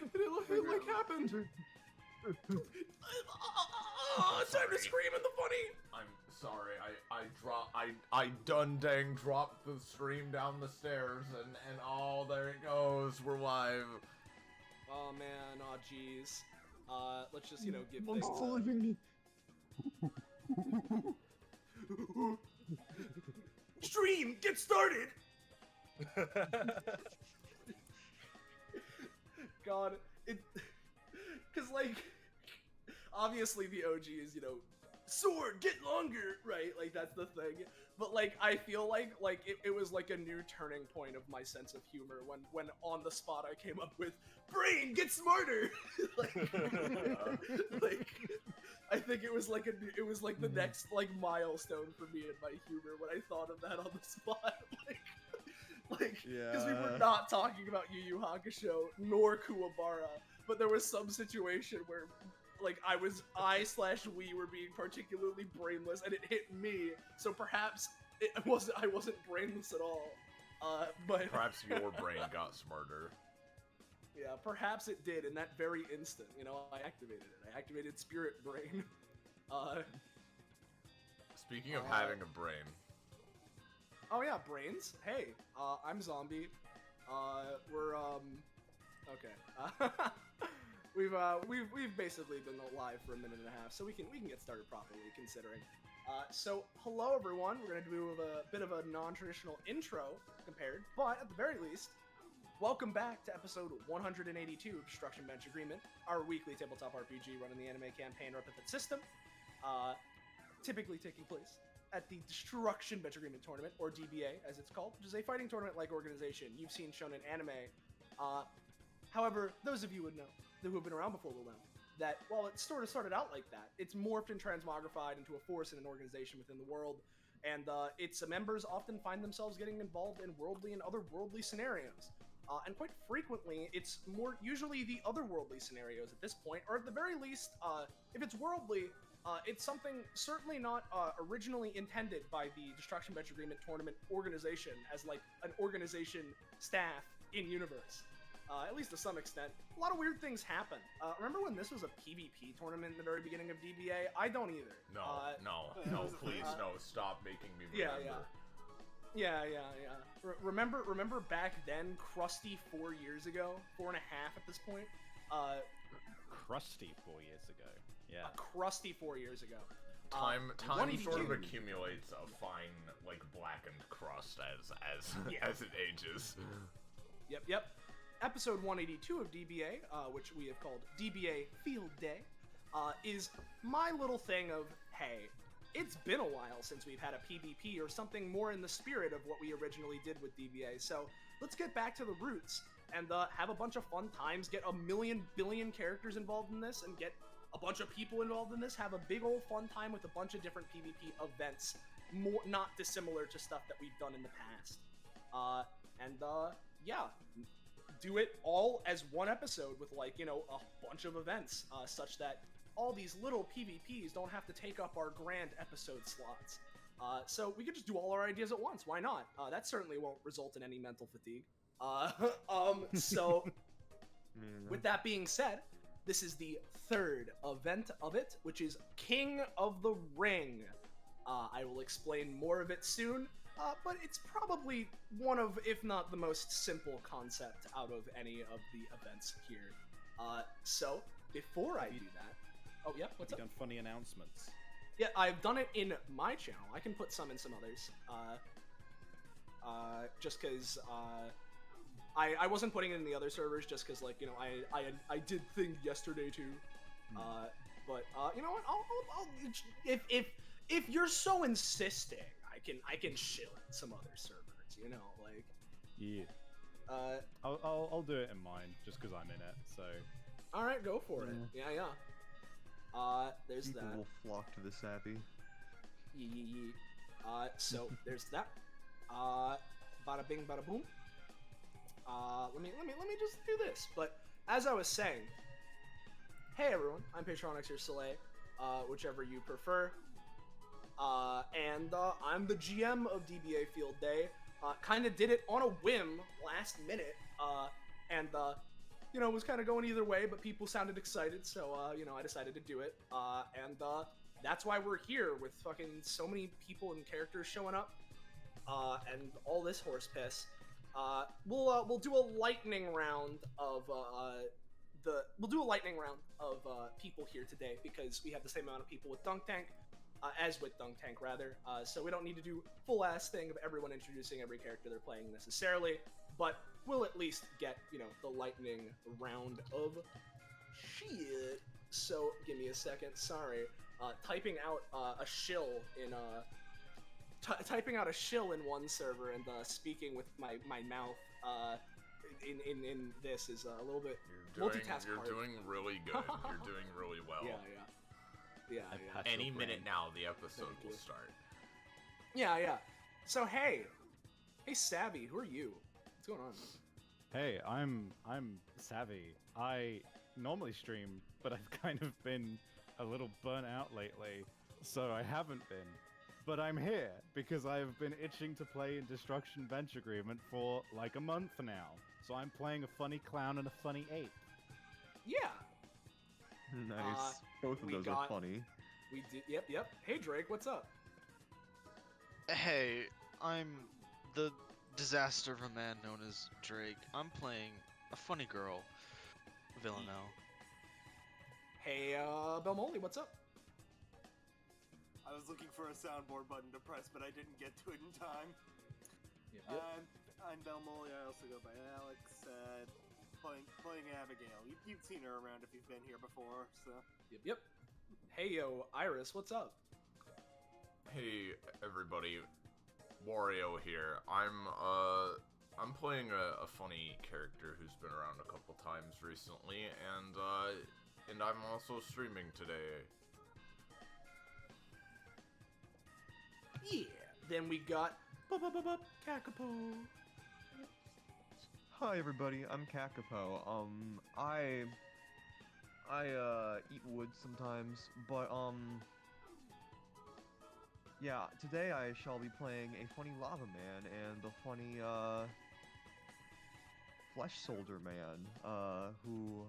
god! It happened! Time to scream in the funny! I'm sorry, I done dang dropped the stream down the stairs, and oh, there it goes, we're live. Oh man, oh jeez. Let's just, give Monster things living. Stream, get started! God, cause obviously the OG is, sword, get longer, right? Like, that's the thing. But, I feel like it was, a new turning point of my sense of humor when on the spot I came up with, brain, get smarter! I think it was, the next, milestone for me in my humor when I thought of that on the spot. Because we were not talking about Yu Yu Hakusho, nor Kuwabara, but there was some situation where I/we were being particularly brainless, and it hit me. So perhaps I wasn't brainless at all. But perhaps your brain got smarter. Yeah, perhaps it did in that very instant. I activated it. I activated Spirit Brain. Speaking of having a brain. Oh yeah, brains. Hey, I'm Zombie. We're okay. We've basically been live for a minute and a half, so we can get started properly considering. So hello everyone. We're gonna do a bit of a non-traditional intro compared, but at the very least, welcome back to episode 182 of Destruction Bench Agreement, our weekly tabletop RPG running the anime campaign Epithet System, typically taking place at the Destruction Bench Agreement Tournament, or DBA as it's called, which is a fighting tournament-like organization. You've seen shonen anime. However, those of you who have been around before will know that while it sort of started out like that, it's morphed and transmogrified into a force and an organization within the world, and its members often find themselves getting involved in worldly and otherworldly scenarios. And quite frequently, it's usually the otherworldly scenarios at this point, or at the very least, if it's worldly, it's something certainly not originally intended by the Destruction Bench Agreement Tournament organization as an organization staff in universe. At least to some extent. A lot of weird things happen. Remember when this was a PvP tournament in the very beginning of DBA? I don't either. No, please, no, stop making me remember. Yeah. Remember back then, crusty 4 years ago? 4.5 at this point? Crusty 4 years ago. Yeah. Crusty 4 years ago. Time sort of accumulates a fine, blackened crust as it ages. Yep. Episode 182 of DBA, which we have called DBA Field Day, is my little thing of, hey, it's been a while since we've had a PvP or something more in the spirit of what we originally did with DBA, so let's get back to the roots and have a bunch of fun times, get a million billion characters involved in this, and get a bunch of people involved in this, have a big old fun time with a bunch of different PvP events, not dissimilar to stuff that we've done in the past. Yeah. Do it all as one episode with a bunch of events, such that all these little PvPs don't have to take up our grand episode slots. So we could just do all our ideas at once. Why not? That certainly won't result in any mental fatigue. So with that being said, this is the third event of it, which is King of the Ring. I will explain more of it soon. But it's probably one of, if not the most simple concept out of any of the events here. So, before I do that... Oh, yeah, what's up? You've done funny announcements. Yeah, I've done it in my channel. I can put some in some others. Just because, I wasn't putting it in the other servers just because, I did thing yesterday too. But, you know what? I'll if you're so insisting, I can chill in some other servers, Yeah. I'll do it in mine just because I'm in it. So. All right, go for it. Yeah. There's People that. will flock to the sappy. So there's that. Bada bing, bada boom. Let me just do this. But as I was saying, hey everyone, I'm Patronix or Soleil, whichever you prefer. And I'm the GM of DBA Field Day. Kind of did it on a whim last minute. And was kind of going either way, but people sounded excited, so, I decided to do it. And that's why we're here with fucking so many people and characters showing up, and all this horse piss. We'll do a lightning round of, people here today, because we have the same amount of people with Dunk Tank, as with Dunk Tank, rather. So we don't need to do full-ass thing of everyone introducing every character they're playing necessarily, but we'll at least get, the lightning round of shit. So, give me a second, sorry. Typing out a shill in one server and speaking with my mouth in this is a little bit multitask hard. You're doing really good. You're doing really well. Yeah. Any minute now, the episode will start. Yeah. So hey, Savvy, who are you? What's going on? Hey, I'm Savvy. I normally stream, but I've kind of been a little burnt out lately, so I haven't been. But I'm here because I've been itching to play in Destruction Bench Agreement for like a month now. So I'm playing a funny clown and a funny ape. Yeah. Nice. Both of those are funny. We did. Yep. Hey Drake, what's up? Hey, I'm the disaster of a man known as Drake. I'm playing a funny girl, Villanelle. Hey, Belmoli, what's up? I was looking for a soundboard button to press, but I didn't get to it in time. Yep. I'm Belmoli. I also go by Alex. Playing Abigail. You've seen her around if you've been here before, so. Yep. Hey, yo, Iris, what's up? Hey, everybody. Wario here. I'm playing a funny character who's been around a couple times recently, and I'm also streaming today. Yeah. Then we got Kakapo. Hi everybody, I'm Kakapo. I eat wood sometimes, but yeah, today I shall be playing a funny lava man and a funny flesh soldier man, who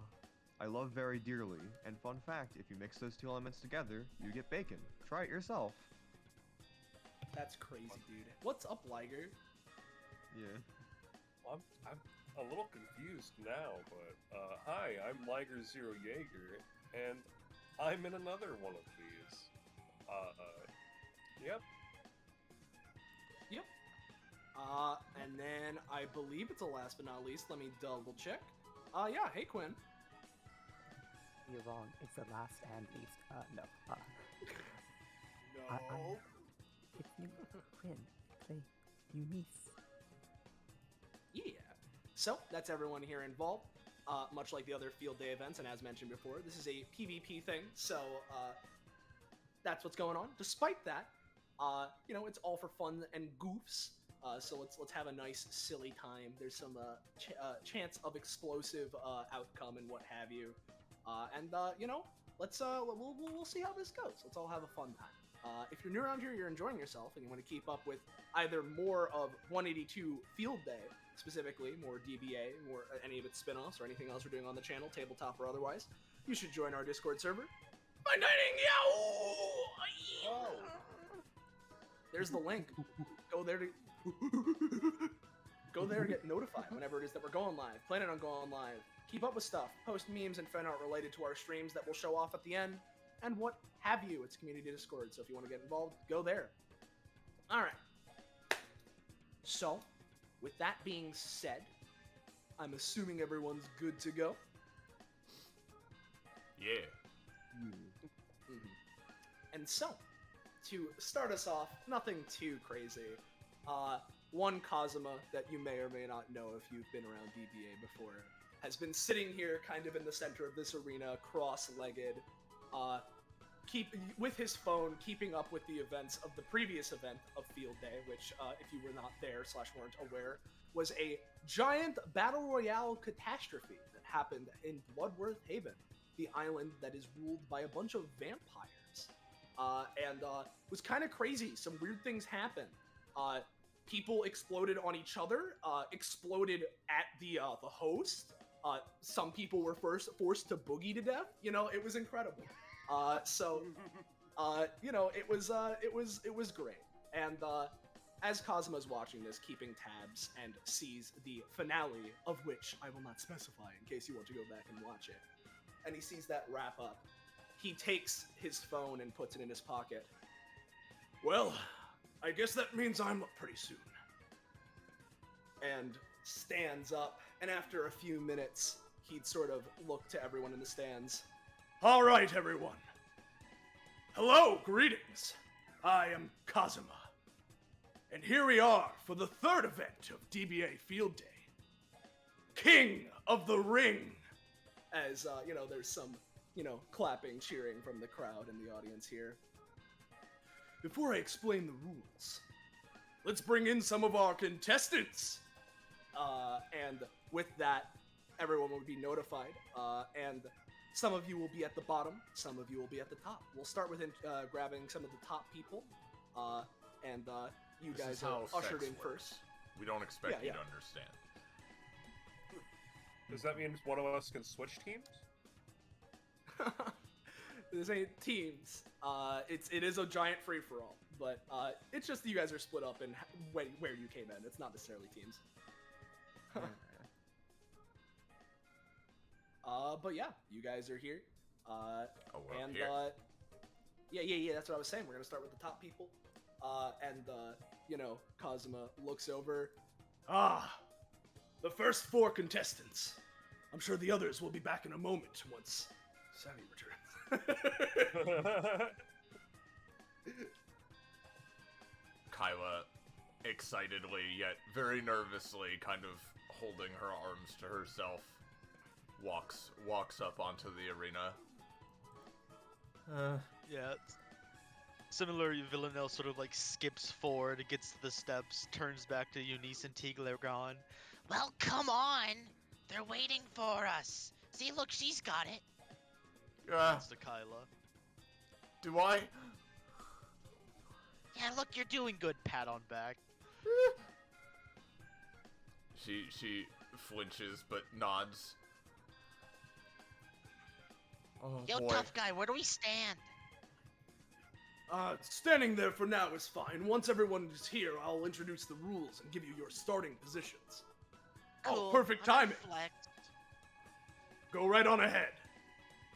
I love very dearly. And fun fact, if you mix those two elements together, you get bacon. Try it yourself. That's crazy, dude. What's up, Liger? Yeah. I'm a little confused now, but hi, I'm Liger Zero Jaeger, and I'm in another one of these. Yep. And then I believe it's the last but not least. Let me double check. Yeah, hey Quinn. You're wrong. It's the last and least. No. No. It's me, Quinn. Play Eunice. Yeah. So, that's everyone here involved. Much like the other field day events, and as mentioned before, this is a PvP thing, so that's what's going on. Despite that, it's all for fun and goofs. So let's have a nice silly time. There's some chance of explosive outcome and what have you. We'll see how this goes. Let's all have a fun time. If you're new around here, you're enjoying yourself, and you want to keep up with either more of 182 Field Day, specifically, more DBA, more any of its spin-offs, or anything else we're doing on the channel, tabletop or otherwise, you should join our Discord server. My dining yo! There's the link. Go there to get notified whenever it is that we're going live. Planning on going live. Keep up with stuff. Post memes and fan art related to our streams that we'll show off at the end. And what have you. It's community Discord, so if you want to get involved, go there. Alright. So, with that being said, I'm assuming everyone's good to go. Yeah. Mm-hmm. And so, to start us off, nothing too crazy. One Kazuma that you may or may not know if you've been around DBA before has been sitting here kind of in the center of this arena, cross-legged, with his phone, keeping up with the events of the previous event of Field Day, which, if you were not there / weren't aware, was a giant battle royale catastrophe that happened in Bloodworth Haven, the island that is ruled by a bunch of vampires. And was kind of crazy. Some weird things happened. People exploded on each other, exploded at the host, Some people were forced to boogie to death. You know, it was incredible. You know, it was great. And as Kazuma's watching this, keeping tabs, and sees the finale, of which I will not specify in case you want to go back and watch it, and he sees that wrap up, he takes his phone and puts it in his pocket. Well, I guess that means I'm up pretty soon. And stands up, and after a few minutes, he'd sort of look to everyone in the stands. All right, everyone. Hello, greetings. I am Kazuma. And here we are for the third event of DBA Field Day. King of the Ring! As, you know, there's some, you know, clapping, cheering from the crowd and the audience here. Before I explain the rules, let's bring in some of our contestants! And with that, everyone will be notified, and some of you will be at the bottom, some of you will be at the top. We'll start with grabbing some of the top people, and you This guys is are how ushered in sex works. first. We don't expect Yeah, you yeah. to understand. Does that mean one of us can switch teams? This ain't teams. It is a giant free for all, but it's just you guys are split up in where you came in. It's not necessarily teams. But yeah, you guys are here. And here. yeah, that's what I was saying. We're gonna start with the top people. And you know, Kazuma looks over. The first 4 contestants. I'm sure the others will be back in a moment once Savvy returns. Kyla, excitedly yet very nervously, kind of holding her arms to herself, walks up onto the arena. Yeah. Similarly, Villanelle sort of like skips forward, gets to the steps, turns back to Eunice and Tiglagon. Well, come on! They're waiting for us! See, look, she's got it! That's to Kyla. Do I? Yeah, look, you're doing good. Pat on back. She flinches but nods. Oh, Yo, boy. tough guy, where do we stand? Standing there for now is fine. Once everyone is here, I'll introduce the rules and give you your starting positions. Oh, Cool, perfect I'm timing. flex. Go right on ahead.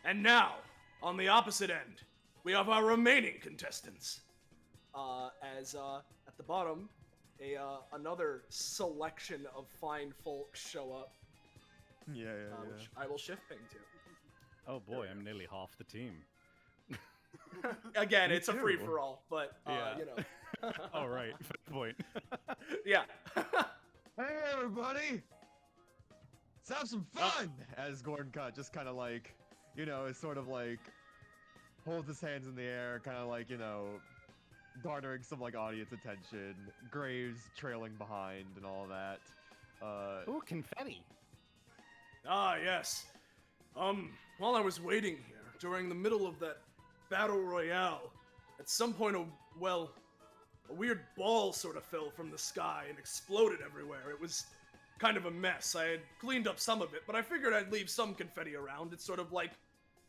And now, on the opposite end, we have our remaining contestants. As at the bottom, another selection of fine folk show up, Yeah. which I will shift ping to. Oh boy, I'm nearly half the team. Again, Me it's a too. free for all, but Yeah. you know. All right, fair point. Yeah. Hey, everybody! Let's have some fun! As Gordon just kind of like, you know, is sort of like, holds his hands in the air, kind of like, you know, garnering some like audience attention. Graves trailing behind and all that. Ooh, confetti. Ah, yes. While I was waiting here, during the middle of that battle royale, at some point, a weird ball sort of fell from the sky and exploded everywhere. It was kind of a mess. I had cleaned up some of it, but I figured I'd leave some confetti around. It's sort of like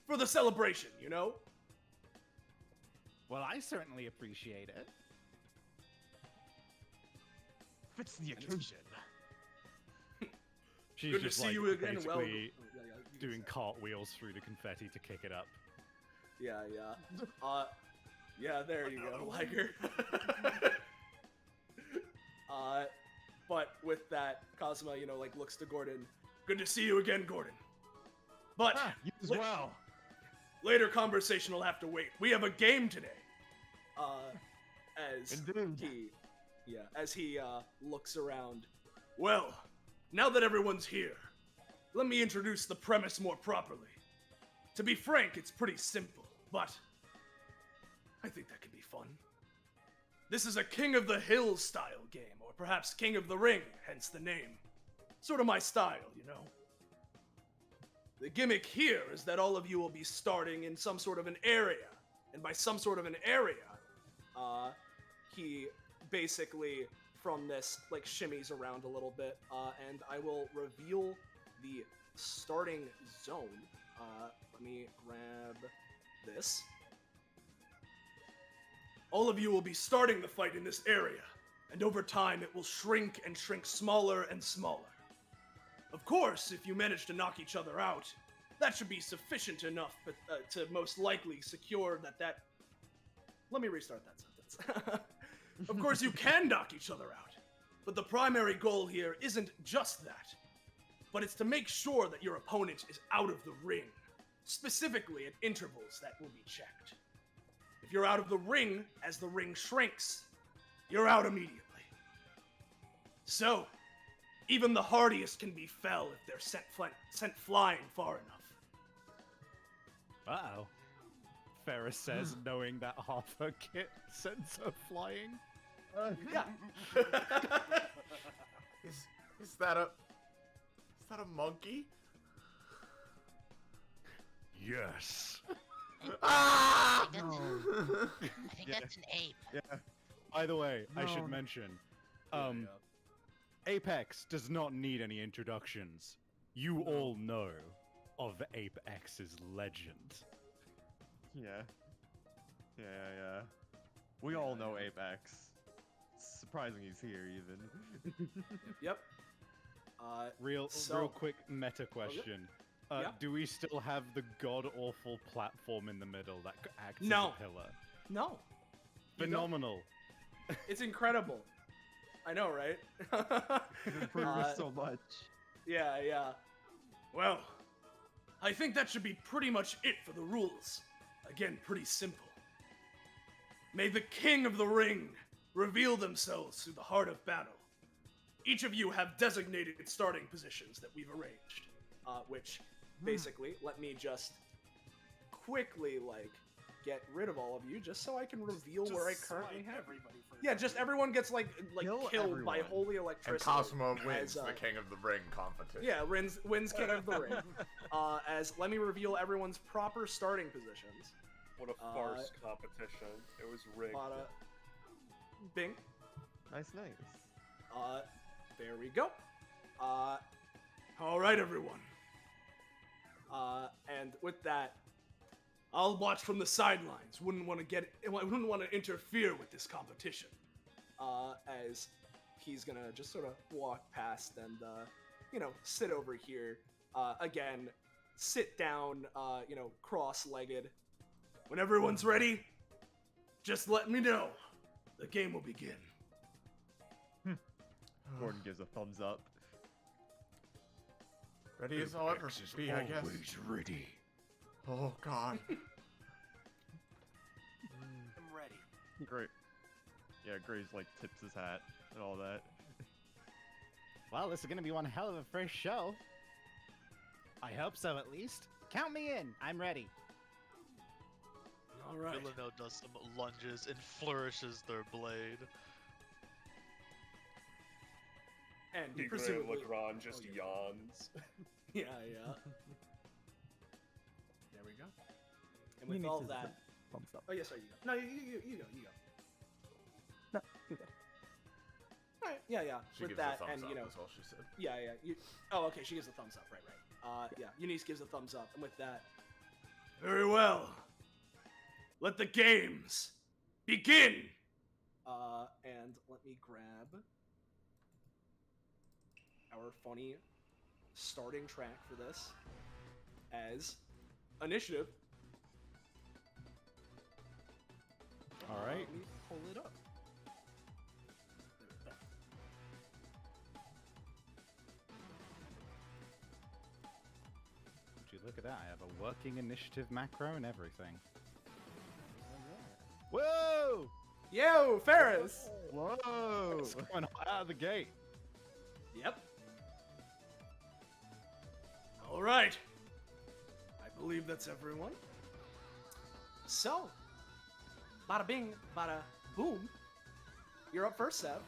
for the celebration, you know? Well, I certainly appreciate it. Fits the occasion. She's Good to just see like you again. Well, basically you can doing say. cartwheels through the confetti to kick it up. Yeah. Yeah, there you go, Liger. But with that, Kazuma, you know, like looks to Gordon. Good to see you again, Gordon. But You as la- well. later conversation will have to wait. We have a game today. As Indeed. he looks around. Well, now that everyone's here, let me introduce the premise more properly. To be frank, it's pretty simple, but I think that could be fun. This is a King of the Hill style game, or perhaps King of the Ring, hence the name. Sort of my style, you know. The gimmick here is that all of you will be starting in some sort of an area, and by some sort of an area, he basically, from this, like, shimmies around a little bit, and I will reveal the starting zone. Let me grab this. All of you will be starting the fight in this area, and over time it will shrink and shrink smaller and smaller. Of course, if you manage to knock each other out, that should be sufficient enough to most likely secure that... Let me restart that sentence. Of course, you can knock each other out, but the primary goal here isn't just that, but it's to make sure that your opponent is out of the ring, specifically at intervals that will be checked. If you're out of the ring as the ring shrinks, you're out immediately. So, even the hardiest can be fell if they're sent flying far enough. Uh-oh. Ferris says, knowing that half her kit sends her flying. Yeah. Is that a monkey? Yes. Ah! I think that's an ape. Yeah. By the way, I should No. mention, Apex does not need any introductions. You all know of Apex's legend. Yeah. Yeah. We all know Apex. It's surprising he's here, even. Yep. Real quick meta question. Yeah. Do we still have the god-awful platform in the middle that acts No. as a pillar? No. You don't. Phenomenal. It's incredible. I know, right? It improves so much. Yeah. Well, I think that should be pretty much it for the rules. Again, pretty simple. May the king of the ring reveal themselves through the heart of battle. Each of you have designated starting positions that we've arranged, which basically, let me just quickly, get rid of all of you, just so I can reveal where I currently have everybody for Yeah, just everyone gets, Kill killed by everyone. holy And electricity. Cosmo wins as, the King of the Ring competition. Yeah, wins King of the Ring. Let me reveal everyone's proper starting positions. What a farce competition. It was rigged. Bing. Nice. There we go. All right, everyone. And with that, I'll watch from the sidelines. Wouldn't want to interfere with this competition. As he's gonna just sort of walk past and, sit over here. Again, sit down, cross-legged. When everyone's ready, just let me know. The game will begin. Gordon gives a thumbs up. Ready as I'll ever be, I guess. ready. Oh God. I'm ready. Great. Yeah, Gray's tips his hat and all that. Well, this is gonna be one hell of a first show. I hope so, at least. Count me in. I'm ready. All right. Villano does some lunges and flourishes their blade. And Tigre presumably... Legrand just yawns. Yeah. There we go. And with You need all to that... Thumbs up. Oh, yes, sorry, you go. No, you go. No, you're good. All right, yeah. She with gives that, a thumbs and, up, that's all she said. Yeah. Oh, okay, she gives a thumbs up, right. Yeah, Eunice gives a thumbs up, and with that... Very well. Let the games begin! And let me grab our funny starting track for this as initiative. All right. Let me pull it up. Would you look at that? I have a working initiative macro and everything. Whoa! Yo, Ferris! Whoa! It's going out of the gate. Yep. All right. I believe that's everyone. So, bada bing, bada boom. You're up first, Seb.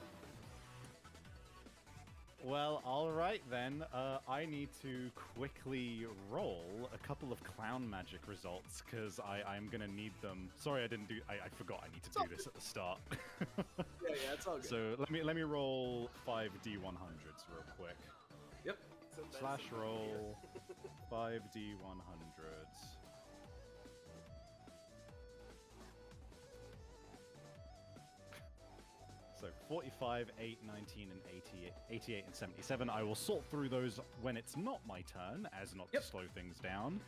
Well, all right then. I need to quickly roll a couple of clown magic results because I'm gonna need them. Sorry, I didn't do. I forgot. I need to do this at the start. Yeah, it's all good. So let me roll 5 D100s real quick. Yep. So that's Slash the idea. roll 5d100s. So 45, 8, 19, and 88 and 77. I will sort through those when it's not my turn, as not Yep. to slow things down.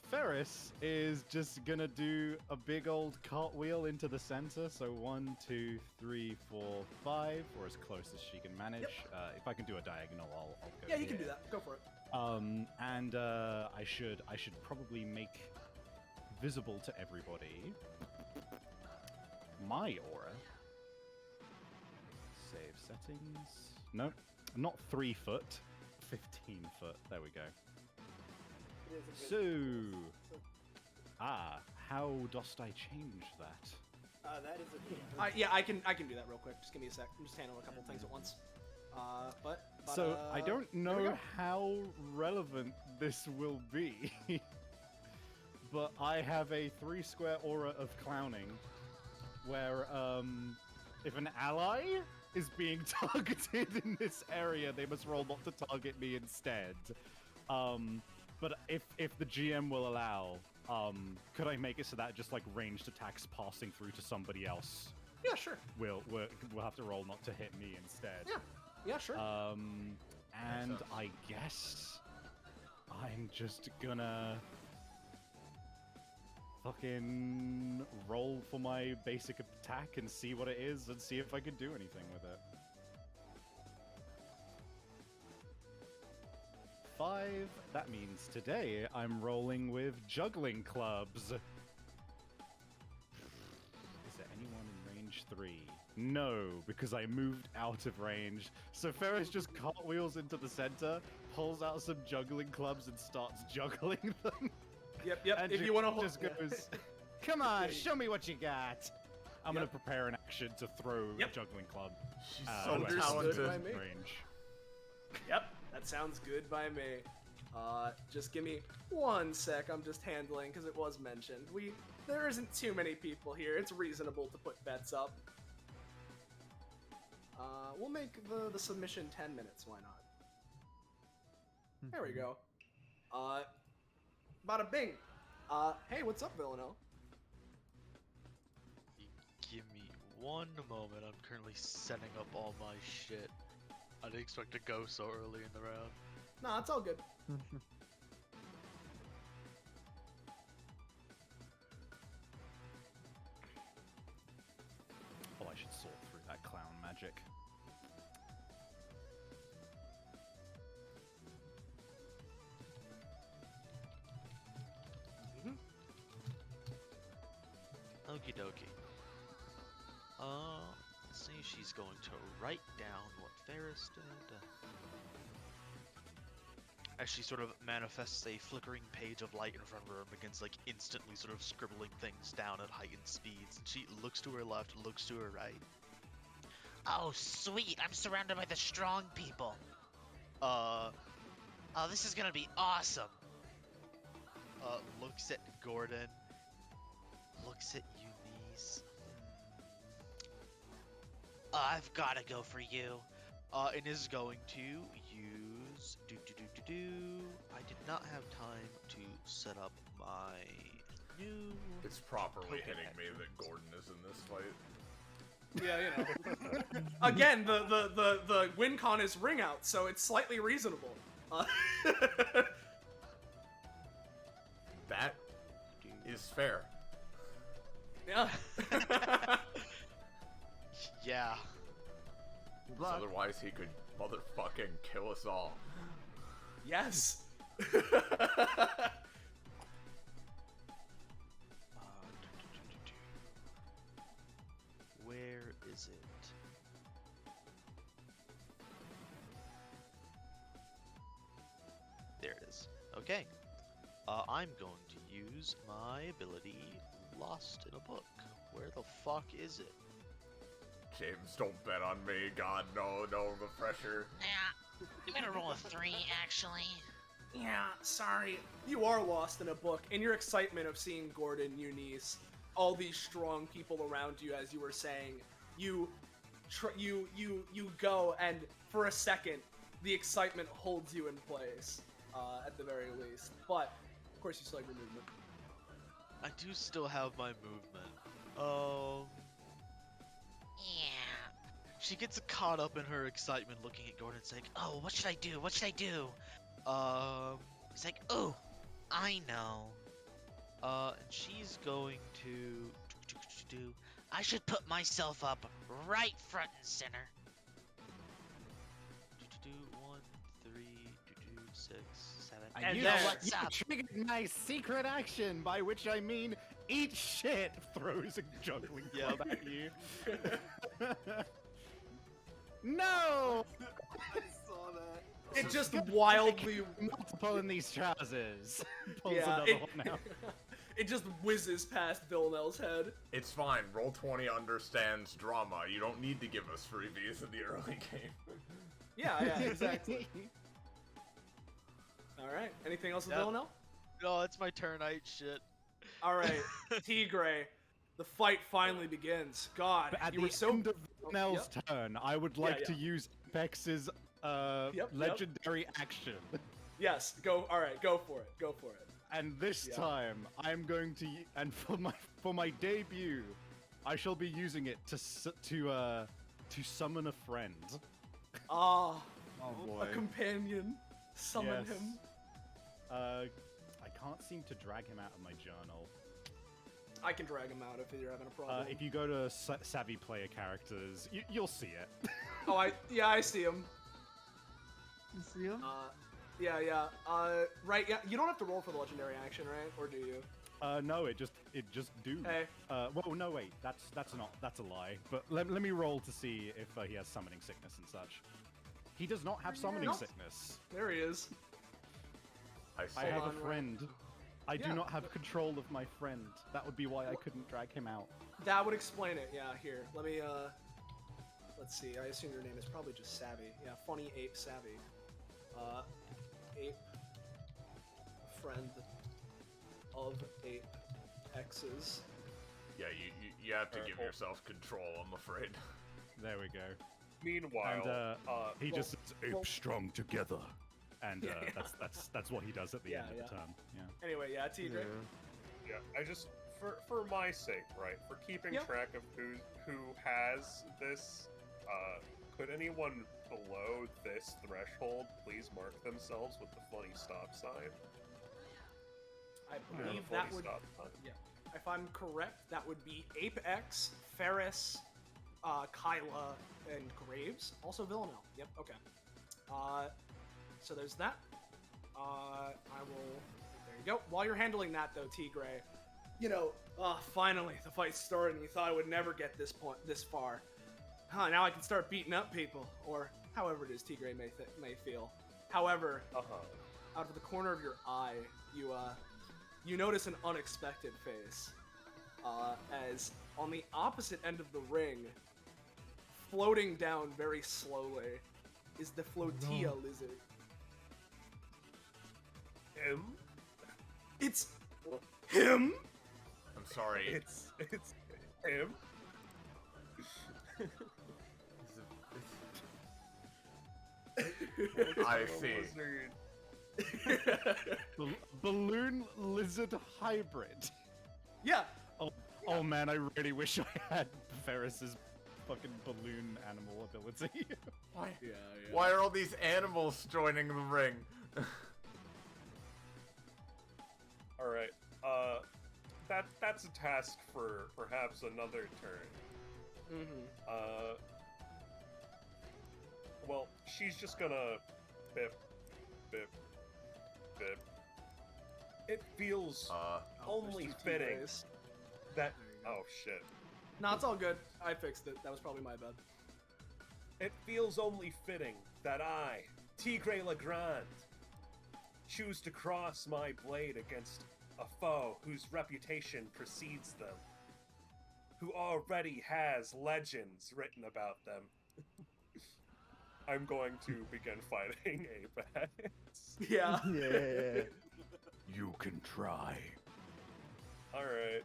Ferris is just gonna do a big old cartwheel into the center. So 1, 2, 3, 4, 5, or as close as she can manage. If I can do a diagonal, I'll go. Yeah, you can do here. that. Go for it. And I should probably make visible to everybody my aura. Save settings. Nope, not 3 foot, 15 foot. There we go. It is a So, good- how dost I change that? that is a DM. Yeah, I can do that real quick. Just give me a sec. I'm just handling a couple things at once. But So I don't here we know go. how relevant this will be, but I have a 3 square aura of clowning, where if an ally is being targeted in this area, they must roll not to target me instead. But if the GM will allow, could I make it so that just like ranged attacks passing through to somebody else Yeah, sure. will have to roll not to hit me instead? Yeah, sure. And sense. I guess I'm just gonna fucking roll for my basic attack and see what it is and see if I can do anything with it. 5. That means today I'm rolling with juggling clubs. Is there anyone in range 3? No, because I moved out of range. So Ferris just cartwheels into the center, pulls out some juggling clubs and starts juggling them. Yep. And If you want to hold, just goes, "Come on, show me what you got." I'm gonna prepare an action to throw a Yep. juggling club. She's when so it's Understood talented. by me. range. Yep, that sounds good by me. Just give me 1 sec. I'm just handling because it was mentioned. There isn't too many people here. It's reasonable to put bets up. We'll make the submission 10 minutes. Why not? There we go. Bada bing. Hey, what's up, Villanelle? Give me one moment. I'm currently setting up all my shit. I didn't expect to go so early in the round. Nah, it's all good. Oh, I should sort through that clown magic. Okie dokie. Let's see, she's going to write down what Ferris did. As she sort of manifests a flickering page of light in front of her and begins like instantly sort of scribbling things down at heightened speeds. And she looks to her left, looks to her right. Oh, sweet. I'm surrounded by the strong people. Oh, this is gonna be awesome. Looks at Gordon. Looks at Eunice. I've gotta go for you. And is going to use I did not have time to set up my new. It's properly token hitting me actions. that Gordon is in this fight. Yeah, you know. Again, the win con is ring out, so it's slightly reasonable. That is fair. Yeah. Yeah. Otherwise, he could motherfucking kill us all. Yes. Where is it? There it is. Okay. I'm going to use my ability Lost in a Book. Where the fuck is it? James, don't bet on me. God, no, refresher. Yeah, I'm gonna roll a 3, actually. Yeah, sorry. You are lost in a book. In your excitement of seeing Gordon, Eunice, all these strong people around you, as you were saying, you you go, and for a second, the excitement holds you in place, at the very least. But of course, you still have your movement. I do still have my movement. Yeah. She gets caught up in her excitement looking at Gordon. It's like, Oh, what should I do? What should I do? He's like, oh, I know. and she's going to do. I should put myself up right front and center. 1, 3, 6, 7. And you then know what? what's You up? triggered my secret action, by which I mean eat shit. Throws a juggling club at you. No! I saw that. It just wildly, Multiple in these trousers. Pulls yeah, another one out. it just whizzes past Villanelle's head. It's fine. Roll20 understands drama. You don't need to give us freebies in the early game. Yeah, exactly. All right. Anything else with Yep. Villanelle? No, it's my turn. I ate shit. All right, Tigray. The fight finally begins. God, But at you the were so. end of Nell's turn, I would like Yeah, to yeah. use Apex's legendary action. Yes, go. All right, go for it. Go for it. And this Yeah. time, I'm going to, and for my debut, I shall be using it to summon a friend. Ah, Oh boy. a companion. Summon Yes. him. I can't seem to drag him out of my journal. I can drag him out if you're having a problem. If you go to Savvy Player Characters, you'll see it. Oh, I see him. You see him? Yeah. Right. Yeah. You don't have to roll for the legendary action, right? Or do you? No, it just do. Hey. Well, no, wait, that's a lie. But let me roll to see if he has summoning sickness and such. He does not have summoning Nope. sickness. There he is. I have on, a right. friend. I Yeah. do not have control of my friend. That would be why I couldn't drag him out. That would explain it. Yeah. Here. Let me. Let's see. I assume your name is probably just Savvy. Yeah. Funny Ape Savvy. Ape. Friend of Ape X's. Yeah, you have to Alright, give well- yourself control, I'm afraid. There we go. Meanwhile, And he well- just says, "Ape well- strong together," and Yeah, yeah. that's what he does at the Yeah, end yeah. of the turn. Yeah. Anyway, yeah, Tigray. yeah, I just for my sake, right, for keeping Yep. track of who has this, could anyone below this threshold please mark themselves with the funny stop sign? I Yeah, believe the that funny would. stop sign. If I'm correct, that would be Apex, Ferris, Kyla, and Graves. Also Villanelle. Yep, okay. So there's that. I will... There you go. While you're handling that, though, Tigray, you know, finally, the fight started, and you thought I would never get this far. Now I can start beating up people, or however it is Tigray may feel. However, out of the corner of your eye, you notice an unexpected face, as on the opposite end of the ring, floating down very slowly, is the Flotilla lizard. Him? It's him. I'm sorry. It's him. I see. Lizard. Balloon lizard hybrid. Yeah. Oh man, I really wish I had Ferris's fucking balloon animal ability. Why? Yeah. Why are all these animals joining the ring? All right. That's a task for perhaps another turn. Mm-hmm. Well, she's just gonna bip, bip, bip. It feels only fitting that. Oh shit. No, it's all good. I fixed it. That was probably my bad. It feels only fitting that I, Tigray Legrand, choose to cross my blade against a foe whose reputation precedes them, who already has legends written about them. I'm going to begin fighting Apex. Yeah. Yeah. You can try. Alright.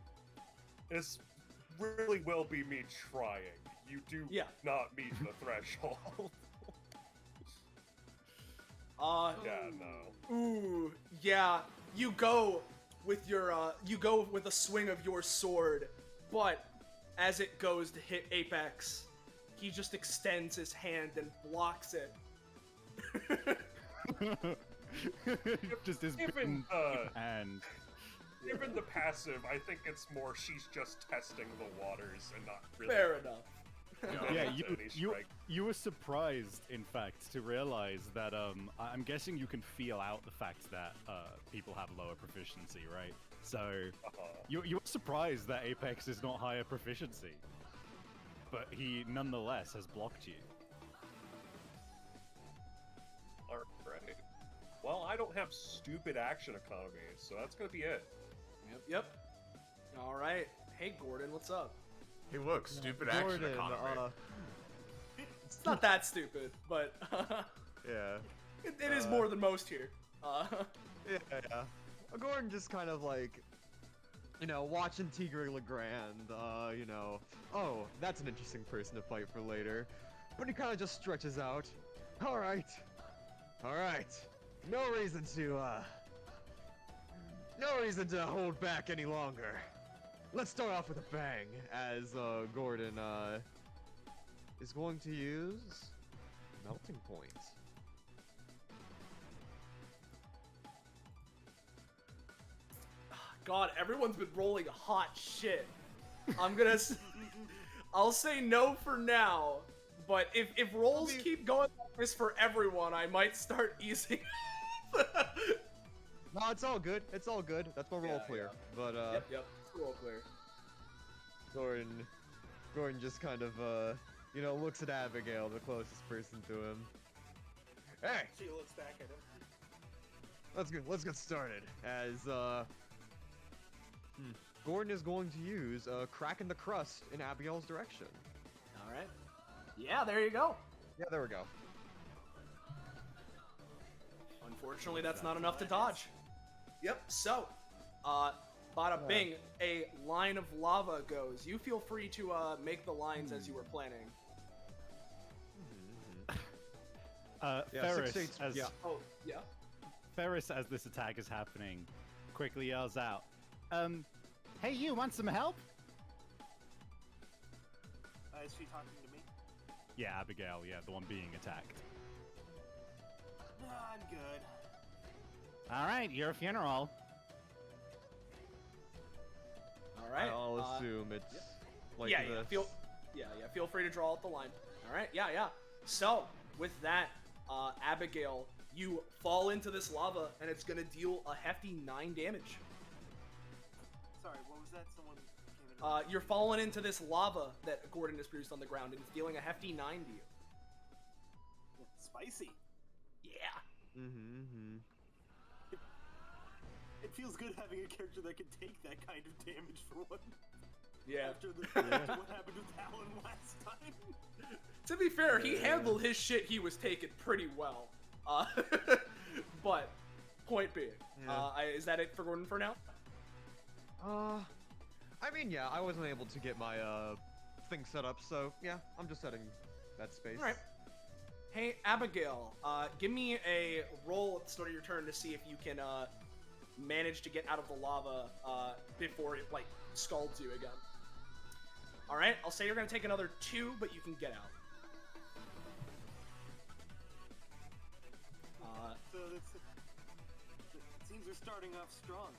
This really will be me trying. you do Yeah. not meet the threshold. Yeah, no. Ooh, yeah. You go with a swing of your sword, but as it goes to hit Apex, he just extends his hand and blocks it. Just his Given big hand. Given the passive, I think it's more she's just testing the waters and not really. Fair enough. Yeah, into any strike. you were surprised, in fact, to realize that I'm guessing you can feel out the fact that people have lower proficiency, right? So you were surprised that Apex is not higher proficiency, but he nonetheless has blocked you. Alright. Well, I don't have stupid action economy, so that's gonna be it. Yep. All right. Hey, Gordon, what's up? Hey, look, stupid action Gordon, economy. It's not that stupid, but yeah. it is more than most here. Yeah. Gordon just kind of like, watching Tigre Legrand, oh, that's an interesting person to fight for later. But he kind of just stretches out. All right. No reason to hold back any longer. Let's start off with a bang, as Gordon is going to use Melting Point. God, everyone's been rolling hot shit. I'll say no for now, but if rolls keep going like this for everyone, I might start easing. No, it's all good. That's my roll clear. Yeah. But Yep. Roll clear. Gordon just kind of looks at Abigail, the closest person to him. Hey, She looks back at him. let's get started. As Gordon is going to use Crack in the Crust in Abigail's direction. All right. Yeah, there you go. Yeah, there we go. Unfortunately, that's not enough to dodge. Yep. So, bada bing, a line of lava goes. You feel free to make the lines as you were planning. Ferris, 6 as Oh, yeah. Ferris, as this attack is happening, quickly yells out, "Hey, you want some help?" Is she talking to me? Yeah, Abigail. Yeah, the one being attacked. Nah, I'm good. All right, your funeral. All right. I'll assume it's like yeah, this. Feel free to draw out the line. All right. Yeah. So with that, Abigail, you fall into this lava, and it's gonna deal a hefty 9 damage. Sorry, what was that? Someone came in. You're falling into this lava that Gordon has produced on the ground, and it's dealing a hefty 9 to you. Spicy. Yeah. It feels good having a character that can take that kind of damage for one. Yeah. After what happened with Alan last time. To be fair, he handled his shit he was taking pretty well. But point being, is that it for Gordon for now? I mean, yeah, I wasn't able to get my thing set up, so yeah, I'm just setting that space. All right. Hey, Abigail, give me a roll at the start of your turn to see if you can manage to get out of the lava before it like scalds you again. All right, I'll say you're gonna take another 2, but you can get out. So it seems we're starting off strong.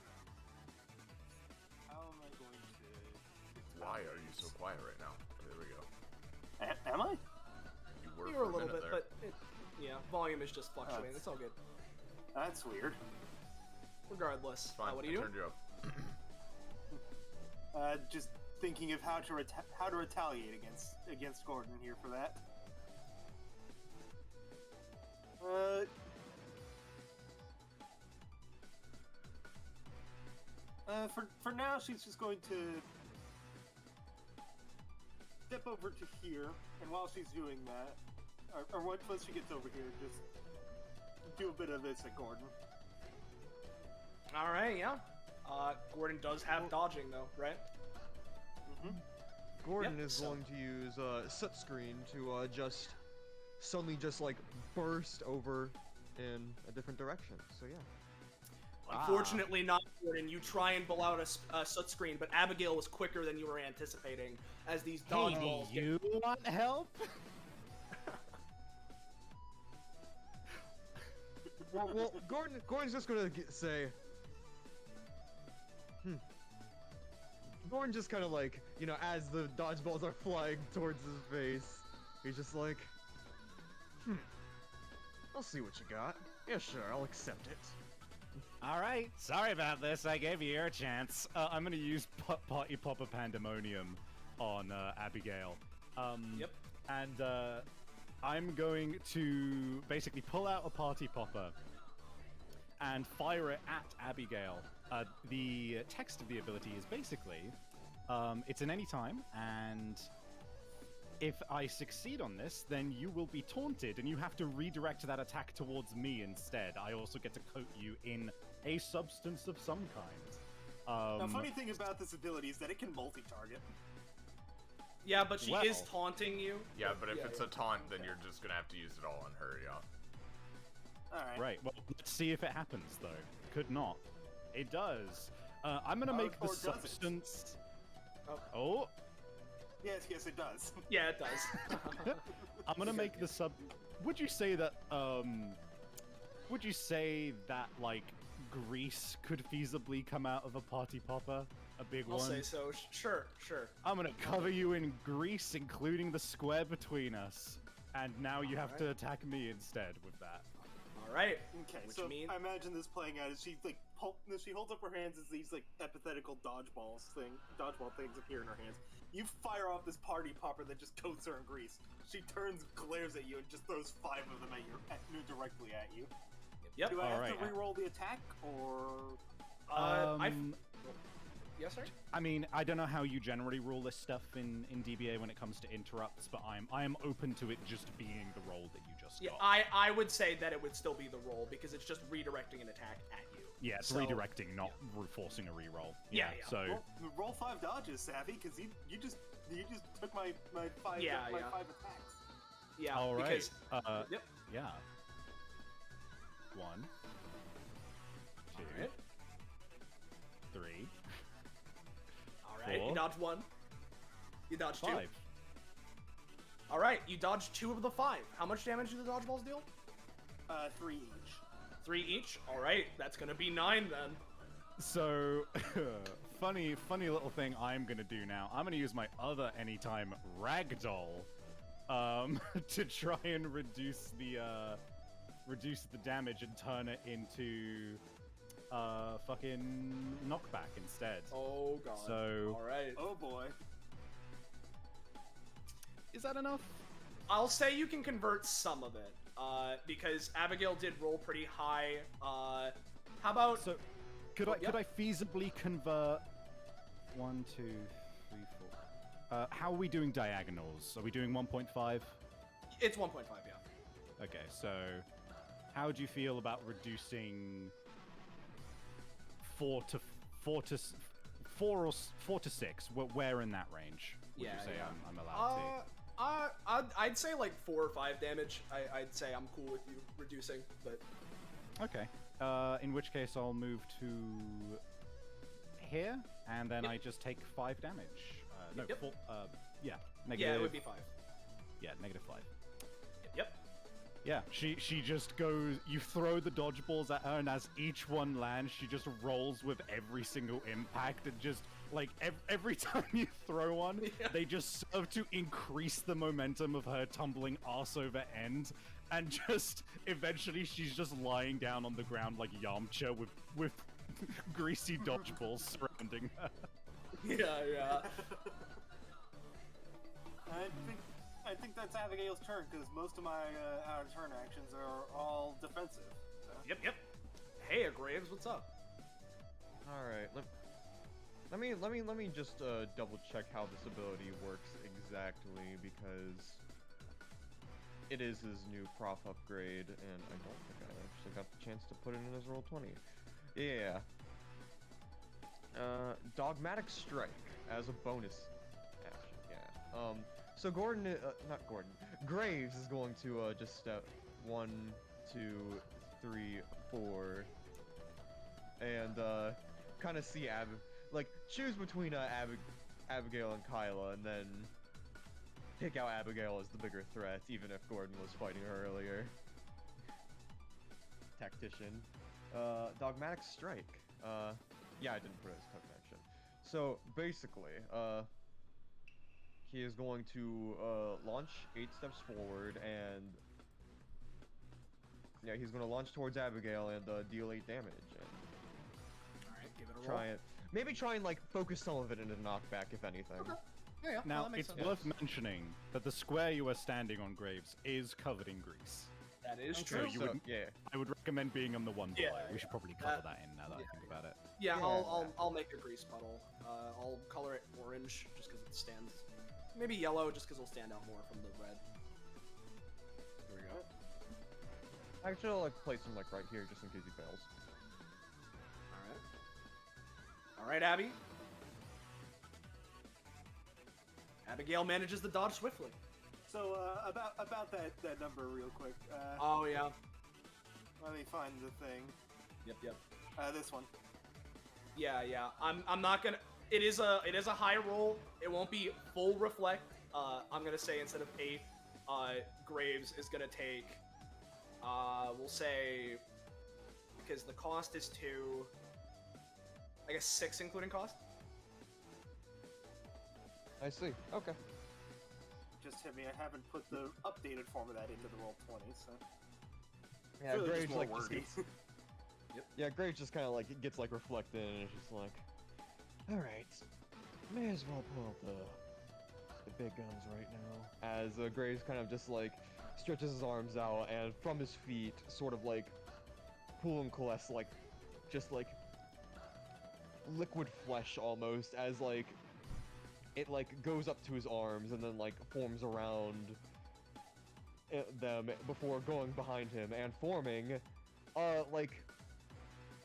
How am I going to? Why are you so quiet right now? There we go. Am I? You were You for were a a little minute bit, there. but volume is just fluctuating. It's all good. That's weird. Regardless, Fine, what are I you doing? turned you up. Just thinking of how to retaliate against Gordon here for that. For now, she's just going to step over to here, and while she's doing that, or once she gets over here, just do a bit of this at Gordon. All right, yeah. Gordon does have dodging though, right? Gordon Yep, is so- going to use soot screen to just suddenly just like burst over in a different direction. So yeah. Unfortunately, not Gordon. You try and blow out a soot screen, but Abigail was quicker than you were anticipating. As these Hey, dodgeballs do you want help? Well, Gordon's just gonna say. Gordon just kind of like, you know, as the dodgeballs are flying towards his face, he's just like, I'll see what you got. Yeah, sure, I'll accept it. All right. Sorry about this. I gave you your chance. I'm gonna use Party Popper Pandemonium on Abigail. Yep. And I'm going to basically pull out a Party Popper and fire it at Abigail. The text of the ability is basically, it's an any time, and if I succeed on this, then you will be taunted, and you have to redirect that attack towards me instead. I also get to coat you in a substance of some kind. The funny thing about this ability is that it can multi-target. Yeah, but she Well. is taunting you. Yeah, but if Yeah, it's yeah. a taunt, then you're just gonna have to use it all on her, yeah. Alright. Right, well, let's see if it happens, though. Could not. It does. I'm gonna make the or does it? substance... Oh. Oh, Yes, it does. Yeah, it does. I'm gonna make the sub... Would you say that, like, grease could feasibly come out of a Party Popper? A big I'll one? say so. Sure. I'm gonna cover you in grease, including the square between us. And now you have to attack me instead with that. All right. Okay, Which so means- I imagine this playing out as she she holds up her hands as these like epithetical dodgeball things appear in her hands. You fire off this party popper that just coats her in grease. She turns, glares at you, and just throws 5 of them directly at you. Yep. Do I have Alright. to re-roll the attack, or Yes, sir. I mean, I don't know how you generally rule this stuff in DBA when it comes to interrupts, but I am open to it just being the roll that you just Yeah, got. I would say that it would still be the roll because it's just redirecting an attack at you. Yeah, it's So- redirecting, not forcing a reroll. Yeah. So roll 5 dodges, Savvy, because you just took my 5 Yeah, my yeah. 5 attacks. Yeah. all right. Because, Yep. Yeah. 1, 2, Alright. 3, All right. You 4, dodged 1. You dodged 2. 5. All right. You dodged 2 of the 5. How much damage do the dodgeballs deal? 3 each. 3 each. All right. That's gonna be 9 then. So, funny little thing I'm gonna do now. I'm gonna use my other anytime ragdoll, to try and reduce the damage and turn it into, fucking knockback instead. Oh god. So, All right. Oh boy. is that enough? I'll say you can convert some of it, because Abigail did roll pretty high. How about? So, could I feasibly convert 1, 2, 3, 4? How are we doing diagonals? Are we doing 1.5? It's 1.5, yeah. Okay, so how do you feel about reducing 4 to 6? Where in that range would you say I'm allowed to? I'd say like 4 or 5 damage. I'd say I'm cool with you reducing, but Okay. In which case I'll move to here, and then Yep. I just take 5 damage. No, Yep. 4. Yeah, yeah, negative. it would be 5. Yeah, -5. Yep. Yeah, she just goes. You throw the dodgeballs at her, and as each one lands, she just rolls with every single impact, and just like every time you throw one, Yeah. they just serve to increase the momentum of her tumbling ass over end, and just eventually she's just lying down on the ground like Yamcha with greasy dodgeballs surrounding her. Yeah. I think that's Abigail's turn because most of my out of turn actions are all defensive. So. Yep. Hey, Graves, what's up? All right, let me just double check how this ability works exactly because it is his new prof upgrade, and I don't think I actually got the chance to put it in his roll 20. Yeah. Dogmatic Strike as a bonus action. Yeah, So Gordon, not Gordon, Graves is going to just step 1, 2, 3, 4, and kind of see choose between Abigail and Kyla, and then pick out Abigail as the bigger threat, even if Gordon was fighting her earlier. Tactician, Dogmatic Strike. Yeah, I didn't put it as token action. So basically, he is going to launch 8 steps forward, and yeah, he's going to launch towards Abigail and deal 8 damage. And Alright, give it a roll. Maybe try and like focus some of it into knockback, if anything. Okay. Yeah, yeah. Now, that makes it's sense. worth mentioning that the square you are standing on, Graves, is covered in grease. That is So true. you So, would, yeah. I would recommend being on the one below. Yeah, We should probably cover that in now that I think about it. Yeah, Yeah. I'll make a grease puddle. I'll color it orange just because it stands. Maybe yellow just because it'll stand out more from the red. Here we go. Actually, I'll like place him like right here just in case he fails. All right. All right, Abby. Abigail manages to dodge swiftly. So about that number real quick. Oh yeah. Let me find the thing. Yep. This one. Yeah. I'm not gonna. It is a high roll. It won't be full reflect. I'm gonna say instead of 8, Graves is gonna take. We'll say because the cost is 2. I guess 6 including cost. I see. Okay. Just hit me. I haven't put the updated form of that into the roll 20, so. Yeah, Really Graves just more like just wordy. gets. Yeah, Graves just kind of like gets like reflected, and it's just like, all right, may as well pull out the big guns right now. As Graves kind of just like stretches his arms out, and from his feet, sort of like pool and coalesce, like just like liquid flesh almost, as like it like goes up to his arms and then like forms around them before going behind him and forming like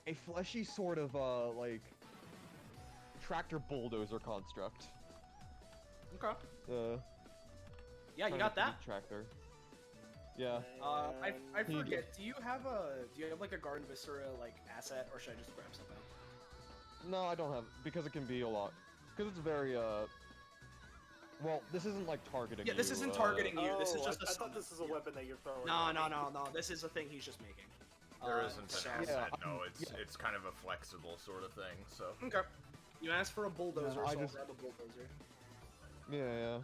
a fleshy sort of like tractor bulldozer construct. Okay. Yeah, you kind of got that. a tractor. Yeah. I forget. Do you have like a Garden Viscera like asset, or should I just grab something? No, I don't have, because it can be a lot. Because it's very well, this isn't like targeting. Yeah, this you, isn't targeting you. This is Oh, just a I thought summon. this is a weapon that you're throwing. No. This is a thing he's just making. There isn't so- an asset, Yeah, no, it's kind of a flexible sort of thing, so. Okay. You asked for a bulldozer, Yeah, so I I'll just- grab a bulldozer. Yeah.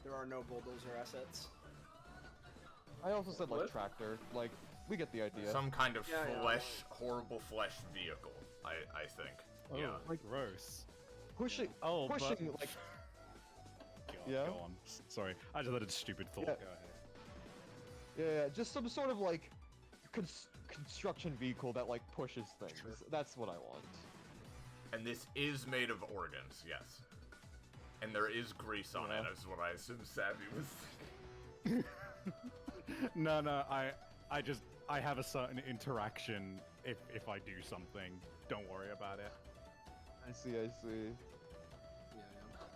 There are no bulldozer assets. I also said like What? tractor. Like, we get the idea. Some kind of Yeah. horrible flesh vehicle, I think. Oh, Yeah. like gross. pushing, Oh, pushing but... like. Go, Yeah? Go on. Sorry, I just had a stupid thought. Yeah. Go ahead. Yeah, just some sort of like construction vehicle that like pushes things. Sure. That's what I want. And this is made of organs, yes. And there is grease on it, Yeah. is what I assume Savvy was thinking. No, I have a certain interaction if I do something. Don't worry about it. I see. Yeah.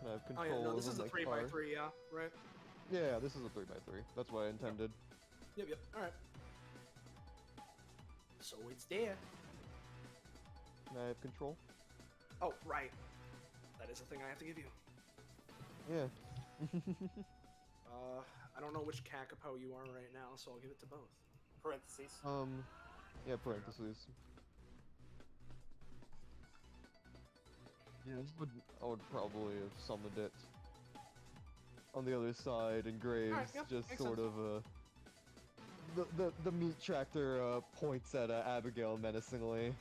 I have Oh control yeah, no, this over is a my 3x3, car. yeah, right? Yeah, this is a 3x3. That's what I intended. Yep. All right. So it's there. Can I have control? Oh, right. That is a thing I have to give you. Yeah. I don't know which Kakapo you are right now, so I'll give it to both. Parentheses. Yeah, parentheses. Yeah, I would probably have summoned it on the other side, and Graves yeah, just makes sort sense. of the meat tractor points at Abigail menacingly,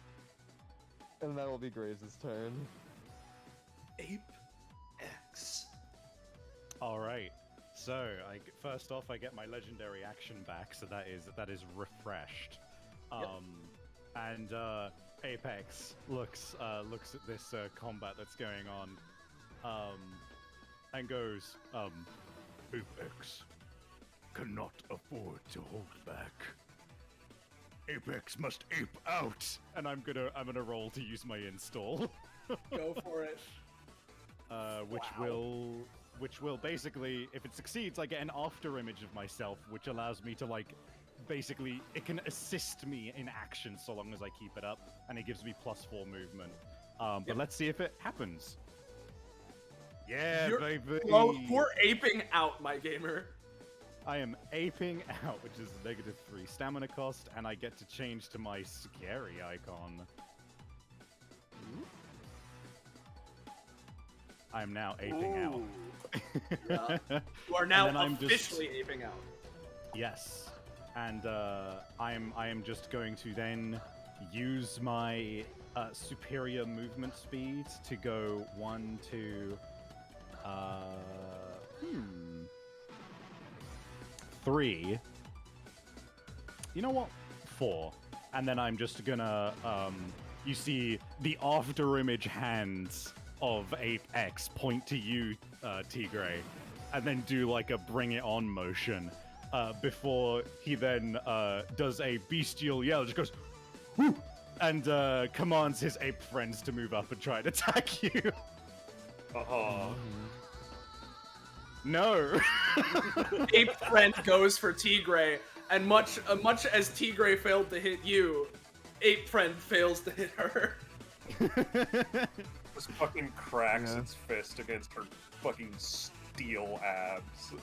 and that will be Graves' turn. Ape X. All right. So, first off, I get my legendary action back, so that is refreshed. And Apex looks at this combat that's going on, and goes, Apex cannot afford to hold back. Apex must ape out, and I'm gonna roll to use my install, Go for it. which Wow. will which will basically, if it succeeds, I get an after image of myself, which allows me to like, basically, it can assist me in action so long as I keep it up, and it gives me +4 movement. But let's see if it happens. Yeah, baby. Well, you're aping out, my gamer. I am aping out, which is -3 stamina cost, and I get to change to my scary icon. I am now aping out. Yeah. You are now officially aping out. Yes, and I am just going to then use my superior movement speed to go 1, 2, 3. You know what? 4. And then I'm just gonna, you see the after image hands of Ape X point to you, Tigray, and then do like a bring it on motion, before he then does a bestial yell, just goes, whoo, and commands his ape friends to move up and try and attack you. No. Ape friend goes for Tigray, and much as Tigray failed to hit you, Ape friend fails to hit her. Just fucking cracks its fist against her fucking steel abs.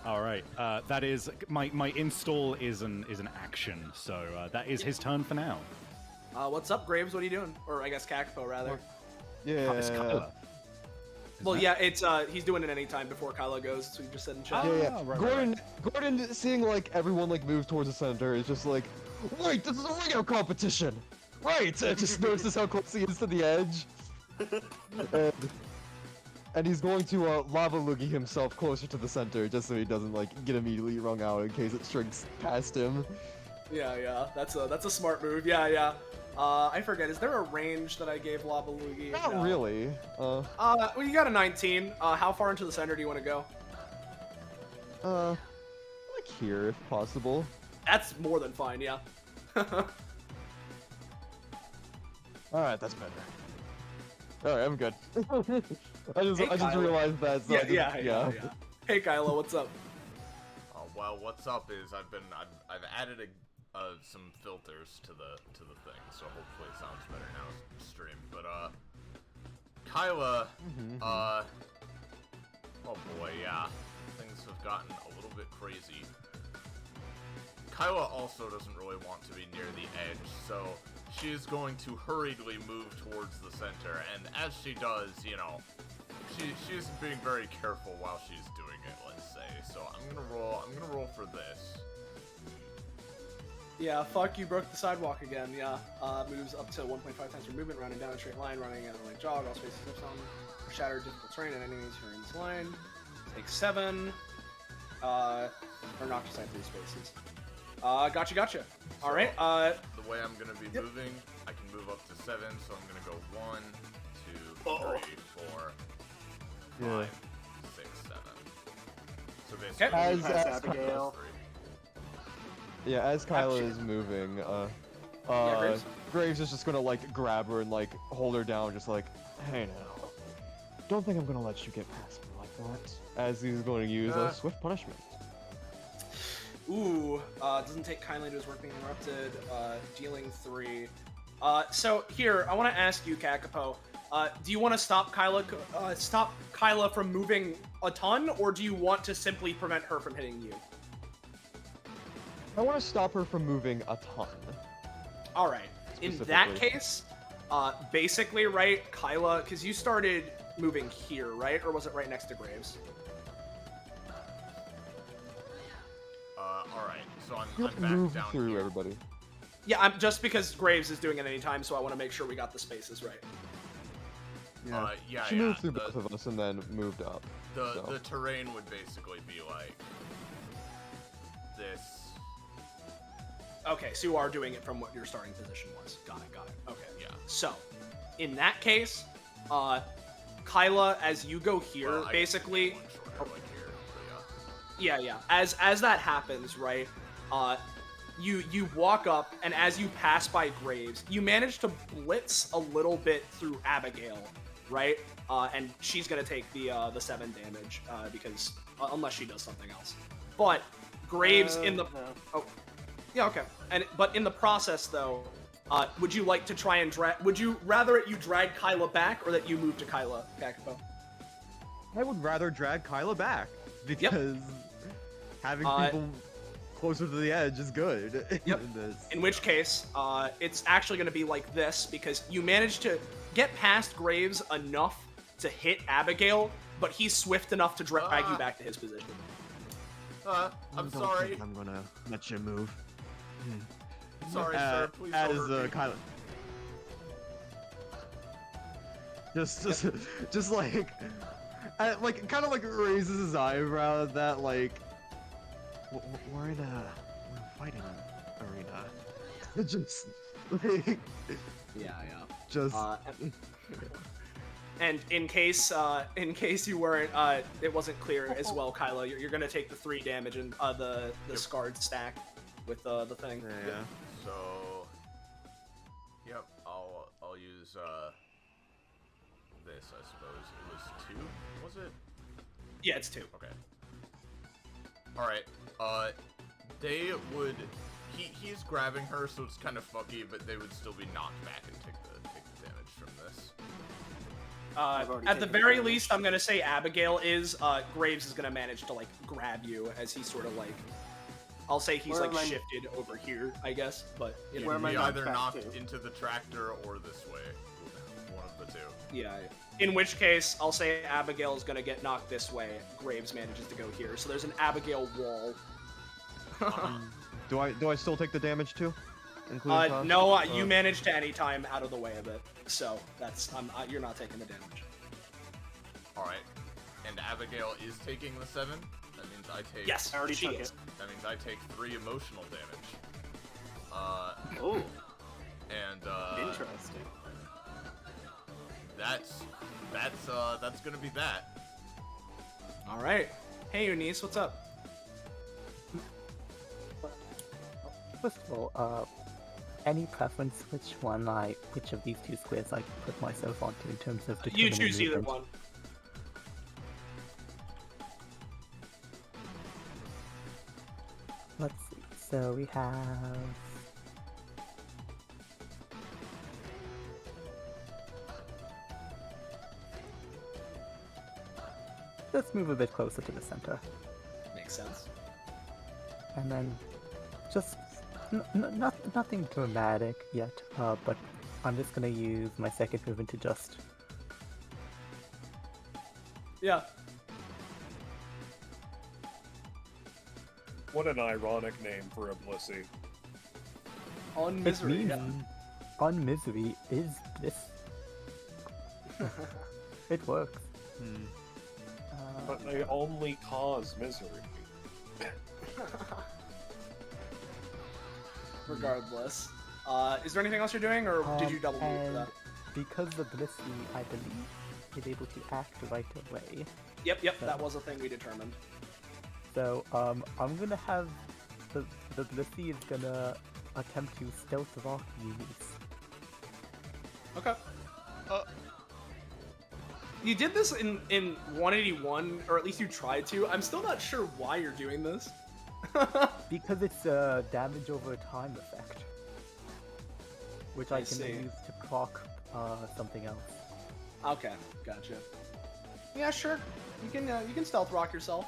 All right, that is my install is an action, so that is his turn for now. What's up, Graves? What are you doing? Or I guess Kakapo, rather. Yeah. It's Kyla. Well, yeah, it's he's doing it anytime before Kyla goes, so we just said in chat. Yeah. Right. Gordon, seeing like everyone like move towards the center is just like, wait, this is a ring out competition. Right. Just notices how close he is to the edge. And he's going to lava loogie himself closer to the center just so he doesn't like get immediately wrung out in case it shrinks past him. Yeah, that's a smart move. Yeah. I forget. Is there a range that I gave Lava Luigi? Not really. Well, you got a 19. How far into the center do you want to go? Like here if possible. That's more than fine. Yeah. All right, that's better. All right, I'm good. I just Kyla. realized that. So Yeah. Hey, Kylo, what's up? Well, what's up is I've added some filters to the thing, so hopefully it sounds better now streamed. But Kyla, oh boy, yeah, things have gotten a little bit crazy. Kyla also doesn't really want to be near the edge, so she is going to hurriedly move towards the center, and as she does, you know, she's being very careful while she's doing it, let's say. So I'm gonna roll for this. Yeah, fuck, you broke the sidewalk again. Yeah, moves up to 1.5 times per movement, running down a straight line, running at a like jog, all spaces lips on, shatter difficult terrain and enemies who are in this line. Take 7, or knock aside 3 spaces. Gotcha. All right. The way I'm gonna be moving, I can move up to 7, so I'm gonna go 1, 2, 3, 4, 5, 6, 7. So basically, As Abigail. Yeah, as Kyla is moving, Graves is just gonna like grab her and like hold her down, just like, hey now, don't think I'm gonna let you get past me like that. As he's going to use a swift punishment. Ooh, doesn't take kindly to his work being interrupted, dealing 3. So here, I want to ask you, Kakapo, do you want to stop Kyla from moving a ton, or do you want to simply prevent her from hitting you? I want to stop her from moving a ton. All right. In that case, basically, right, Kyla, because you started moving here, right, or was it right next to Graves? all right. So I'm back move down through here. everybody. Yeah, I'm just because Graves is doing it anytime, so I want to make sure we got the spaces right. She moved through both of us and then moved up. The terrain would basically be like this. Okay, so you are doing it from what your starting position was. Got it. Okay. Yeah. So, in that case, Kyla, as you go here, Well, I basically... guess it's one shorter, like here, but Yeah. As that happens, right, you walk up, and as you pass by Graves, you manage to blitz a little bit through Abigail, right? And she's gonna take the 7 damage because unless she does something else. But Graves in the yeah, okay. But in the process though, would you like to try and would you rather you drag Kyla back or that you move to Kyla, Kakapo? I would rather drag Kyla back because having people closer to the edge is good. Yep. In which case, it's actually going to be like this because you managed to get past Graves enough to hit Abigail, but he's swift enough to drag you back to his position. I'm sorry. I'm gonna let you move. Sorry, sir. Please as don't hurt me. Kyla. Just like kind of like raises his eyebrow at that, like we're in a fighting arena. Just like just. And in case you weren't, it wasn't clear as well, Kyla. You're gonna take the 3 damage and the scarred stack with the thing. Yeah. So, yep, I'll use this. I suppose it was 2. Was it? Yeah, it's 2. Okay. All right. They would. He's grabbing her, so it's kind of fucky, but they would still be knocked back and take the damage from this. At the very least, I'm gonna say Abigail is. Graves is gonna manage to like grab you as he sort of like. I'll say he's like shifted over here, I guess, but you know. Where am I either knocked into the tractor or this way. One of the 2. Yeah. In which case, I'll say Abigail is gonna get knocked this way. Graves manages to go here, so there's an Abigail wall. Do I still take the damage too? Including no, you managed to any time out of the way of it, so that's you're not taking the damage. All right, and Abigail is taking the 7. That means I take. Yes, I already she took is. it. That means I take 3 emotional damage. Oh. And Interesting. That's gonna be that. All right. Hey, Eunice, what's up? First of all, any preference which of these 2 squares I put myself onto in terms of determining You choose either movement? one. Let's see. So we have. Let's move a bit closer to the center. Makes sense. And then just nothing dramatic yet, but I'm just gonna use my second movement to just. Yeah. What an ironic name for a Blissey. On misery. It means on misery is bliss. It works. But they only cause misery. Regardless. Is there anything else you're doing, or did you double move for that? Because the Blissey, I believe, is able to act right away. Yep, that was a thing we determined. So, I'm gonna have the Blissey is gonna attempt to stealth rock Eunice. Okay. You did this in 181, or at least you tried to. I'm still not sure why you're doing this. Because it's a damage over time effect, which I can use to proc something else. Okay, gotcha. Yeah, sure. You can stealth rock yourself.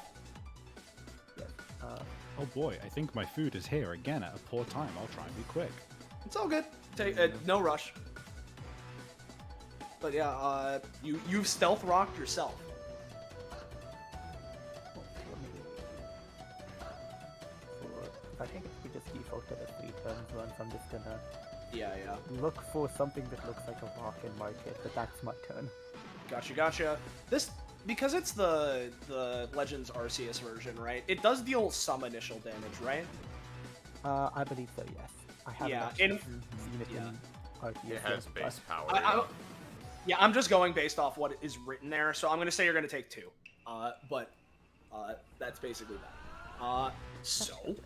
Yes. Oh boy, I think my food is here again at a poor time. I'll try and be quick. It's all good. No rush. But yeah, you've stealth rocked yourself. I think if we just default to the 3 turns once, I'm just gonna Yeah. look for something that looks like a rock and mark it, but that's my turn. Gotcha. This, because it's the Legends Arceus version, right? It does deal some initial damage, right? I believe so, yes. I haven't actually seen it in Arceus. It has yet, base but- power. I'm just going based off what is written there, so I'm gonna say you're gonna take 2. But that's basically that. So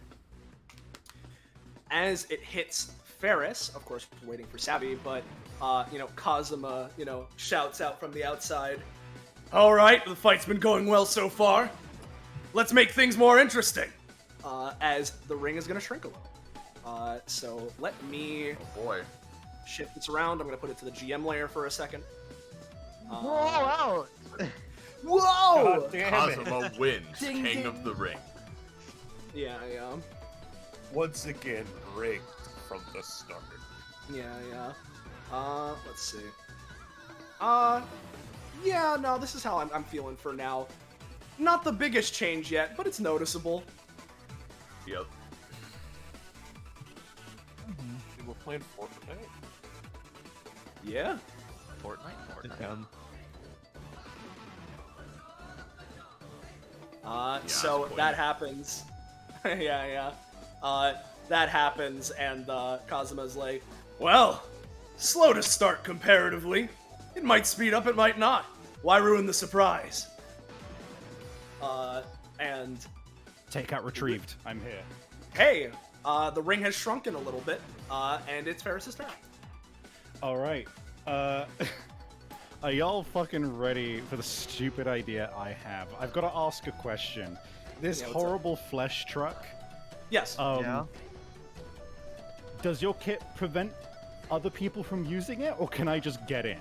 as it hits Ferris, of course, waiting for Savvy, but, Kazuma, shouts out from the outside, "Alright, the fight's been going well so far. Let's make things more interesting." As the ring is going to shrink a little. So let me shift this around. I'm going to put it to the GM layer for a second. Whoa! Whoa! God damn it. Kazuma wins, Ding, king ding. of the ring. Yeah. Once again, rigged from the start. Yeah. Let's see. Yeah, no, this is how I'm feeling for now. Not the biggest change yet, but it's noticeable. Yep. We're playing Fortnite. Yeah. Fortnite. So queen. that happens. yeah. That happens, and Kazuma's like, "Well, slow to start comparatively. It might speed up, it might not. Why ruin the surprise?" And Take out retrieved. I'm here. hey, the ring has shrunken a little bit, and it's Ferris's turn. All right. Are y'all fucking ready for the stupid idea I have? I've got to ask a question. This Yeah, what's up? horrible flesh truck. Yes. Yeah. Does your kit prevent other people from using it, or can I just get in?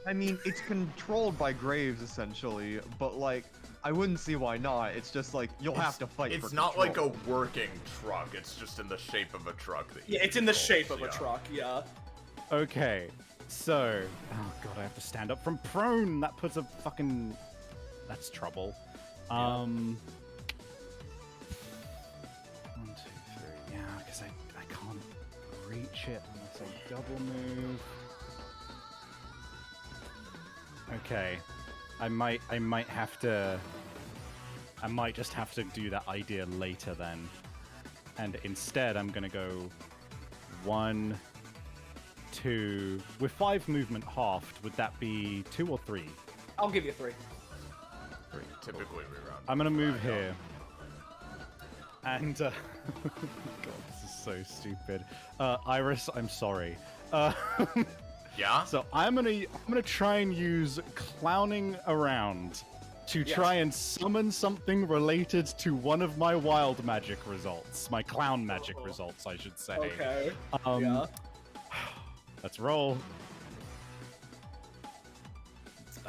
I mean, it's controlled by Graves essentially, but like, I wouldn't see why not. It's just like you'll have to fight. It's for not control. like a working truck. It's just in the shape of a truck. That you Yeah, it's in the control, shape of a yeah. truck. Yeah. Okay, so... Oh god, I have to stand up from prone! That puts a fucking... That's trouble. 1, 2, 3... Yeah, because I can't reach it unless I double move. Okay. I might have to... I might just have to do that idea later then. And instead I'm gonna go... 1... 2... With 5 movement halved, would that be 2 or 3? I'll give you 3. 3. Typically we round. I'm gonna move here. And, God, this is so stupid. Iris, I'm sorry. Yeah? So I'm gonna try and use clowning around to Yes. try and summon something related to one of my wild magic results. My clown magic results, I should say. Okay. Yeah. Let's roll.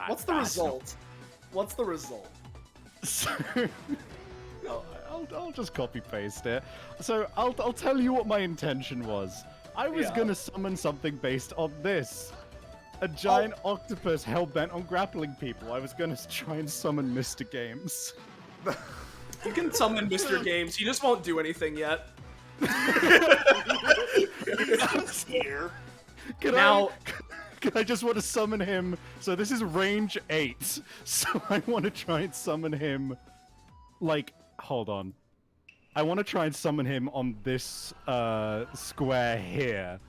What's the result? What's the result? So, I'll just copy paste it. So I'll tell you what my intention was. I was Yeah. gonna summon something based on this. A giant octopus hell-bent on grappling people. I was gonna try and summon Mr. Games. You can summon Mr. Games. He just won't do anything yet. He's here. Can I just want to summon him? So this is range 8. So I want to try and summon him. Like, hold on. I want to try and summon him on this square here.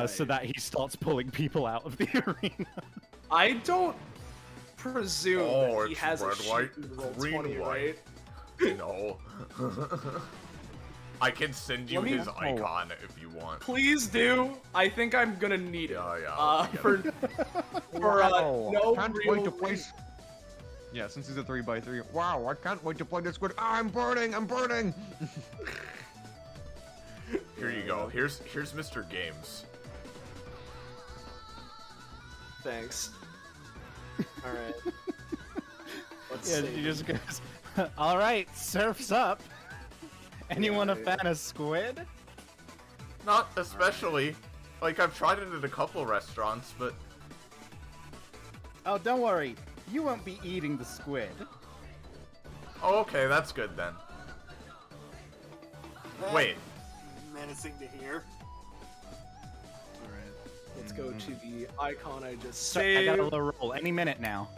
So that he starts pulling people out of the arena. I don't presume that he it's has a red, sheet white, in roll green, 20, white. right? No. I can send you Let me- his icon if you want. Please do. I think I'm gonna need it. Yeah. For Wow, no I can't real wait to play. reason. Yeah, since he's a 3x3. Wow, I can't wait to play this good. I'm burning! I'm burning! Here you go. Here's Mr. Games. Thanks. All right. Let's Yeah, see. he just goes, alright, surf's up. Anyone a fan of squid? Not especially. Like, I've tried it at a couple restaurants, but... Oh, don't worry. You won't be eating the squid. Oh, okay, that's good then. Wait. Menacing to hear. All right. Let's go to the icon I just So, I saved. got a little roll. Any minute now.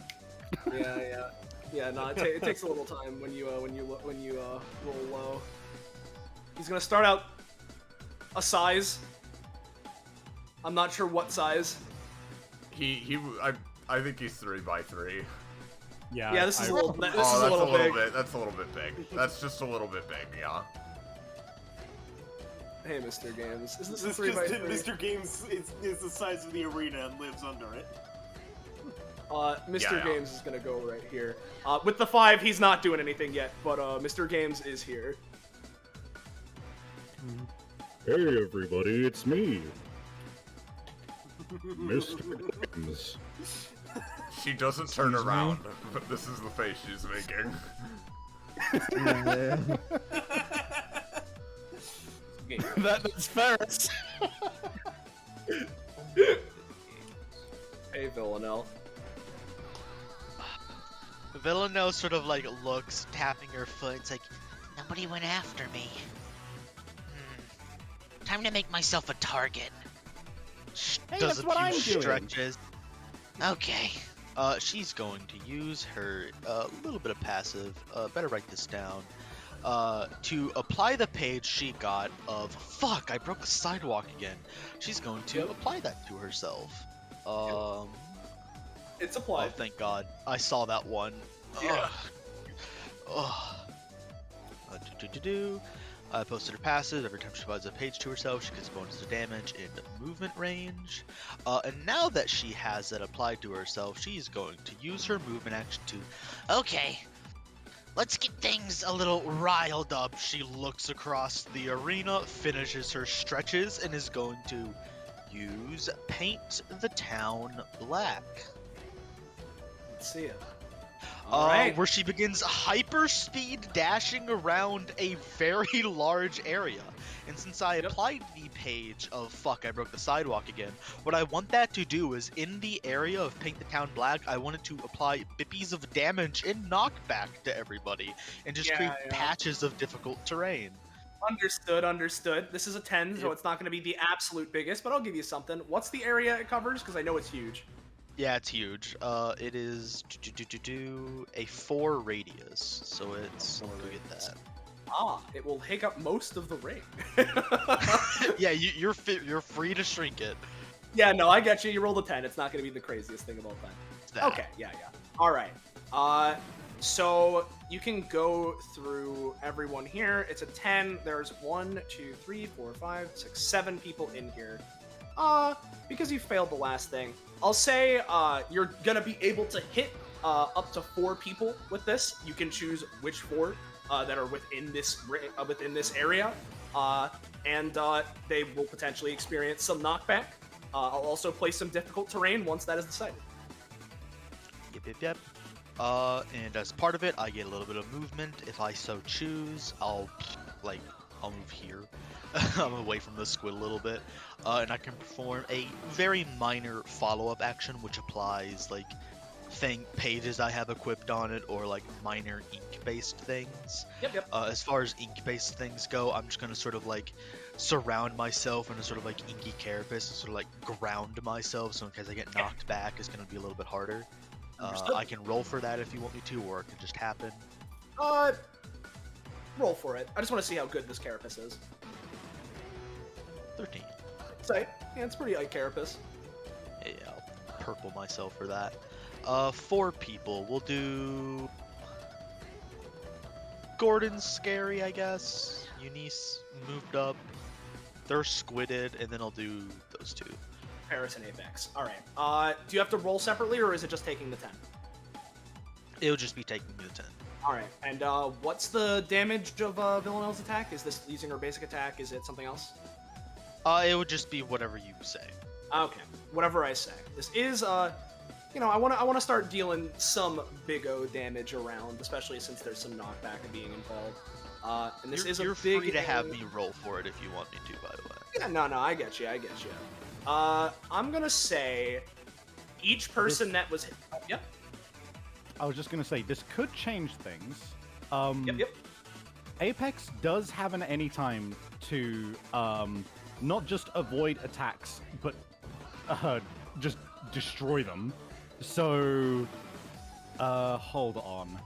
Yeah. No, it takes a little time when you roll low. He's gonna start out a size. I'm not sure what size. I think he's 3x3. Yeah, this is a little. This is Oh, a little big. That's a little bit big. That's just a little bit big, yeah. Hey, Mr. Games. Is this This a 3x3? Mr. Games is the size of the arena and lives under it. Mr. Yeah. Games is gonna go right here. With the 5, he's not doing anything yet, but Mr. Games is here. Hey everybody, it's me, Mr. Games. She doesn't turn around, but this is the face she's making. That's Ferris. Hey, Villanelle. Villanelle sort of like looks, tapping her foot. It's like, Nobody went after me. Time to make myself a target. Hey, does that's a what few I'm doing. stretches. Okay. She's going to use her little bit of passive. Better write this down. To apply the page she got of fuck, I broke the sidewalk again. She's going to apply that to herself. It's Oh, applied. thank God. I saw that one. Yeah. I posted her passive. Every time she applies a page to herself, she gets a bonus to damage in movement range. And now that she has that applied to herself, she's going to use her movement action to... Okay. Let's get things a little riled up. She looks across the arena, finishes her stretches, and is going to use Paint the Town Black. Let's see it. Alright. Where she begins hyperspeed dashing around a very large area. And since I applied the page of fuck, I broke the sidewalk again, what I want that to do is in the area of Paint the Town Black, I wanted to apply bippies of damage and knockback to everybody and just create patches of difficult terrain. Understood. This is a 10, so it's not going to be the absolute biggest, but I'll give you something. What's the area it covers? Because I know it's huge. Yeah, it's huge. It is a 4 radius, so it's go get that. It will take up most of the ring. Yeah, you're free to shrink it. Yeah, no, I get you. You rolled a 10. It's not going to be the craziest thing about that. Okay, yeah. All right. So you can go through everyone here. It's a 10. There's 1, 2, 3, 4, 5, 6, 7 people in here. Because you failed the last thing, I'll say you're gonna be able to hit up to 4 people with this. You can choose which 4 that are within this area, and they will potentially experience some knockback. I'll also play some difficult terrain once that is decided. Yep. And as part of it, I get a little bit of movement. If I so choose, I'll move here. I'm away from the squid a little bit. And I can perform a very minor follow-up action, which applies, pages I have equipped on it, or, minor ink-based things. Yep. As far as ink-based things go, I'm just gonna sort of, surround myself in a sort of, inky carapace and sort of, ground myself, so in case I get knocked back, it's gonna be a little bit harder. I can roll for that if you want me to, or it can just happen. Roll for it. I just want to see how good this carapace is. 13. Say, yeah, it's pretty carapace. Yeah, I'll purple myself for that. 4 people. We'll do... Gordon's scary, I guess. Eunice moved up. They're squidded, and then I'll do those 2. Paris and Apex. Alright. Do you have to roll separately, or is it just taking the 10? It'll just be taking the 10. Alright, and what's the damage of Villanelle's attack? Is this using her basic attack? Is it something else? It would just be whatever you say. Okay, whatever I say. This is, I want to start dealing some big O damage around, especially since there's some knockback being involved. And this is a you're big... free to have me roll for it if you want me to, by the way. Yeah, no, I get you. I'm gonna say each person that was... Yep. I was just gonna say, this could change things. Yep. Apex does have an anytime to not just avoid attacks, but just destroy them. So, hold on.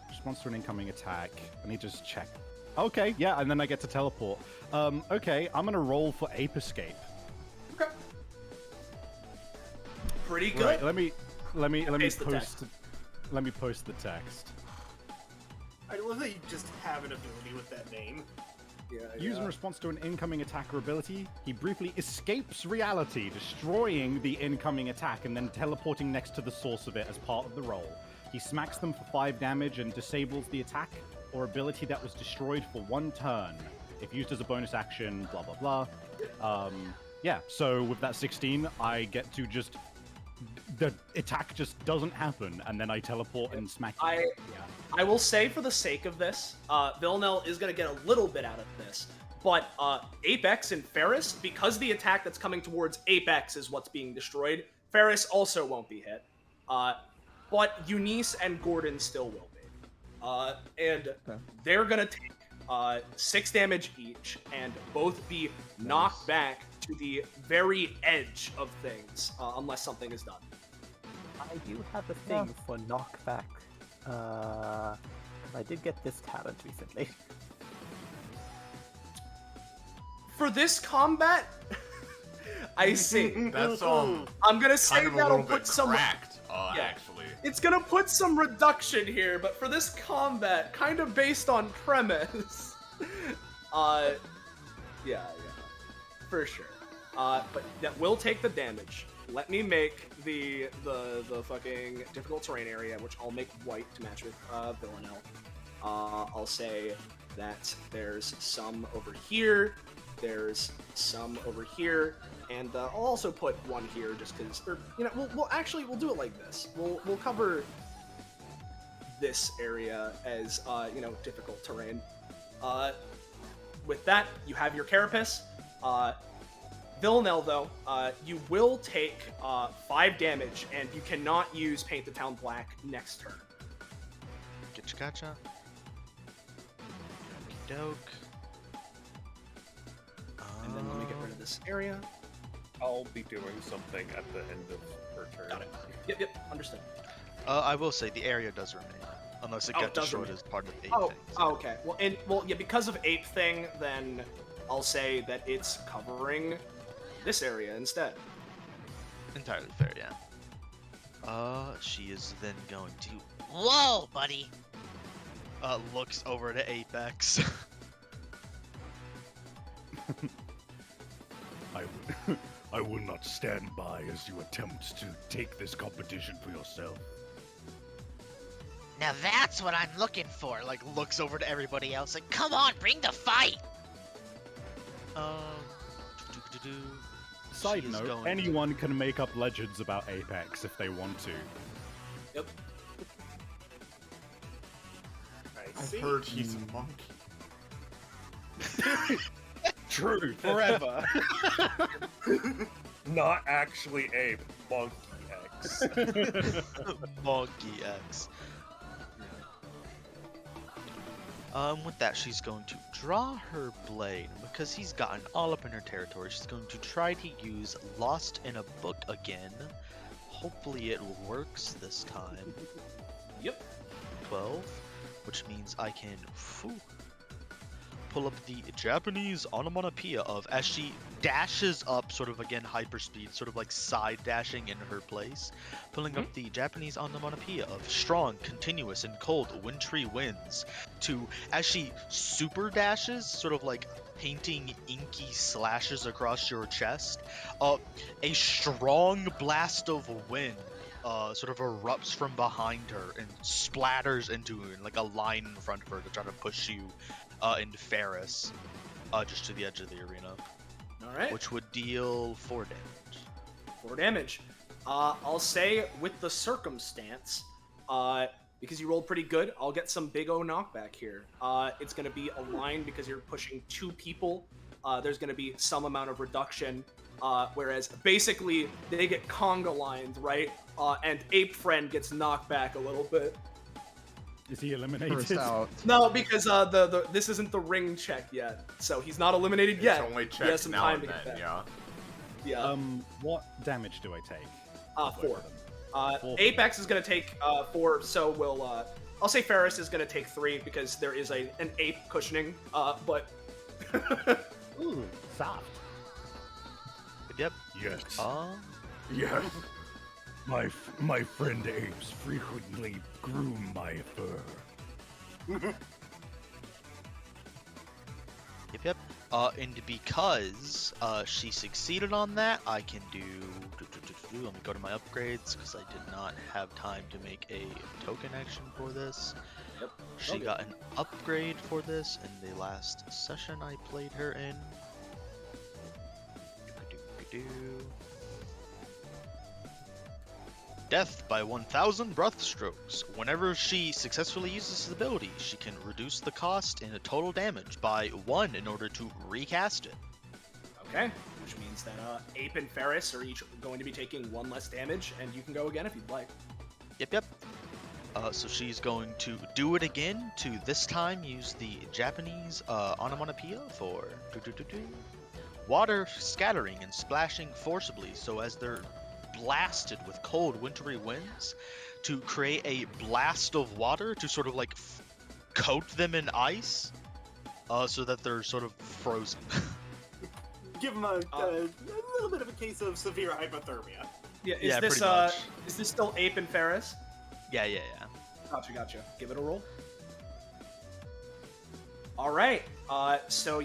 Response to an incoming attack. I need to just check. Okay, yeah, and then I get to teleport. Okay, I'm gonna roll for Ape Escape. Okay. Pretty good. Right, let me text. post the text. I love that you just have an ability with that name. Used in response to an incoming attack or ability, he briefly escapes reality, destroying the incoming attack and then teleporting next to the source of it as part of the roll. He smacks them for 5 damage and disables the attack or ability that was destroyed for 1 turn. If used as a bonus action, blah, blah, blah. Yeah, so with that 16, I get to just... The attack just doesn't happen, and then I teleport and smack you. I will say, for the sake of this, Villanelle is going to get a little bit out of this, but Apex and Ferris, because the attack that's coming towards Apex is what's being destroyed, Ferris also won't be hit. But Eunice and Gordon still will be. And they're going to take 6 damage each, and both be knocked back to the very edge of things, unless something is done. I do have a thing for knockback. 'Cause I did get this talent recently. For this combat, I see. That's I'm gonna say kind of a that'll little bit put some. cracked, actually. It's gonna put some reduction here, but for this combat, kind of based on premise, yeah, for sure. But that will take the damage. Let me make the fucking difficult terrain area, which I'll make white to match with Villanelle. I'll say that there's some over here, there's some over here, and I'll also put one here just because, we'll do it like this. We'll cover this area as difficult terrain. With that, you have your carapace. Villanelle, though, you will take 5 damage, and you cannot use Paint the Town Black next turn. Gotcha. Doke. And then let me get rid of this area. I'll be doing something at the end of her turn. Got it. Yep, understood. I will say the area does remain, unless it gets destroyed as part of Ape Thing. Oh, okay. Well, because of Ape Thing, then I'll say that it's covering this area instead. Entirely fair, yeah. She is then going to Whoa, buddy. looks over to Apex. I will not stand by as you attempt to take this competition for yourself. Now that's what I'm looking for. Like looks over to everybody else like, come on, bring the fight. Side note, anyone can make up legends about Apex if they want to. Yep. I've heard he's a monkey. True, forever. Not actually Ape, Monkey X. Monkey X. With that, she's going to draw her blade, because he's gotten all up in her territory. She's going to try to use Lost in a Book again. Hopefully it works this time. Yep. 12, which means I can pull up the Japanese onomatopoeia of, as she dashes up, sort of again hyperspeed, sort of like side dashing in her place, pulling up the Japanese onomatopoeia of strong, continuous, and cold wintry winds, to, as she super dashes, sort of like painting inky slashes across your chest, a strong blast of wind sort of erupts from behind her and splatters into her in like a line in front of her to try to push you into Ferris, just to the edge of the arena. Alright. Which would deal 4 damage. 4 damage. I'll say with the circumstance, because you rolled pretty good, I'll get some big O knockback here. It's going to be a line because you're pushing 2 people. There's going to be some amount of reduction, whereas basically they get conga lined, right? And Ape Friend gets knocked back a little bit. Is he eliminated? First out. No, because this isn't the ring check yet, so he's not eliminated yet. It's only He has checked some now time and to get then, back. yeah. Yeah. What damage do I take? 4. 4. Apex is gonna take 4, so will I'll say Ferris is gonna take 3 because there is an ape cushioning. But Ooh, soft. Yep. Yes. Yes. My friend apes frequently groom my fur. Yep. And because she succeeded on that, I can do. Let me go to my upgrades because I did not have time to make a token action for this. Yep. She got an upgrade for this in the last session I played her in. Death by 1,000 breath strokes. Whenever she successfully uses this ability, she can reduce the cost in total damage by 1 in order to recast it. Okay, which means that Ape and Ferris are each going to be taking 1 less damage, and you can go again if you'd like. Yep. So she's going to do it again to this time use the Japanese onomatopoeia for water scattering and splashing forcibly so as they're blasted with cold wintry winds to create a blast of water to sort of like coat them in ice so that they're sort of frozen. Give them a little bit of a case of severe hypothermia. Yeah, pretty much. Is this still Ape and Ferris? Yeah. Gotcha. Give it a roll. All right. So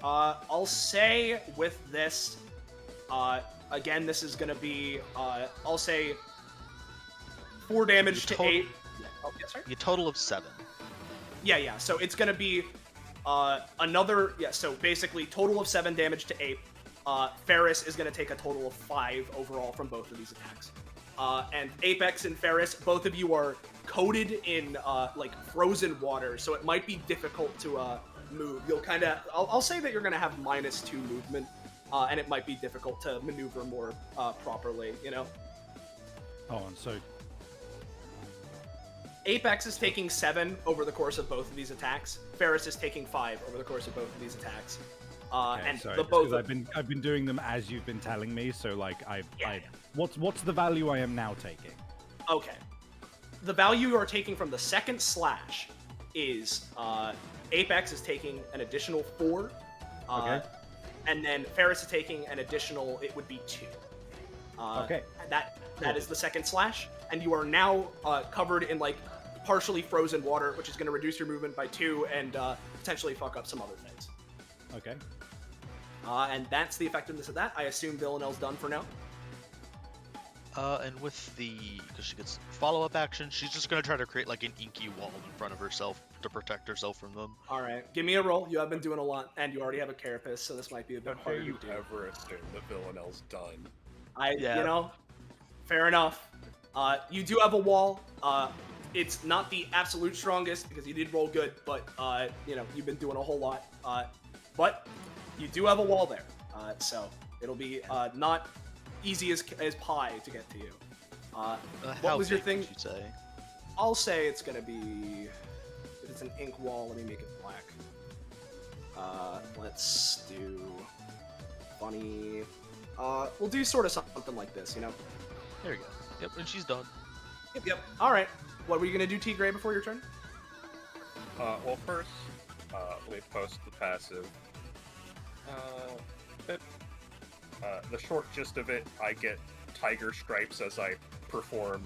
I'll say with this, again, this is gonna be, I'll say 4 damage to Ape. Oh, yes, sir? A total of 7. Yeah. So it's gonna be another. Yeah. So basically, total of 7 damage to Ape. Ferris is gonna take a total of 5 overall from both of these attacks. And Apex and Ferris, both of you are coated in like frozen water, so it might be difficult to move. You'll kind of, I'll say that you're gonna have -2 movement, and it might be difficult to maneuver more properly. You know. Oh, and so Apex is taking 7 over the course of both of these attacks. Ferris is taking 5 over the course of both of these attacks. okay, And sorry, the just both 'cause I've been doing them as you've been telling me, so like what's the value I am now taking? Okay. The value you are taking from the second slash is Apex is taking an additional 4. Okay. And then Ferris is taking an additional, it would be 2. Okay. That is the second slash, and you are now covered in like partially frozen water, which is going to reduce your movement by 2 and potentially fuck up some other things. Okay. And that's the effectiveness of that. I assume Villanelle's done for now. And with because she gets follow-up action, she's just gonna try to create like an inky wall in front of herself to protect herself from them. All right, give me a roll. You have been doing a lot, and you already have a carapace, so this might be a bit How harder dare you to do. ever assume that Villanelle's done? You know, fair enough. You do have a wall. It's not the absolute strongest because you did roll good, but you know, you've been doing a whole lot. But you do have a wall there, so it'll be not easy as pie to get to you. What was your thing? Would you say? I'll say it's gonna be, if it's an ink wall, let me make it black. Let's do funny. We'll do sort of something like this, you know? There you go. Yep, and she's done. Yep. All right. What were you gonna do, T. Gray, before your turn? Well, first, let me post the passive. The short gist of it, I get tiger stripes as I perform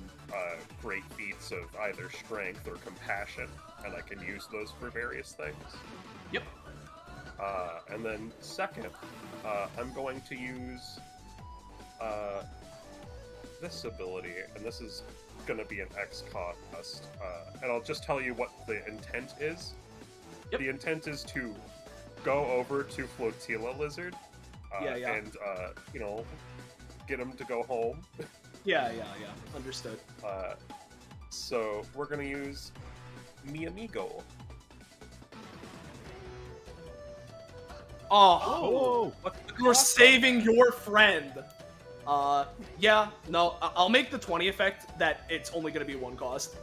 great feats of either strength or compassion, and I can use those for various things. Yep. And then second, I'm going to use this ability, and this is going to be an X cost, and I'll just tell you what the intent is. Yep. The intent is to go over to Flotilla Lizard, and you know, get him to go home. Yeah. Understood. So we're gonna use Mi Amigo. Oh, you're saving your friend. Yeah, no, I'll make the 20 effect that it's only gonna be 1 cost.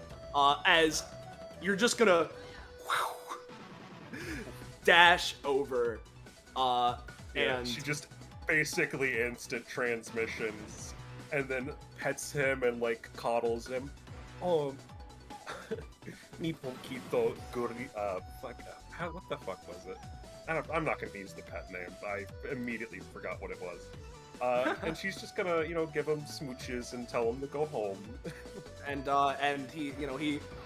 As you're just gonna dash over, and she just basically instant transmissions, and then pets him and like coddles him. Oh, mi poquito guri. What the fuck was it? I'm not gonna use the pet name. I immediately forgot what it was. And she's just gonna, you know, give him smooches and tell him to go home. And he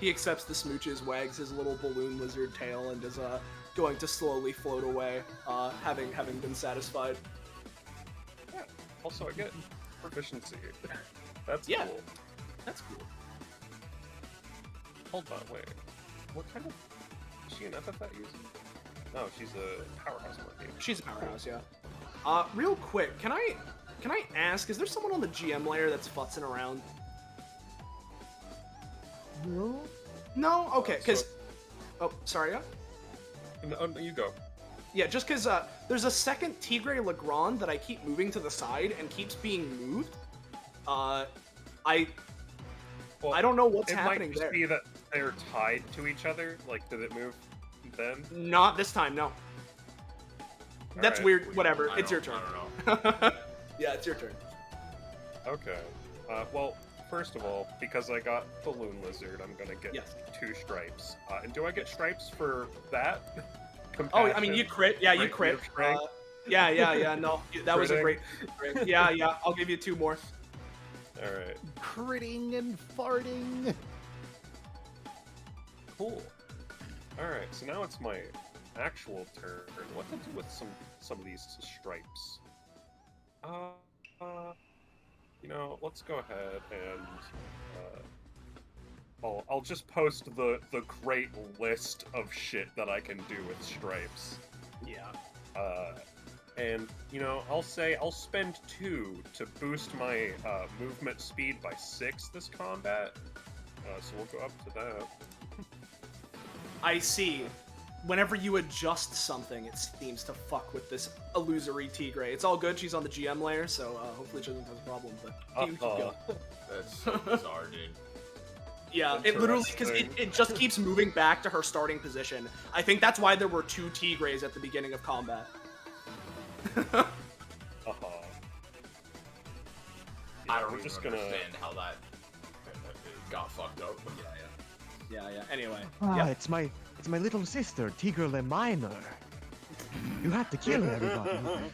accepts the smooches, wags his little balloon lizard tail, and is going to slowly float away, having been satisfied. Yeah. Also, I get proficiency. That's Yeah. cool. That's cool. Hold on, wait. What kind of... Is she an epithet user? No, she's a powerhouse monkey. She's a powerhouse, yeah. Real quick, can I ask, is there someone on the GM layer that's futzing around? No? No? Okay, because... So- Oh, sorry, yeah? No, you go. Yeah, just because there's a second Tigre Legrand that I keep moving to the side and keeps being moved. I don't know what's happening It might just there. be that they're tied to each other. Like, did it move then? Not this time, no. That's Alright. weird. Whatever. It's your turn. I don't know. Yeah, it's your turn. Okay. Well, first of all, because I got Balloon Lizard, I'm gonna get Yes. 2 stripes. And do I get stripes for that? Oh, I mean, you crit. Yeah, you Right, crit. native strength? Yeah. No, that was a Critting? great. Yeah. I'll give you 2 more. Alright. Critting and farting. Cool. Alright, so now it's my actual turn. What to do with some of these stripes? Let's go ahead and I'll just post the great list of shit that I can do with stripes. Yeah. And I'll say I'll spend 2 to boost my movement speed by 6 this combat. So we'll go up to that. I see. Whenever you adjust something, it seems to fuck with this illusory Tigre. It's all good. She's on the GM layer, so hopefully she doesn't have a problem. But keep going. That's so bizarre, dude. Yeah, it literally, because it just keeps moving back to her starting position. I think that's why there were 2 Tigres at the beginning of combat. I don't we're even just gonna- understand how that got fucked up. Yeah. Anyway. Ah, Yep. it's my little sister, Tigre Le Minor. You have to kill everybody.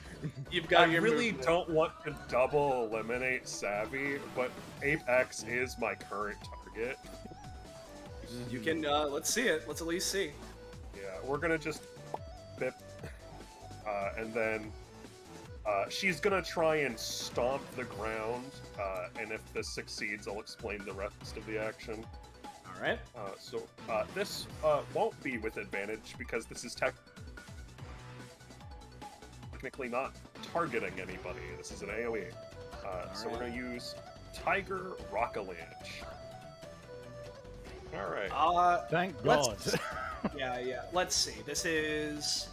You've got I your really movement. don't want to double eliminate Savvy, but Apex is my current target. You can, let's see it. Let's at least see. Yeah, we're gonna just bip, and then she's gonna try and stomp the ground, and if this succeeds, I'll explain the rest of the action. Alright. So this won't be with advantage because this is technically not targeting anybody. This is an AoE. So we're gonna use Tiger Rockalanche. Alright. Thank let's- God. Yeah. Let's see. This is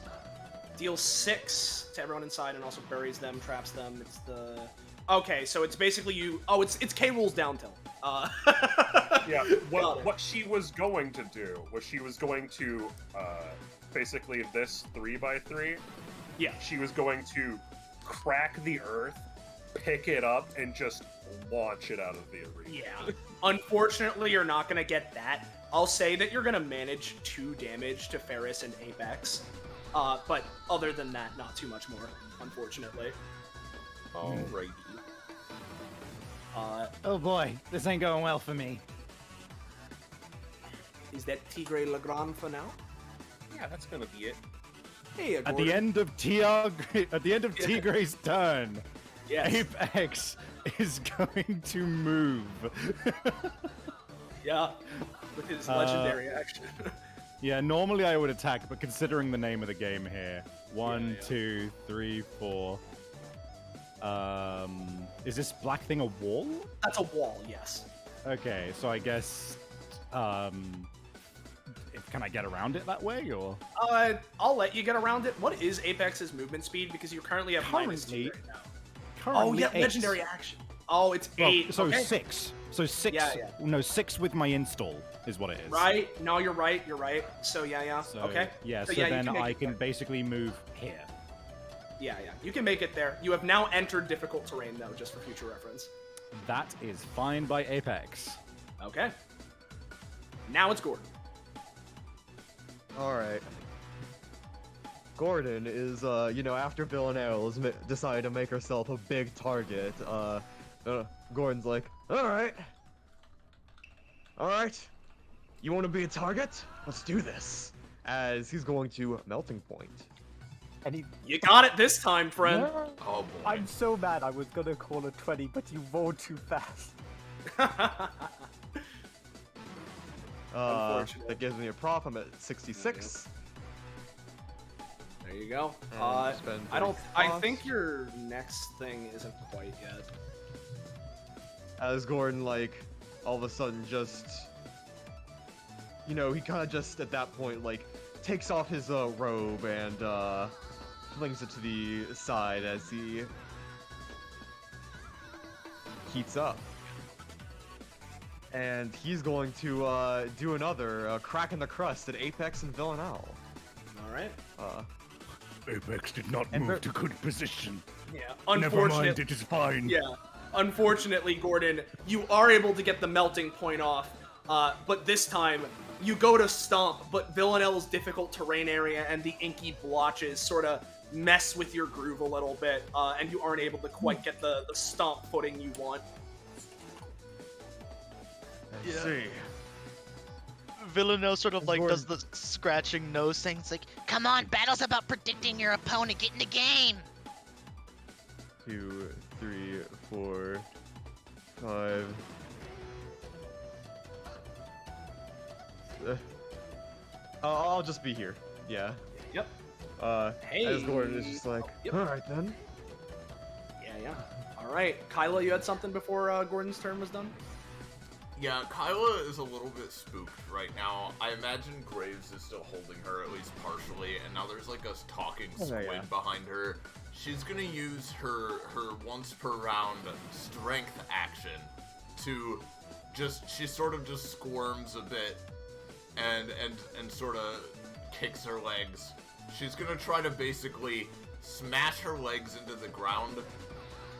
deals 6 to everyone inside and also buries them, traps them. It's the... Okay, so it's basically you... Oh, it's K rules down tilt. Yeah, Got it. what she was going to do was she was going to, basically this 3x3, Yeah. she was going to crack the earth, pick it up, and just launch it out of the arena. Yeah. Unfortunately, you're not gonna get that. I'll say that you're gonna manage 2 damage to Ferris and Apex. But other than that, not too much more, unfortunately. Alrighty. Oh boy, this ain't going well for me. Is that Tigre Legrand for now? Yeah, that's gonna be it. Hey, At the end of Tigre's turn, Yes. Apex is going to move. Yeah. With his legendary action. Yeah, normally I would attack, but considering the name of the game here, 1, Yeah. 2, 3, 4. Is this black thing a wall? That's a wall, yes. Okay, so I guess, can I get around it that way, or? I'll let you get around it. What is Apex's movement speed? Because you currently have -2 Currently- right now. Oh, Currently yeah, 8. legendary action. Oh, it's Well, 8. so okay. 6. So 6. Yeah. No, 6 with my install is what it is. Right? No, you're right. So, yeah. So, Okay. Yeah, so, you then can make I it can there. basically move here. Yeah. You can make it there. You have now entered difficult terrain, though, just for future reference. That is fine by Apex. Okay. Now it's Gordon. Alright. Gordon is, after Villanelle's decided to make herself a big target, Gordon's like, alright. Alright. You want to be a target? Let's do this. As he's going to melting point. And he, You got it this time, friend. No, Oh boy. I'm so mad. I was gonna call a 20, but you rolled too fast. Unfortunate. That gives me a prop. I'm at 66. There you go. And spend I costs. think your next thing isn't quite yet. As Gordon, like, all of a sudden just, you know, he kind of just at that point, like, takes off his robe and flings it to the side as he heats up. And he's going to do another crack in the crust at Apex and Villanelle. All right. Apex did not And move to good position. Yeah. Never mind, Unfortunately. it is fine. Yeah. Unfortunately, Gordon, you are able to get the melting point off, but this time you go to stomp, but Villanelle's difficult terrain area and the inky blotches sort of mess with your groove a little bit, and you aren't able to quite get the stomp footing you want. Let's see. Villanelle sort of It's like Gordon. does the scratching nose thing. It's like, Come on, battle's about predicting your opponent. Get in the game. 2, 3, 4, 5. I'll just be here. Yeah. Yep. As Hey. Gordon is just like, Yep. alright then. Yeah. All right. Kyla, you had something before Gordon's turn was done? Yeah, Kyla is a little bit spooked right now. I imagine Graves is still holding her, at least partially, and now there's like a talking Oh, squid yeah. behind her. She's gonna use her once per round strength action to she sort of just squirms a bit and sort of kicks her legs. She's gonna try to basically smash her legs into the ground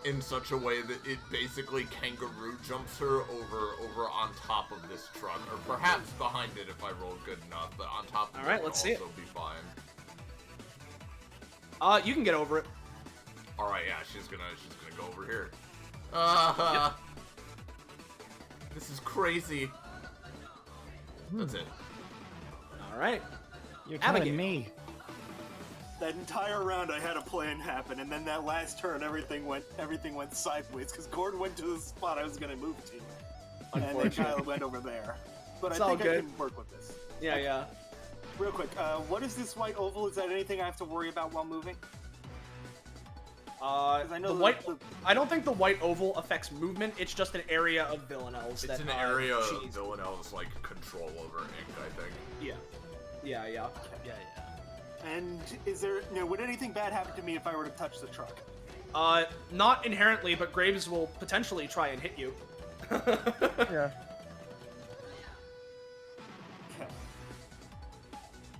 in such a way that it basically kangaroo jumps her over on top of this truck, or perhaps behind it if I roll good enough, but on top of All right, it let's will see it. also be fine. You can get over it. All right, yeah, she's gonna go over here. This is crazy. That's it. All right. You're Abigail. telling me. That entire round, I had a plan happen, and then that last turn, everything went sideways because Gordon went to the spot I was gonna move to, and then Unfortunate. Kyla went over there. But It's I all think good. I can work with this. Yeah. Real quick, what is this white oval? Is that anything I have to worry about while moving? I know The the- white. the- I don't think the white oval affects movement. It's just an area of Villanelle's. It's that, an area of she's- Villanelle's like control over ink, I think. Yeah. yeah. And is there, would anything bad happen to me if I were to touch the truck? Not inherently, but Graves will potentially try and hit you. Yeah. Okay.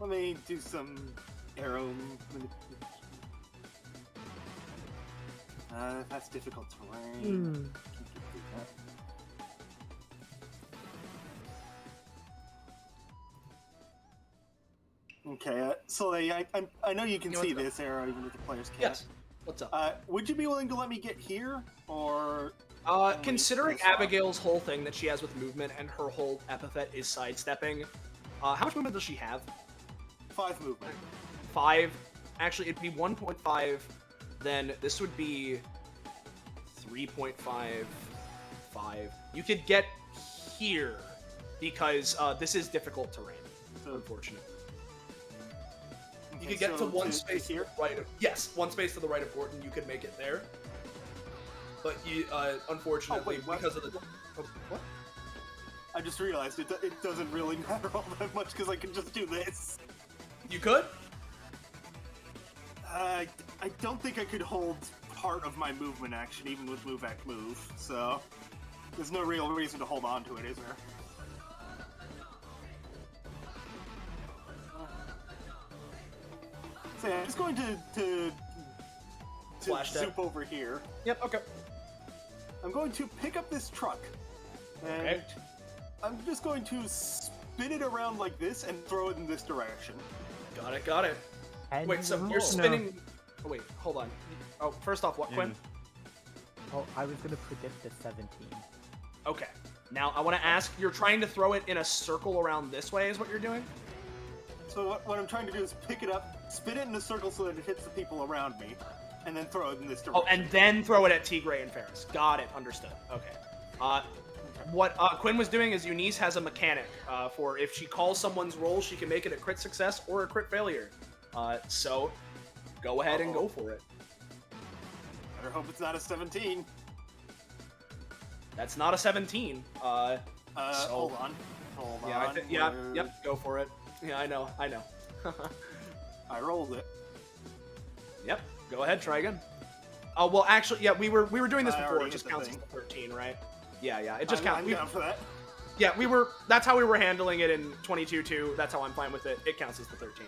Let me do some arrow manipulation. That's difficult terrain. Can't get through that. Okay, Soleil, I know you can You see want to- this arrow even if the players can't. Yes. What's up? Would you be willing to let me get here, or? Considering this off? Abigail's whole thing that she has with movement and her whole epithet is sidestepping, how much movement does she have? 5 movement. 5. Actually, it'd be 1.5. Then this would be 3.5. 5. You could get here because this is difficult terrain. So, Unfortunate. You okay, could get so to one space here. to the right of, yes, one space to the right of Gordon. You could make it there, but you unfortunately what? because of the what? I just realized it doesn't really matter all that much because I can just do this. You could. I don't think I could hold part of my movement action even with move act move, so there's no real reason to hold on to it, is there? So yeah, I'm just going to Flash that. zoop over here. Yep. Okay. I'm going to pick up this truck, and Okay. I'm just going to spin it around like this and throw it in this direction. Got it. Got it. And Wait. So roll. you're spinning. Oh wait. Hold on. Oh, first off, what, Quinn? Oh, I was gonna predict the 17. Okay. Now, I want to ask, you're trying to throw it in a circle around this way is what you're doing? So what I'm trying to do is pick it up, spin it in a circle so that it hits the people around me, and then throw it in this direction. Oh, and then throw it at Tigray and Ferris. Got it. Understood. Okay. What Quinn was doing is Eunice has a mechanic for if she calls someone's roll, she can make it a crit success or a crit failure. So go ahead and go for it. Better hope it's not a 17. That's not a 17. Hold on. Hold on. Yep, go for it. Yeah, I know. I rolled it. Yep, go ahead, try again. Well, actually, yeah, we were doing this before. It just counts as thing. the 13, right? Yeah, it just counts. I'm down for that. Yeah, that's how we were handling it in 22-2. That's how I'm fine with it. It counts as the 13.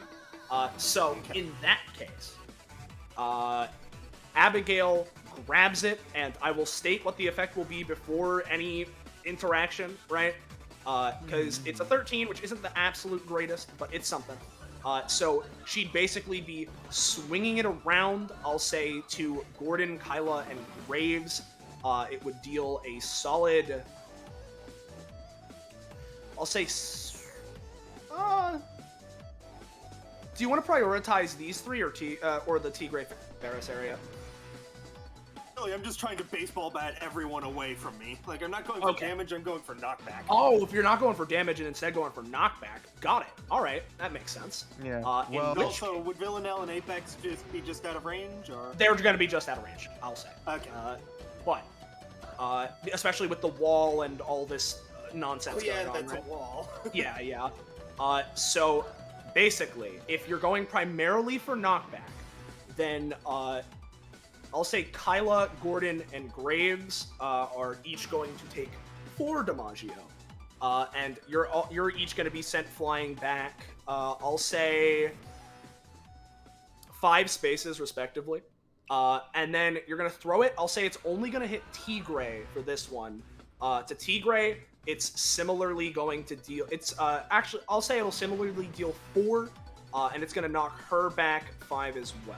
So, in that case, Abigail grabs it, and I will state what the effect will be before any interaction, right? Because it's a 13, which isn't the absolute greatest, but it's something. So she'd basically be swinging it around, I'll say, to Gordon, Kyla, and Graves. It would deal a solid... I'll say... do you want to prioritize these three or the Tigray Ferris area? Really, I'm just trying to baseball bat everyone away from me. Like, I'm not going for damage, I'm going for knockback. Oh, if you're not going for damage and instead going for knockback, got it. All right, that makes sense. Yeah. Also, would Villanelle and Apex be just out of range, or? They're going to be just out of range, I'll say. Okay. But, especially with the wall and all this nonsense going on, that's right? a wall. Yeah. So, basically, if you're going primarily for knockback, then, I'll say Kyla, Gordon, and Graves are each going to take 4 DiMaggio. And you're each going to be sent flying back, I'll say 5 spaces, respectively. And then you're going to throw it. I'll say it's only going to hit Tigray for this one. To Tigray, it's similarly going to deal... actually, I'll say it'll similarly deal 4, and it's going to knock her back 5 as well.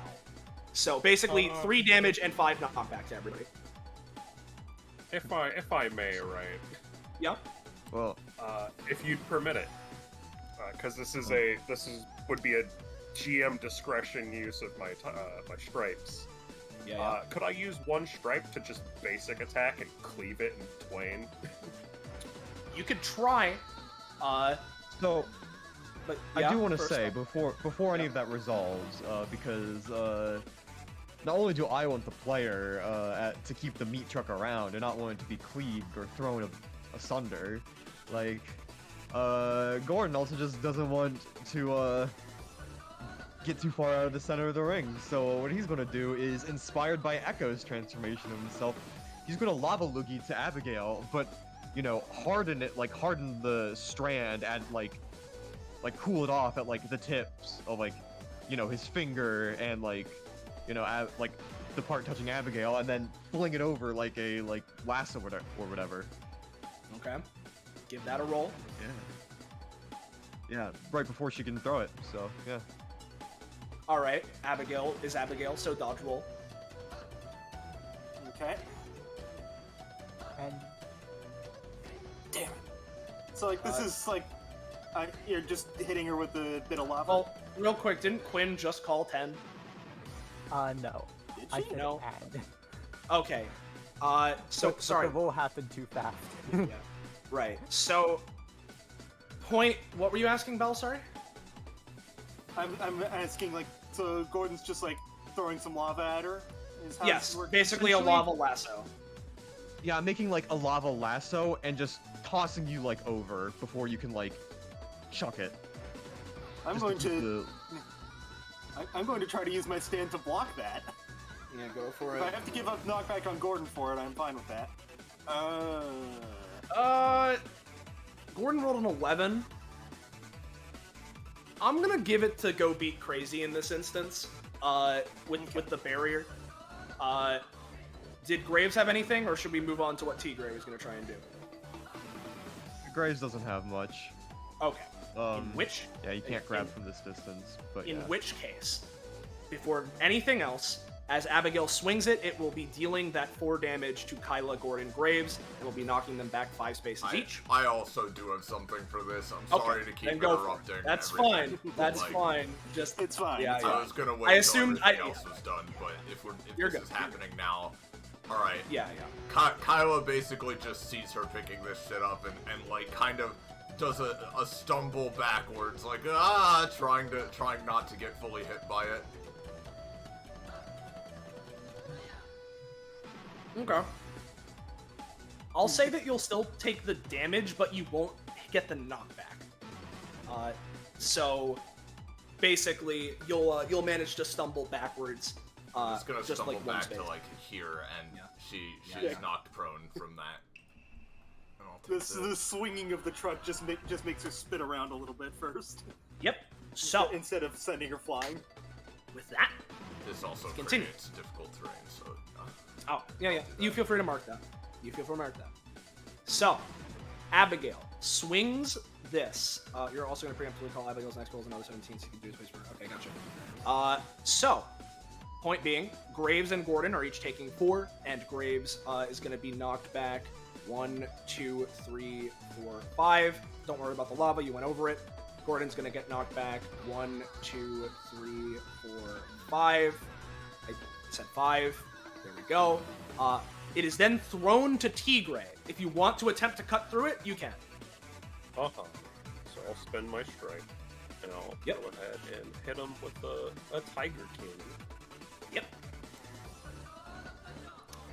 So basically, 3 damage and 5 knockback to everybody. If I may, right? Yep. Well, if you'd permit it, because would be a GM discretion use of my stripes. Yeah. Could I use 1 stripe to just basic attack and cleave it in twain? You could try. So, but I do want to say before any of that resolves, because not only do I want the player to keep the meat truck around and not want it to be cleaved or thrown asunder, like Gordon also just doesn't want to get too far out of the center of the ring. So what he's going to do is, inspired by Echo's transformation of himself, he's going to lava loogie to Abigail, but harden the strand and like cool it off at like the tips of his finger and the part touching Abigail, and then fling it over like a lasso or whatever. Okay. Give that a roll. Yeah, right before she can throw it. So yeah. All right, Abigail, so dodge roll. Okay. And damn it. So this is you're just hitting her with a bit of lava. Well, real quick, didn't Quinn just call 10? no. Did I she? said No. add. Okay. But Sorry. the roll happened too fast. Yeah. Right. So, what were you asking, Belle? Sorry. I'm asking so Gordon's just throwing some lava at her. Is how Yes, this works? basically a lava lasso. Yeah, I'm making a lava lasso and just tossing you over before you can chuck it. I'm Just going keep to. I'm going to try to use my stand to block that. Yeah, go for If I have to give up knockback on Gordon for it, I'm fine with that. Gordon rolled an 11. I'm gonna give it to go beat Crazy in this instance. With the barrier. Did Graves have anything, or should we move on to what T. Gray was gonna try and do? Graves doesn't have much. Okay. Which? Yeah, you can't grab from this distance. But in which case, before anything else, As Abigail swings it, it will be dealing that 4 damage to Kyla, Gordon, Graves, and will be knocking them back 5 spaces each. I also do have something for this. I'm sorry to keep then go for it. interrupting. That's everything, fine. but, That's like, fine. Just It's fine. Yeah, it's yeah. fine. I was gonna wait I till assumed- everything I- else was done, but if You're this good. is happening now, all right. Yeah, yeah. Kyla basically just sees her picking this shit up and like kind of does a stumble backwards, like trying not to get fully hit by it. Okay. I'll say that you'll still take the damage, but you won't get the knockback. So basically, you'll manage to stumble backwards. I'm just gonna just stumble like one back space. to like here, and Yeah. she's knocked prone from that. And I'll take The swinging of the truck just makes her spin around a little bit first. Yep. So Instead of sending her flying. with that, This also Continue. creates difficult terrain, so. oh yeah. You feel free to mark that. So, Abigail swings this. You're also going to preemptively call Abigail's next roll as another 17, so you can do space for her. Okay, gotcha. So, point being, Graves and Gordon are each taking 4, and Graves is going to be knocked back 1, 2, 3, 4, 5. Don't worry about the lava, you went over it. Gordon's going to get knocked back 1, 2, 3, 4, 5. I said 5. There we go. It is then thrown to Tigray. If you want to attempt to cut through it, you can. So I'll spend my strike, and I'll go ahead and hit him with a Tiger King. Yep.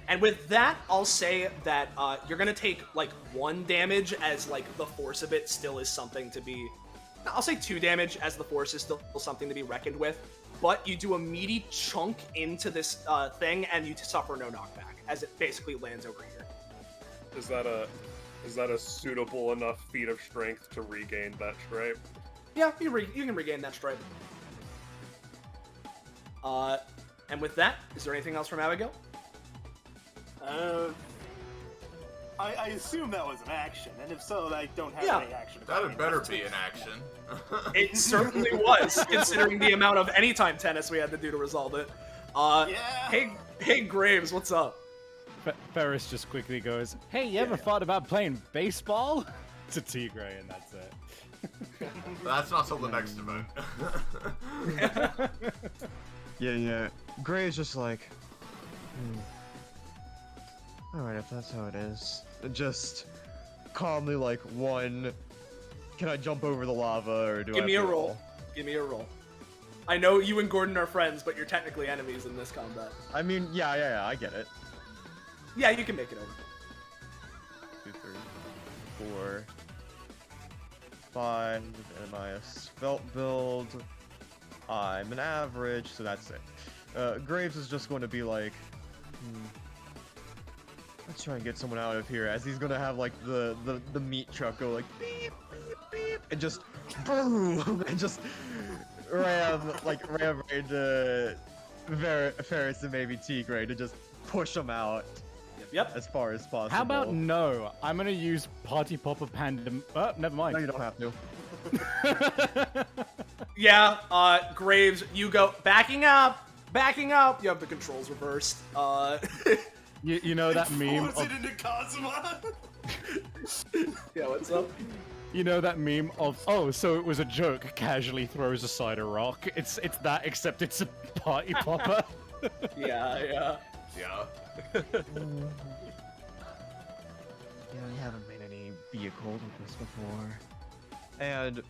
And with that, I'll say that you're gonna take like 1 damage, as like the force of it still is something to be. I'll say 2 damage, as the force is still something to be reckoned with. But you do a meaty chunk into this thing, and you suffer no knockback, as it basically lands over here. Is that a suitable enough feat of strength to regain that stripe? Yeah, you can regain that stripe. And with that, is there anything else from Abigail? I assume that was an action, and if so, I don't have any action. That had better be an action. It certainly was, considering the amount of anytime tennis we had to do to resolve it. Hey Graves, what's up? Ferris just quickly goes, "Hey, you ever thought about playing baseball?" to Tigray, and that's it. That's not till the next event. Yeah. Gray's just like, alright, if that's how it is. Just calmly like, 1, can I jump over the lava, or do I Give have me a to roll. Give me a roll. I know you and Gordon are friends, but you're technically enemies in this combat. I mean, yeah, I get it. Yeah, you can make it over. 2, 3, 4, 5, am I a svelte build? I'm an average, so that's it. Graves is just going to be like, let's try and get someone out of here, as he's gonna have like the meat truck go like beep beep beep and just boom and just ram right into Ferris and maybe Tigray to just push them out. Yep. As far as possible. How about no? I'm gonna use Party Popper Pandem. Oh, never mind. No, you don't have to. Yeah, Graves, you go backing up. You have the controls reversed. You know that meme Force it into Kazuma. Yeah, what's up? You know that meme of, oh, so it was a joke, casually throws aside a rock. It's that, except it's a party popper. Yeah. Yeah. Yeah, we haven't made any vehicle with this before. And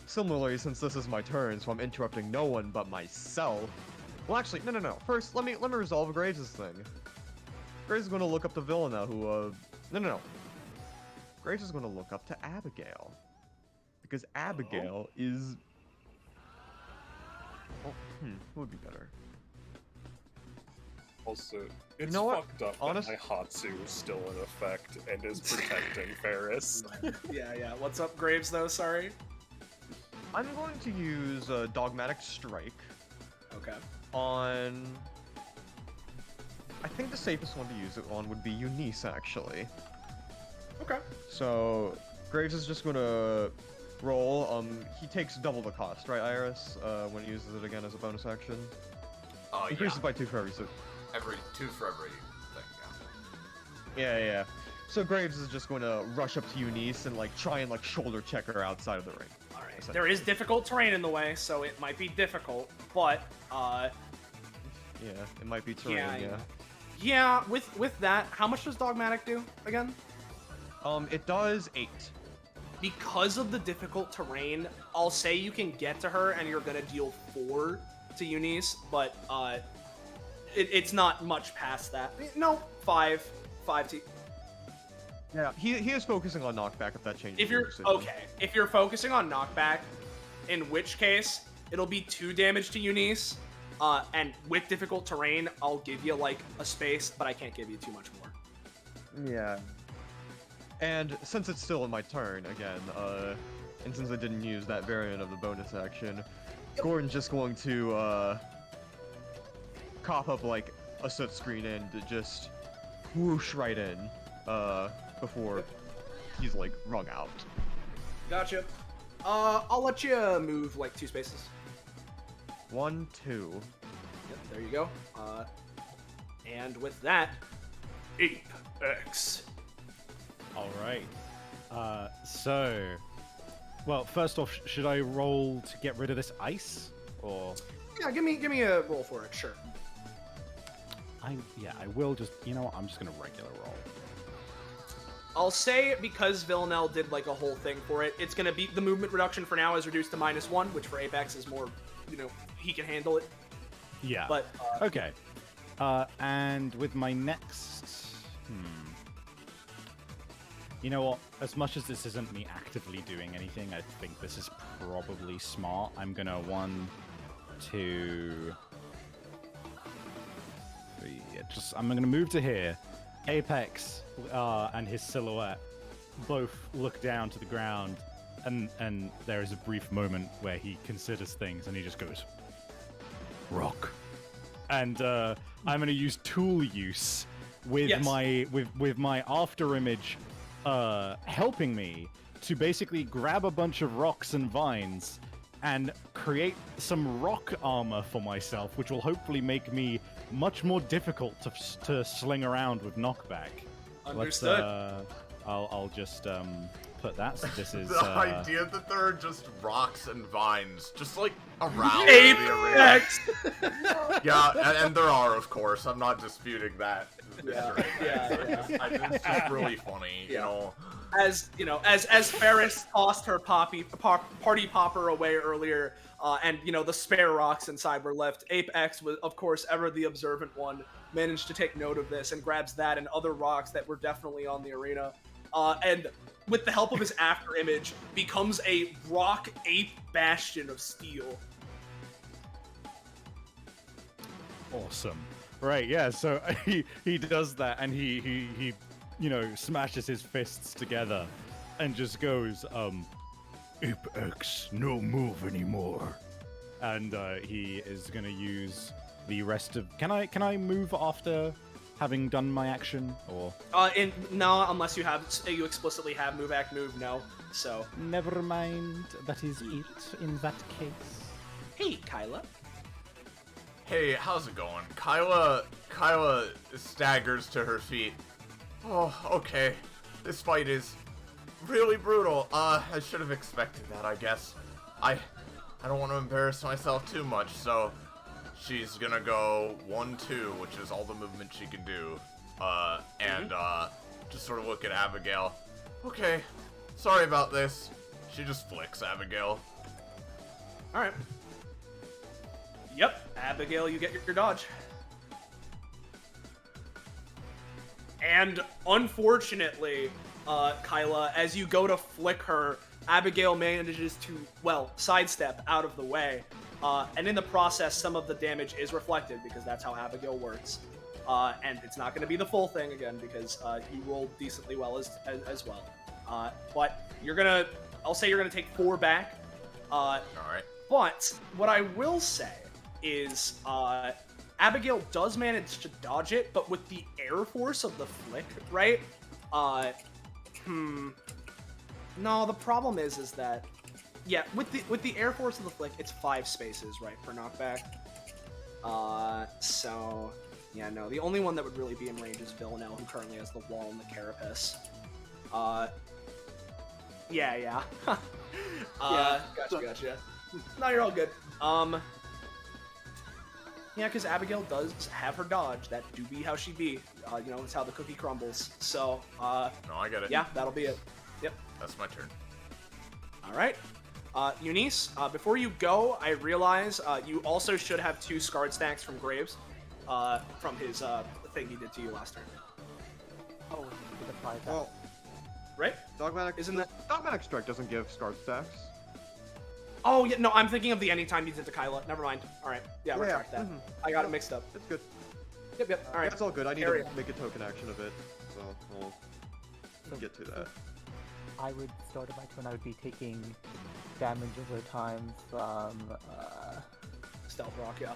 similarly, since this is my turn, so I'm interrupting no one but myself. Well, actually, no. First, let me resolve Graves' thing. Graves is going to look up the villain now who, No. Graves is going to look up to Abigail. Because Abigail is... Oh, who would be better? Also, it's know what? fucked up that my Hatsu is still in effect and is protecting Ferris. Yeah. What's up, Graves, though? Sorry. I'm going to use Dogmatic Strike. Okay. On... I think the safest one to use it on would be Eunice, actually. Okay. So, Graves is just gonna roll. He takes double the cost, right, Iris? When he uses it again as a bonus action? Oh, Increases yeah. by 2 for every. So Every 2 for every thing, yeah. So Graves is just going to rush up to Eunice and like try and like shoulder check her outside of the ring. All right. There is difficult terrain in the way, so it might be difficult, but Yeah, it might be terrain. Yeah, yeah. With that, how much does Dogmatic do again? It does 8. Because of the difficult terrain, I'll say you can get to her and you're gonna deal 4 to Eunice, but it's not much past that. No, 5 to. Yeah, he is focusing on knockback if that changes. If you're okay, if you're focusing on knockback, in which case it'll be 2 damage to Eunice, and with difficult terrain, I'll give you like a space, but I can't give you too much more. Yeah. And since it's still in my turn again, and since I didn't use that variant of the bonus action, Gordon's just going to cough up like a soot screen and just whoosh right in before he's like wrung out. Gotcha. I'll let you move like 2 spaces. 1, 2. Yep, there you go. And with that, Apex. All right. Well, first off, should I roll to get rid of this ice, or? Yeah, give me a roll for it, sure. I will just. You know what? I'm just gonna regular roll. I'll say because Villanelle did like a whole thing for it, it's gonna be the movement reduction for now is reduced to -1, which for Apex is more, he can handle it. Yeah. But okay. And with my next, you know what? As much as this isn't me actively doing anything, I think this is probably smart. I'm gonna 1, 2, 3. I'm gonna move to here. Apex and his silhouette both look down to the ground, and there is a brief moment where he considers things, and he just goes, "Rock." And I'm gonna use tool use with my after image helping me to basically grab a bunch of rocks and vines and create some rock armor for myself, which will hopefully make me much more difficult to sling around with knockback. Understood. I'll just put that. So this is The idea that there are just rocks and vines just like around Apex! the arena. Yeah, and there are, of course. I'm not disputing that. Yeah. It's just really funny, you know. As Ferris tossed her party popper away earlier, and the spare rocks inside were left, Apex was, of course, ever the observant one, managed to take note of this and grabs that and other rocks that were definitely on the arena, and with the help of his after image, becomes a rock ape bastion of steel. awesome. Right, yeah, so he does that, and he smashes his fists together and just goes, Apex, no move anymore. And he is gonna use the rest of... Can I move after having done my action, or...? No, unless you explicitly have move, act, move, no, so... Never mind, that is it in that case. Hey, Kyla. Hey, how's it going? Kyla staggers to her feet. Oh, okay. This fight is really brutal. I should have expected that, I guess. I don't want to embarrass myself too much, so she's gonna go 1-2, which is all the movement she can do. And just sort of look at Abigail. Okay, sorry about this. She just flicks Abigail. Alright. Yep, Abigail, you get your dodge. And unfortunately, Kyla, as you go to flick her, Abigail manages to, sidestep out of the way. And in the process, some of the damage is reflected, because that's how Abigail works. And it's not going to be the full thing again, because you rolled decently well as well. But I'll say you're going to take 4 back. Alright. But what I will say is Abigail does manage to dodge it, but with the air force of the flick, right? No, the problem is that, yeah, with the air force of the flick, it's 5 spaces, right, per knockback. So, yeah, no. The only one that would really be in range is Villanelle, who currently has the wall and the carapace. Yeah. Yeah. Gotcha. No, you're all good. Yeah, because Abigail does have her dodge. That do be how she be. It's how the cookie crumbles. So, No, I get it. yeah, that'll be it. Yep. That's my turn. All right. Eunice, before you go, I realize you also should have 2 scarred stacks from Graves, from his thing he did to you last turn. Oh, you could apply that. Well, Right? dogmatic dogmatic strike doesn't give scarred stacks. Oh, yeah, no, I'm thinking of the anytime you did to Kyla. Never mind. All right. Yeah, Yeah, retract that. mhm. I got it mixed up. It's good. Yep. All right. That's all good. I need Carry to on. make a token action of it, so we'll get to that. I would start at my turn. I would be taking damage over time from Stealth Rock, yeah.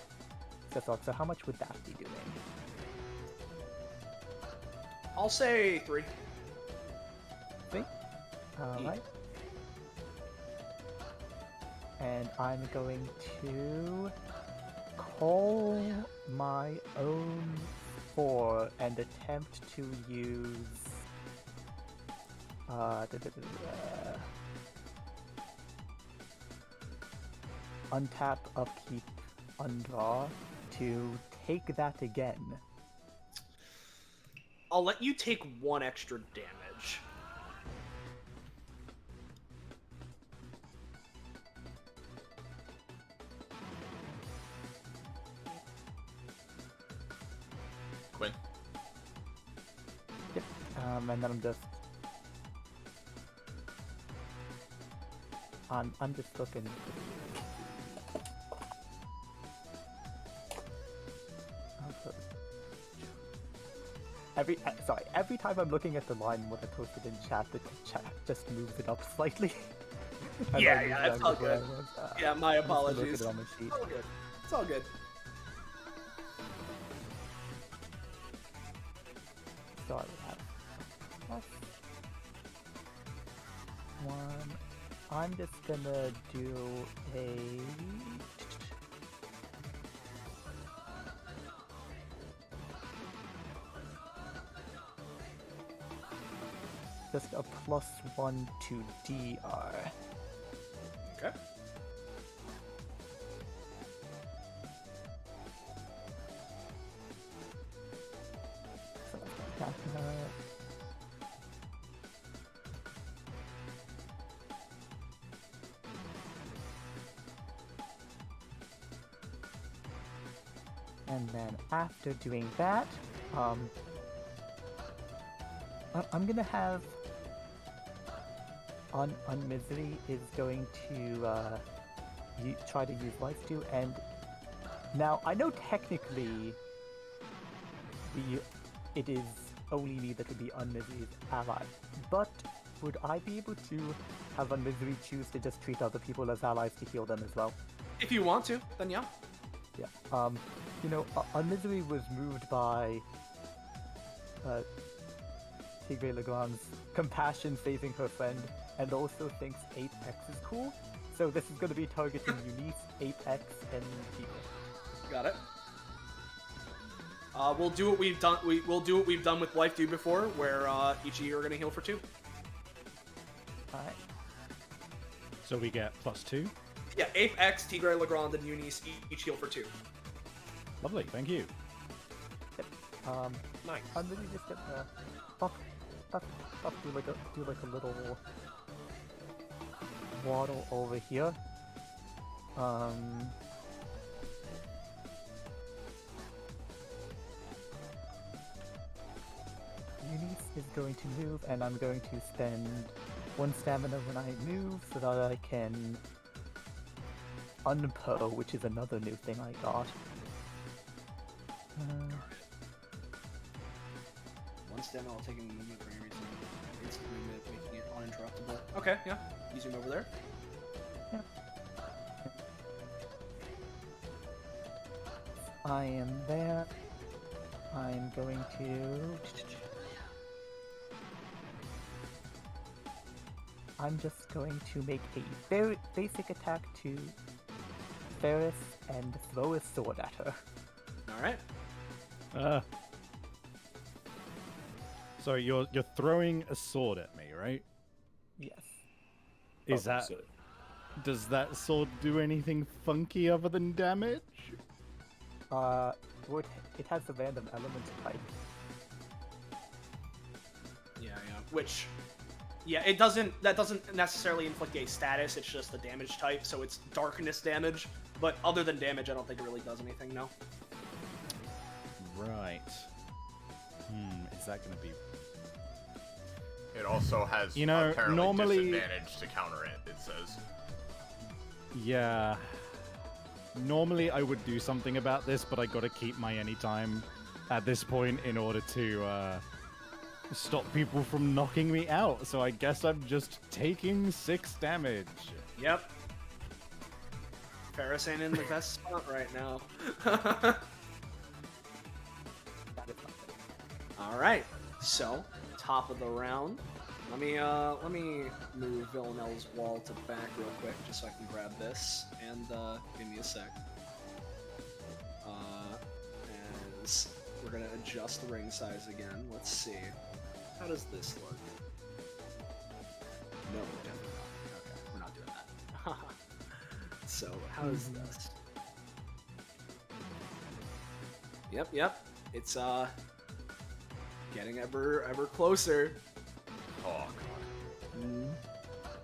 Sethrock. So how much would that be doing? I'll say 3. Alright. And I'm going to call my own 4 and attempt to use untap, upkeep, undraw to take that again. I'll let you take 1 extra damage. Quinn. Yep. And then I'm just looking. Every time I'm looking at the line what I posted in chat, the chat just moves it up slightly. And Yeah, I moved it's down all to where I good. was. Yeah, my I'm just gonna look apologies. at it on my sheet. It's all good. It's all good. So I would have plus 1. I'm just gonna do a just a +1 to DR. Okay. So that's that. And then after doing that, I'm gonna have Unmisery is going to try to use Life Steal, and now I know technically it is only me that would be Unmisery's ally, but would I be able to have Unmisery choose to just treat other people as allies to heal them as well? If you want to, then yeah. Yeah. Unmisery was moved by Tigre Legrand's compassion saving her friend, and also thinks Apex is cool. So this is going to be targeting Eunice, Apex, and Tigre. Got it. We'll do what we've done. We'll do what we've done with Life Do before, where each of you are going to heal for 2. Alright. So we get +2. Yeah, Apex, Tigre Legrand, and Eunice each heal for 2. Lovely, thank you. Nice. I'm really just gonna do like a little waddle over here. Eunice is going to move, and I'm going to spend 1 stamina when I move so that I can unpo, which is another new thing I got. 1 stamina while taking movement for any reason. Instant movement, making it uninterruptible. Okay, yeah. You zoom over there. Yeah. I am there. I'm going to... I'm just going to make a very basic attack to Ferris and throw a sword at her. All right. So you're throwing a sword at me, right? Yes. Is that does that sword do anything funky other than damage? It has a random element type. Yeah. Which, yeah, it doesn't. That doesn't necessarily inflict a status. It's just a damage type, so it's darkness damage. But other than damage, I don't think it really does anything. No. Right. Is that gonna be? It also has You know, apparently normally- disadvantage to counter it. It says. Yeah. Normally I would do something about this, but I gotta keep my anytime at this point in order to stop people from knocking me out. So I guess I'm just taking 6 damage. Yep. Ferris ain't in the best spot right now. All right. So, top of the round. Let me move Villanelle's wall to the back real quick, just so I can grab this. And give me a sec. And we're gonna adjust the ring size again. Let's see. How does this look? No, definitely not. Okay, we're not doing that. So, how is this? Yep. It's getting ever closer. Oh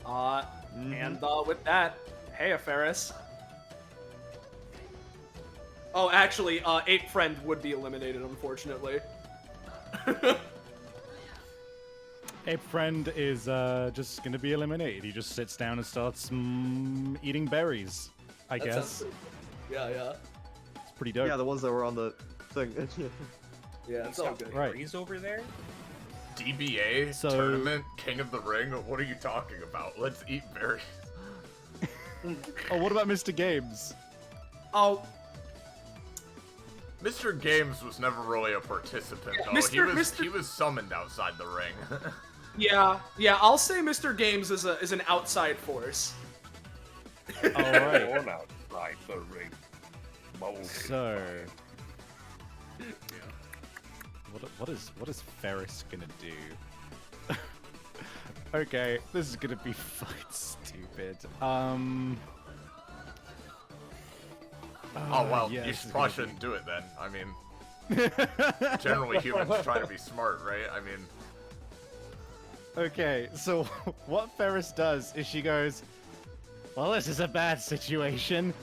god. And with that, hey, Ferris. Oh, actually, Ape Friend would be eliminated, unfortunately. Ape Friend is just gonna be eliminated. He just sits down and starts eating berries, I That guess. sounds pretty- Yeah. It's pretty dope. Yeah, the ones that were on the thing. Yeah, it's all good. Right. He's over there. DBA So- tournament, King of the Ring. What are you talking about? Let's eat berries. Oh, what about Mr. Games? Oh, Mr. Games was never really a participant, Yeah, though. Mr. He was summoned outside the ring. yeah. I'll say Mr. Games is an outside force. All right. Born outside the ring. Molded. So, what is Ferris gonna do? Okay, this is gonna be fucking stupid. Oh well, yeah, you this is probably gonna shouldn't do it then. I mean, generally humans try to be smart, right? I mean, Okay, so what Ferris does is she goes, well, this is a bad situation.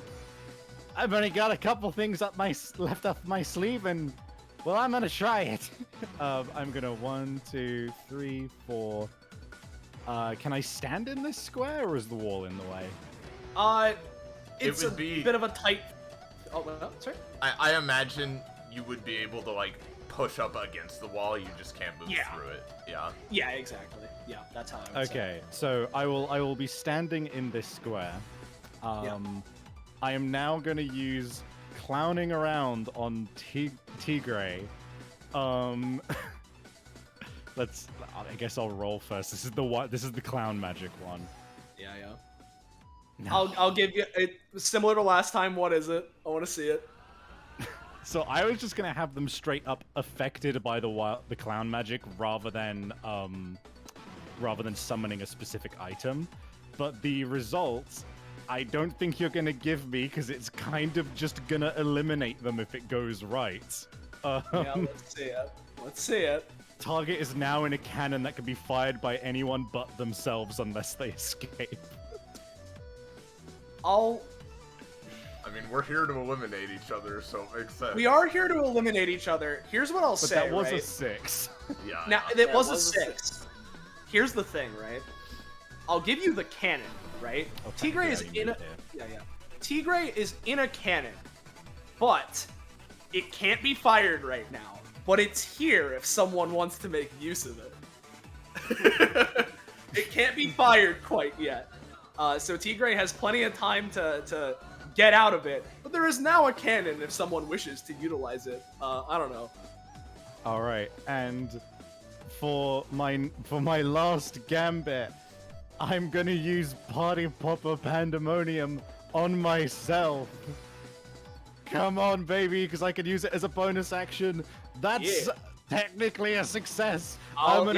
I've only got a couple things left up my sleeve, and well, I'm gonna try it. I'm gonna 1, 2, 3, 4. Can I stand in this square, or is the wall in the way? It's would a be- bit of a tight. Oh, sorry. I imagine you would be able to like push up against the wall. You just can't move Yeah. through it. Yeah. Yeah, exactly. Yeah, that's how I would say. Okay, so I will be standing in this square. I am now gonna use clowning around on Tigray. I guess I'll roll first. This is the clown magic one. Yeah. No. I'll give you it similar to last time. What is it? I want to see it. So I was just gonna have them straight up affected by the clown magic rather than summoning a specific item. But the results, I don't think you're gonna give me, because it's kind of just gonna eliminate them if it goes right. Yeah, let's see it. Target is now in a cannon that can be fired by anyone but themselves unless they escape. I mean, we're here to eliminate each other, so it makes sense. We are here to eliminate each other. Here's what I'll But say. that was right? a 6. Yeah. Now, yeah. it was a 6. Here's the thing, right? I'll give you the cannon, right? Okay, Tigray yeah, is you in a moved there. yeah. Tigray is in a cannon, but it can't be fired right now. But it's here if someone wants to make use of it. It can't be fired quite yet. So Tigray has plenty of time to get out of it. But there is now a cannon if someone wishes to utilize it. I don't know. All right, and for my last gambit, I'm gonna use Party Popper Pandemonium on myself. Come on, baby, because I can use it as a bonus action. That's Yeah. technically a success. Oh,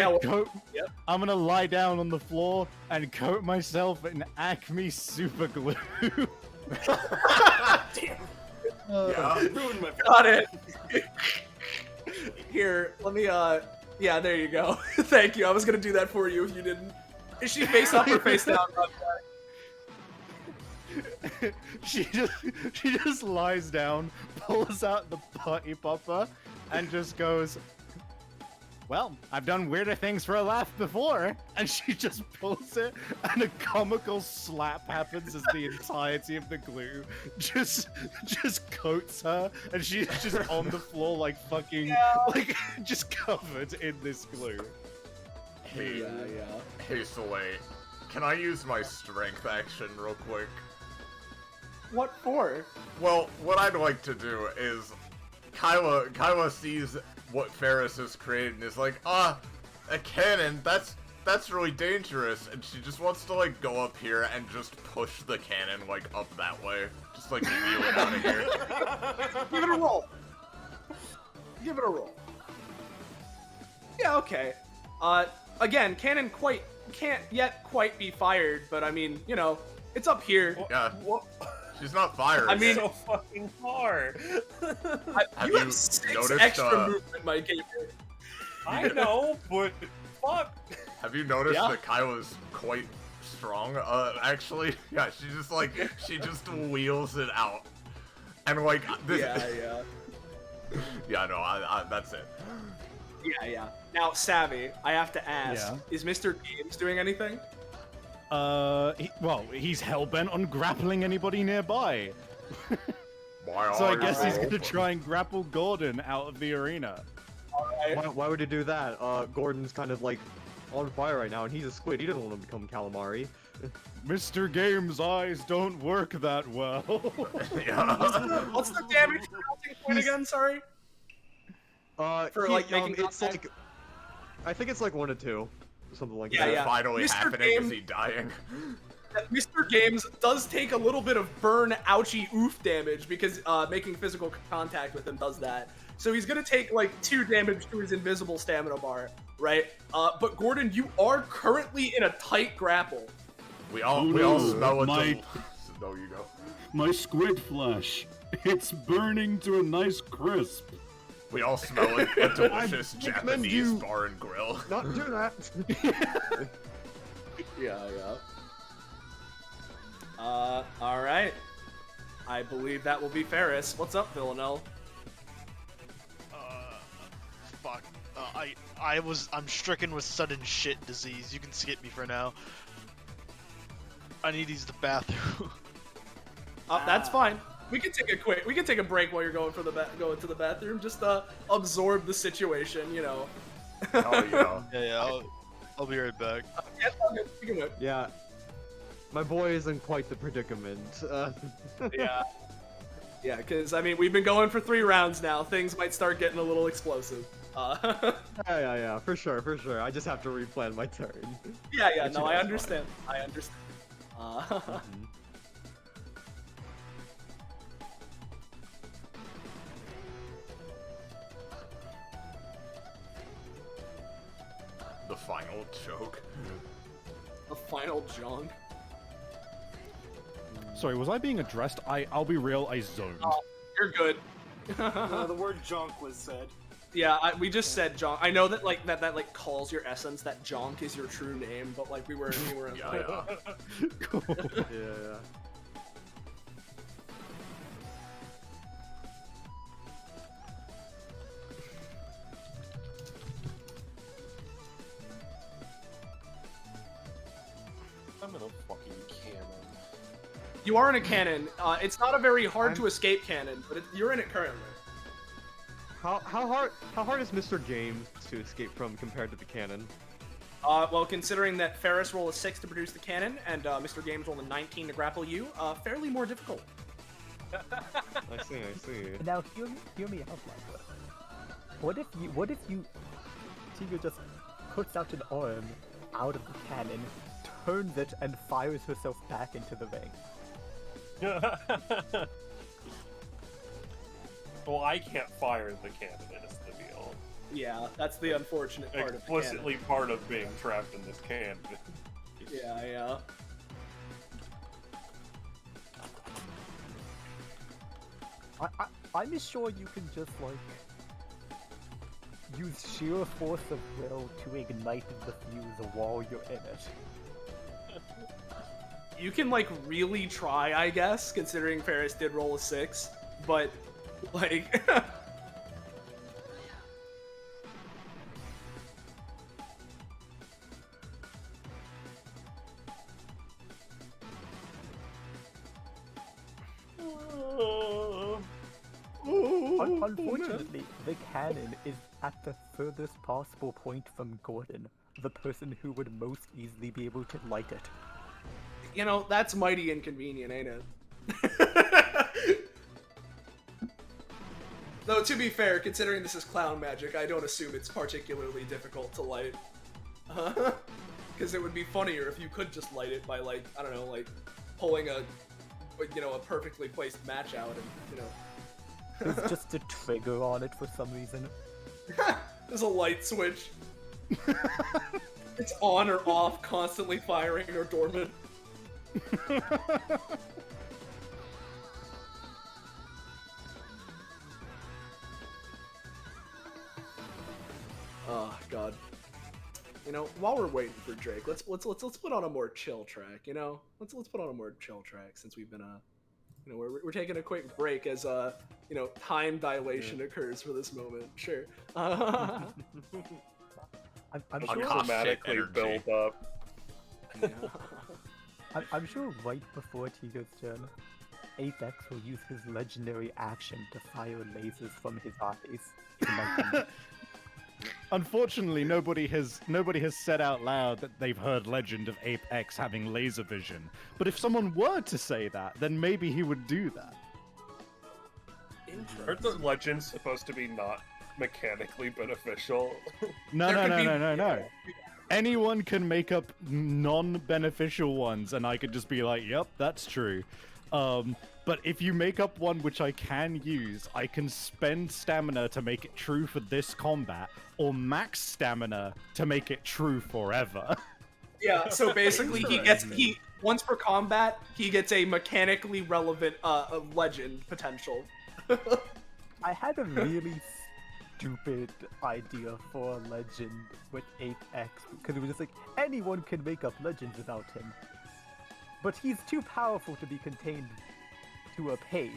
I'm gonna lie down on the floor and coat myself in Acme super glue. Damn. Yeah. Ruined my Got it. Here, let me, yeah, there you go. Thank you. I was gonna do that for you if you didn't. Is she face up or face down? she just lies down, pulls out the party popper, and just goes, well, I've done weirder things for a laugh before. And she just pulls it, and a comical slap happens as the entirety of the glue just coats her, and she's just on the floor like fucking, like, just covered in this glue. Hey, hey, Soleil, can I use my strength action real quick? What for? Well, what I'd like to do is, Kyla sees what Ferris has created and is like, a cannon, that's really dangerous, and she just wants to, like, go up here and just push the cannon, like, up that way. Just, like, wheel it out of here. Give it a roll. Give it a roll. Yeah, okay. Again, cannon can't yet quite be fired, but I mean, you know, it's up here. Yeah. She's not fired. I mean, so fucking hard. You have 6 extra movement, my gamer. I know, but fuck. Have you noticed that Kyla's quite strong? Actually, yeah. She just wheels it out, and like this. Yeah. Yeah, no, I that's it. Yeah. Now, Savvy, I have to ask: is Mr. Games doing anything? He's hellbent on grappling anybody nearby. Why So I guess he's gonna try and grapple Gordon out of the arena. Why would he do that? Gordon's kind of like on fire right now, and he's a squid. He doesn't want to become calamari. Mr. Game's eyes don't work that well. What's the damage point again? Sorry. It's like, I think it's like 1 to 2, something like that. Yeah. Finally Mr. happening. Game- Is he dying? Mr. Games does take a little bit of burn, ouchie, oof damage because making physical contact with him does that. So he's gonna take like 2 damage to his invisible stamina bar, right? But Gordon, you are currently in a tight grapple. We all smell it. There you go. My squid flesh. It's burning to a nice crisp. We all smell it. A delicious Japanese bar and grill. Not do that. Yeah. All right. I believe that will be Ferris. What's up, Villanelle? Fuck. I'm stricken with sudden shit disease. You can skip me for now. I need to use the bathroom. That's fine. We can take a break while you're going to the bathroom. Just absorb the situation, you know. Oh yeah. Yeah. I'll be right back. Yeah. My boy is in quite the predicament. Yeah, because I mean we've been going for 3 rounds now. Things might start getting a little explosive. Yeah, for sure. I just have to replan my turn. Yeah. No, I understand. The final joke. The final junk. Sorry, was I being addressed? I'll be real, I zoned. Oh, you're good. The word junk was said. Yeah, we just said jonk. I know that like that like calls your essence that jonk is your true name, but like we were Yeah. Cool. Yeah. I'm in a fucking cannon. You are in a cannon. It's not a very hard to escape cannon, but you're in it currently. How hard is Mr. James to escape from compared to the cannon? Well, considering that Ferris rolled a 6 to produce the cannon, and Mr. Games rolled a 19 to grapple you, fairly more difficult. I see. Now hear me out, Michael. What if you Tigo just puts out an arm out of the cannon, turns it, and fires herself back into the ring? Well, I can't fire the cannon, is the deal. Yeah, that's the unfortunate part of the Explicitly part of being trapped in this cannon. cannon. Yeah. I'm sure you can just, like, use sheer force of will to ignite the fuse while you're in it. You can, like, really try, I guess, considering Ferris did roll a 6, but, like... Unfortunately, the cannon is at the furthest possible point from Gordon, the person who would most easily be able to light it. You know, that's mighty inconvenient, ain't it? Though, to be fair, considering this is clown magic, I don't assume it's particularly difficult to light. Because it would be funnier if you could just light it by, like, I don't know, like, pulling a perfectly placed match out and, you know... There's just a trigger on it for some reason. There's a light switch. It's on or off, constantly firing or dormant. Oh God. You know, while we're waiting for Drake, let's put on a more chill track. You know, let's put on a more chill track since we've been you know, we're taking a quick break as you know, time dilation occurs for this moment. Sure. I'm sure Automatically build up. Yeah. I'm sure right before Tigo's turn, Apex will use his legendary action to fire lasers from his eyes. to make them- Unfortunately, nobody has said out loud that they've heard legend of Apex having laser vision. But if someone were to say that, then maybe he would do that. Aren't the legends supposed to be not mechanically beneficial? No. Anyone can make up non-beneficial ones, and I could just be like, yep, that's true. But if you make up one which I can use, I can spend stamina to make it true for this combat, or max stamina to make it true forever. Yeah, so basically once per combat, he gets a mechanically relevant legend potential. I had a really stupid idea for a legend with Apex, because it was just like, anyone can make up legends without him. But he's too powerful to be contained to a page.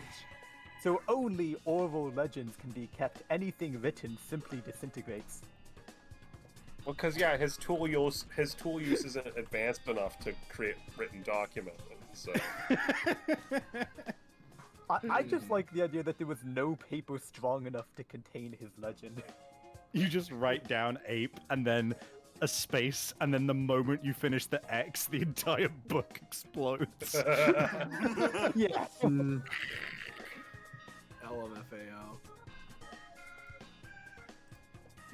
So only oral legends can be kept. Anything written simply disintegrates. Well, because yeah, his tool use isn't advanced enough to create written document. So I just like the idea that there was no paper strong enough to contain his legend. You just write down ape, and then a space, and then the moment you finish the X, the entire book explodes. Yeah. LMFAO.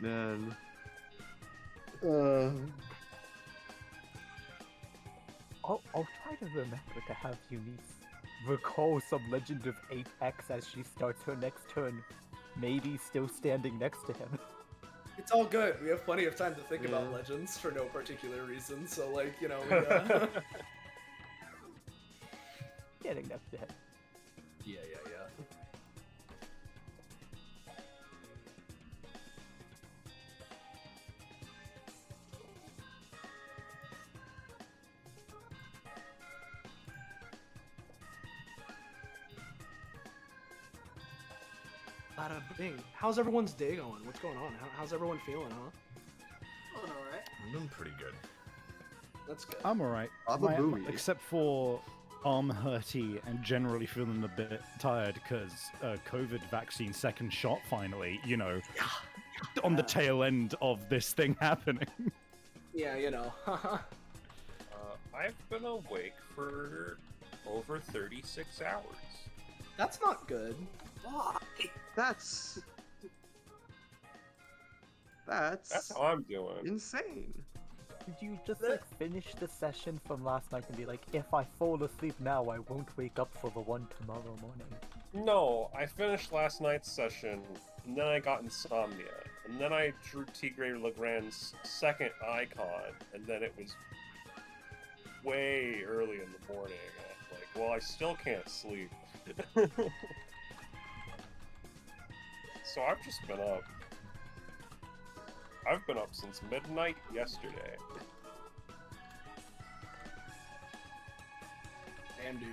Man. I'll try to remember to have Eunice recall some legend of Apex as she starts her next turn. Maybe still standing next to him. It's all good. We have plenty of time to think about legends for no particular reason. So, like, you know, Standing next to him. yeah. Bada bing. How's everyone's day going? What's going on? How's everyone feeling, huh? Oh, alright. I'm doing pretty good. That's good. I'm alright. Except for arm hurty and generally feeling a bit tired because COVID vaccine second shot finally, you know, on the tail end of this thing happening. Yeah, you know. I've been awake for over 36 hours. That's not good. Why? That's That's how I'm doing. insane. Did you just like finish the session from last night and be like, if I fall asleep now, I won't wake up for the one tomorrow morning? No, I finished last night's session, and then I got insomnia, and then I drew Tigre Legrand's second icon, and then it was way early in the morning. I'm like, well, I still can't sleep. So I've just been up. I've been up since midnight yesterday. Damn, dude.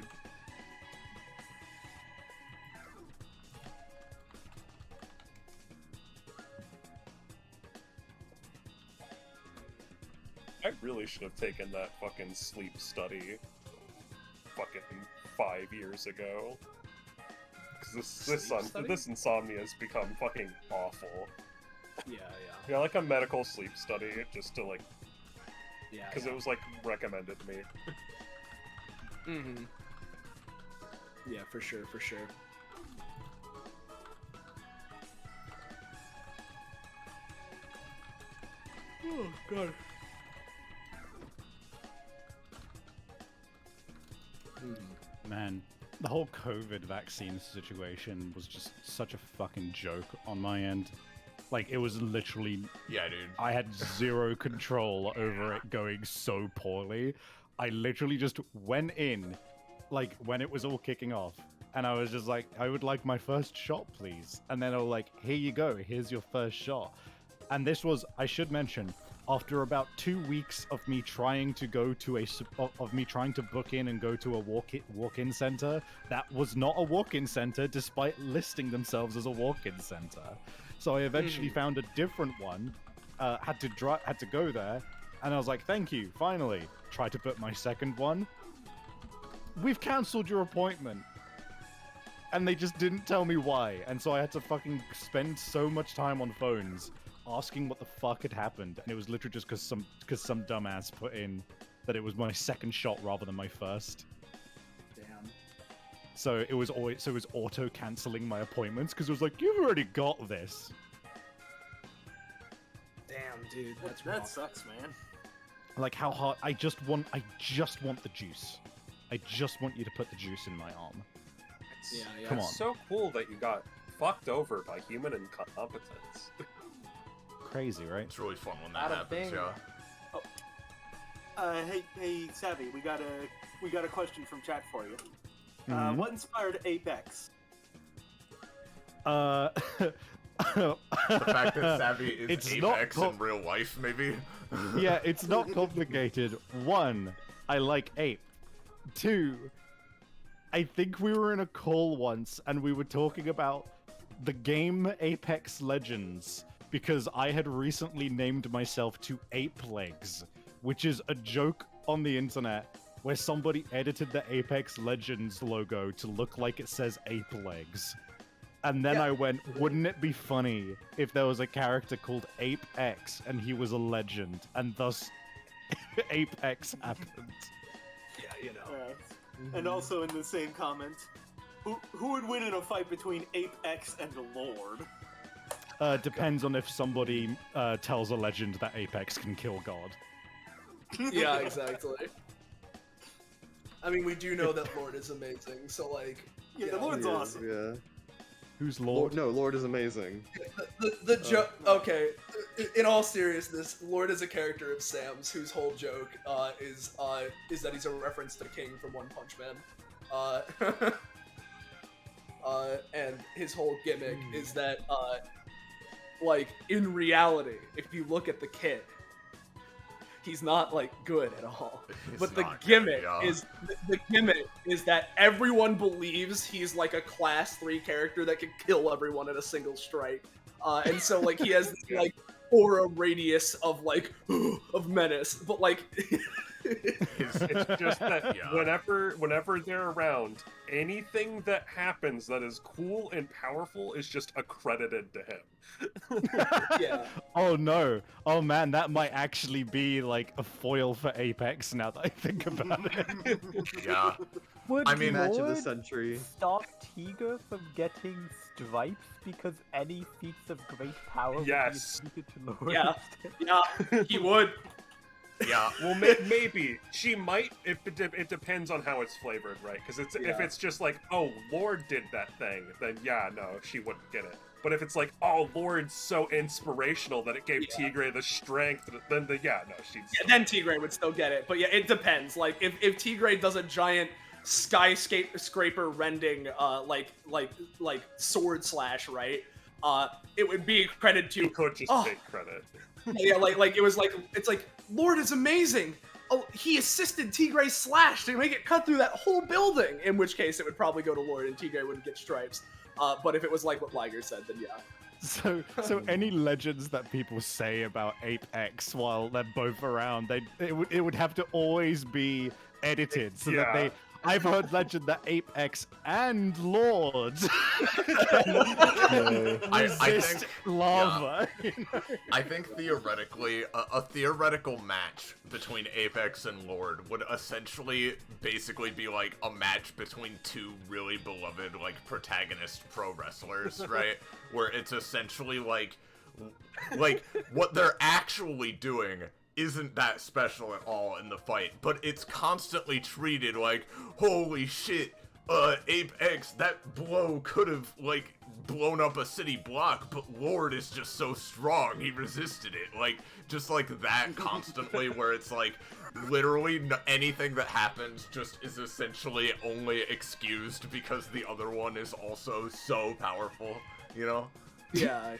I really should have taken that fucking sleep study fucking 5 years ago. Because this insomnia has become fucking awful. Yeah. Yeah, like a medical sleep study, just to like... Yeah. Because it was like recommended to me. Mm-hmm. Yeah, for sure. Oh, God. Man, the whole COVID vaccine situation was just such a fucking joke on my end. Like, it was literally... Yeah, dude. I had zero control over it going so poorly. I literally just went in, like, when it was all kicking off, and I was just like, I would like my first shot, please. And then they were like, here you go, here's your first shot. And this was, I should mention, after about 2 weeks of me trying to go to of me trying to book in and go to a walk-in center, that was not a walk-in center, despite listing themselves as a walk-in center. So I eventually found a different one, had to go there, and I was like, thank you, finally. Tried to book my second one. We've cancelled your appointment. And they just didn't tell me why, and so I had to fucking spend so much time on phones asking what the fuck had happened, and it was literally just because some dumbass put in that it was my second shot rather than my first. Damn. So it was auto canceling my appointments because it was like, you've already got this. Damn, dude, That rough. sucks, man. Like, how hard? I just want the juice. I just want you to put the juice in my arm. Yeah. Come on. It's so cool that you got fucked over by human incompetence. Crazy, right? It's really fun when that Bada happens, bing. yeah. Hey, Savvy, we got a question from chat for you. Mhm. What inspired Apex? The fact that Savvy is It's not Apex in real life, maybe? Yeah, it's not complicated. 1, I like ape. 2, I think we were in a call once and we were talking about the game Apex Legends because I had recently named myself to Ape Legs, which is a joke on the internet where somebody edited the Apex Legends logo to look like it says Ape Legs. And then I went, wouldn't it be funny if there was a character called Ape X and he was a legend, and thus Ape X happened? Yeah, you know. Alright. And also in the same comment, who would win in a fight between Apex and the Lord? Depends on if somebody tells a legend that Apex can kill God. Yeah, exactly. I mean, we do know that Lord is amazing, so like... Yeah, the Lord's awesome. Yeah. Who's Lord? No, Lord is amazing. The joke. Okay, in all seriousness, Lord is a character of Sam's whose whole joke is that he's a reference to King from One Punch Man. And his whole gimmick is that like in reality, if you look at the kid, he's not like good at all. But the gimmick is that everyone believes he's like a class 3 character that can kill everyone in a single strike. And so like he has this like aura radius of like of menace, but like It's just that whenever they're around, anything that happens that is cool and powerful is just accredited to him. yeah. Oh no. Oh man, that might actually be like a foil for Apex now that I think about it. Yeah. Would I mean- Match of the Lord century. stop Tiger from getting stripes because any feats of great power Yes. would be attributed to Lord? Yeah. Yeah, he would. Yeah. Well, maybe she might. It depends on how it's flavored, right? Because if it's just like, oh, Lord did that thing, then yeah, no, she wouldn't get it. But if it's like, oh, Lord's so inspirational that it gave Tigray the strength, then yeah, no, she'd. Yeah, then Tigray would still get it. But yeah, it depends. Like if Tigray does a giant skyscraper rending, like sword slash, right? It would be credit to. You could just take credit. Yeah, like it was like it's like Lord is amazing. Oh, he assisted Tigray's slash to make it cut through that whole building. In which case, it would probably go to Lord, and Tigray wouldn't get stripes. But if it was like what Liger said, then yeah. So any legends that people say about Apex while they're both around, it would have to always be edited so that they. I've heard legend that Apex and Lord resist lava. Yeah. You know? I think theoretically, a theoretical match between Apex and Lord would essentially basically be like a match between two really beloved like protagonist pro wrestlers, right? Where it's essentially like what they're actually doing isn't that special at all in the fight, but it's constantly treated like, holy shit, Apex, that blow could have, like, blown up a city block, but Lord is just so strong, he resisted it. Like, just like that constantly, where it's like, literally anything that happens just is essentially only excused because the other one is also so powerful, you know? Yeah.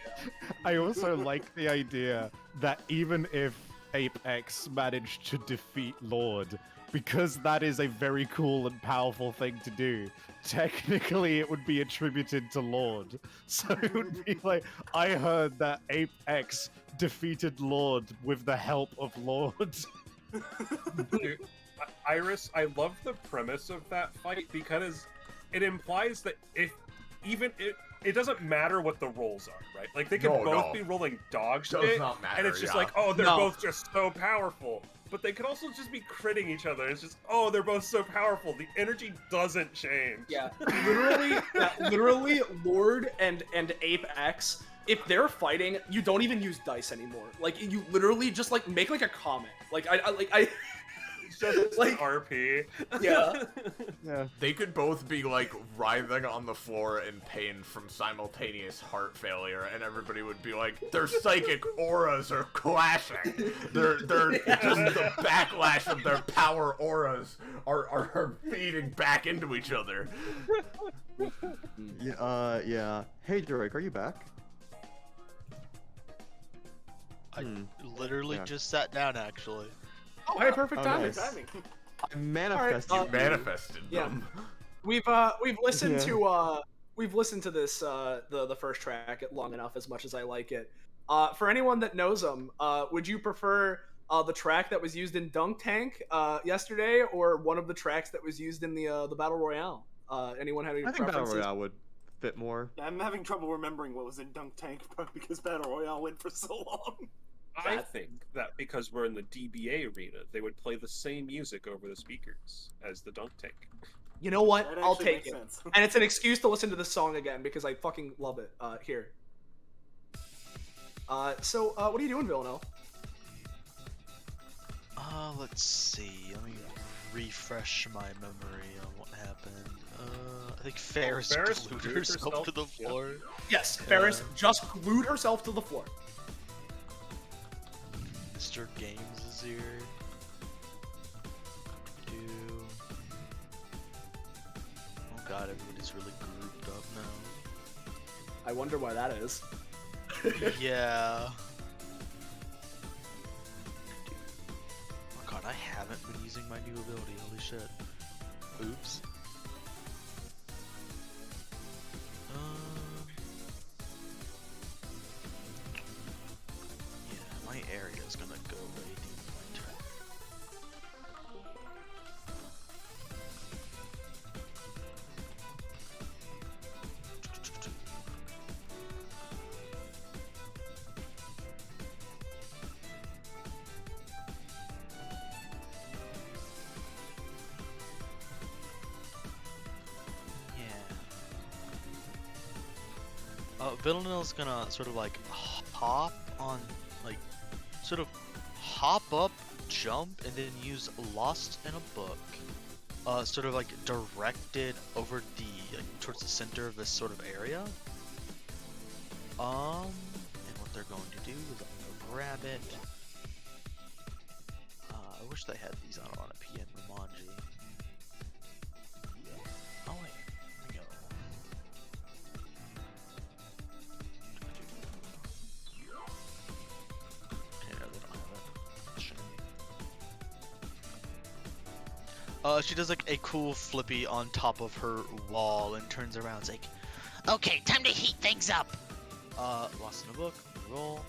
I also like the idea that even if Apex managed to defeat Lord, because that is a very cool and powerful thing to do, technically it would be attributed to Lord. So it would be like, I heard that Apex defeated Lord with the help of Lord. Dude, Iris, I love the premise of that fight because it implies that it doesn't matter what the rolls are, right? Like, they could both be rolling dog shit, not matter, and it's just like, oh, they're both just so powerful. But they could also just be critting each other. It's just, oh, they're both so powerful. The energy doesn't change. Yeah, literally, Lord and Apex, if they're fighting, you don't even use dice anymore. Like, you literally just, like, make, like, a comment. Like, I just like RP. Yeah. Yeah. They could both be like writhing on the floor in pain from simultaneous heart failure, and everybody would be like, their psychic auras are clashing. They're just the backlash of their power auras are feeding back into each other. Yeah. Hey, Drake, are you back? I literally just sat down, actually. Oh, hey, perfect timing. Nice. I manifested. You manifested them. We've listened to we've listened to this the first track long enough, as much as I like it. For anyone that knows them, would you prefer the track that was used in Dunk Tank yesterday, or one of the tracks that was used in the Battle Royale? Anyone have any I think preferences? Battle Royale would fit more. I'm having trouble remembering what was in Dunk Tank because Battle Royale went for so long. I think that because we're in the DBA arena, they would play the same music over the speakers as the Dunk Tank. You know what? That I'll actually take makes it. sense. And it's an excuse to listen to this song again because I fucking love it. Here. So what are you doing, Villanelle? Let's see. Let me refresh my memory on what happened. I think Ferris glued herself to the floor. Yes, Ferris just glued herself to the floor. Mr. Games is here. Oh god, everybody's really grouped up now. I wonder why that is. Yeah. Oh god, I haven't been using my new ability, holy shit. Oops. Yeah, my area's gonna go way deep in my turn. Villanelle's gonna sort of like hop on, like, sort of hop up jump and then use Lost in a Book, sort of like directed over the towards the center of this sort of area. And what they're going to do is I'm gonna grab it. I wish they had these on a PN Romanji. Oh wait, there we go. Okay, no, they don't have it. Shame. She does like a cool flippy on top of her wall and turns around. It's like, Okay, time to heat things up. Lost in a Book, roll.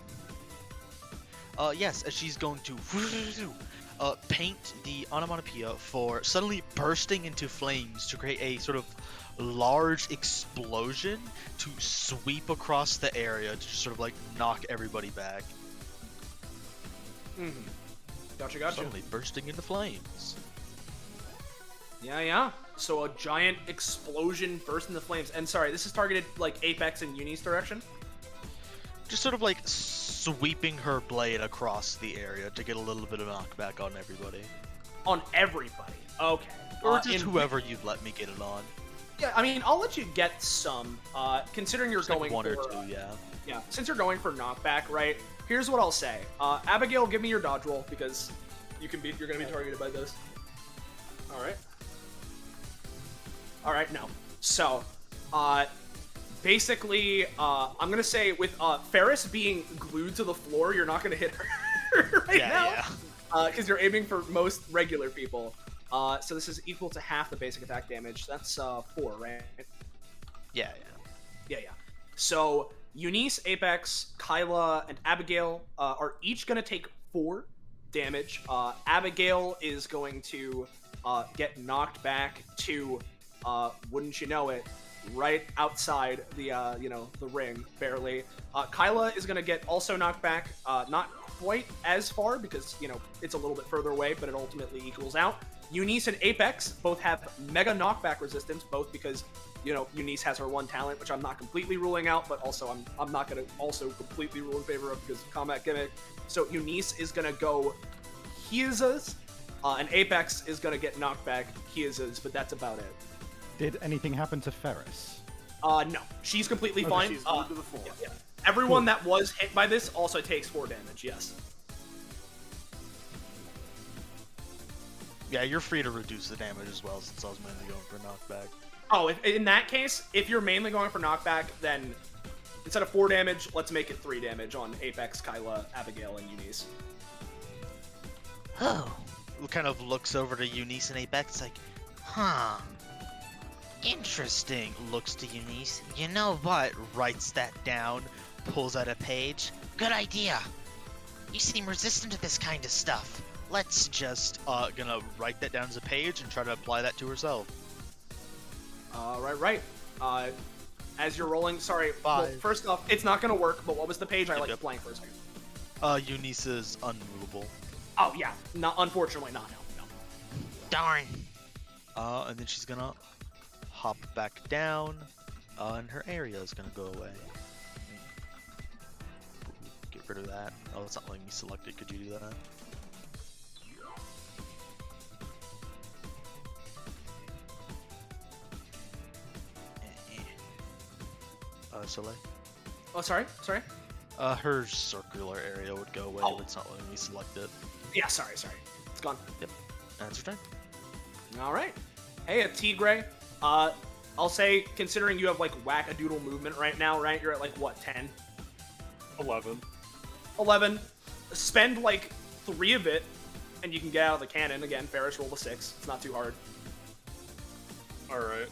Yes, she's going to paint the onomatopoeia for suddenly bursting into flames to create a sort of large explosion to sweep across the area to just sort of like knock everybody back. Mm-hmm. Gotcha. Suddenly bursting into flames. Yeah. So a giant explosion burst into flames. And sorry, this is targeted like Apex and Uni's direction? Just sort of like sweeping her blade across the area to get a little bit of knockback on everybody. On everybody. Okay. Or just whoever you'd let me get it on. Yeah, I mean, I'll let you get some. Considering you're Just like going one for... or two, yeah. Yeah, since you're going for knockback, right? Here's what I'll say. Abigail, give me your dodge roll, because you're going to be targeted by this. Alright, no. So, basically, I'm gonna say with Ferris being glued to the floor, you're not gonna hit her right now. Because you're aiming for most regular people. So this is equal to half the basic attack damage. That's 4, right? Yeah. So Eunice, Apex, Kyla, and Abigail are each gonna take 4 damage. Abigail is going to get knocked back to, wouldn't you know it, right outside the the ring, barely. Kyla is gonna get also knocked back, not quite as far because it's a little bit further away, but it ultimately equals out. Eunice and Apex both have mega knockback resistance, both because Eunice has her one talent, which I'm not completely ruling out, but also I'm not gonna also completely rule in favor of because of combat gimmick. So Eunice is gonna go Hyazas, and Apex is gonna get knocked back Hyazas, but that's about it. Did anything happen to Ferris? No, she's completely fine. She's glued to the floor. Yeah. Everyone that was hit by this also takes 4 damage. Yes. Yeah, you're free to reduce the damage as well, since I was mainly going for knockback. Oh, in that case, if you're mainly going for knockback, then instead of 4 damage, let's make it 3 damage on Apex, Kyla, Abigail, and Eunice. Oh, Kind of looks over to Eunice and Apex, like, huh. Interesting. looks to Eunice. You know what? Writes that down, pulls out a page. Good idea. You seem resistant to this kind of stuff. Let's Just gonna write that down as a page and try to apply that to herself. Right. As you're rolling, sorry. Well, 5. first off, it's not gonna work. But what was the page? I Yep. blank for a second. Eunice is unmovable. Oh yeah, unfortunately not. No. darn. And then she's gonna hop back down, and her area is gonna go away. Get rid of that. Oh, it's not letting me select it. Could you do that? Soleil? Oh, sorry. Her circular area would go away, Oh. but it's not letting me select it. Yeah, sorry. It's gone. That's your turn. All right. Hey, a Tigre. I'll say, considering you have like whack-a-doodle movement right now, right? You're at like what, 10? 11. 11. Spend like 3 of it, and you can get out of the cannon. Again, Ferris rolled a 6. It's not too hard. All right.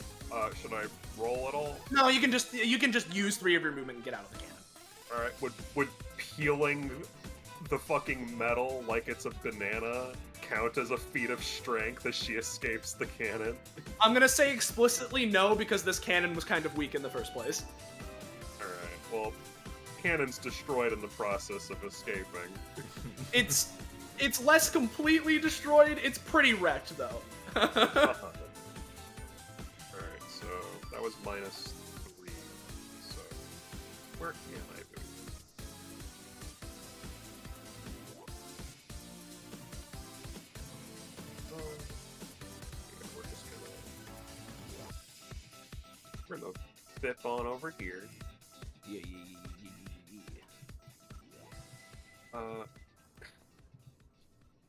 Should I roll at all? No, you can just use 3 of your movement and get out of the cannon. All right. Would peeling the fucking metal like it's a banana count as a feat of strength as she escapes the cannon? I'm gonna say explicitly no because this cannon was kind of weak in the first place. All right. Well, cannon's destroyed in the process of escaping. It's less completely destroyed. It's pretty wrecked though. Alright, so that was -3. So where can I move? bip on over here. Yeah.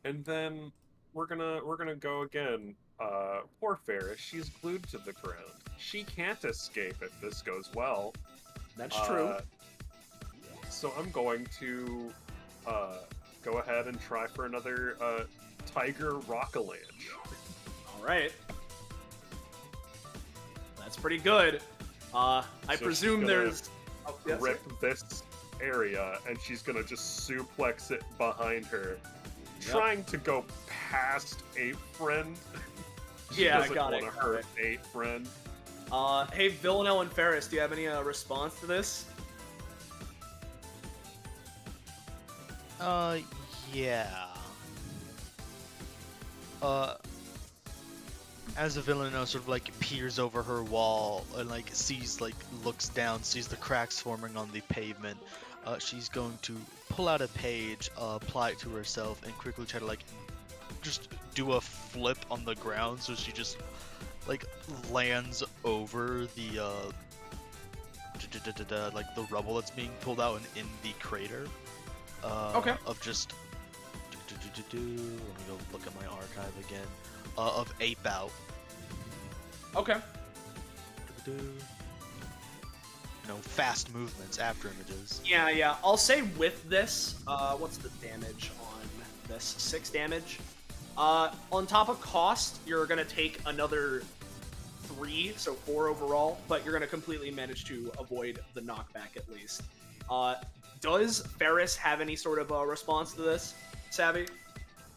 And then we're gonna go again. Poor Ferris, she's glued to the ground. She can't escape if this goes well. That's true. So I'm going to go ahead and try for another Tiger Rock-a-lanche. All right. That's pretty good. I So presume she's gonna there's... Oh, yes, Rip this area, and she's gonna just suplex it behind her, trying to go past Ape Friend. She Yeah, I doesn't got it. want to hurt Ape Friend. Hey, Villanelle and Ferris, do you have any response to this? Yeah. As a villain, sort of like peers over her wall and like sees, like looks down, sees the cracks forming on the pavement. She's going to pull out a page, apply it to herself, and quickly try to like just do a flip on the ground. So she just like lands over the like the rubble that's being pulled out in the crater. Okay. Of just let me go look at my archive again. Of Ape Out. Okay. Fast movements after images. Yeah. I'll say with this, what's the damage on this? 6 damage. On top of cost, you're gonna take another 3, so 4 overall, but you're gonna completely manage to avoid the knockback at least. Does Ferris have any sort of response to this, Savvy?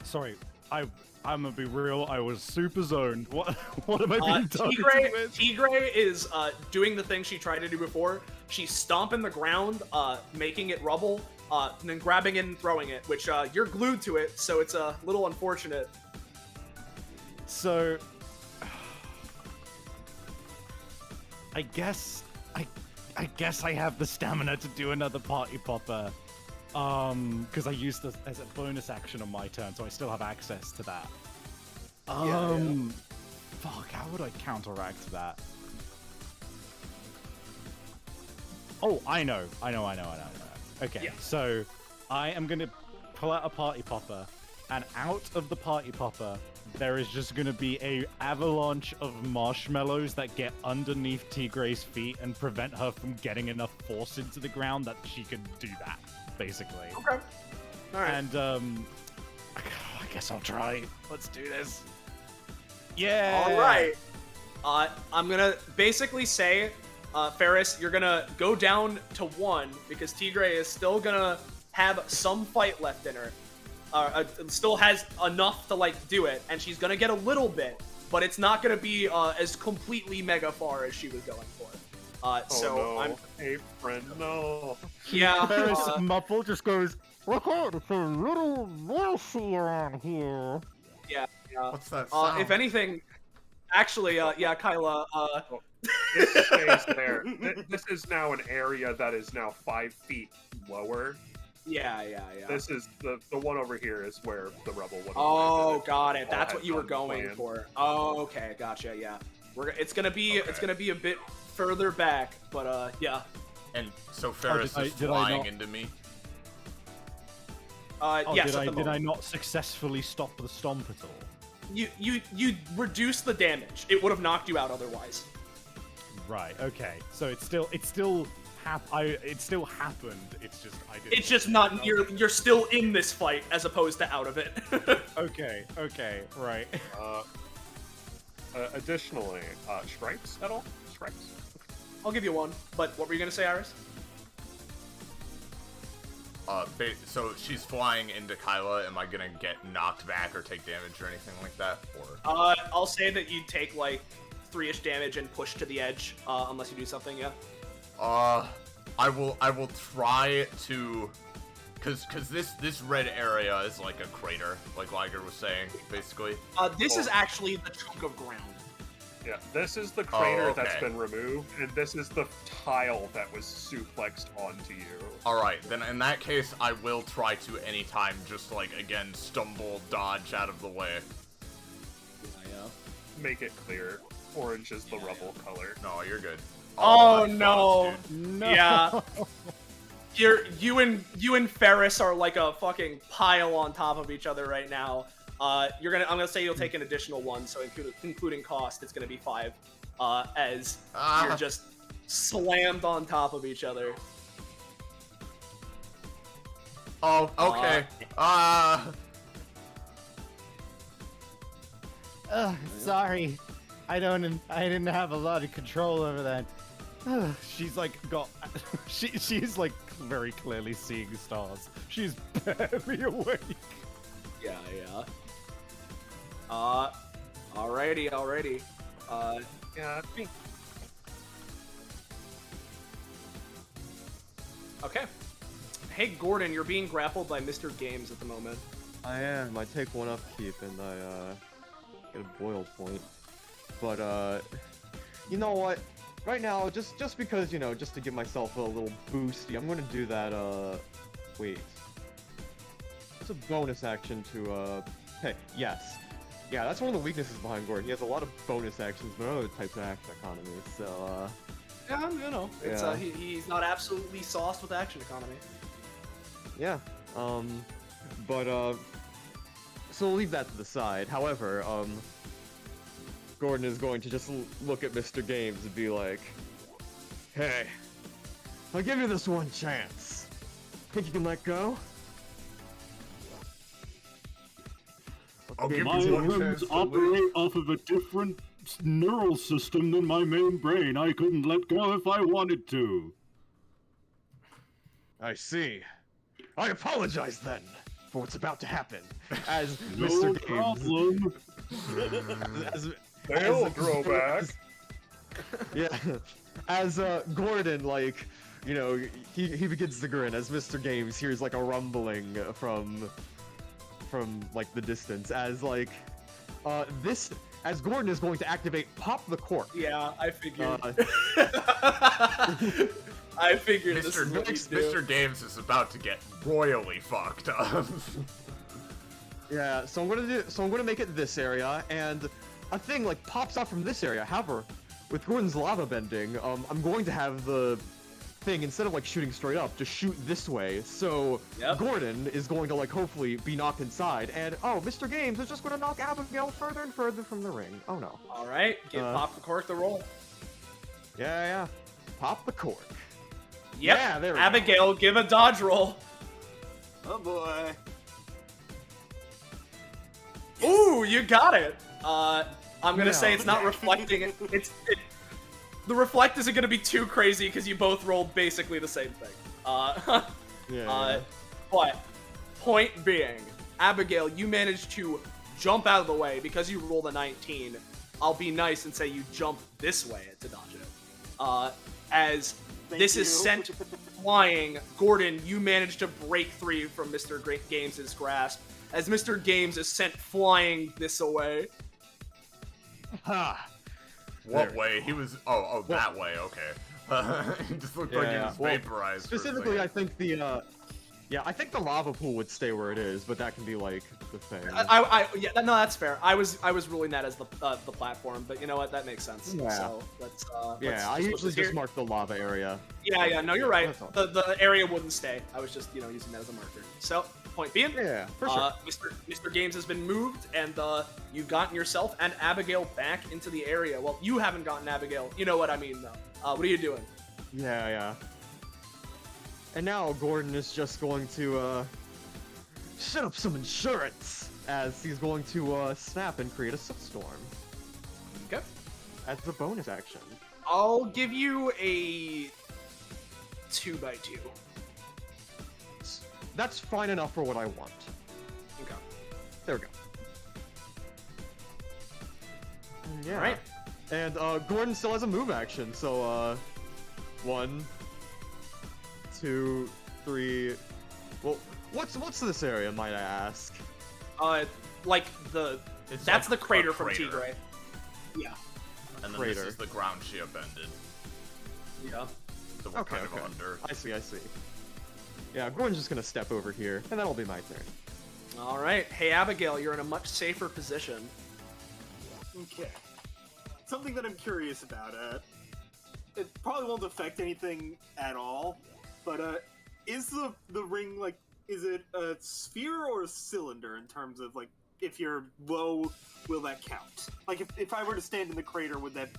Sorry, I'm gonna be real. I was super zoned. What am I being targeted with? Tigray is doing the thing she tried to do before. She's stomping the ground, making it rubble, and then grabbing it and throwing it, which you're glued to it, so it's a little unfortunate. So, I guess I have the stamina to do another party popper. Because I used this as a bonus action on my turn, so I still have access to that. Fuck, how would I counteract that? Oh, I know. Okay, Yeah. so I am gonna pull out a party popper, and out of the party popper, there is just gonna be a avalanche of marshmallows that get underneath Tigray's feet and prevent her from getting enough force into the ground that she can do that. Basically. Okay. All right. And I guess I'll try. Let's do this. Yeah. All right. I'm gonna basically say, Ferris, you're gonna go down to 1 because Tigray is still gonna have some fight left in her. Still has enough to like do it, and she's gonna get a little bit, but it's not gonna be as completely mega far as she was going for. No. Hey, friend, no. Yeah. Ferris muffle just goes, "Okay, it's a little messy around here." Yeah. What's that sound? If anything, actually, yeah, Kyla. This stays there. This is now an area that is now 5 feet lower. Yeah. This is the one over here is where the rubble would have Oh, landed. got it. That's All what you were had on the going plan. for. Oh, okay, gotcha. Yeah, it's gonna be a bit further back, but yeah. And so Ferris is did I flying not- into me. Yes. Did I not successfully stop the stomp at all? You reduced the damage. It would have knocked you out otherwise. Right. Okay. So it still happened. It's just I didn't. It's just not you're still in this fight as opposed to out of it. Okay. Right. Additionally, stripes at all? Stripes? I'll give you 1. But what were you gonna say, Iris? So she's flying into Kyla. Am I gonna get knocked back or take damage or anything like that? Or I'll say that you take like 3-ish damage and push to the edge, unless you do something. Yeah. I will try to, cause this red area is like a crater, like Liger was saying, basically. This is actually the chunk of ground. Yeah, this is the crater that's okay. been removed, and this is the tile that was suplexed onto you. Alright, then in that case, I will try to anytime just like, again, stumble, dodge out of the way. Yeah. Make it clear. Orange is the rubble color. No, you're good. Oh that no. fucks, dude. No. Yeah. You and Ferris are like a fucking pile on top of each other right now. I'm gonna say you'll take an additional one, so including cost, it's gonna be 5. As you're just slammed on top of each other. Oh, okay. Sorry. I didn't have a lot of control over that. She's like she's like very clearly seeing stars. She's barely awake. Yeah. Alrighty. Yeah, me. Okay. Hey, Gordon, you're being grappled by Mr. Games at the moment. I am. I take one upkeep and I get a boil point. But you know what? Right now, just because, you know, just to give myself a little boosty, I'm gonna do that. Wait. It's a bonus action to Hey, yes. Yeah, that's one of the weaknesses behind Gordon. He has a lot of bonus actions, but other types of action economy. So Yeah, you know, it's Yeah. he's not absolutely sauced with action economy. yeah. But so we'll leave that to the side. However, Gordon is going to just look at Mr. Games and be like, "Hey, I'll give you this one chance. Think you can let go?" I'll give My you one limbs chance to operate live. off of a different neural system than my main brain. I couldn't let go if I wanted to. I see. I apologize then for what's about to happen. As No Mr. Games, problem. as They'll grow back. yeah, as Gordon, like, you know, he begins to grin as Mr. Games hears like a rumbling from like the distance as like as Gordon is going to activate Pop the Cork. Yeah, I figured. I figured this is what he'd do. Mr. Games is about to get royally fucked up. Yeah, so I'm gonna make it this area, and a thing like pops out from this area. However, with Gordon's lava bending, I'm going to have the thing, instead of like shooting straight up, just shoot this way. So Gordon is going to like hopefully be knocked inside, and oh, Mr. Games is just going to knock Abigail further and further from the ring. Oh no. All right, give Pop the Cork the roll. Yeah. Pop the cork. Yep. Yeah, there we Abigail, give a dodge roll. Oh boy. Ooh, you got it. I'm gonna say it's not reflecting. The reflect isn't gonna be too crazy because you both rolled basically the same thing. Yeah. But point being, Abigail, you managed to jump out of the way because you rolled a 19. I'll be nice and say you jump this way to dodge it. As Thank this you. is sent flying, Gordon, you managed to break free from Mr. Games' grasp as Mr. Games is sent flying this away. Ha! What way? He was. Oh, that way. Okay. It just looked like he was vaporized. Specifically, I think I think the lava pool would stay where it is, but that can be like the thing. Yeah, no, that's fair. I was ruling that as the platform, but you know what? That makes sense. Yeah. So let's. I usually just mark the lava area. Yeah. No, you're right. That's all. The area wouldn't stay. I was just using that as a marker. So point being, Yeah, for sure. Mr. Games has been moved, and you've gotten yourself and Abigail back into the area. Well, you haven't gotten Abigail. You know what I mean, though. What are you doing? Yeah. And now Gordon is just going to set up some insurance, as he's going to snap and create a soapstorm Okay. as a bonus action. I'll give you a 2x2. That's fine enough for what I want. Okay. There we go. Yeah. All right. And Gordon still has a move action, so 1, 2, 3. Well, what's this area, might I ask? Like It's that's like the crater a from crater. Tigray. Yeah. And then Crater. this is the ground she abandoned. Yeah. So we're Okay, kind of okay. under. I see. Yeah, Gordon's just gonna step over here, and that'll be my turn. All right. Hey, Abigail, you're in a much safer position. Okay. Something that I'm curious about. it probably won't affect anything at all. But is the ring like? Is it a sphere or a cylinder in terms of like if you're low, will that count? Like if I were to stand in the crater, would that?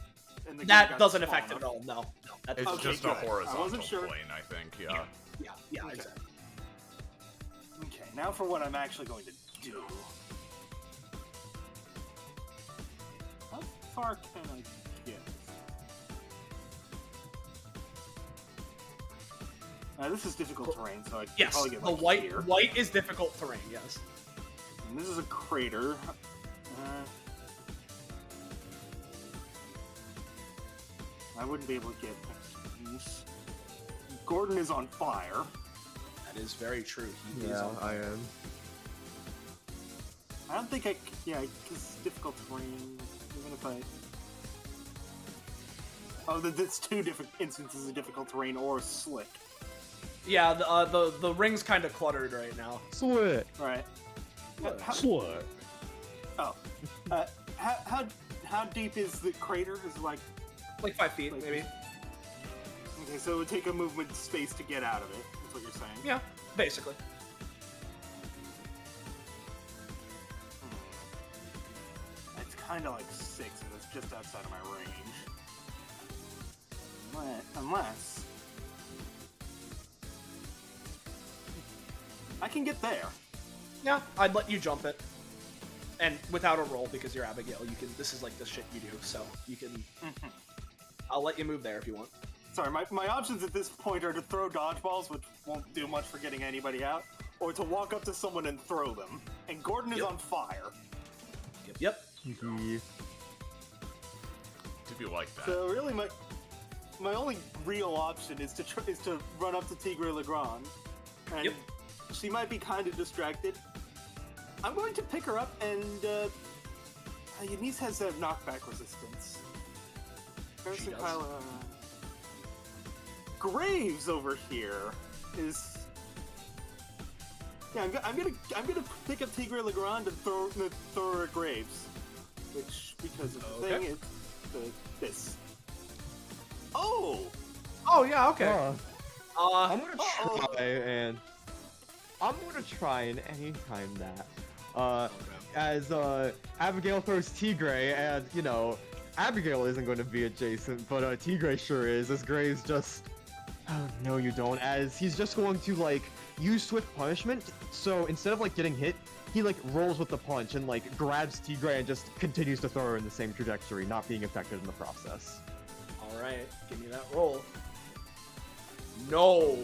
And the That doesn't affect it at all. No. It's Okay, just a good. I horizontal wasn't sure. plane, I think. Yeah. Yeah, Okay. exactly. Okay, now for what I'm actually going to do. How far can I get? This is difficult terrain, so I can Yes, probably get the like here. white is difficult terrain. Yes. And this is a crater. I wouldn't be able to get next to these. Gordon is on fire. That is very true. He is Yeah, on I am. I don't think yeah, because difficult terrain, even if I... Oh, that's two different instances of difficult terrain or slick. Yeah, the ring's kind of cluttered right now. Slit. Right. Slut. Oh. How deep is the crater? Is it like 5 feet, Like- maybe. okay? So it would take a movement space to get out of it. That's what you're saying. Yeah, basically. It's kind of like 6, and it's just outside of my range. Unless I can get there. Yeah, I'd let you jump it, and without a roll because you're Abigail. You can. This is like the shit you do, so you can. I'll let you move there if you want. Sorry, my options at this point are to throw dodgeballs, which won't do much for getting anybody out, or to walk up to someone and throw them. And Gordon is on fire. Yep. To be like that. So really, my only real option is to run up to Tigre Legrand, and she might be kind of distracted. I'm going to pick her up, and Eunice has a knockback resistance. She does. Graves over here is. Yeah, I'm gonna pick up Tigre Legrand and throw her at Graves, which because of the thing it's this. Oh. Oh yeah. Okay. I'm gonna try and anytime that. As Abigail throws Tigre, and you know, Abigail isn't going to be adjacent, but Tigre sure is. As Graves just, oh no, you don't. As he's just going to like use swift punishment. So instead of like getting hit, he like rolls with the punch and like grabs Tigre and just continues to throw her in the same trajectory, not being affected in the process. All right, give me that roll. No.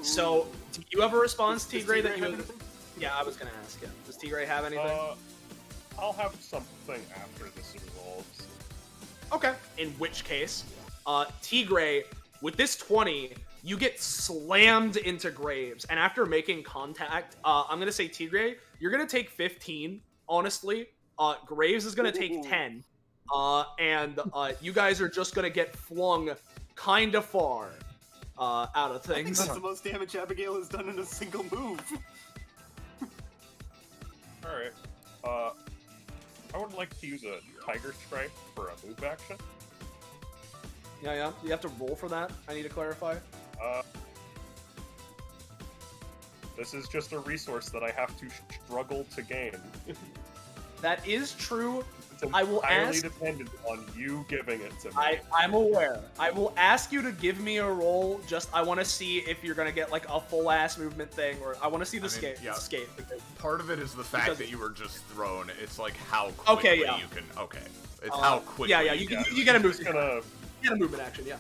So do you have a response, Tigre? That you? Yeah, I was gonna ask him. Does Tigre have anything? I'll have something after this resolves. Okay. In which case, Tigre, with this 20, you get slammed into Graves, and after making contact, I'm gonna say Tigre, you're gonna take 15. Honestly, Graves is gonna take 10, and you guys are just gonna get flung kind of far out of I think things. that's the most damage Abigail has done in a single move. Alright. I would like to use a Tiger Stripe for a move action. Yeah. You have to roll for that. I need to clarify. This is just a resource that I have to struggle to gain. That is true. It's I will entirely ask. dependent on you giving it to me. I'm aware. I will ask you to give me a roll. Just I want to see if you're gonna get like a full ass movement thing, or I want to see the escape. yeah. Escape. Part of it is the fact Because- that you were just thrown. It's like how quickly yeah. you can. Okay. It's how quickly. Yeah. You get a move. Gonna... Get a movement action. Yeah.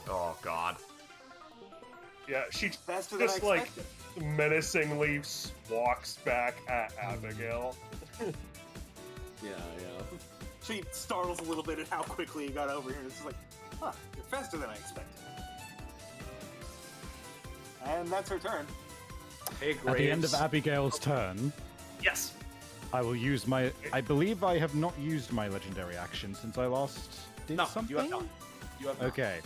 Oh God. Yeah, she Faster than I just like expected. menacingly walks back at Abigail. Yeah. She startles a little bit at how quickly he got over here, and it's just like, huh, you're faster than I expected. And that's her turn. Hey, Graves. At the end of Abigail's turn, Yes. I will use my. I believe I have not used my legendary action since I last did No, something. you have not. You have not. Okay.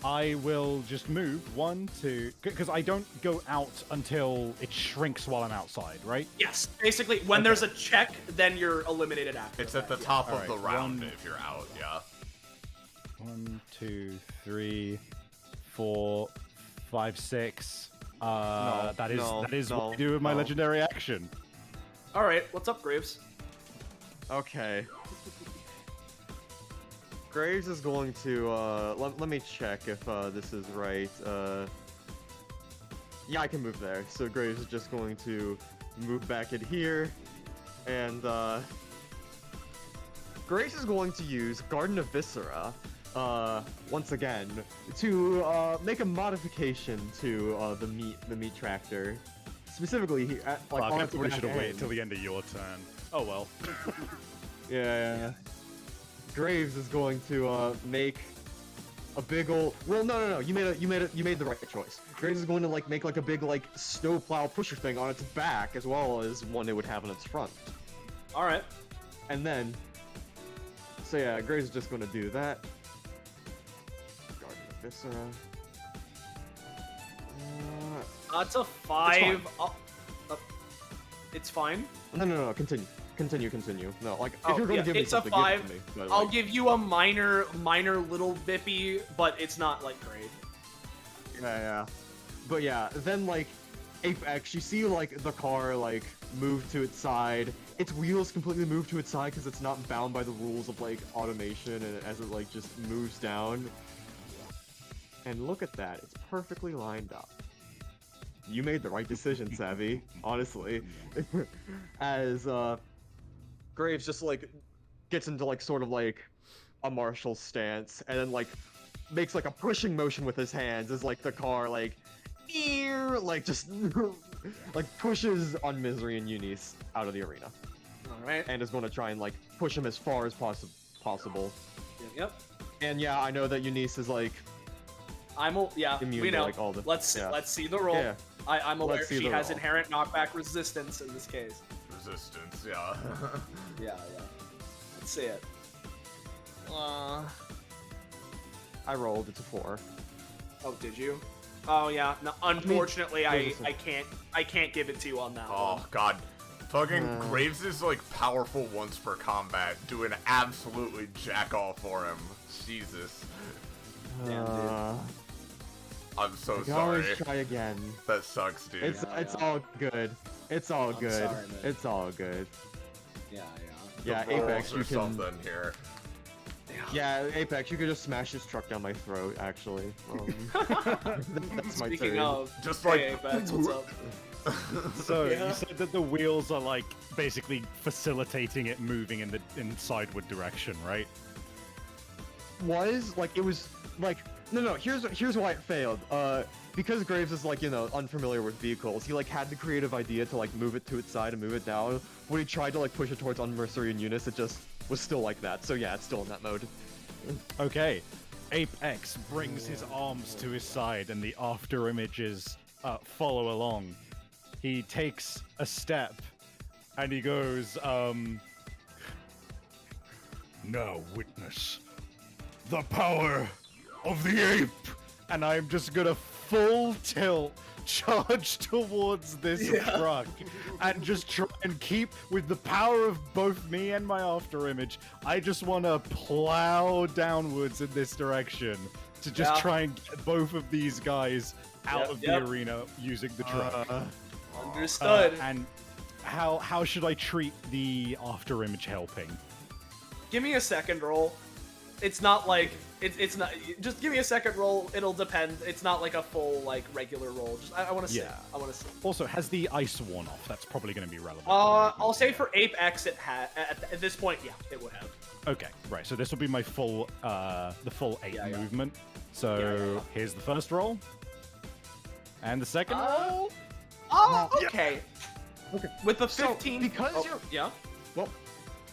I will just move 1, 2, because I don't go out until it shrinks while I'm outside, right? Yes. Basically, when there's a check, then you're eliminated after. It's at the that, top of Alright, the round 1, if you're out, yeah. 1, 2, 3, 4, 5, 6. That is what I do with my legendary action. All right. What's up, Graves? Okay. Graves is going to, let me check if, this is right. Yeah, I can move there. So Graves is just going to move back in here, and, Graves is going to use Garden of Viscera, once again, to, make a modification to, the meat tractor. Specifically, like, Fuck, on I its probably back should have waited end. till the end of your turn. Oh well. Yeah. Graves is going to make a big old. Well, no. You made the right choice. Graves is going to like make like a big like snowplow pusher thing on its back as well as one it would have on its front. All right. And then, so yeah, Graves is just going to do that. Garden of Viscera. It's a 5. It's fine. No. Continue. No, like if Oh, you're going yeah, to give me it's a something, 5. give it to me. But, I'll like, give you a minor little bippy, but it's not like great. Yeah. But yeah, then like Apex, you see like the car like move to its side. Its wheels completely move to its side because it's not bound by the rules of like automation, and as it like just moves down. And look at that, it's perfectly lined up. You made the right decision, Savvy. Honestly, as Graves just like gets into like sort of like a martial stance, and then like makes like a pushing motion with his hands as like the car like just like pushes on Misery and Eunice out of the arena. All right. And is going to try and like push him as far as possible. Yep. And yeah, I know that Eunice is like immune we to know. like all the. Let's see the roll. Yeah. I'm aware Let's see she the has roll. inherent knockback resistance in this case. Resistance, yeah. Yeah. Let's see it. I rolled. It's a 4. Oh, did you? Oh yeah. No, unfortunately, there's I can't give it to you on that Oh one. god. Fucking Graves is like powerful once per combat, doing absolutely jack all for him. Jesus. Damn, dude. I'm so I can sorry. always try again. That sucks, dude. It's all good. It's all good. sorry, man. It's all good. Yeah. Yeah, The balls Apex, or you can. something here. Yeah, Apex, you could just smash this truck down my throat. Actually, that's my Speaking turn. of, Just hey, like Apex, what's up? So Yeah. you said that the wheels are like basically facilitating it moving in sideward direction, right? Was like it was like no. Here's why it failed. Because Graves is like unfamiliar with vehicles. He like had the creative idea to like move it to its side and move it down. When he tried to like push it towards Unmercery and Eunice, it just was still like that. So yeah, it's still in that mode. Okay. Apex brings his arms to his side and the after images follow along. He takes a step and he goes, Now witness the power of the ape. and I'm just gonna full tilt charge towards this truck and just try and keep with the power of both me and my after image. I just want to plow downwards in this direction to just try and get both of these guys out of the arena using the truck. Understood. And how should I treat the after image helping? Give me a second roll. It's not like it's not. Just give me a second roll. It'll depend. It's not like a full like regular roll. Just I want to see. Yeah. I want to see. Also, has the ice worn off? That's probably going to be relevant. I'll say for Apex it had at this point. Yeah, it would have. Okay, right. So this will be my full, the full 8 Yeah. movement. So here's the first roll, and the second roll. Oh, okay. Okay. With the So, 15. because oh, you're- yeah.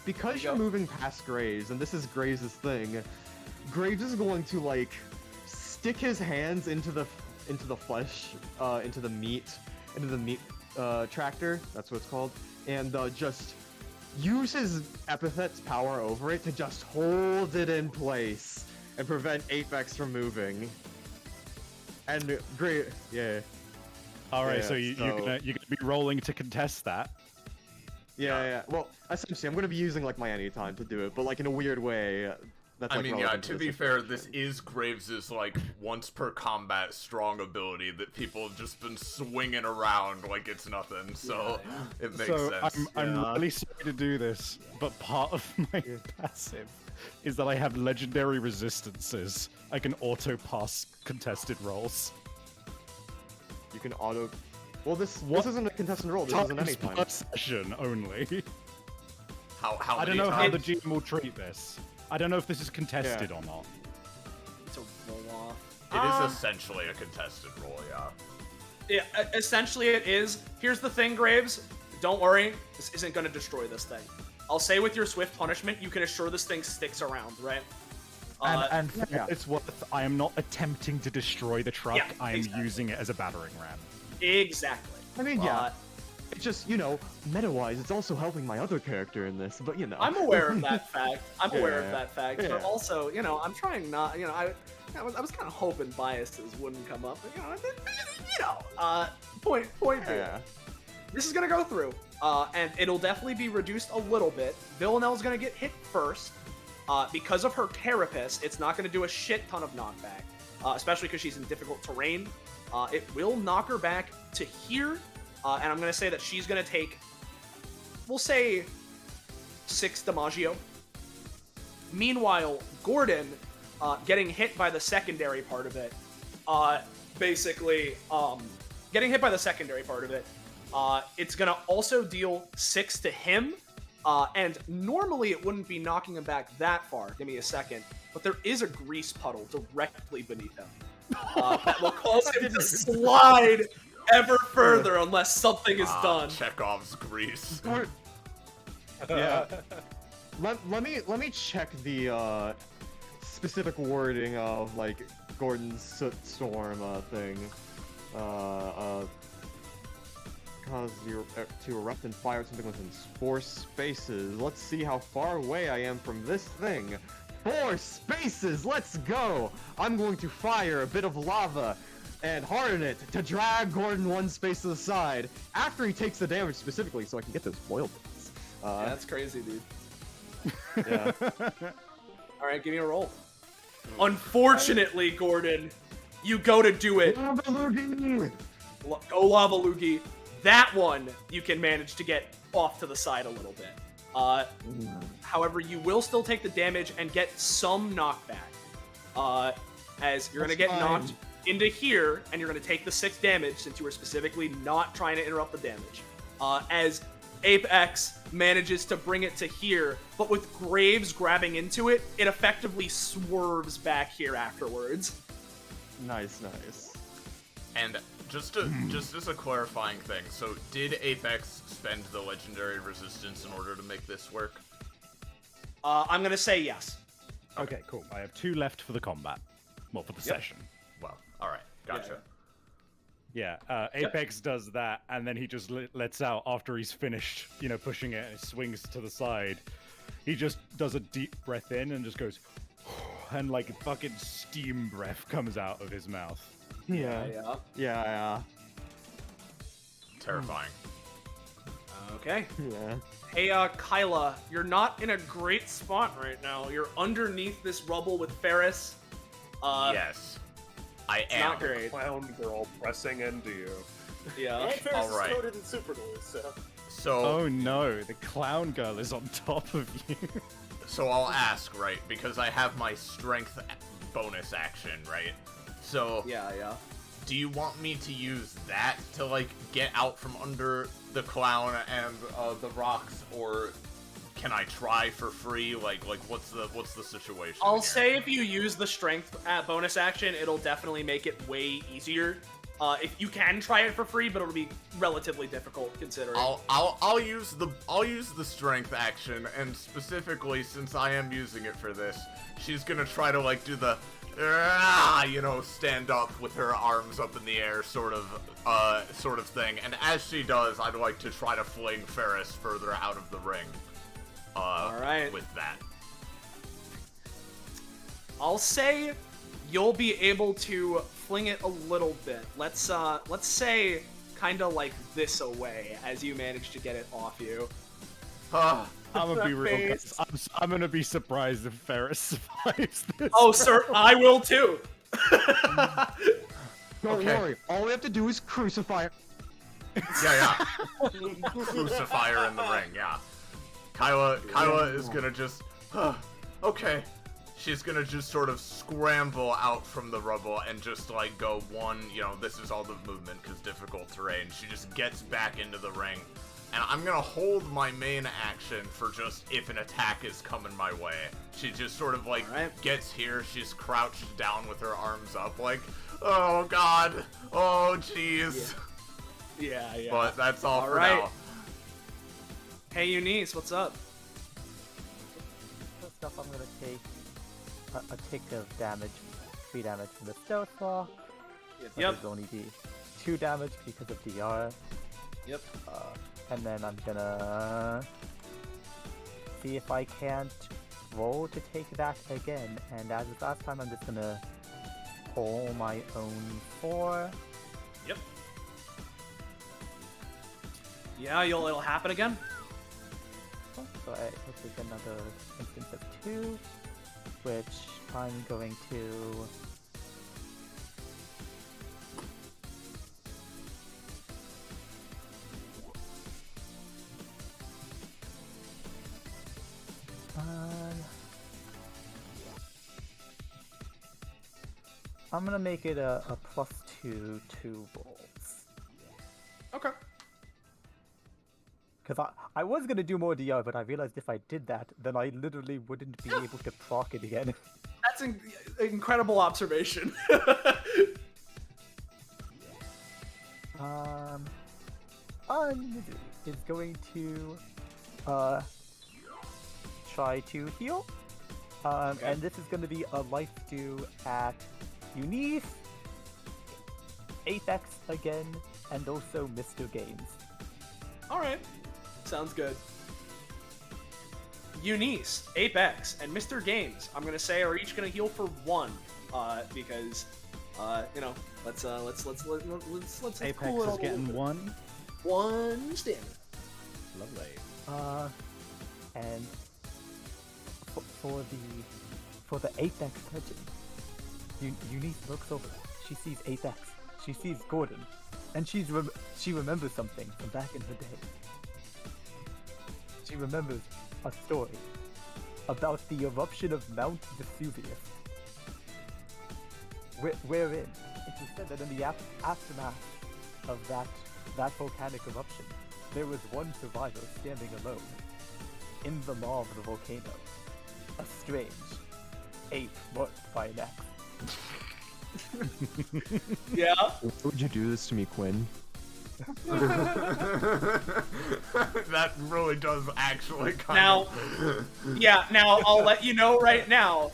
Because you you're go. moving past Graves, and this is Graves' thing, Graves is going to like stick his hands into the flesh, into the meat tractor. That's what it's called, and just use his Epithet's power over it to just hold it in place and prevent Apex from moving. And great, yeah. All right, Yeah, so you're gonna be rolling to contest that. Yeah. Well, essentially, I'm gonna be using like my anytime to do it, but like in a weird way. That's, I like, mean, yeah, relevant to this be situation. fair, this is Graves' like once per combat strong ability that people have just been swinging around like it's nothing, so it makes So sense. I'm really sorry to do this, but part of my passive is that I have legendary resistances. I can auto pass contested rolls. You can auto. Well, this isn't a contested roll. This isn't any time. Per session only. How I many don't know how the times? GM will treat this. I don't know if this is contested or not. It's a roll off. It is essentially a contested roll, yeah. Yeah, essentially it is. Here's the thing, Graves. Don't worry, this isn't gonna destroy this thing. I'll say with your swift punishment, you can assure this thing sticks around, right? And for what it's worth, I am not attempting to destroy the truck. Yeah, I am exactly. using it as a battering ram. Exactly. I mean, yeah. It's just, meta-wise, it's also helping my other character in this, but I'm aware of that fact. I'm aware of Yeah. that fact. Yeah. But also, I'm trying not, I was kind of hoping biases wouldn't come up. But, point being, Yeah. this is gonna go through, and it'll definitely be reduced a little bit. Villanelle's gonna get hit first. Because of her carapace, it's not gonna do a shit ton of knockback, especially because she's in difficult terrain. It will knock her back to here. And I'm going to say that she's going to take, we'll say, 6 DiMaggio. Meanwhile, Gordon, getting hit by the secondary part of it, getting hit by the secondary part of it, it's going to also deal 6 to him. And normally it wouldn't be knocking him back that far. Give me a second. But there is a grease puddle directly beneath him. That will cause him to slide ever further unless something is done. Chekhov's grease. Yeah. let me check the specific wording of like Gordon's soot storm thing. Cause you to erupt and fire something within 4 spaces. Let's see how far away I am from this thing. 4 spaces. Let's go. I'm going to fire a bit of lava and harden it to drag Gordon 1 space to the side after he takes the damage specifically, so I can get those foil points. Yeah, that's crazy, dude. Yeah. All right, give me a roll. Unfortunately, Gordon, you go to do it. Go Lava Loogie. That one you can manage to get off to the side a little bit. However, you will still take the damage and get some knockback. As you're going to get knocked into here, and you're going to take the 6 damage since you were specifically not trying to interrupt the damage. As Apex manages to bring it to here, but with Graves grabbing into it, it effectively swerves back here afterwards. Nice. And just as a clarifying thing, so did Apex spend the legendary resistance in order to make this work? I'm going to say yes. Okay, cool. I have 2 left for the combat. Well, for the session. Well, alright, gotcha. Yeah, Apex does that, and then he just lets out after he's finished, pushing it, and it swings to the side. He just does a deep breath in and just goes, and like fucking steam breath comes out of his mouth. Yeah. Terrifying. Okay. Yeah. Hey, Kyla, you're not in a great spot right now. You're underneath this rubble with Ferris. Yes. I am. Not great. Clown girl pressing into you. Yeah. And Ferris Alright. is coated in super glue, so. So, Oh no, the clown girl is on top of you. so I'll ask, right? Because I have my strength bonus action, right? So, Yeah. do you want me to use that to like get out from under the clown and the rocks, or can I try for free? Like what's the situation? I'll here? say if you use the strength bonus action, it'll definitely make it way easier. If you can try it for free, but it'll be relatively difficult considering. I'll use the strength action, and specifically since I am using it for this, she's gonna try to like do the stand up with her arms up in the air sort of thing. And as she does, I'd like to try to fling Ferris further out of the ring. All right. With that. I'll say you'll be able to fling it a little bit. Let's say kind of like this away as you manage to get it off you. Ah, I'm gonna be real. Face. I'm gonna be surprised if Ferris survives this. Oh, sir, I will too. Don't Okay. worry. All we have to do is crucify her. yeah. Crucify her in the ring, yeah. Kyla is gonna just, okay. She's gonna just sort of scramble out from the rubble and just like go one, this is all the movement because difficult terrain. She just gets back into the ring. And I'm gonna hold my main action for just if an attack is coming my way. She just sort of like gets here, she's crouched down with her arms up like, oh god, oh jeez. Yeah. But that's all for right. now. Hey, Eunice, what's up? First off, I'm gonna take a tick of damage, 3 damage from the stealth block. Yep. It'll only be 2 damage because of DR. Yep. And then I'm gonna see if I can't roll to take that again. And as with last time, I'm just gonna pull my own 4. Yep. Yeah, it'll happen again. So I will take another instance of 2, which I'm going to. I'm gonna make it a +2 rolls. Okay. Because I was gonna do more DR, but I realized if I did that, then I literally wouldn't be able to proc it again. That's an incredible observation. Is going to try to heal. Okay. And this is going to be a life stew at Eunice, Apex again, and also Mr. Games. Alright. Sounds good. Eunice, Apex, and Mr. Games, I'm gonna say, are each gonna heal for 1. Because let's Apex cool it is all getting over. 1. 1 stamina. Lovely. And for the Apex legend, Eunice looks over. She sees Apex. She sees Gordon, and she remembers something from back in her day. She remembers a story about the eruption of Mount Vesuvius, wherein it is said that in the aftermath of that volcanic eruption, there was one survivor standing alone in the maw of the volcano. A strange ape marked by an axe. Yeah. Would you do this to me, Quinn? That really does actually kind Now, of... now I'll let you know right now.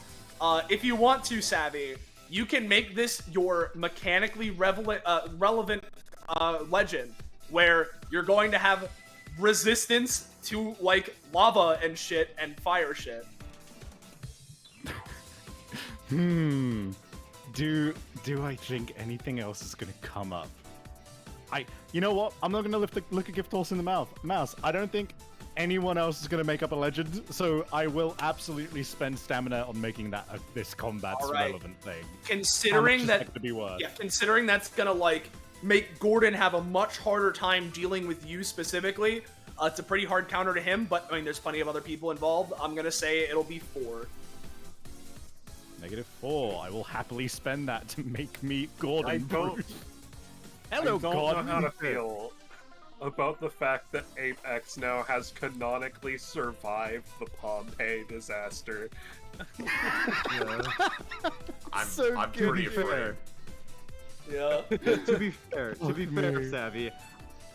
If you want to, Savvy, you can make this your mechanically relevant legend, where you're going to have resistance to like lava and shit and fire shit. Do I think anything else is gonna come up? You know what? I'm not gonna look a gift horse in the mouse. I don't think anyone else is gonna make up a legend, so I will absolutely spend stamina on making that this combat's All right. relevant thing. Considering that, to be worth? yeah, considering that's gonna like make Gordon have a much harder time dealing with you specifically. It's a pretty hard counter to him, but I mean, there's plenty of other people involved. I'm gonna say it'll be 4. -4. I will happily spend that to make me Gordon. I don't- Bruce. Hello, I don't Gordon. know how to feel about the fact that Apex now has canonically survived the Pompeii disaster. I'm So pretty good. afraid. Yeah. to be fair, me. Savvy,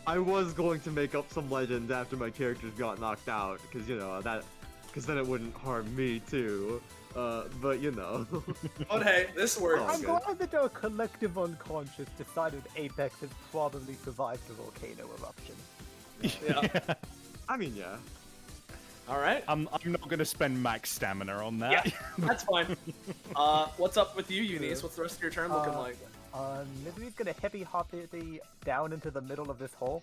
I was going to make up some legends after my characters got knocked out, because then it wouldn't harm me too. But But hey, this works. I'm glad that our collective unconscious decided Apex has probably survived the volcano eruption. Yeah. I mean, yeah. All right. I'm not gonna spend max stamina on that. Yeah, that's fine. What's up with you, Eunice? What's the rest of your turn looking like? Mizumi's gonna heavy hop it down into the middle of this hole.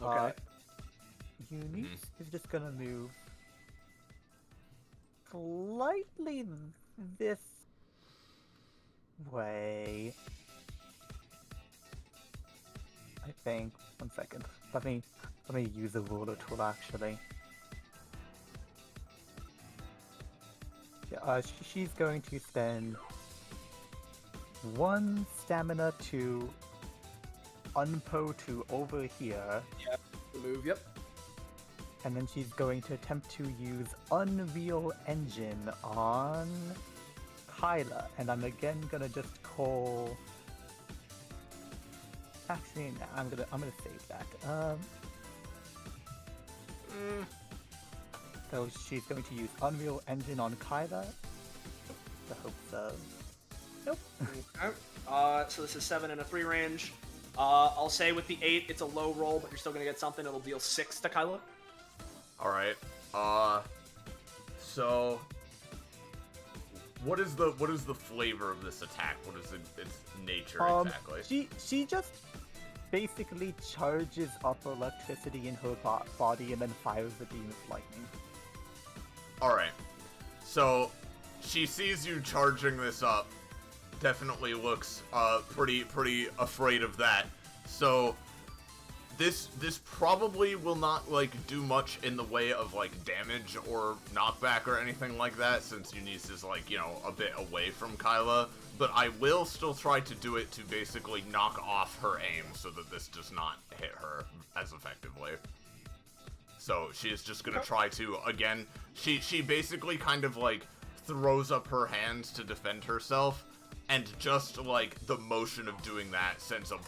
Okay. Eunice is just gonna move slightly this way. I think. 1 second. Let me use a ruler tool actually. Yeah, she's going to spend 1 stamina to unpo to over here. Yep. Move. Yep. And then she's going to attempt to use Unreal Engine on Kyla. And I'm again gonna just call. Actually, no, I'm gonna save that. So she's going to use Unreal Engine on Kyla. The hopes of. Nope. Okay. So this is 7 and a 3 range. I'll say with the 8, it's a low roll, but you're still gonna get something. It'll deal 6 to Kyla. Alright, so what is the flavor of this attack? What is its nature exactly? She just basically charges up electricity in her body and then fires a beam of lightning. Alright, so she sees you charging this up, definitely looks pretty afraid of that, so This probably will not, like, do much in the way of, like, damage or knockback or anything like that, since Eunice is, like, you know, a bit away from Kyla, but I will still try to do it to basically knock off her aim so that this does not hit her as effectively. So she is just gonna try to, again, she basically kind of, like, throws up her hands to defend herself, and just, like, the motion of doing that sends a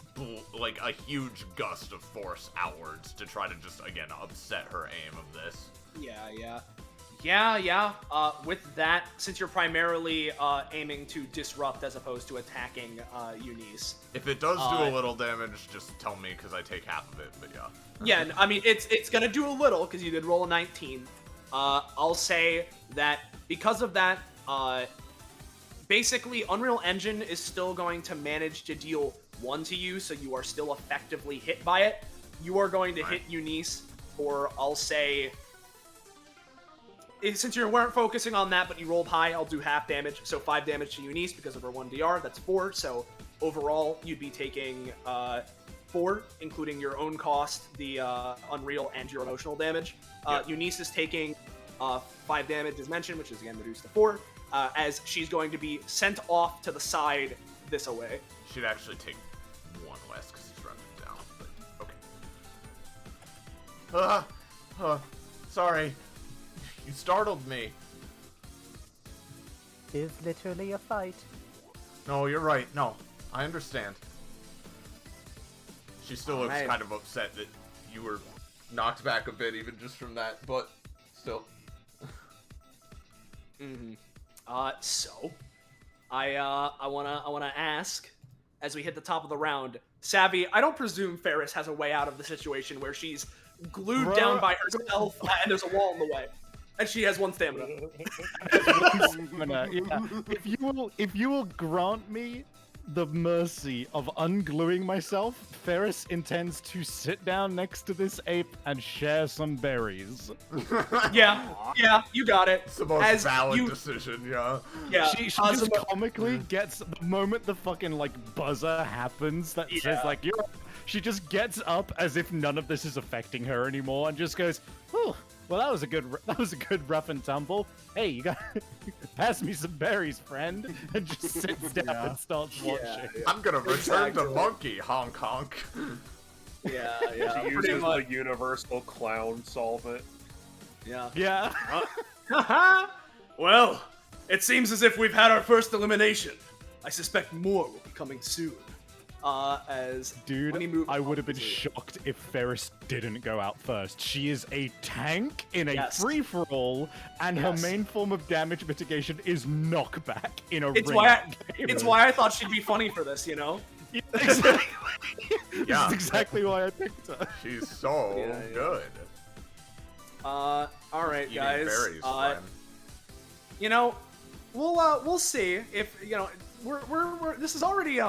huge gust of force outwards to try to just, again, upset her aim of this. Yeah. With that, since you're primarily aiming to disrupt as opposed to attacking Eunice. If it does do a little damage, just tell me, because I take half of it, but yeah. Yeah, I mean, it's gonna do a little, because you did roll a 19. I'll say that because of that, basically, Unreal Engine is still going to manage to deal 1 to you, so you are still effectively hit by it. You are going to hit Eunice for, I'll say, since you weren't focusing on that, but you rolled high, I'll do half damage, so 5 damage to Eunice because of her 1 DR, that's 4, so overall, you'd be taking 4, including your own cost, the Unreal, and your emotional damage. Eunice is taking 5 damage, as mentioned, which is again reduced to 4. As she's going to be sent off to the side this away. She'd actually take 1 less because it's rounded down, but okay. Sorry. You startled me. It's literally a fight. No, you're right. No, I understand. She still looks Alright. kind of upset that you were knocked back a bit even just from that, but still. So, I wanna ask, as we hit the top of the round, Savvy, I don't presume Ferris has a way out of the situation where she's glued down by herself and there's a wall in the way, and she has 1 stamina. Yeah. If you will grant me the mercy of ungluing myself, Ferris intends to sit down next to this ape and share some berries. Yeah, you got it. It's the most valid decision, yeah. Yeah, She just comically gets, the moment the fucking, like, buzzer happens that says, like, you're up, she just gets up as if none of this is affecting her anymore and just goes, oh, well, that was a good rough and tumble. Hey, you got pass me some berries, friend, and just sits down and starts watching. I'm gonna return to monkey, honk honk. Yeah. She uses the universal clown solvent. Yeah. Well, it seems as if we've had our first elimination. I suspect more will be coming soon. Dude, I would have been shocked if Ferris didn't go out first. She is a tank in a free-for-all, and her main form of damage mitigation is knockback in a ring. It's why I thought she'd be funny for this, you know? Yeah, exactly. This is exactly why I picked her. She's so good. All right, Eating guys. berries, fine. You know, we'll see if we're this is already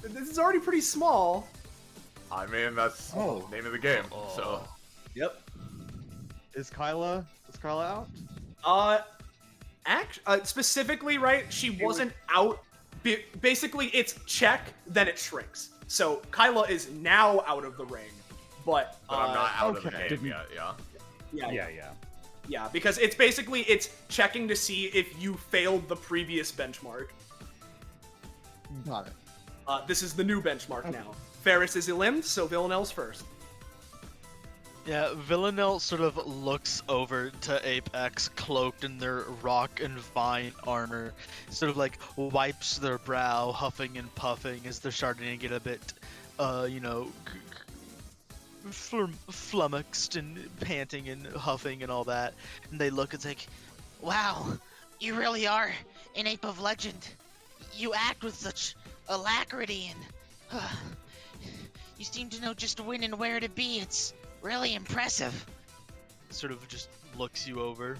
this is already pretty small. I mean, that's the name of the game. So. Yep. Is Kyla out? Specifically, right? She wasn't out. Basically, it's check, then it shrinks. So Kyla is now out of the ring, but I'm not out of the game yet. Yeah, because it's checking to see if you failed the previous benchmark. Got it. This is the new benchmark now. Ferris is eliminated, so Villanelle's first. Yeah, Villanelle sort of looks over to Apex, cloaked in their rock and vine armor, sort of like wipes their brow, huffing and puffing as they're starting to get a bit, flummoxed and panting and huffing and all that. And they look, it's like, Wow, you really are an ape of legend. You act with such alacrity and you seem to know just when and where to be. It's really impressive. sort of just looks you over.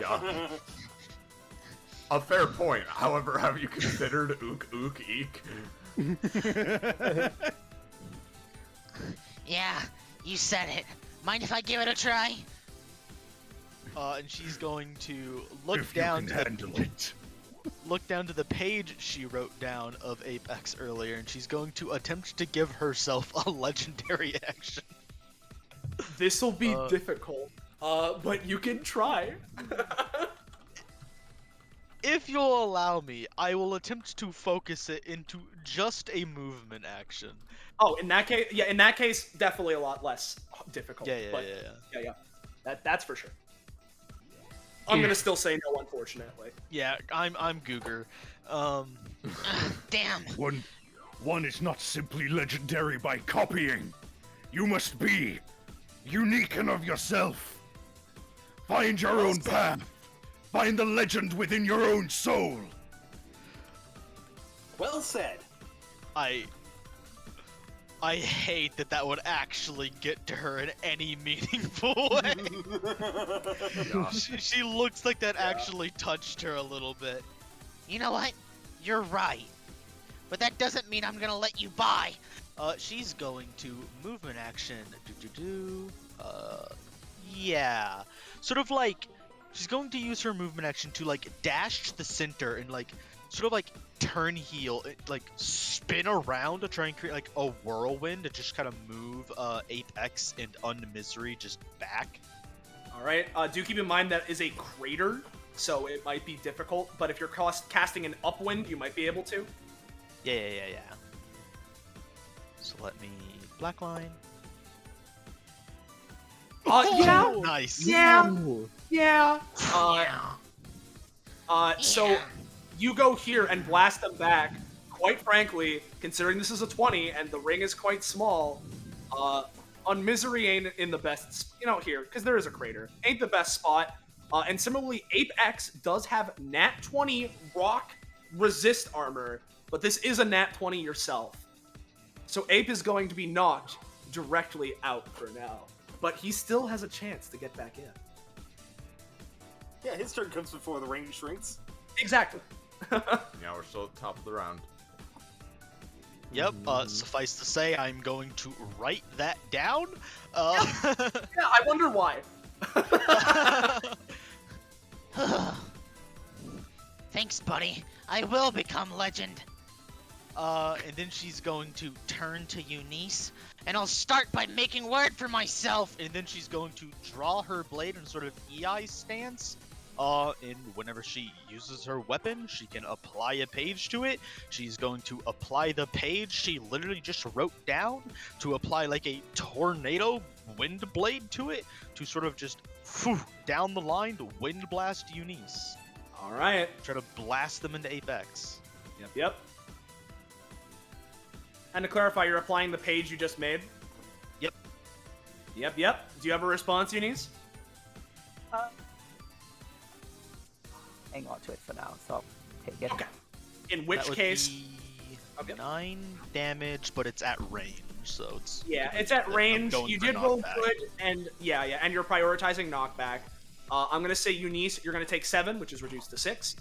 Yeah. A fair point. However, have you considered ook ook eek? Yeah, you said it. Mind if I give it a try? And she's going to look down to the page she wrote down of Apex earlier, and she's going to attempt to give herself a legendary action. This'll be difficult, but you can try. If you'll allow me, I will attempt to focus it into just a movement action. Oh, in that case, definitely a lot less difficult. Yeah. That's for sure. I'm gonna still say no, unfortunately. Yeah, I'm Googer. Damn. One is not simply legendary by copying. You must be unique and of yourself. Find your own path. Find the legend within your own soul. Well said. I hate that would actually get to her in any meaningful way. She looks like that actually touched her a little bit. You know what? You're right. But that doesn't mean I'm gonna let you by. She's going to movement action. Yeah. Sort of like, she's going to use her movement action to like dash to the center and like, sort of like turn heel, like spin around to try and create like a whirlwind to just kind of move Apex and Unmisery just back. Alright, do keep in mind that is a crater, so it might be difficult, but if you're casting an upwind, you might be able to. Yeah. So let me blackline. Yeah. Nice. Yeah. So you go here and blast them back. Quite frankly, considering this is a 20 and the ring is quite small, Unmisery ain't in the best, here, because there is a crater, ain't the best spot. And similarly, Apex does have nat 20 rock resist armor, but this is a nat 20 yourself. So Ape is going to be knocked directly out for now, but he still has a chance to get back in. Yeah, his turn comes before the ring shrinks. Exactly. Yeah, we're still at the top of the round. Yep, suffice to say, I'm going to write that down. Yeah, I wonder why. Thanks, buddy. I will become legend. And then she's going to Turn to Eunice, and I'll start by making word for myself. and then she's going to draw her blade in sort of EI stance. And whenever she uses her weapon, she can apply a page to it. She's going to apply the page she literally just wrote down to apply like a tornado wind blade to it to sort of just down the line to wind blast Eunice. All right. Try to blast them into Apex. Yep. And to clarify, you're applying the page you just made? Yep. Yep. Do you have a response, Eunice? Hang on to it for now, so I'll take it. Okay. In which case, Okay. 9 damage, but it's at range, so it's... Yeah, it's at range. going You for did roll knockback. good, and yeah, and you're prioritizing knockback. I'm gonna say Eunice, you're gonna take 7, which is reduced to 6.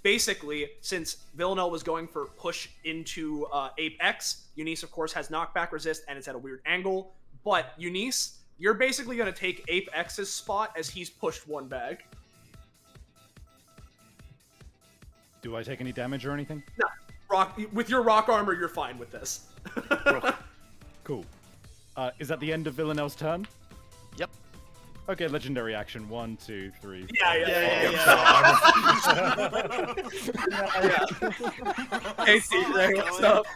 Basically, since Villanelle was going for push into Apex, Eunice of course has knockback resist, and it's at a weird angle. But Eunice, you're basically gonna take Apex's spot as he's pushed 1 back. Do I take any damage or anything? No, with your rock armor, you're fine with this. Cool. Is that the end of Villanelle's turn? Yep. Okay, legendary action. 1, 2, 3. Yeah. Hey, T-Ray, what's up?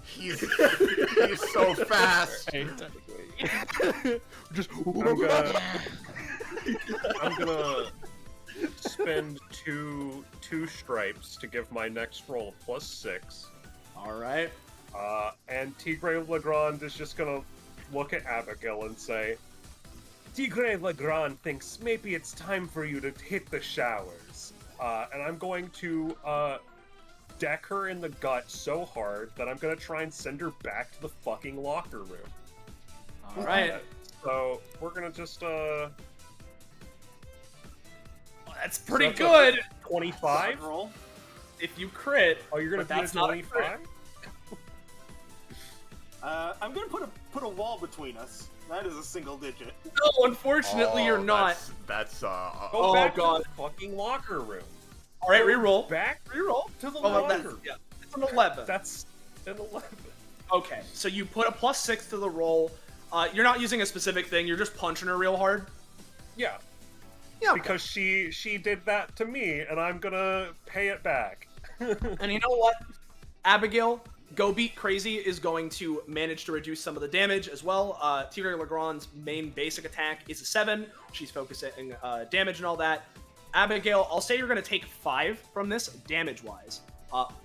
He's so fast. Just. I'm gonna spend two stripes to give my next roll +6. All right. And Tigre Legrand is just gonna look at Abigail and say, Tigre Legrand thinks maybe it's time for you to hit the showers. And I'm going to deck her in the gut so hard that I'm gonna try and send her back to the fucking locker room. All right. So we're gonna just That's pretty so good. 25. Roll. If you crit, Oh, you're gonna but do that's a not a 25? crit. I'm gonna put a wall between us. That is a single digit. No, unfortunately, you're not. That's Go Oh, back God. to the fucking locker room. All right, reroll. Back Reroll. to the Oh, well, locker that's, room. yeah, it's an 11. That's an 11. Okay, so you put a +6 to the roll. You're not using a specific thing. You're just punching her real hard. Yeah, Yeah. Okay. because she did that to me, and I'm gonna pay it back. And you know what? Abigail, Go Beat Crazy is going to manage to reduce some of the damage as well. Tigre Legrand's main basic attack is a 7. She's focusing damage and all that. Abigail, I'll say you're going to take 5 from this damage-wise.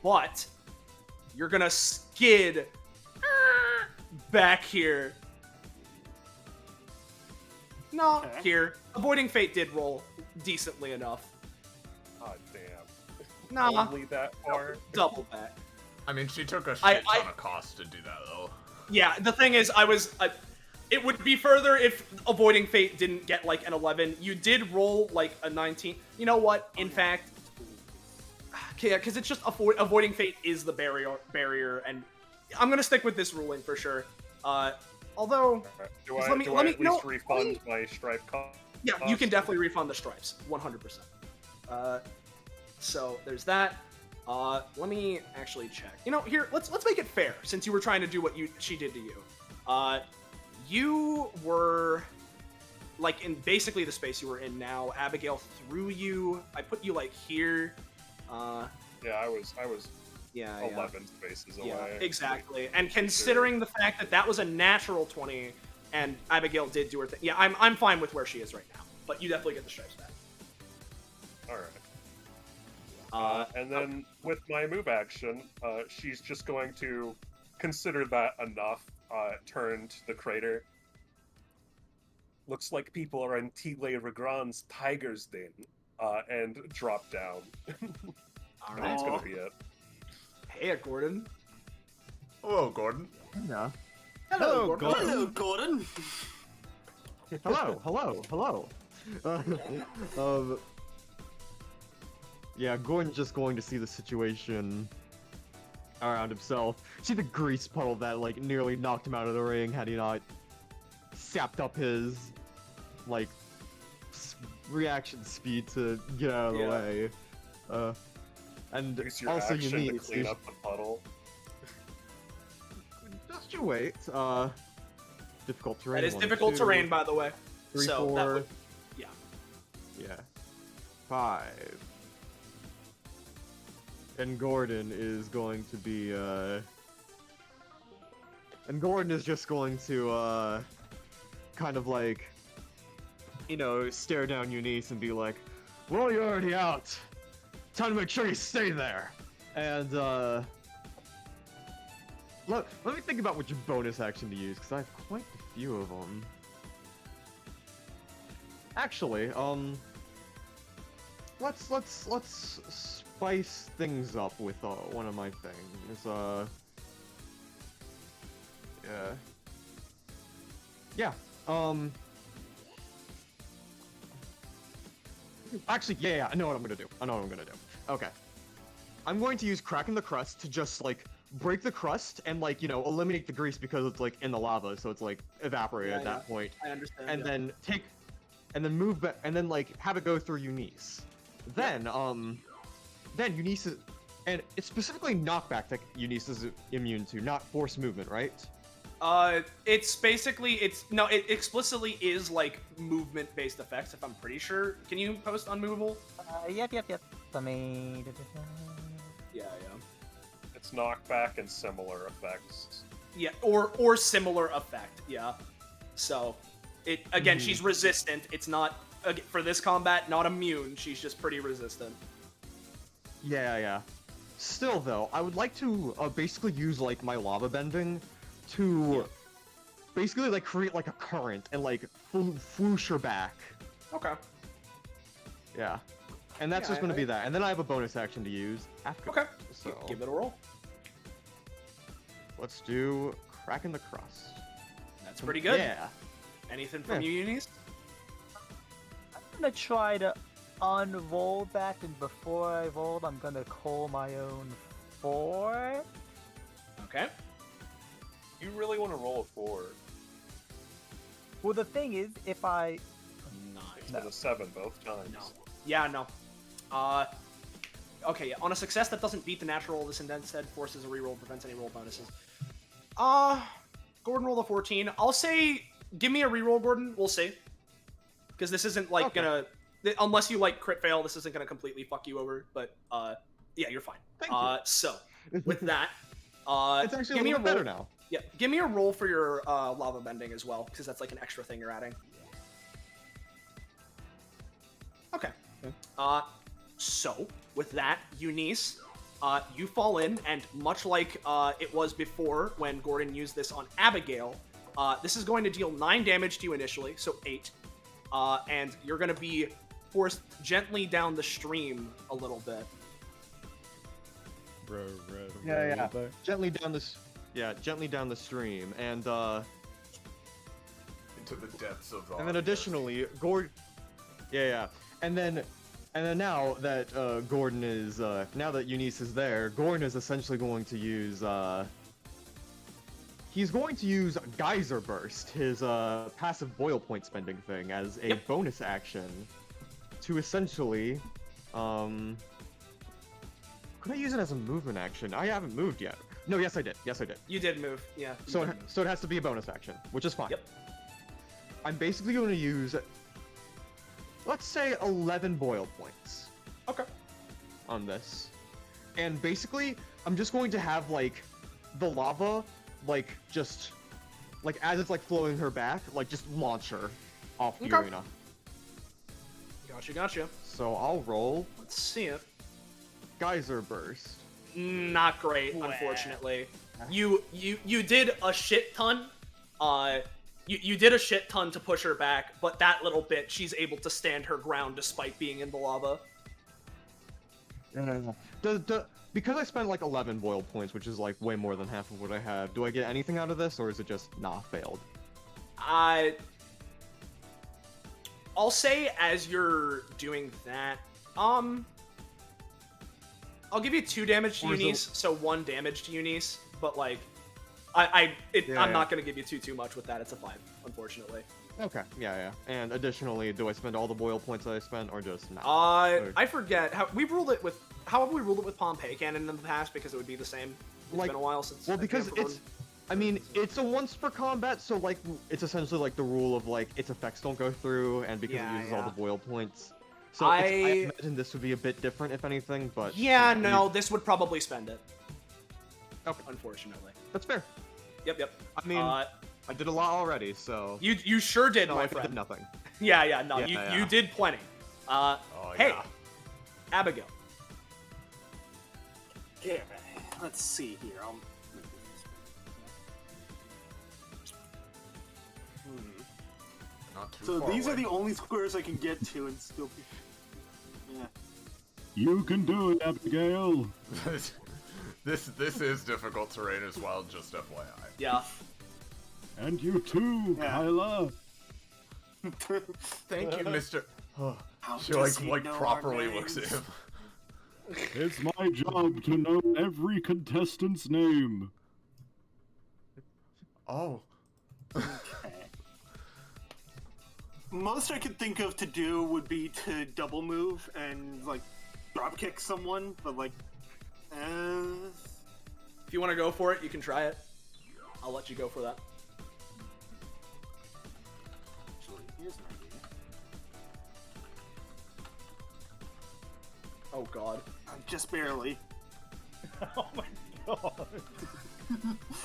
But you're going to skid back here. No, Okay. here. Avoiding Fate did roll decently enough. Oh damn. Nah, Only that far. double back. I mean, she took a shit I- ton of cost to do that, though. Yeah, the thing is, it would be further if Avoiding Fate didn't get, like, an 11. You did roll, like, a 19. You know what? In fact... Okay, yeah, because it's just Avoiding Fate is the barrier, and I'm gonna stick with this ruling for sure. Although... Do Just I, let me- do let I me- at no, least refund my stripe cost? Yeah, you can definitely refund the stripes. 100%. So, there's that. Let me actually check. You know, here, let's make it fair, since you were trying to do what she did to you. You were, like, in basically the space you were in now. Abigail threw you. I put you, like, here. Yeah, I was Yeah, 11 spaces away. yeah, exactly. And considering the fact that that was a natural 20, and Abigail did do her thing, yeah, I'm fine with where she is right now. But you definitely get the stripes back. Alright. And then with my move action, she's just going to consider that enough, turn to the crater. Looks like people are in Tigre Legrand's Tiger's Den, and drop down. All And right. that's gonna be it. Hey, Gordon. Hello, Gordon. Yeah. Hello, Gordon. Hello, Gordon. Hello. Yeah, Gordon's just going to see the situation around himself. See the grease puddle that, like, nearly knocked him out of the ring had he not sapped up his, like, reaction speed to get out of the Yeah. way. And Use your also action you to need clean up the puddle. just you wait. Difficult terrain. That is 1, difficult 2, terrain, by the way. 3, so 4. that would, Yeah. 5. And Gordon is going to be, And Gordon is just going to, kind of like, you know, stare down Eunice and be like, well, you're already out. Time to make sure you stay there. And, let me think about which bonus action to use, because I have quite a few of them. Actually, let's spice things up with one of my things. Yeah. Actually, yeah, I know what I'm gonna do. Okay. I'm going to use cracking the crust to just, like, break the crust and, like, you know, eliminate the grease because it's, like, in the lava, so it's, like, evaporated at that point. I understand. And then move back, and then, like, have it go through Eunice. Then Eunice is, and it's specifically knockback that Eunice is immune to, not force movement, right? It's basically, it explicitly is, like, movement-based effects, if I'm pretty sure. Can you post unmovable? Yep. Let me... Yeah. It's knockback and similar effects. Yeah, or similar effect, yeah. So, again, she's resistant. It's not, for this combat, not immune. She's just pretty resistant. Yeah. Still, though, I would like to basically use, like, my lava bending to basically, like, create, like, a current and, like, floosh her back. Okay. Yeah. And that's just going to be that. And then I have a bonus action to use after. Okay. So give it a roll. Let's do cracking the crust. That's pretty good. Yeah. Anything from you, Eunice? I'm gonna try to unroll that, and before I roll, I'm gonna call my own 4. Okay. You really want to roll a 4. Well, the thing is, if I... It's with a 7 both times. No. Yeah, no. Okay, on a success that doesn't beat the natural, this instead forces a reroll, prevents any roll bonuses. Gordon rolled a 14. I'll say, give me a reroll, Gordon. We'll see. Because this isn't, like, gonna... Unless you, like, crit fail, this isn't gonna completely fuck you over. But, yeah, you're fine. Thank you. So, with that, it's actually a little better now. Yeah, give me a roll for your lava bending as well, because that's, like, an extra thing you're adding. Okay. So, with that, Eunice, you fall in, and much like it was before when Gordon used this on Abigail, this is going to deal 9 damage to you initially, so 8. And you're going to be forced gently down the stream a little bit. Yeah. Gently down the stream, and into the depths of. And then additionally, Gordon. Yeah. And then now that Gordon is now that Eunice is there, Gordon is essentially going to use he's going to use Geyser Burst, his passive boil point spending thing, as a bonus action to essentially could I use it as a movement action? I haven't moved yet. No, yes I did. You did move, yeah. So it has to be a bonus action, which is fine. Yep. I'm basically going to use, let's say, 11 boil points. Okay. On this. And basically, I'm just going to have, like, the lava, like, just, like, as it's, like, flowing her back, like, just launch her off the arena. Gotcha. So I'll roll. Let's see it. Geyser Burst. Not great, unfortunately. You did a shit ton. You did a shit ton to push her back, but that little bit, she's able to stand her ground despite being in the lava. Because I spent like 11 boil points, which is like way more than half of what I have, do I get anything out of this, or is it just failed? I'll say as you're doing that, I'll give you 2 damage to Eunice, so 1 damage to Eunice, but like, I'm not gonna give you too much with that. It's a 5, unfortunately. Okay, yeah. And additionally, do I spend all the boil points that I spent, or just not? I forget how we've ruled it with. How have we ruled it with Pompeii Cannon in the past? Because it would be the same. It's been a while since. Well, because I mean, it's a once per combat, so like it's essentially like the rule of like its effects don't go through, and because it uses all the boil points. So I imagine this would be a bit different, if anything, but... Yeah, no, this would probably spend it. Okay. Unfortunately. That's fair. Yep. I mean, I did a lot already, so... You sure did, my friend. I did nothing. Yeah, no, you did plenty. Hey, Abigail. Yeah, let's see here. Not too So far these away. are the only squares I can get to and still be... Yeah. You can do it, Abigail. This is difficult terrain as well, just FYI. Yeah. And you too, Yeah. Kyla. Thank you, Mr. How She does he like know our properly looks at names? him. It's my job to know every contestant's name. Oh. Okay. Most I could think of to do would be to double move and like drop kick someone, but like, If you want to go for it, you can try it. I'll let you go for that. actually, here's an idea. Oh god. Just barely. Oh my god.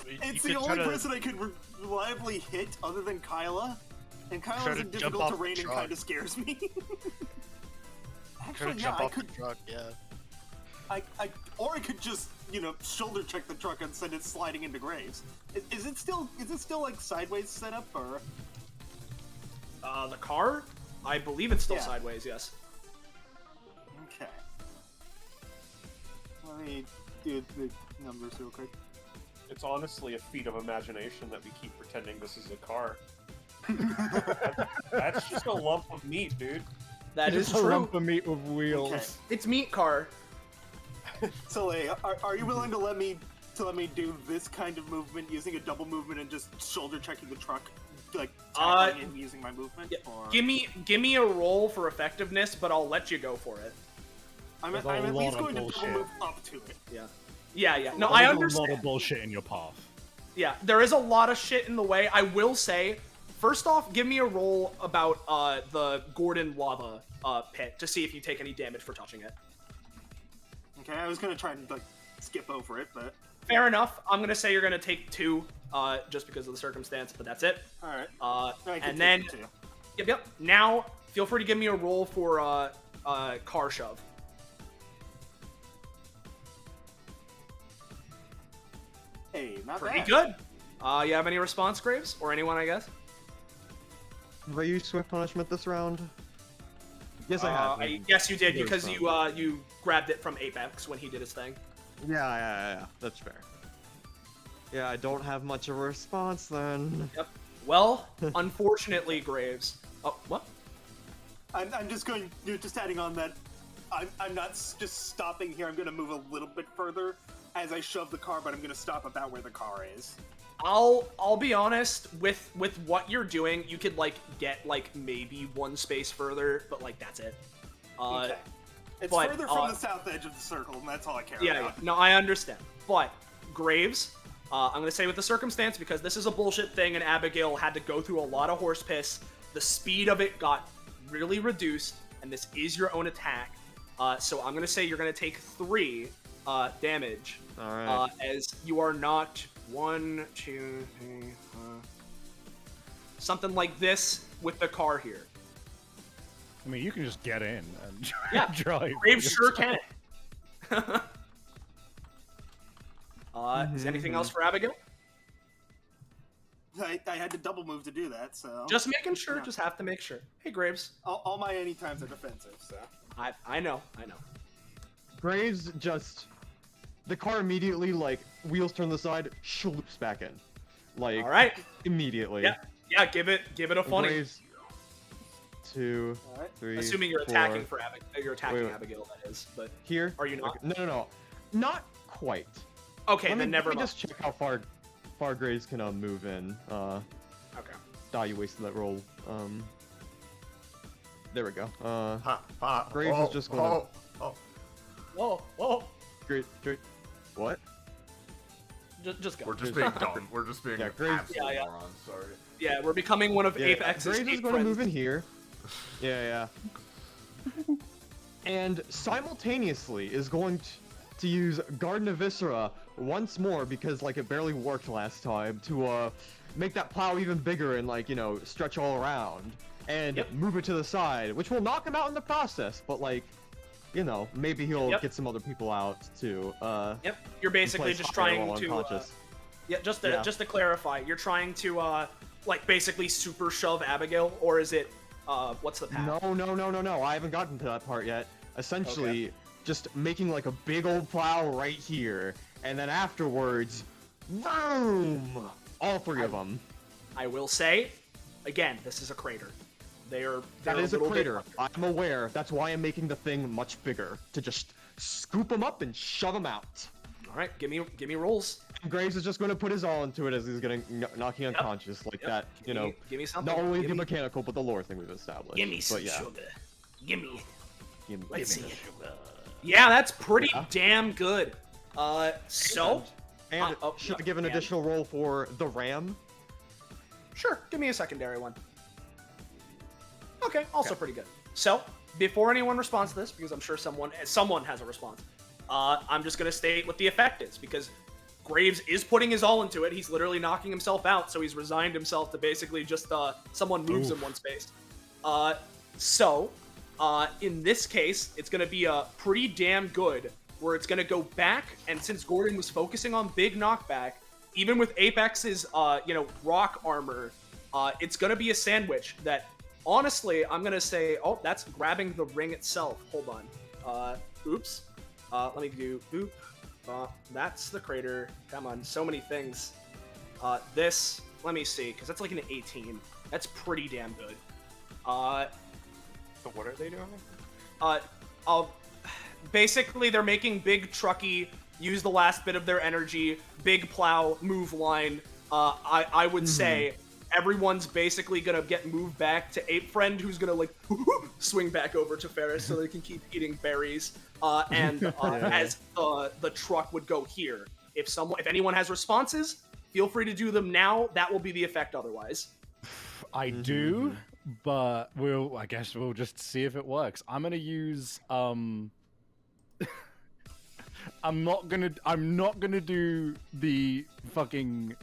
It's the only person I could reliably hit other than Kyla, and Try Kyla's to in jump difficult off the terrain and truck. kind of scares me. Try Actually, to yeah, jump I off could. the truck, yeah. Or I could just, shoulder check the truck and send it sliding into graves. Is it still like sideways setup or? The car? I believe it's still Yeah. sideways, yes. Okay. Let me do the numbers real quick. It's honestly a feat of imagination that we keep pretending this is a car. That's just a lump of meat, dude. That is Just a true. lump of meat with wheels. Okay. It's meat car. Soleil, are you willing to let me do this kind of movement using a double movement and just shoulder checking the truck, like tackling and using my movement? Yeah. Or... Give me a roll for effectiveness, but I'll let you go for it. I'm There's a at lot least of going to bullshit. double move up to it. Yeah. Yeah. No, There's I a understand. lot of bullshit in your path. Yeah, there is a lot of shit in the way. I will say, first off, give me a roll about the Gordon lava pit to see if you take any damage for touching it. Okay, I was gonna try and like skip over it, but Fair enough. I'm gonna say you're gonna take 2, just because of the circumstance, but that's it. all right. I can And take then, it too. yep. Now, feel free to give me a roll for car shove. Hey, not Pretty bad. good. You have any response, Graves, or anyone, I guess? Have I used Swift Punishment this round? Yes, I have. Yes, you did, There's because some. you grabbed it from Apex when he did his thing. Yeah. That's fair. Yeah, I don't have much of a response then. Yep. Well, unfortunately, Graves. Oh, what? I'm just going, just adding on that. I'm not just stopping here. I'm gonna move a little bit further as I shove the car, but I'm gonna stop about where the car is. I'll be honest, with what you're doing, you could like get like maybe 1 space further, but like that's it. Okay. It's but, further from the south edge of the circle, and that's all I care Yeah, about. no, I understand. But Graves, I'm gonna say with the circumstance, because this is a bullshit thing, and Abigail had to go through a lot of horse piss. The speed of it got really reduced, and this is your own attack. So I'm gonna say you're gonna take 3 damage. All right. As you are not 1, 2, 3, 4, something like this with the car here. I mean, you can just get in and Yeah, drive. Graves sure can. Is anything else for Abigail? I had to double move to do that, so Just making sure. Yeah. Just have to make sure. Hey, Graves. all my anytimes are defensive. So I know. Graves just... The car immediately, like, wheels turn to the side, loops back in. Like, All right. immediately. Yeah. Give it a funny. Graves, 2, all right. 3, Assuming you're 4. attacking for Abigail. You're attacking Wait. Abigail, that is. But Here? Are you not? No. Not quite. okay, Let then me never mind. just check how far Graves can move in. Okay. You wasted that roll. There we go. Ha. Graves is just gonna... Whoa. Great. What? Just go. We're just being dumb. We're just being Graves- absolute Yeah. morons. Sorry. Yeah, we're becoming one of Apex's Graves is 8 going to friends. move in here. Yeah. And simultaneously is going to use Garden of Viscera once more because like it barely worked last time to make that plow even bigger and like, stretch all around and move it to the side, which will knock him out in the process, but like, maybe he'll get some other people out too. Yep. You're basically place just higher trying while to unconscious. just to clarify, you're trying to like basically super shove Abigail, or is it what's the path? No. I haven't gotten to that part yet. Essentially, just making like a big old plow right here, and then afterwards, boom! All three of them. I will say, again, this is a crater. That is a crater. I'm aware. That's why I'm making the thing much bigger, to just scoop them up and shove them out. All right, give me rolls. Graves is just going to put his all into it as he's getting knocking unconscious like that. You know, give me something. not only the mechanical but the lore thing we've established. Give me some but, yeah. sugar. Gimme. Let's see. Yeah, that's pretty damn good. So. And should I give an additional roll for the ram? Sure, give me a secondary one. Okay, also pretty good. So, before anyone responds to this, because I'm sure someone has a response, I'm just going to state what the effect is, because Graves is putting his all into it. He's literally knocking himself out, so he's resigned himself to basically just someone moves in one space. In this case, it's going to be pretty damn good, where it's going to go back, and since Gordon was focusing on big knockback, even with Apex's, rock armor, it's going to be a sandwich that, honestly, I'm going to say, oh, that's grabbing the ring itself. Hold on. Oops. Let me do, that's the crater. Come on, so many things. This, let me see, because that's like an 18. That's pretty damn good. So what are they doing? Basically, they're making big trucky, use the last bit of their energy, big plow, move line. I would say everyone's basically gonna get moved back to Ape Friend, who's gonna like swing back over to Ferris so they can keep eating berries. As the truck would go here. If anyone has responses, feel free to do them now. That will be the effect otherwise. I do, but I guess we'll just see if it works. I'm gonna use I'm not gonna do the fucking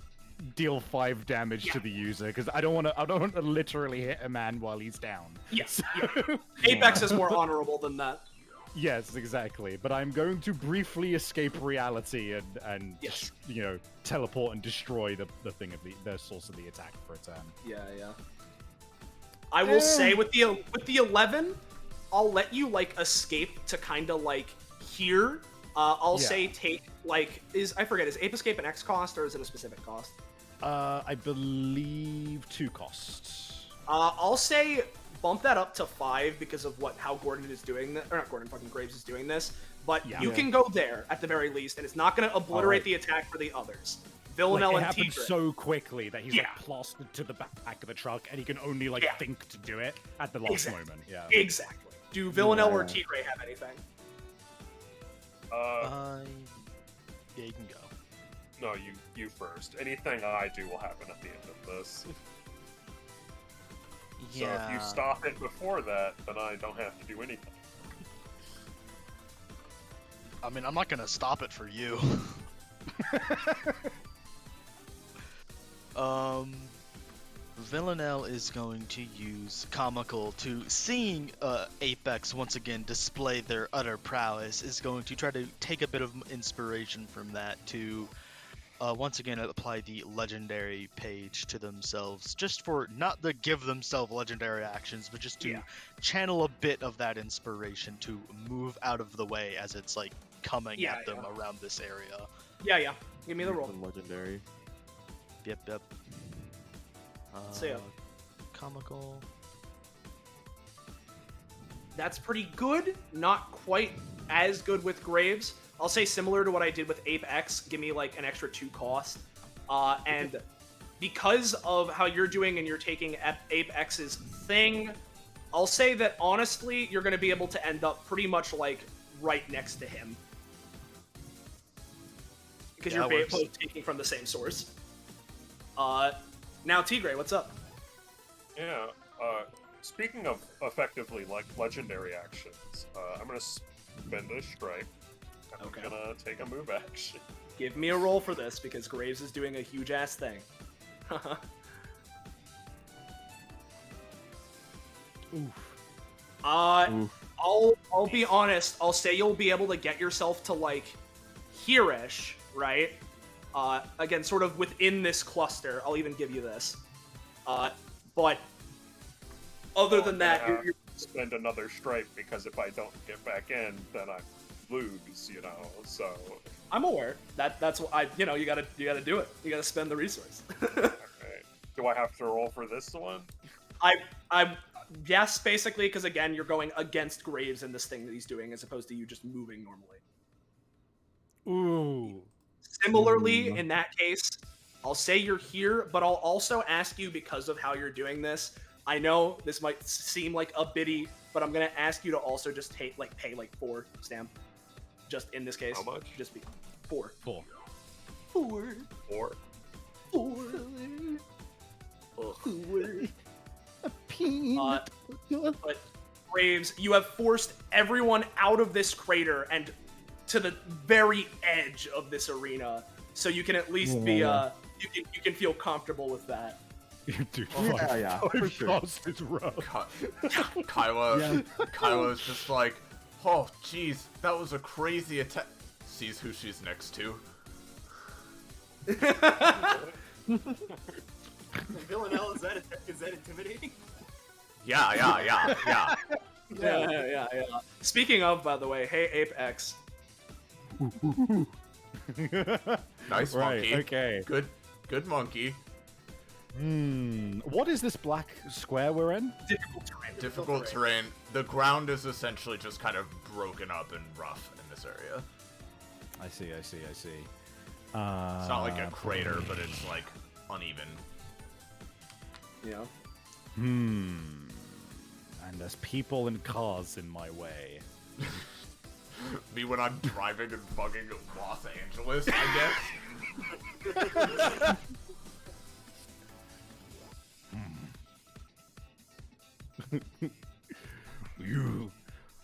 deal 5 damage to the user, because I don't want to literally hit a man while he's down. Yes. Apex is more honorable than that. Yes, exactly. But I'm going to briefly escape reality and teleport and destroy the thing of the source of the attack for a turn. Yeah. I will say with the 11, I'll let you like escape to kind of like here. I'll say take like is Ape Escape an X cost or is it a specific cost? I believe 2 costs. I'll say bump that up to 5 because of how Gordon is doing that, or not Gordon, fucking Graves is doing this. But you can go there at the very least, and it's not going to obliterate the attack for the others. Villanelle it and happens Tigre. so quickly that he's like plastered to the back of the truck, and he can only think to do it at the last moment. Yeah, exactly. Do Villanelle or Tigre have anything? Yeah, you can go. No, you first. Anything I do will happen at the end of this. So if you stop it before that, then I don't have to do anything. I mean, I'm not gonna stop it for you. Villanelle is going to use Comical to, seeing Apex once again display their utter prowess, is going to try to take a bit of inspiration from that to once again apply the legendary page to themselves, just for not to give themselves legendary actions, but just to channel a bit of that inspiration to move out of the way as it's like coming at them around this area. Yeah. Give me the roll. Legendary. Yep. See ya. Comical. That's pretty good. Not quite as good with Graves. I'll say similar to what I did with Apex. Give me like an extra 2 cost. And because of how you're doing and you're taking Apex's thing, I'll say that honestly, you're going to be able to end up pretty much like right next to him. Because you're both taking from the same source. Now, Tigre, what's up? Yeah, speaking of effectively like legendary actions, I'm gonna spend a strike. I'm gonna take a move action. Give me a roll for this, because Graves is doing a huge-ass thing. I'll be honest, I'll say you'll be able to get yourself to, like, here-ish, right? Again, sort of within this cluster. I'll even give you this. But other than that, you're spend another strike, because if I don't get back in, then lose, you know. So I'm aware. That's what you gotta do it. You gotta spend the resource. alright. Do I have to roll for this one? I yes, basically, because again, you're going against Graves in this thing that he's doing, as opposed to you just moving normally. Ooh. Similarly, in that case, I'll say you're here, but I'll also ask you, because of how you're doing this, I know this might seem like a biddy, but I'm gonna ask you to also just pay like 4 stamp. Just in this case. How much? Just be 4. 4. 4. 4. 4. A peanut. But Graves, you have forced everyone out of this crater and to the very edge of this arena, so you can at least be you can feel comfortable with that. Dude, Yeah, for sure. is rough. Kyla's just like, oh, jeez, that was a crazy attack. Sees who she's next to. Villanelle, is that intimidating? Yeah. Yeah. Speaking of, by the way, hey Apex. Nice Right, monkey. okay. Good monkey. What is this black square we're in? Difficult terrain. The ground is essentially just kind of broken up and rough in this area. I see. It's not like a crater, but it's like uneven. Yeah. And there's people and cars in my way. Me when I'm driving in fucking Los Angeles, I guess.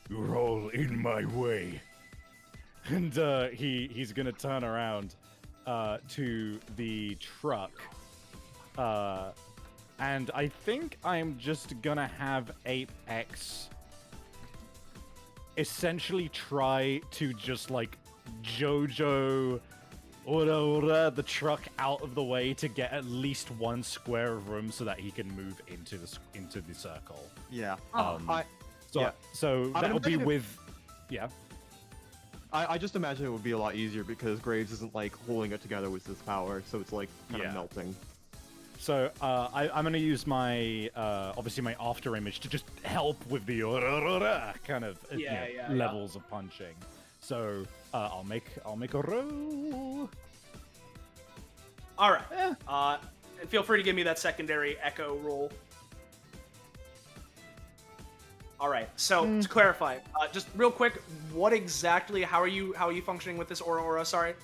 You're all in my way. And he's gonna turn around to the truck. And I think I'm just gonna have Apex essentially try to just like JoJo the truck out of the way to get at least one square of room so that he can move into the circle. Yeah. So that'll be with I just imagine it would be a lot easier because Graves isn't like holding it together with his power, so it's like kind of melting. So I'm gonna use my obviously my after image to just help with the kind of levels of punching. So I'll make a roll. All right. And feel free to give me that secondary echo roll. All right. So to clarify, just real quick, how are you functioning with this aura? Sorry.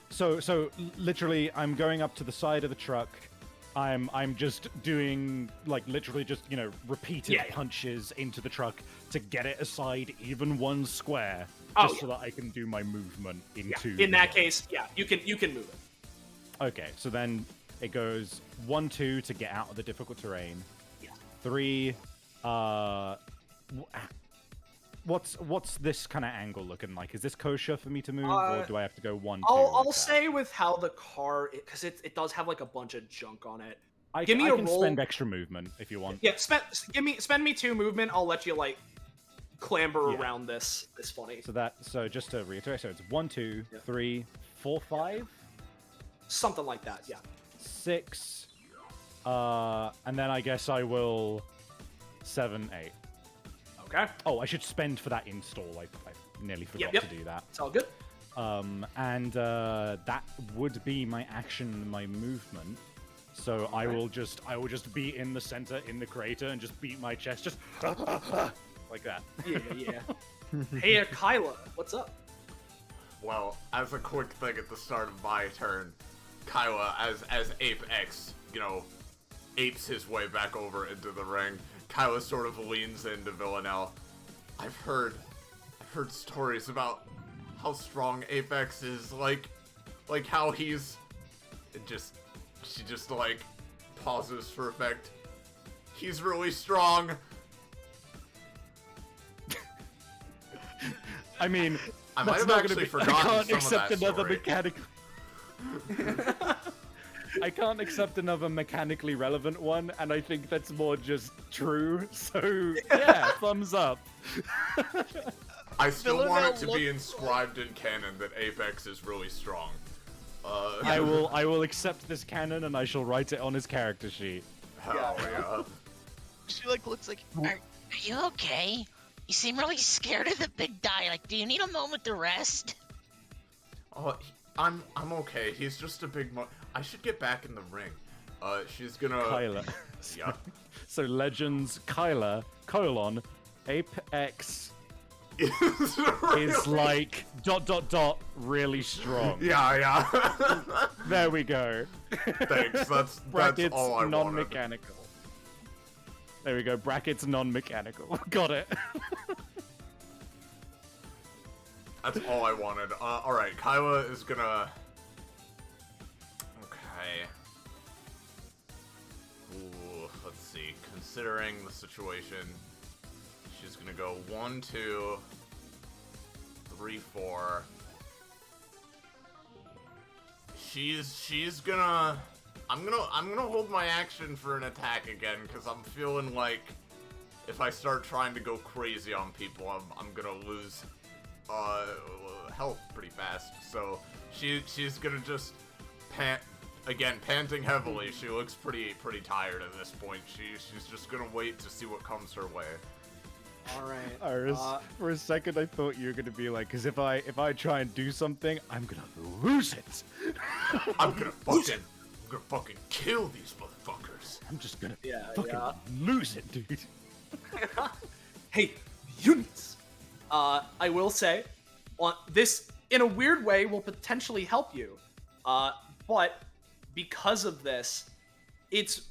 So literally, I'm going up to the side of the truck. I'm just doing like literally just repeated punches into the truck to get it aside even one square, so that I can do my movement into. In that case, you can move it. Okay, so then it goes 1, 2 to get out of the difficult terrain. 3. What's this kind of angle looking like? Is this kosher for me to move, or do I have to go 1, 2? I'll say with how the car, because it does have like a bunch of junk on it. I can roll. Spend extra movement if you want. Yeah, spend me 2 movement. I'll let you like clamber around this funny. So just to reiterate, so it's 1, 2, 3, 4, 5, something like that. Yeah. 6, and then I guess I will 7, 8. Okay. Oh, I should spend for that install. I nearly forgot to do that. It's all good. And that would be my action, my movement. So I will just be in the center in the crater and just beat my chest, just like that. Yeah. Hey, Kyla, what's up? Well, as a quick thing at the start of my turn, Kyla, as Apex, apes his way back over into the ring. Kyla sort of leans into Villanelle. I've heard stories about how strong Apex is, like how he's she just like pauses for effect. He's really strong. I mean, I might have actually forgotten some of that story. I can't accept another mechanically relevant one, and I think that's more just true. So yeah, thumbs up. I still want Villanelle it to be inscribed in canon that Apex is really strong. I will accept this canon and I shall write it on his character sheet. Hell yeah. She like looks like. Are you okay? You seem really scared of the big guy. Like, do you need a moment to rest? Oh, I'm okay. He's just a big I should get back in the ring. She's gonna... Kyla. Yeah. So Legends Kyla, Apex is like ... really strong. Yeah. There we go. Thanks, that's Brackets all I wanted. non-mechanical. There we go, brackets non-mechanical. Got it. That's all I wanted. Alright, Kyla is gonna... Okay. Ooh, let's see. Considering the situation, she's gonna go 1, 2, 3, 4. She's gonna... I'm gonna hold my action for an attack again, because I'm feeling like if I start trying to go crazy on people, I'm gonna lose health pretty fast. So she's gonna just panting heavily. She looks pretty tired at this point. She's just gonna wait to see what comes her way. All right. Iris, for a second I thought you were gonna be like, because if I try and do something, I'm gonna lose it. I'm gonna fucking kill these motherfuckers. I'm just gonna fucking lose it, dude. Hey, Eunice. I will say, this in a weird way will potentially help you, but because of this, it's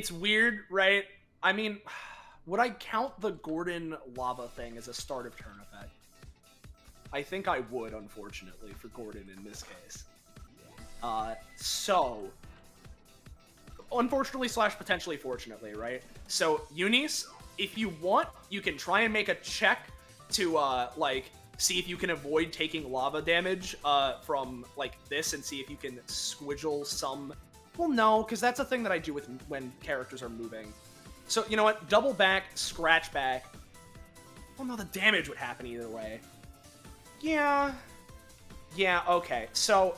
weird, right? I mean, would I count the Gordon lava thing as a start of turn effect? I think I would, unfortunately, for Gordon in this case. So, unfortunately / potentially fortunately, right? So, Eunice, if you want, you can try and make a check to, see if you can avoid taking lava damage, from, this, and see if you can squidgle some... Well, no, because that's a thing that I do when characters are moving. So, you know what? Double back, scratch back. Well, no, the damage would happen either way. Yeah, okay. So,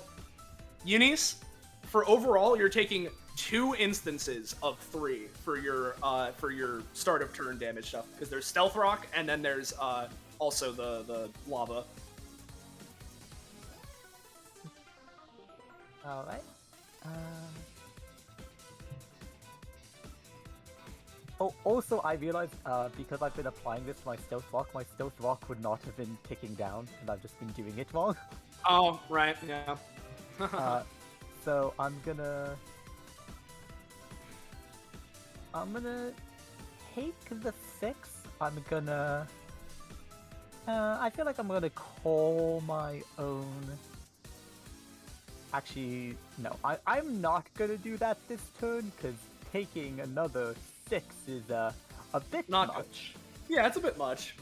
Eunice, for overall, you're taking 2 instances of 3 for your start of turn damage stuff, because there's Stealth Rock, and then there's, also the lava. Alright. Oh, also, I realized, because I've been applying this to my Stealth Rock would not have been ticking down, and I've just been doing it wrong. Oh, right, yeah. So I'm gonna take the 6. I feel like I'm gonna call my own. Actually, no, I'm not gonna do that this turn, because taking another 6 is a bit Not much. Yeah, it's a bit much.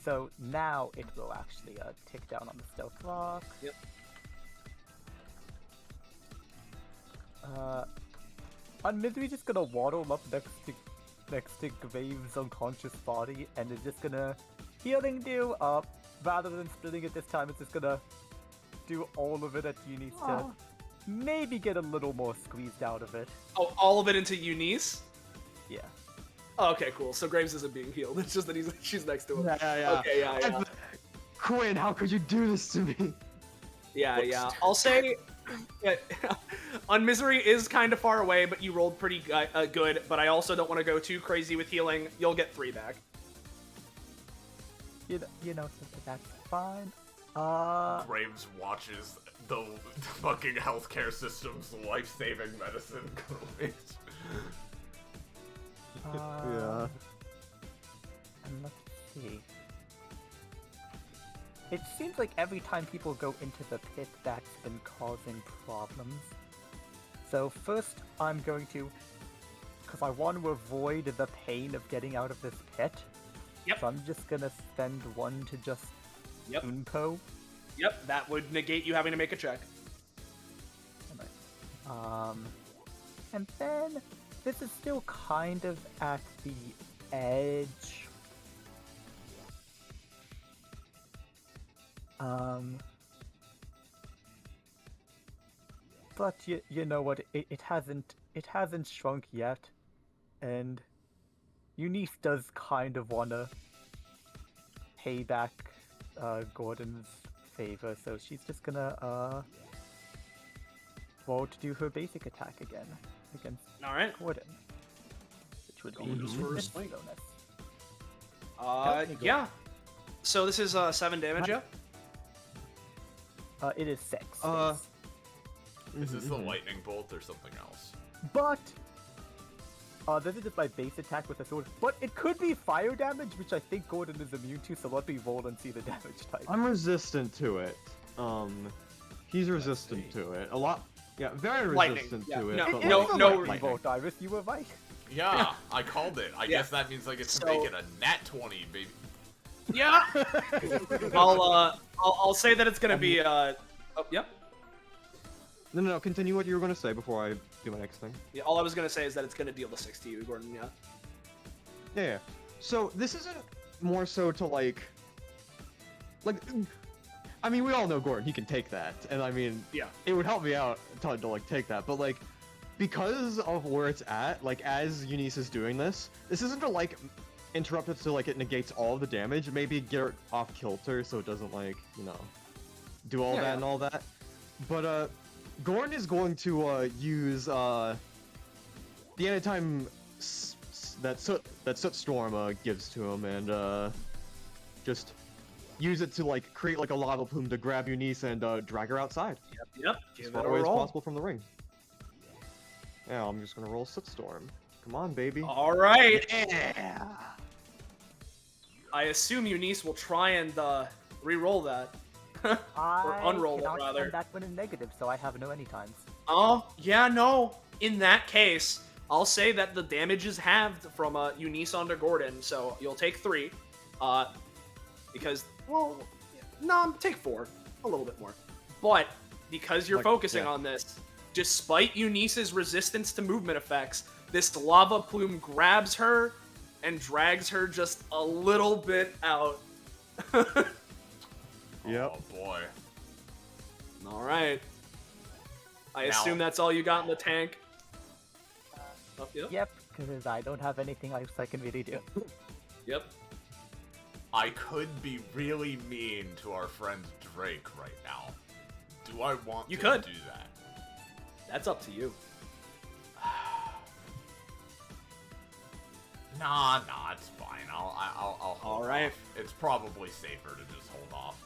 So now it will actually tick down on the Stealth Rock. Yep. Misery just gonna waddle up next to Graves' unconscious body, and is just gonna healing do. Rather than splitting it this time, it's just gonna do all of it at Eunice to maybe get a little more squeezed out of it. Oh, all of it into Eunice? Yeah. Oh, okay, cool. So Graves isn't being healed. It's just that she's next to him. Yeah. Okay, yeah. Quinn, how could you do this to me? Yeah. I'll say... On Misery is kind of far away, but you rolled pretty good, but I also don't want to go too crazy with healing. You'll get 3 back. You know, that's fine. Graves watches the fucking healthcare system's life-saving medicine go waste. Yeah. And let's see. It seems like every time people go into the pit, that's been causing problems. So first, I'm going to, because I want to avoid the pain of getting out of this pit. Yep. So I'm just gonna spend 1 to just Unpo. Yep, that would negate you having to make a check. And then this is still kind of at the edge. But you know what? It hasn't shrunk yet, and Eunice does kind of wanna pay back Gordon's favor, so she's just gonna roll to do her basic attack again against Gordon, which would be Going for a his swing. bonus. Yeah. So this is 7 damage, yeah? It is 6. Is this the lightning bolt or something else? But this is just my base attack with a sword. But it could be fire damage, which I think Gordon is immune to. So let me roll and see the damage type. I'm resistant to it. He's resistant to it. Very Lightning, resistant yeah. to it. No, but no, like, no, lightning. Revolt, Iris, you were right. Yeah, I called it. I guess that means I get to So- make it a nat 20, baby. Yeah. I'll say that it's gonna be yep. No, continue what you were going to say before I do my next thing. Yeah, all I was gonna say is that it's gonna deal the 6 to you, Gordon. Yeah. Yeah. So this isn't more so to like, I mean, we all know Gordon. He can take that, and I mean, Yeah. it would help me out to like take that. But like, because of where it's at, like as Eunice is doing this isn't to like interrupt it so like it negates all of the damage. Maybe get it off kilter so it doesn't like do all that and all that. But Gordon is going to use the anytime that soot storm gives to him, and just use it to like create like a lava plume to grab Eunice and drag her outside. Yep. As Give far it a away as roll. possible from the ring. Yeah, I'm just gonna roll soot storm. Come on, baby. All right. Yeah. I assume Eunice will try and re-roll that. I unroll it, cannot rather. send that one in negative, so I have no anytimes. Oh, yeah, no. In that case, I'll say that the damage is halved from Eunice onto Gordon, so you'll take 3. Because, well, no, take 4. A little bit more. But, because you're Like, focusing yeah. on this, despite Eunice's resistance to movement effects, this lava plume grabs her and drags her just a little bit out. Yep. Oh boy. Alright. I Now- assume that's all you got in the tank? Yep. Yep, because I don't have anything else I can really do. Yep. I could be really mean to our friend Drake right now. Do I want You to could. do that? That's up to you. Nah, it's fine. I'll hold All right. off. It's probably safer to just hold off.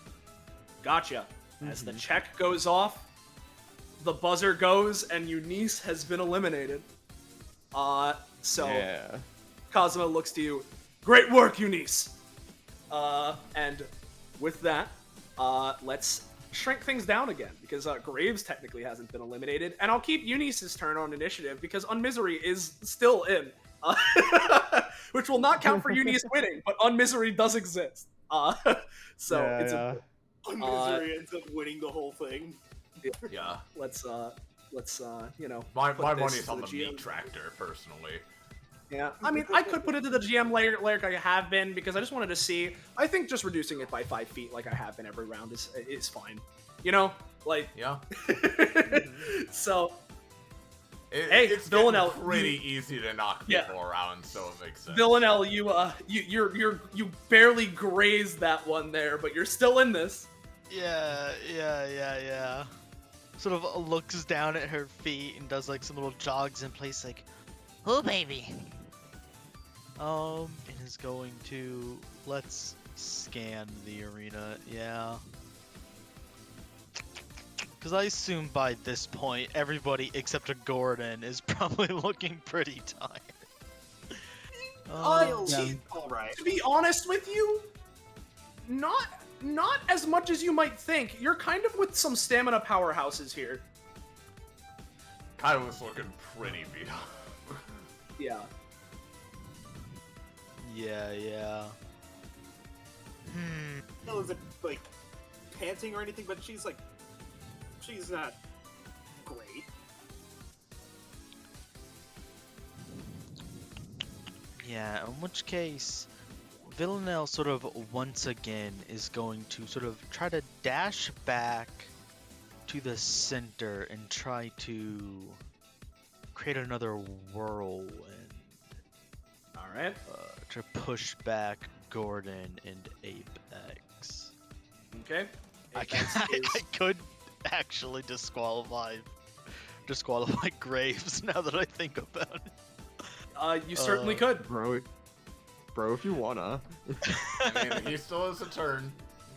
Gotcha. As the check goes off, the buzzer goes, and Eunice has been eliminated. So Yeah. Cosmo looks to you. Great work, Eunice! And with that, let's shrink things down again, because Graves technically hasn't been eliminated, and I'll keep Eunice's turn on initiative, because Unmisery is still in. Which will not count for Eunice winning, but Unmisery does exist. So Yeah, it's yeah. Misery ends up winning the whole thing. Yeah. let's you know, My put this money's to on the GM. meat tractor, personally. Yeah, I mean, I could put it to the GM layer like I have been, because I just wanted to see. I think just reducing it by 5 feet like I have been every round is fine. You know? Like, Yeah. so, Hey, it's Villanelle, pretty easy to knock Yeah. people around, so it makes sense. Villanelle, you barely grazed that one there, but you're still in this. Yeah. Sort of looks down at her feet and does like some little jogs in place, like, Oh, baby. and is going to let's scan the arena. Yeah. Because I assume by this point, everybody except for Gordon is probably looking pretty tired. Alright. To be honest with you, not as much as you might think. You're kind of with some stamina powerhouses here. Kai was looking pretty beat up. Yeah. Yeah. Still isn't like panting or anything, but she's not great. Yeah, in which case, Villanelle sort of once again is going to sort of try to dash back to the center and try to create another whirlwind. All right. To push back Gordon and Apex. Okay. I Apex could actually disqualify Graves now that I think about it. You certainly could. Bro, if you wanna. I mean, he still has a turn.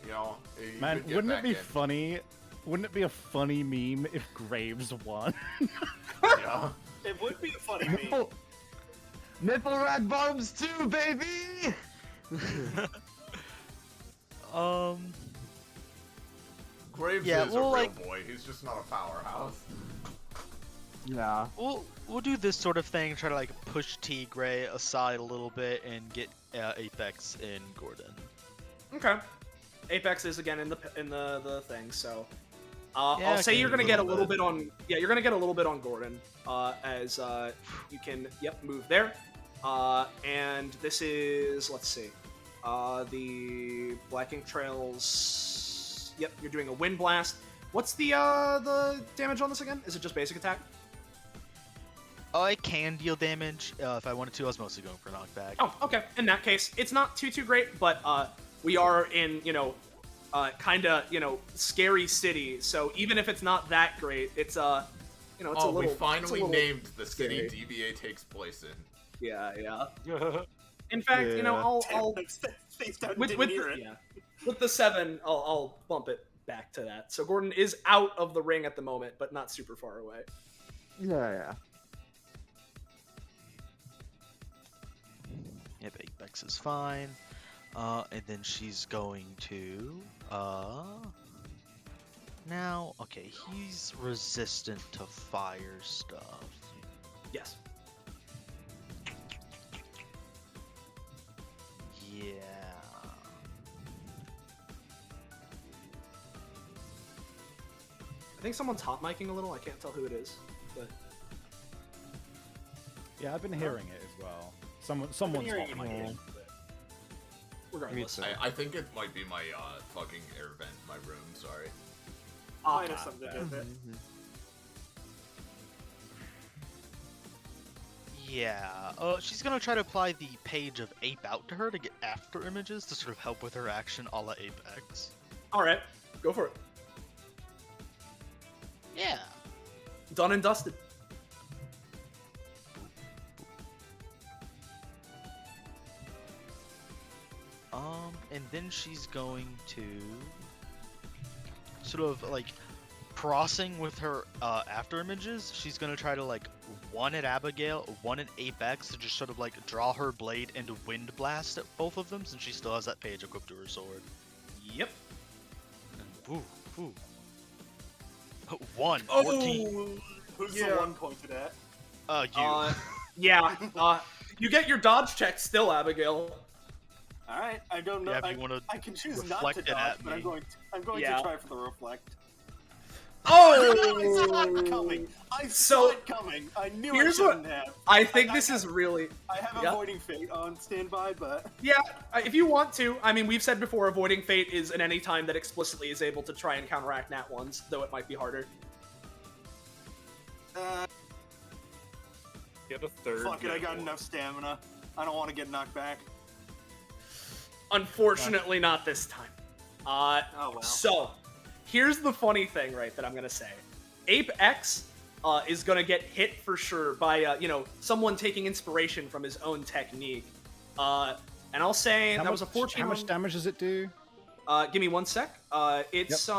You know, he Man, could get wouldn't it back be in. funny? Wouldn't it be a funny meme if Graves won? Yeah. It would be a funny meme. Nipple rat bottoms too, baby! Graves Yeah, is well, a real like- boy. He's just not a powerhouse. Yeah. We'll do this sort of thing, try to like push T Gray aside a little bit and get Apex and Gordon. Okay. Apex is again in the thing, so Yeah, I'll say okay, you're gonna a get a little little bit on. Yeah, you're gonna get a little bit on Gordon, as you can move there, and this is, let's see, the Black Ink Trails. Yep, you're doing a Wind Blast. What's the damage on this again? Is it just basic attack? I can deal damage if I wanted to. I was mostly going for knockback. Oh, okay. In that case, it's not too great, but we are in, kind of, scary city. So even if it's not that great, it's it's a little. We it's a finally little named the city scary. DBA takes place in. Yeah. In fact, I'll Face down, with didn't hear it. with the 7, I'll bump it back to that. So Gordon is out of the ring at the moment, but not super far away. Yeah. Yep, Apex is fine. And then she's going to now, okay, he's resistant to fire stuff. Yes. Yeah. I think someone's hot micing a little. I can't tell who it is, but Yeah, I've been hearing it as well. Someone's hearing hot it micing. here. regardless. I think it might be my fucking air vent in my room. Sorry. Might have something to do with it. Yeah, she's gonna try to apply the page of Ape Out to her to get after images to sort of help with her action a la Apex. All right, go for it. Yeah. Done and dusted. And then she's going to sort of like crossing with her after images. She's gonna try to like one at Abigail, one at Apex to just sort of like draw her blade and wind blast at both of them since she still has that page equipped to her sword. Yep. And, ooh. 1. 14. Oh, who's Yeah. the one pointed at? You. Yeah. You get your dodge check still, Abigail. All right, I don't know. Yeah, if you wanna I can choose not reflect to it dodge, at but I'm me. going Yeah. to try for the reflect. Oh! I saw it coming. I So, saw it coming. I knew I here's what- shouldn't have. I think I- this is really... I have Yeah. avoiding fate on standby, but Yeah, if you want to. I mean, we've said before, avoiding fate is at any time that explicitly is able to try and counteract nat ones, though it might be harder. Get a third. fuck it. I got nipple. enough stamina. I don't want to get knocked back. Unfortunately, not this time. Oh well. So, here's the funny thing, right, that I'm gonna say. Apex is gonna get hit for sure by, someone taking inspiration from his own technique. And I'll say that was a 14. How much damage does it do? Give me 1 sec. It's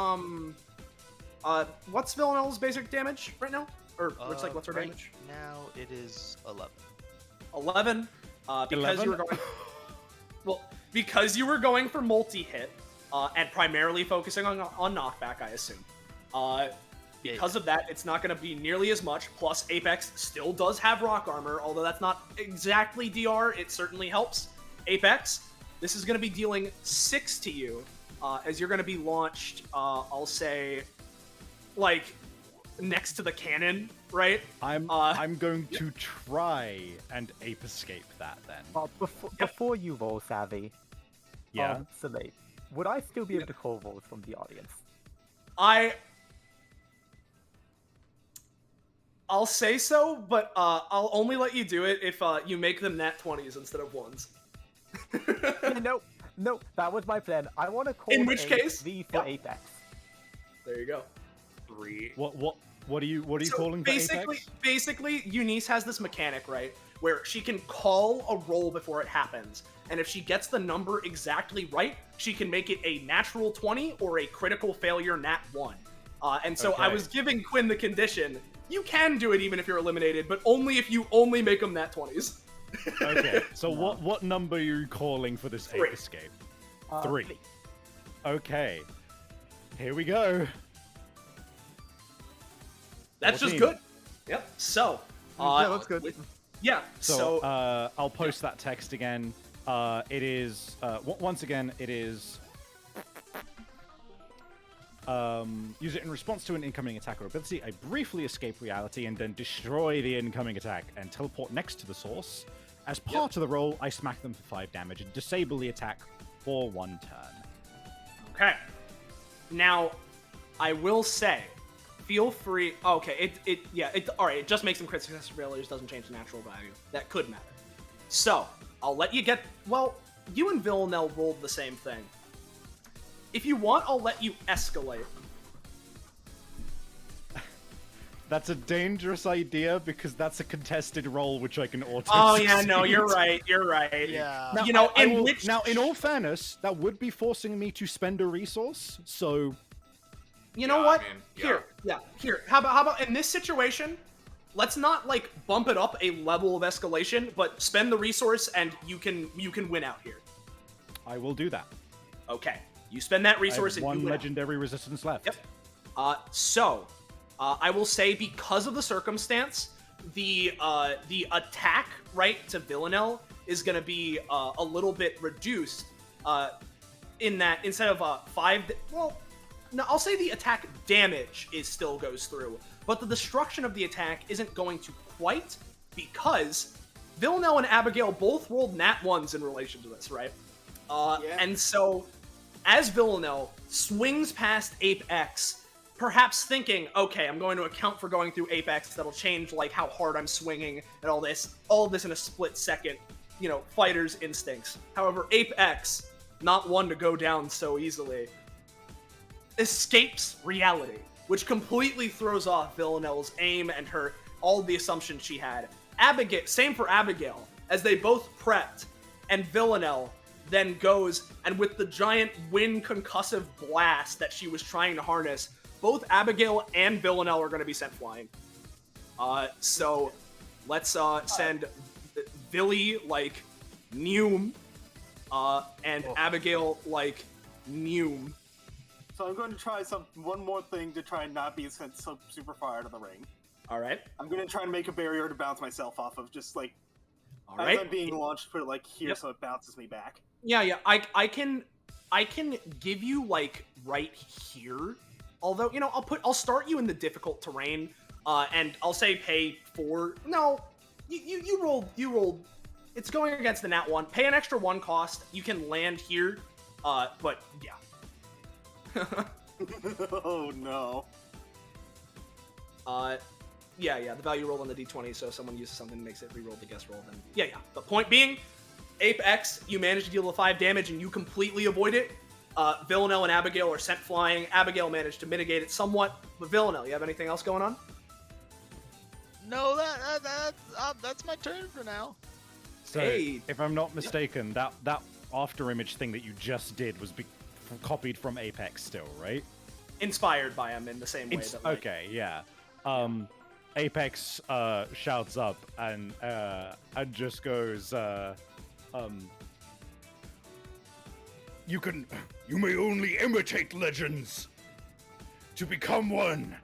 what's Villanelle's basic damage right now? Or looks like what's her right damage? now it is 11. 11. Because you were 11? going. Well, because you were going for multi-hit, and primarily focusing on knockback, I assume. Because of that, it's not going to be nearly as much. Plus, Apex still does have rock armor, although that's not exactly DR. It certainly helps. Apex, this is going to be dealing 6 to you, as you're going to be launched. I'll say, like, next to the cannon, right? I'm going to try and ape escape that then. Before you roll, Savvy. Yeah. Soleil, would I still be able to call rolls from the audience? I'll say so, but I'll only let you do it if you make them nat 20s instead of 1s. No, that was my plan. I want to call In which case, 3 for Apex. There you go. 3. What are you calling for Apex? Basically, Eunice has this mechanic, right, where she can call a roll before it happens, and if she gets the number exactly right, she can make it a natural 20 or a critical failure nat 1. And so I was giving Quinn the condition. You can do it even if you're eliminated, but only if you only make them nat 20s. Okay, so what number are you calling for this 3. ape escape? 3. Okay, here we go. That's 14. just good. Yep. So. Yeah, that's good. Yeah. So I'll post that text again. It is once again. It is. Use it in response to an incoming attack or ability. I briefly escape reality and then destroy the incoming attack and teleport next to the source. As part of the roll, I smack them for 5 damage and disable the attack for 1 turn. Okay. Now, I will say, feel free. Okay. All right. It just makes them crit success failures. Doesn't change the natural value. That could matter. So I'll let you get. Well, you and Villanelle rolled the same thing. If you want, I'll let you escalate. That's a dangerous idea because that's a contested roll which I can auto. Oh yeah, no, you're right. You're right. Yeah. Now, in all fairness, that would be forcing me to spend a resource. So, you know what? Here. How about in this situation? Let's not like bump it up a level of escalation, but spend the resource and you can win out here. I will do that. Okay. You spend that resource I have and one you win. legendary resistance left. Yep. I will say because of the circumstance, the attack right to Villanelle is going to be a little bit reduced. In that instead of 5, well, no, I'll say the attack damage still goes through, but the destruction of the attack isn't going to quite because Villanelle and Abigail both rolled nat 1s in relation to this, right? And so. As Villanelle swings past Apex, perhaps thinking, okay, I'm going to account for going through Apex, that'll change like how hard I'm swinging and all of this in a split second, fighter's instincts. However, Apex, not one to go down so easily, escapes reality, which completely throws off Villanelle's aim and all the assumptions she had. Same for Abigail, as they both prepped, and Villanelle then goes, and with the giant wind concussive blast that she was trying to harness, both Abigail and Villanelle are going to be sent flying. So let's send Villy like Neum, and Abigail like Neum. So I'm going to try one more thing to try and not be sent so super far out of the ring. All right. I'm going to try and make a barrier to bounce myself off of, just like all right. as I'm being launched, put it like here so it bounces me back. Yeah. I can give you like right here. Although I'll start you in the difficult terrain, and I'll say pay 4. No, you rolled. It's going against the nat 1. Pay an extra 1 cost. You can land here, but yeah. Oh no. Yeah. The value roll on the d20, so if someone uses something that makes it reroll the guess roll, then yeah. The point being, Apex, you manage to deal the 5 damage and you completely avoid it. Villanelle and Abigail are sent flying. Abigail managed to mitigate it somewhat, but Villanelle, you have anything else going on? No, that's my turn for now. So, if I'm not mistaken, that after image thing that you just did was copied from Apex still, right? Inspired by him in the same way. Okay, yeah. Apex shouts up and just goes, You may only imitate legends. To become one,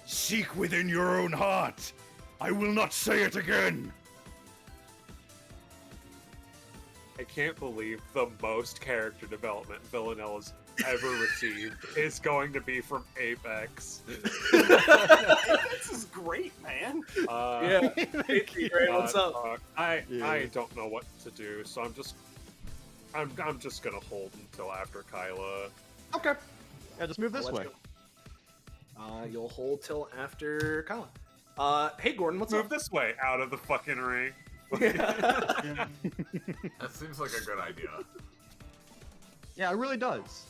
seek within your own heart. I will not say it again. I can't believe the most character development Villanella's ever received is going to be from Apex. This is great, man. Yeah. Hey, Tigray, what's up? I don't know what to do, so I'm just gonna hold until after Kyla. Okay. Yeah, just move this I'll let way. you. You'll hold till after Kyla. Hey, Gordon, what's Move up? this way out of the fucking ring. That seems like a good idea. Yeah, it really does.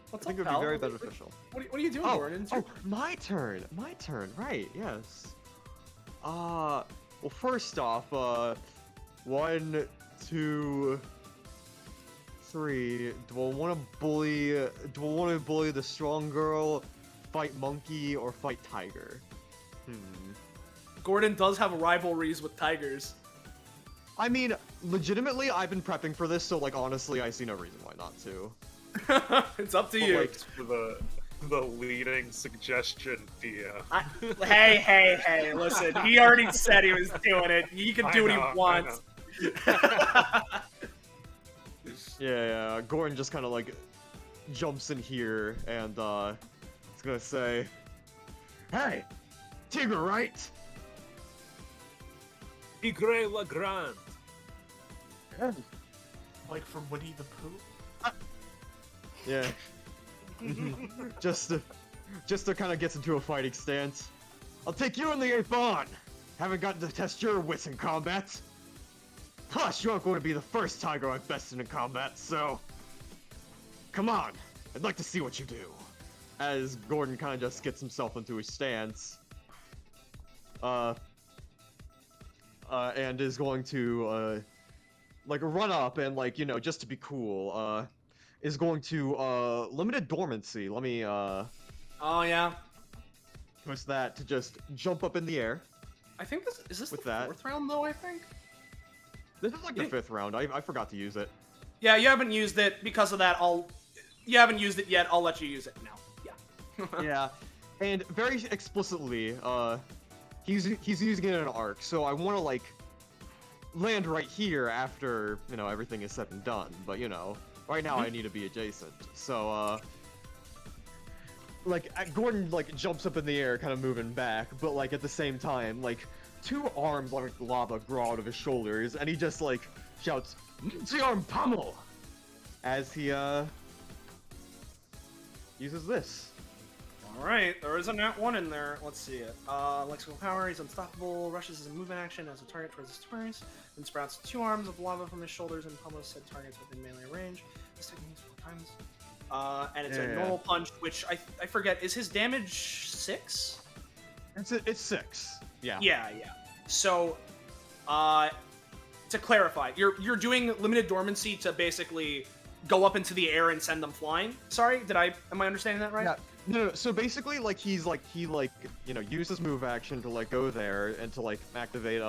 What's I think up, it would be pal? very beneficial. What are you doing, Oh, Gordon? my turn. My turn. Right. Yes. Well, first off, 1, 2, 3. Do I want to bully the strong girl, fight monkey, or fight tiger? Gordon does have rivalries with tigers. I mean, legitimately, I've been prepping for this, so like honestly, I see no reason why not to. It's up to But, you. like, for the leading suggestion, Dia. Hey, listen. He already said he was doing it. He can do what he wants. Yeah, Gordon just kind of like jumps in here and it's gonna say, "Hey, Tigger, right?" Tigray Legrand. Like from Winnie the Pooh? Yeah. just to kind of gets into a fighting stance. "I'll take you in the 8th on. Haven't gotten to test your wits in combat. Plus, you aren't going to be the first tiger I've bested in combat, so come on. I'd like to see what you do." As Gordon kind of just gets himself into his stance. And is going to, like, run up and, like, you know, just to be cool, is going to, limited dormancy. Let me, Oh, yeah. twist that to just jump up in the air. I think is this With the that. 4th round, though, I think? This is like the 5th round. I forgot to use it. Yeah, you haven't used it. Because of that, you haven't used it yet. I'll let you use it now. Yeah. Yeah. And very explicitly, he's using it in an arc, so I want to, like, land right here after, you know, everything is said and done. But, you know, right now I need to be adjacent. So, like, Gordon, like, jumps up in the air, kind of moving back, but, like, at the same time, like, 2 arms like lava grow out of his shoulders, and he just, like, shouts, "Multi-arm pummel!" As he, uses this. Alright, there is a nat 1 in there. Let's see it. Lexical power, he's unstoppable, rushes his movement action as a target towards his targets, then sprouts 2 arms of lava from his shoulders and pummels said targets within melee range. This technique is 4 times. And it's a normal punch, which I forget, is his damage 6? It's 6. Yeah. Yeah. So, to clarify, you're doing limited dormancy to basically go up into the air and send them flying? Sorry, am I understanding that right? Yeah. No. So basically, like, he you know, uses move action to, like, go there and to, like, activate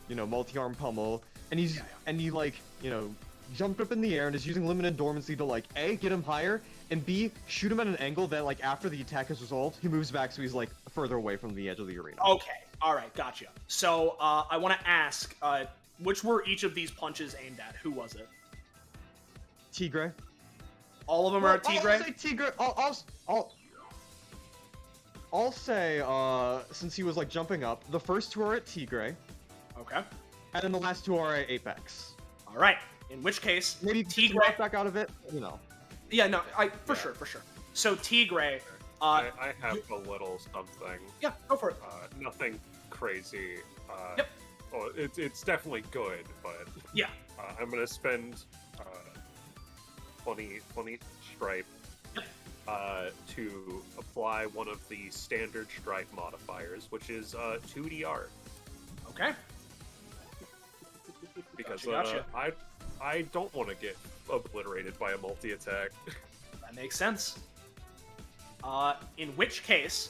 you know, multi-arm pummel, and he, like, you know, jumped up in the air and is using limited dormancy to, like, A, get him higher, and B, shoot him at an angle that, like, after the attack is resolved, he moves back so he's, like, further away from the edge of the arena. Okay, alright, gotcha. So, I want to ask, which were each of these punches aimed at? Who was it? Tigray. All of them are at Tigray? I'll say Tigray. I'll say, since he was, like, jumping up, the first 2 are at Tigray. Okay. And then the last 2 are at Apex. Alright, in which case, Maybe Tigray... back out of it, you know. Yeah, no, for sure. So, Tigray... I have a little something. Yeah, go for it. Nothing crazy. Yep. Well, it's definitely good, but... Yeah. I'm gonna spend 20 stripe to apply one of the standard stripe modifiers, which is 2DR. Okay. Because Gotcha. I don't want to get obliterated by a multi-attack. That makes sense. In which case,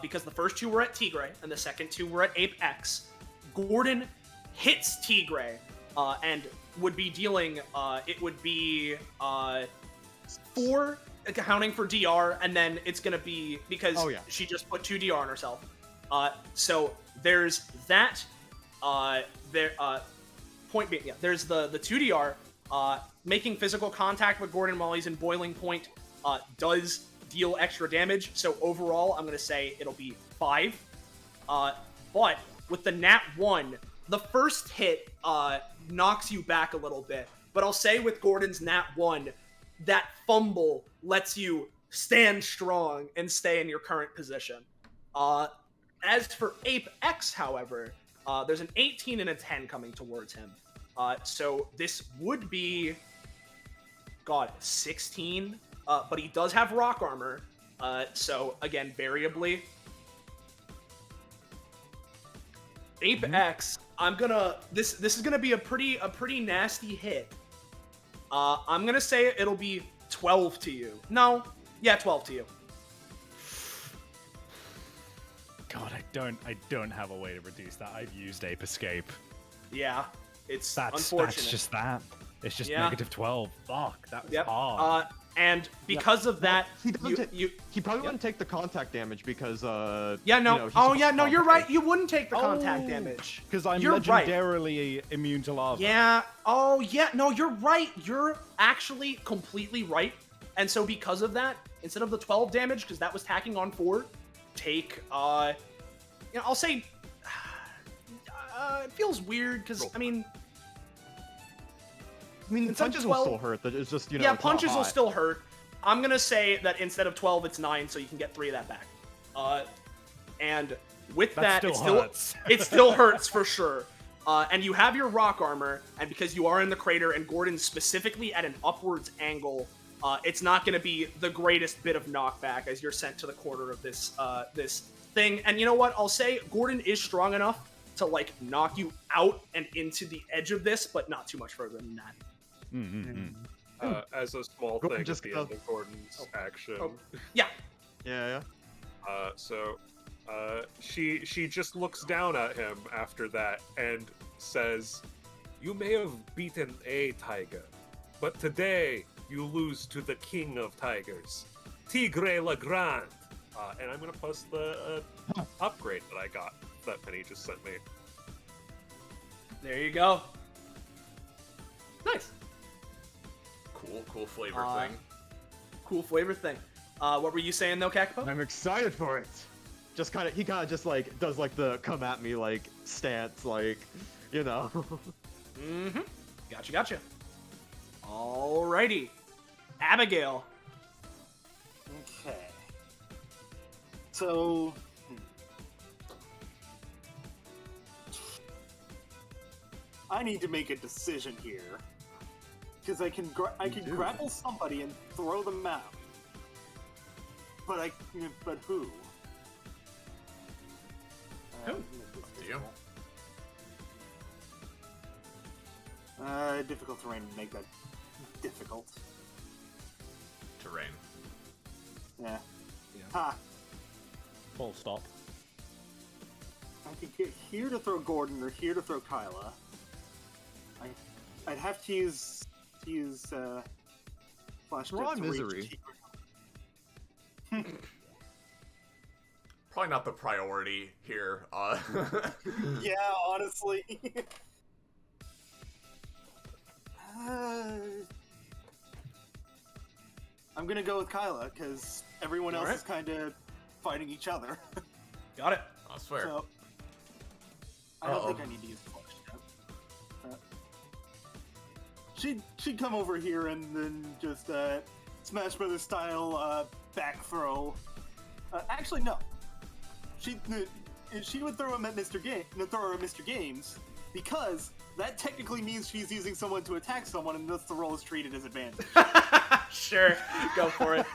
because the first 2 were at Tigray and the second 2 were at Apex, Gordon hits Tigray and would be dealing, it would be 4 accounting for DR, and then it's gonna be, because she just put 2 DR on herself. So there's that, point being, yeah, there's the 2DR. Making physical contact with Gordon while he's in boiling point does deal extra damage. So overall, I'm gonna say it'll be 5. But with the nat 1, the first hit knocks you back a little bit. But I'll say with Gordon's nat 1, that fumble lets you stand strong and stay in your current position. As for Ape X, however, there's an 18 and a 10 coming towards him. So this would be, 16. But he does have rock armor. So again, variably. Ape X, I'm gonna, this is gonna be a pretty nasty hit. I'm gonna say it'll be 12 to you. No, yeah, 12 to you. God, I don't have a way to reduce that. I've used Ape Escape. Yeah, it's That's unfortunate. That's just that. It's just Yeah. negative 12. Fuck, that was Yep. hard. And because of that, He doesn't you he probably wouldn't take the contact damage because yeah, no. you know, he's Oh a yeah, no, you're contact. right. You wouldn't take the contact Oh. damage. Because I'm You're right. legendarily immune to lava. Yeah. Oh yeah. No, you're right. You're actually completely right. And so because of that, instead of the 12 damage, because that was tacking on 4, take I'll say it feels weird because I mean instead of punches 12 will still hurt. It's just, you know, yeah, it's not punches will hot. still hurt. I'm gonna say that instead of 12, it's 9, so you can get 3 of that back. And with That that, still hurts. it still hurts for sure. And you have your rock armor, and because you are in the crater and Gordon's specifically at an upwards angle, it's not gonna be the greatest bit of knockback as you're sent to the corner of this this thing. And you know what? I'll say Gordon is strong enough to like knock you out and into the edge of this, but not too much further than that. As a small Gordon thing just at the end of Gordon's action. Yeah. Yeah. She just looks down at him after that and says, "You may have beaten a tiger, but today you lose to the king of tigers, Tigre Legrand." And I'm gonna post the upgrade that I got that Penny just sent me. There you go. Nice. Cool flavor thing. Cool flavor thing. What were you saying though, Kakapo? I'm excited for it. He kind of just like does like the come at me like stance, like, you know. Mm-hmm. Gotcha. Alrighty. Abigail. Okay. So. I need to make a decision here. Because I can grapple somebody and throw them out. But who? Who? To you. Difficult terrain to make that difficult. Terrain. Yeah. Ha! Full stop. I could get here to throw Gordon or here to throw Kyla. I'd have to use Flash We're on to reach misery. Probably not the priority here. Yeah, honestly. I'm gonna go with Kyla because everyone else is kind of fighting each other. Got it. That's fair. So I don't think I need to use the Flash jet. She'd come over here and then just Smash Brothers style back throw. Actually, no. She would throw him at Mr. Games because that technically means she's using someone to attack someone, and thus the roll is treated as advantage. Sure, go for it.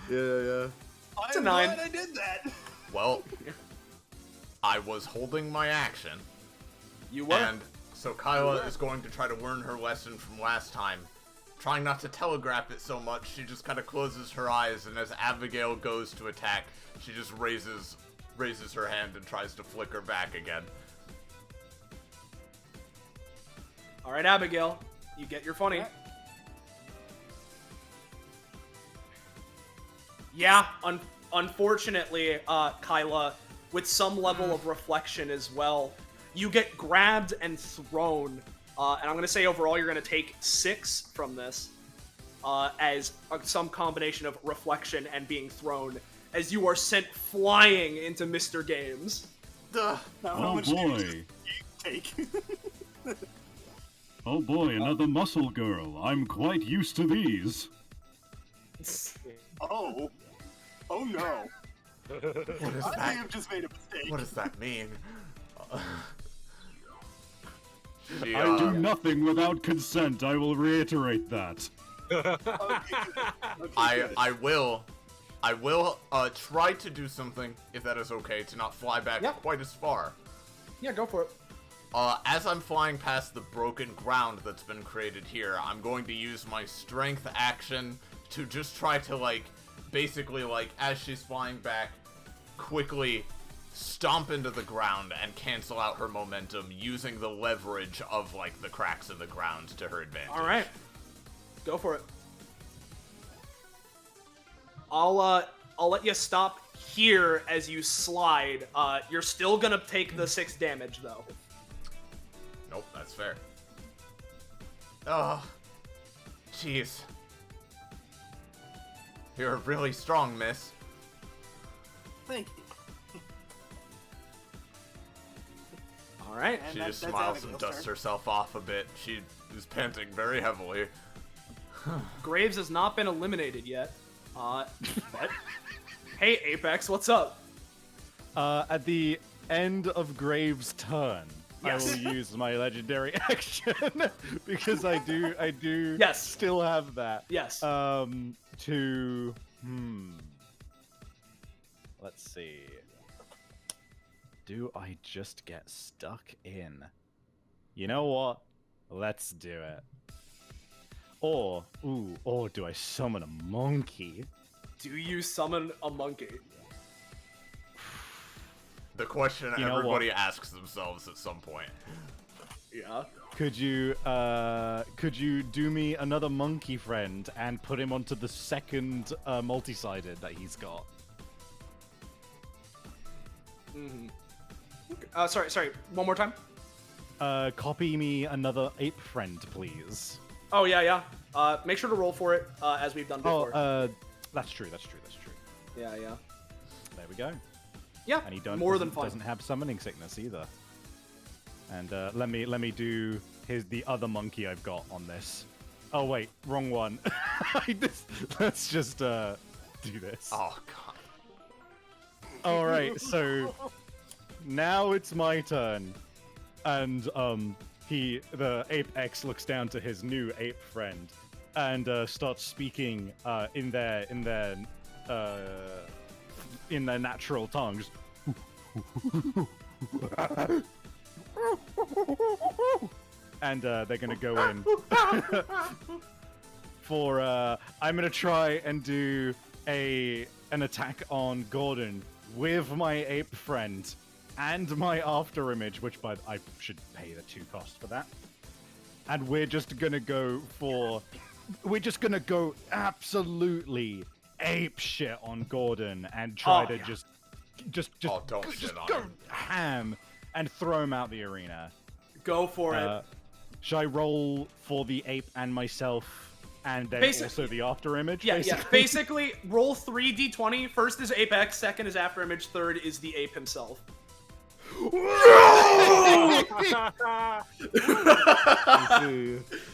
Yeah. It's a I'm 9. glad I did that. Well, I was holding my action. You were. And so Kyla is going to try to learn her lesson from last time. Trying not to telegraph it so much, she just kind of closes her eyes, and as Abigail goes to attack, she just raises her hand and tries to flick her back again. All right, Abigail, you get your funny. Yeah, unfortunately, Kyla, with some level of reflection as well, you get grabbed and thrown, and I'm going to say overall you're going to take 6 from this, as some combination of reflection and being thrown, as you are sent flying into Mr. Games. Now, how Oh much damage does boy. the take? Oh boy, another muscle girl. I'm quite used to these. Oh. Oh no. What is I may that? have just made a mistake. What does that mean? I do nothing without consent. I will reiterate that. Okay, I will try to do something, if that is okay, to not fly back Yep. quite as far. Yeah, go for it. As I'm flying past the broken ground that's been created here, I'm going to use my strength action to just try to, like, basically, like, as she's flying back, quickly stomp into the ground and cancel out her momentum using the leverage of, like, the cracks in the ground to her advantage. Alright. Go for it. I'll let you stop here as you slide. You're still gonna take the 6 damage, though. Nope, that's fair. Oh, jeez. You're really strong, miss. Thank you. Alright. And She just that's smiles and Abigail's dusts turn. herself off a bit. She is panting very heavily. Graves has not been eliminated yet. But... Hey, Apex, what's up? At the end of Graves' turn, Yes. I will use my legendary action because I do Yes. still have that. Yes. To let's see. Do I just get stuck in? You know what? Let's do it. Or do I summon a monkey? Do you summon a monkey? The question You know everybody asks themselves at some point. Yeah. Could you do me another monkey friend and put him onto the second multi-sided that he's got? Mm-hmm. Sorry. One more time. Copy me another ape friend, please. Oh, yeah. Make sure to roll for it, as we've done before. That's true. Yeah. There we go. Yeah, And he more than fine. doesn't have summoning sickness either. And let me do the other monkey I've got on this. Oh wait, wrong one. Let's just do this. Oh god. All right, so now it's my turn, and the ape X looks down to his new ape friend, and starts speaking in their natural tongues. And they're gonna go in for I'm gonna try and do an attack on Gordon with my ape friend and my after image, which I should pay the 2 cost for that. And we're just gonna go absolutely ape shit on Gordon and try to just don't shit on go him. ham and throw him out the arena. Go for it. Should I roll for the ape and myself, and then also the after image? Yeah. Basically, roll 3d20. First is Apex, second is after image, third is the ape himself.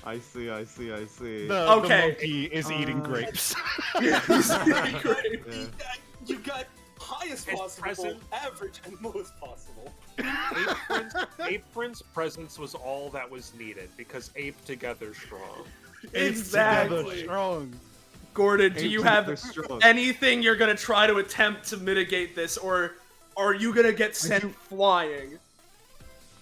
I see. The monkey is eating grapes. He's eating grapes. You got highest possible, present. average, and lowest possible. Ape Prince presence was all that was needed because ape together strong. Exactly. Together strong. Gordon, do Ape you have together strong. anything you're gonna try to attempt to mitigate this, or are you gonna get sent flying?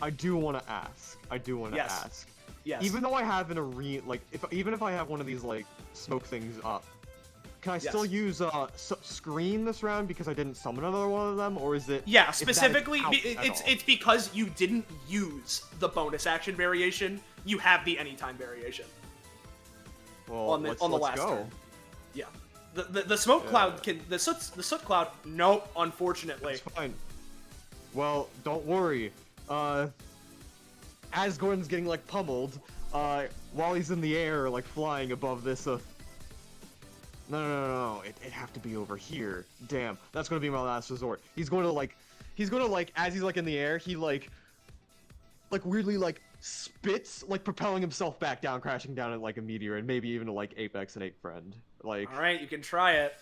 I do want to ask. Yes. ask. Yes. Even though I have an arena, like, even if I have one of these like smoke things up, can I still use screen this round because I didn't summon another one of them, or is it? Yeah, if that is specifically, out at all? it's because you didn't use the bonus action variation. You have the anytime variation. Well, on the let's last go. turn. Yeah. The smoke cloud can the soot cloud. Nope, unfortunately. It's fine. Well, don't worry. as Gordon's getting like pummeled, while he's in the air, like flying above this. No. It'd have to be over here. Damn, that's gonna be my last resort. He's gonna like, as he's like in the air, he like weirdly like spits, like propelling himself back down, crashing down at like a meteor, and maybe even to like Apex and Ape Friend. Like. All right, you can try it.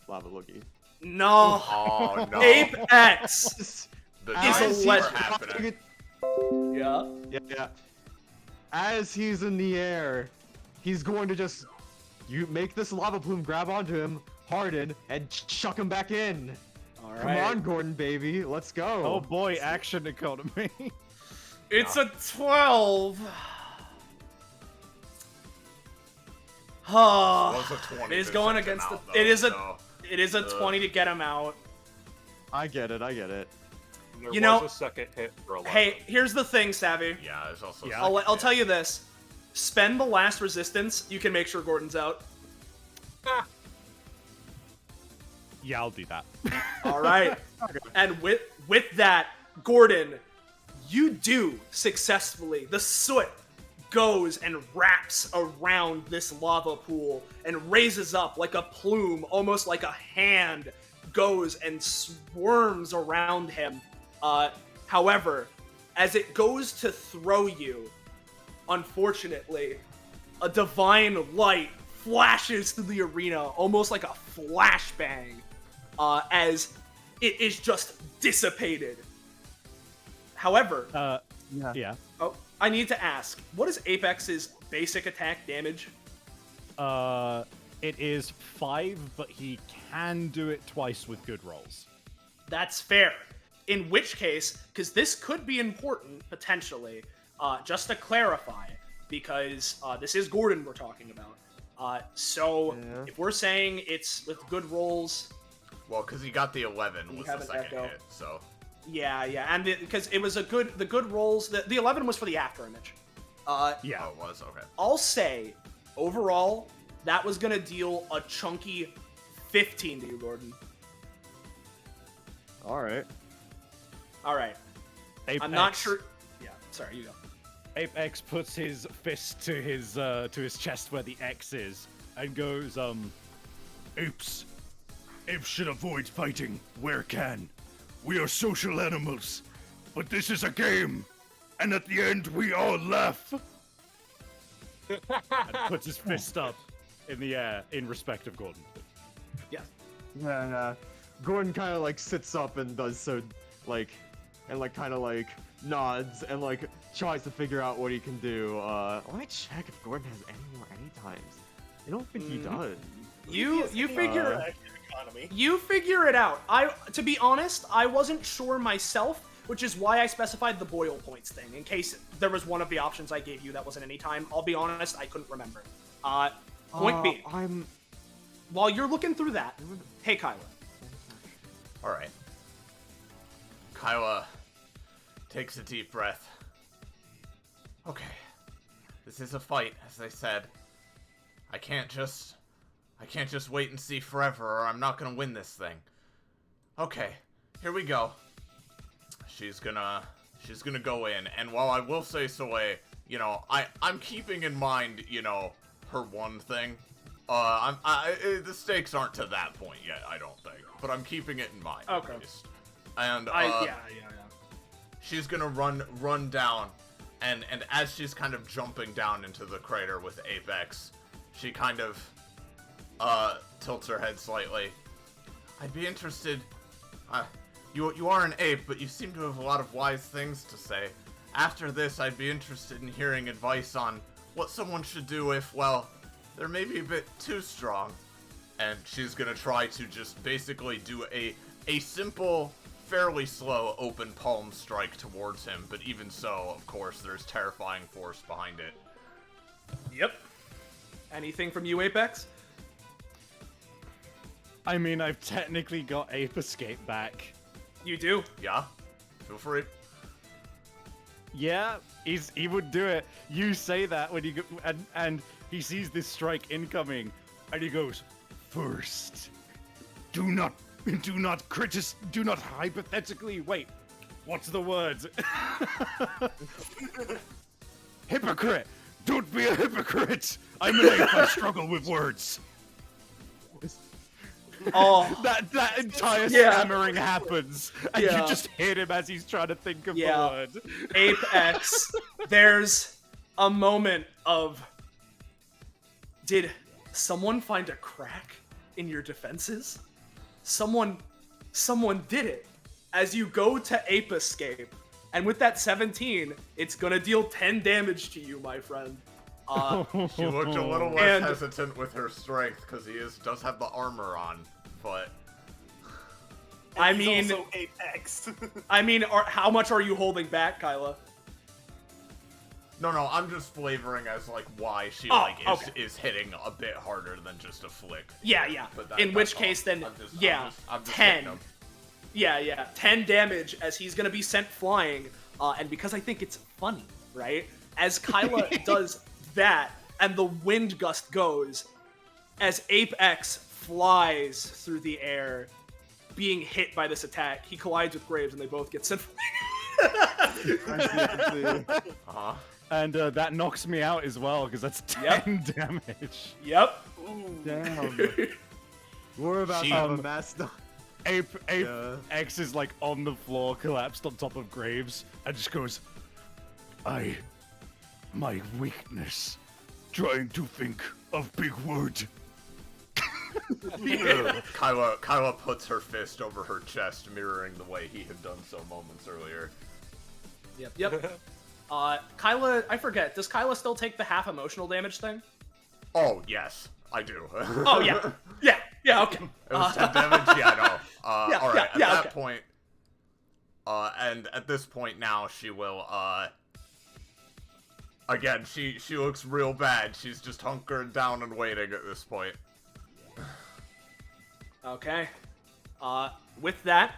Lava Loogie. No. Oh no. Apex. The Is a dice legend. are happening. Yeah. As he's in the air, he's going to just make this lava plume grab onto him, harden, and chuck him back in. All Come right. on, Gordon, baby, let's go. Oh boy, action economy. It's a 12. Was a 20 It is to going send him against the. out, though, It is a 20 to get him out. I get it. There You know- was a second hit for 11. Hey, here's the thing, Savvy. Yeah, there's also. Yeah. I'll tell you this. Spend the last resistance. You can make sure Gordon's out. Yeah, I'll do that. All right. And with that, Gordon, you do successfully. The soot goes and wraps around this lava pool and raises up like a plume, almost like a hand goes and swarms around him. However, as it goes to throw you, unfortunately, a divine light flashes through the arena, almost like a flashbang, as it is just dissipated. However, Yeah. oh, I need to ask, what is Apex's basic attack damage? It is 5, but he can do it twice with good rolls. That's fair. In which case, because this could be important, potentially, just to clarify, because this is Gordon we're talking about. So, if we're saying it's with good rolls... Well, because he got the 11 You was have the an second echo. hit, so. Yeah, and because it was the good rolls, the 11 was for the after image. Yeah. Oh, it was? Okay. I'll say, overall, that was going to deal a chunky 15 to you, Gordon. Alright. All right. Apex, I'm not sure... Yeah, sorry, you go. Apex puts his fist to his chest where the X is and goes, Apes. Apes should avoid fighting where can. We are social animals, but this is a game, and at the end we all laugh. and puts his fist up in the air in respect of Gordon. Yes. And Gordon kind of like sits up and does so, like, and like kind of like nods and like tries to figure out what he can do. Let me check if Gordon has any more times. I don't think he does. You figure Economy. you figure it out. To be honest, I wasn't sure myself, which is why I specified the boil points thing in case there was one of the options I gave you that wasn't any time. I'll be honest, I couldn't remember. Point being, while you're looking through that, hey Kyla. Alright. Kyla takes a deep breath. Okay. This is a fight, as I said. I can't just wait and see forever, or I'm not gonna win this thing. Okay, here we go. She's gonna go in, and while I will say, Soleil, you know, I'm keeping in mind, you know, her one thing. The stakes aren't to that point yet, I don't think, but I'm keeping it in mind. Okay. At least. And Yeah. she's gonna run down, and as she's kind of jumping down into the crater with Apex, she kind of tilts her head slightly. I'd be interested. You are an ape, but you seem to have a lot of wise things to say. After this, I'd be interested in hearing advice on what someone should do if, well, they're maybe a bit too strong. And she's gonna try to just basically do a simple, fairly slow open palm strike towards him, but even so, of course, there's terrifying force behind it. Yep. Anything from you, Apex? I mean, I've technically got Ape Escape back. You do? Yeah? Feel free. Yeah, he would do it. You say that when you go, and he sees this strike incoming, and he goes, First, do not hypothetically wait. What's the word? Hypocrite! Don't be a hypocrite! I'm an ape, I struggle with words. Oh, that entire Yeah. stammering happens, and Yeah. you just hit him as he's trying to think of Yeah. the word. Apex. There's a moment of, did someone find a crack in your defenses? Someone did it. As you go to Ape Escape, and with that 17, it's gonna deal 10 damage to you, my friend. She looked a little less And- hesitant with her strength because he does have the armor on, but I He's mean, also Apex. how much are you holding back, Kyla? no, I'm just flavoring as like why she okay. is hitting a bit harder than just a flick. Yeah. But In that's which all. case, then, I'm just 10. hitting him. Yeah, 10 damage as he's gonna be sent flying, and because I think it's funny, right? As Kyla does that, and the wind gust goes, as Apex flies through the air, being hit by this attack, he collides with Graves, and they both get sent flying. Uh-huh. And that knocks me out as well, because that's 10 damage. Yep. Damn. We're about to have a mass. Ape Yeah. X is like on the floor, collapsed on top of Graves, and just goes, My weakness. Trying to think of big word. Kyla puts her fist over her chest, mirroring the way he had done so moments earlier. Yep. Kyla, I forget, does Kyla still take the half emotional damage thing? Oh, yes, I do. Oh, yeah. Yeah, okay. It was 10 damage? Yeah, no. Alright, at that okay. point, and at this point now, she will, again, she looks real bad. She's just hunkered down and waiting at this point. Okay. With that,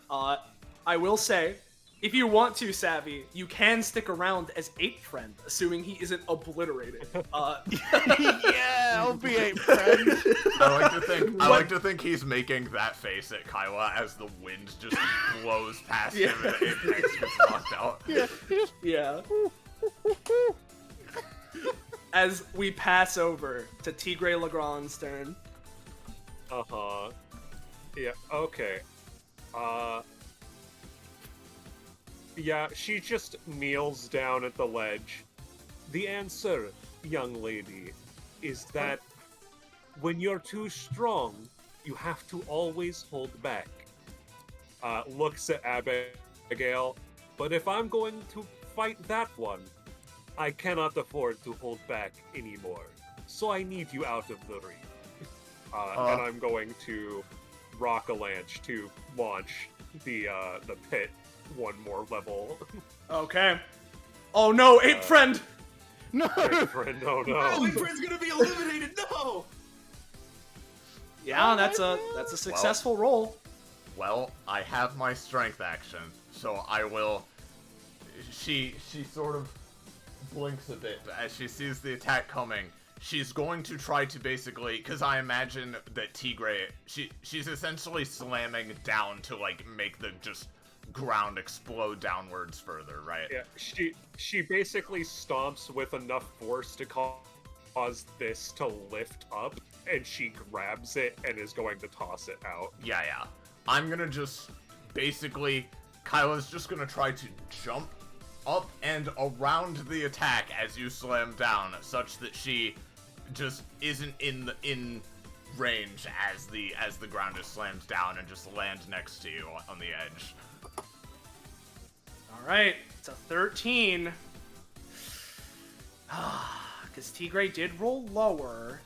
I will say, if you want to, Savvy, you can stick around as Ape Friend, assuming he isn't obliterated. yeah, I'll be Ape Friend. I like to think he's making that face at Kyla as the wind just blows past him and Apex gets knocked out. Yeah. As we pass over to Tigre Legrand's turn. Uh-huh. Yeah, okay. Yeah, she just kneels down at the ledge. The answer, young lady, is that when you're too strong, you have to always hold back. Looks at Abigail, but if I'm going to fight that one, I cannot afford to hold back anymore. So I need you out of the ring. And I'm going to rock a lance to launch the pit one more level. Okay. Oh no, Ape Friend! No! Ape Friend, oh no. Oh, my friend's gonna be eliminated. No. Yeah, that's a successful roll. Well, I have my strength action, so I will... She sort of blinks a bit as she sees the attack coming. She's going to try to basically, because I imagine that Tigre, she's essentially slamming down to, like, make the just ground explode downwards further, right? Yeah, she basically stomps with enough force to cause this to lift up, and she grabs it and is going to toss it out. Yeah. I'm gonna just, basically, Kyla's just gonna try to jump up and around the attack as you slam down, such that she just isn't in range as the ground is slammed down and just lands next to you on the edge. Alright, it's a 13. Because Tigre did roll lower.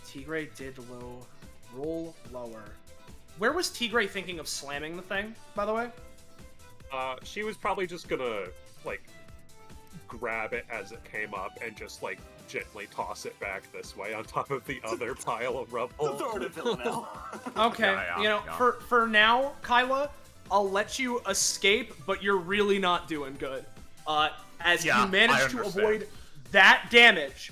Tigre did roll lower. Where was Tigre thinking of slamming the thing, by the way? She was probably just gonna, like, grab it as it came up and just, like, gently toss it back this way on top of the other pile of rubble. Throw it at Villanelle. Okay, Yeah. for now, Kyla, I'll let you escape, but you're really not doing good. As Yeah, you manage I to understand. avoid that damage,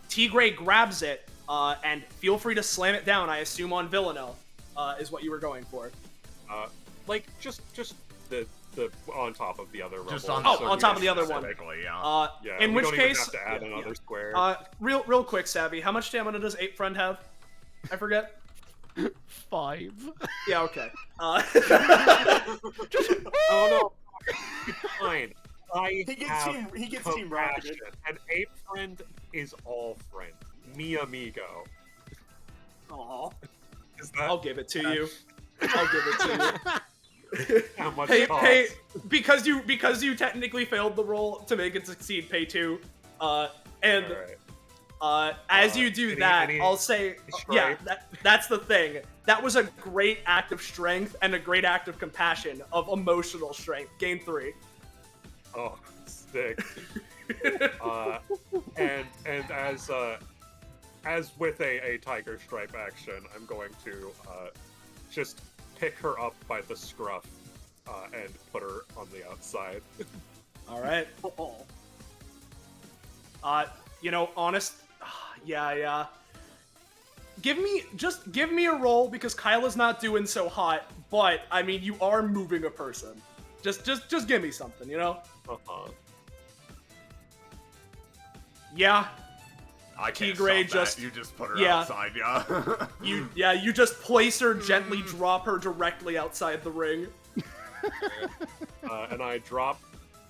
Tigre grabs it and feel free to slam it down. I assume on Villanelle is what you were going for. Like just the on top of the other rebel. Just on top of the other one. Yeah. Yeah, in we which don't even case, have to add another square. real quick, Savvy, how much stamina does Ape Friend have? I forget. 5. Yeah, okay. Oh no, it's fine. He gets team rocketed. An ape friend is all friend. Mi amigo. Aww. Is that I'll give it to you. I'll give it to you. how much Pay, it costs? pay, because you technically failed the roll to make it succeed. Pay 2, and Alright. as you do that, I'll say, yeah, stripe? that's the thing. That was a great act of strength and a great act of compassion, of emotional strength. Gain 3. Oh, sick. And as with a tiger stripe action, I'm going to just pick her up by the scruff and put her on the outside. All right. Honest. Yeah. Give me a roll because Kyla's not doing so hot. But I mean, you are moving a person. Just give me something, you know? Yeah. I can't T-Gray stop that. just- You just put her yeah. outside, yeah. You just place her, gently drop her directly outside the ring. And I drop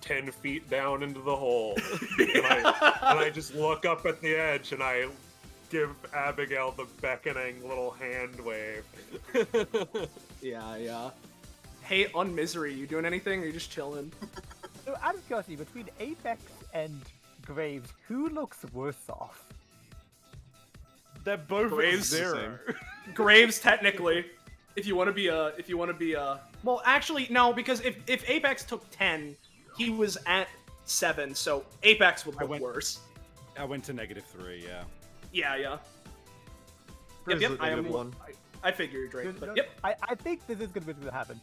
10 feet down into the hole. And I just look up at the edge and I give Abigail the beckoning little hand wave. Yeah. Hey, on Misery, you doing anything? Or are you just chilling? So, out of curiosity, between Apex and Graves, who looks worse off? They're both Graves. at 0. Graves, technically. If you want to be well, actually, no, because if Apex took 10, he was at 7, so Apex would look worse. I went to -3, yeah. Yeah. Grizz Yep, looked I am. negative 1. I figured, right? But No, yep. I think this is going to happen.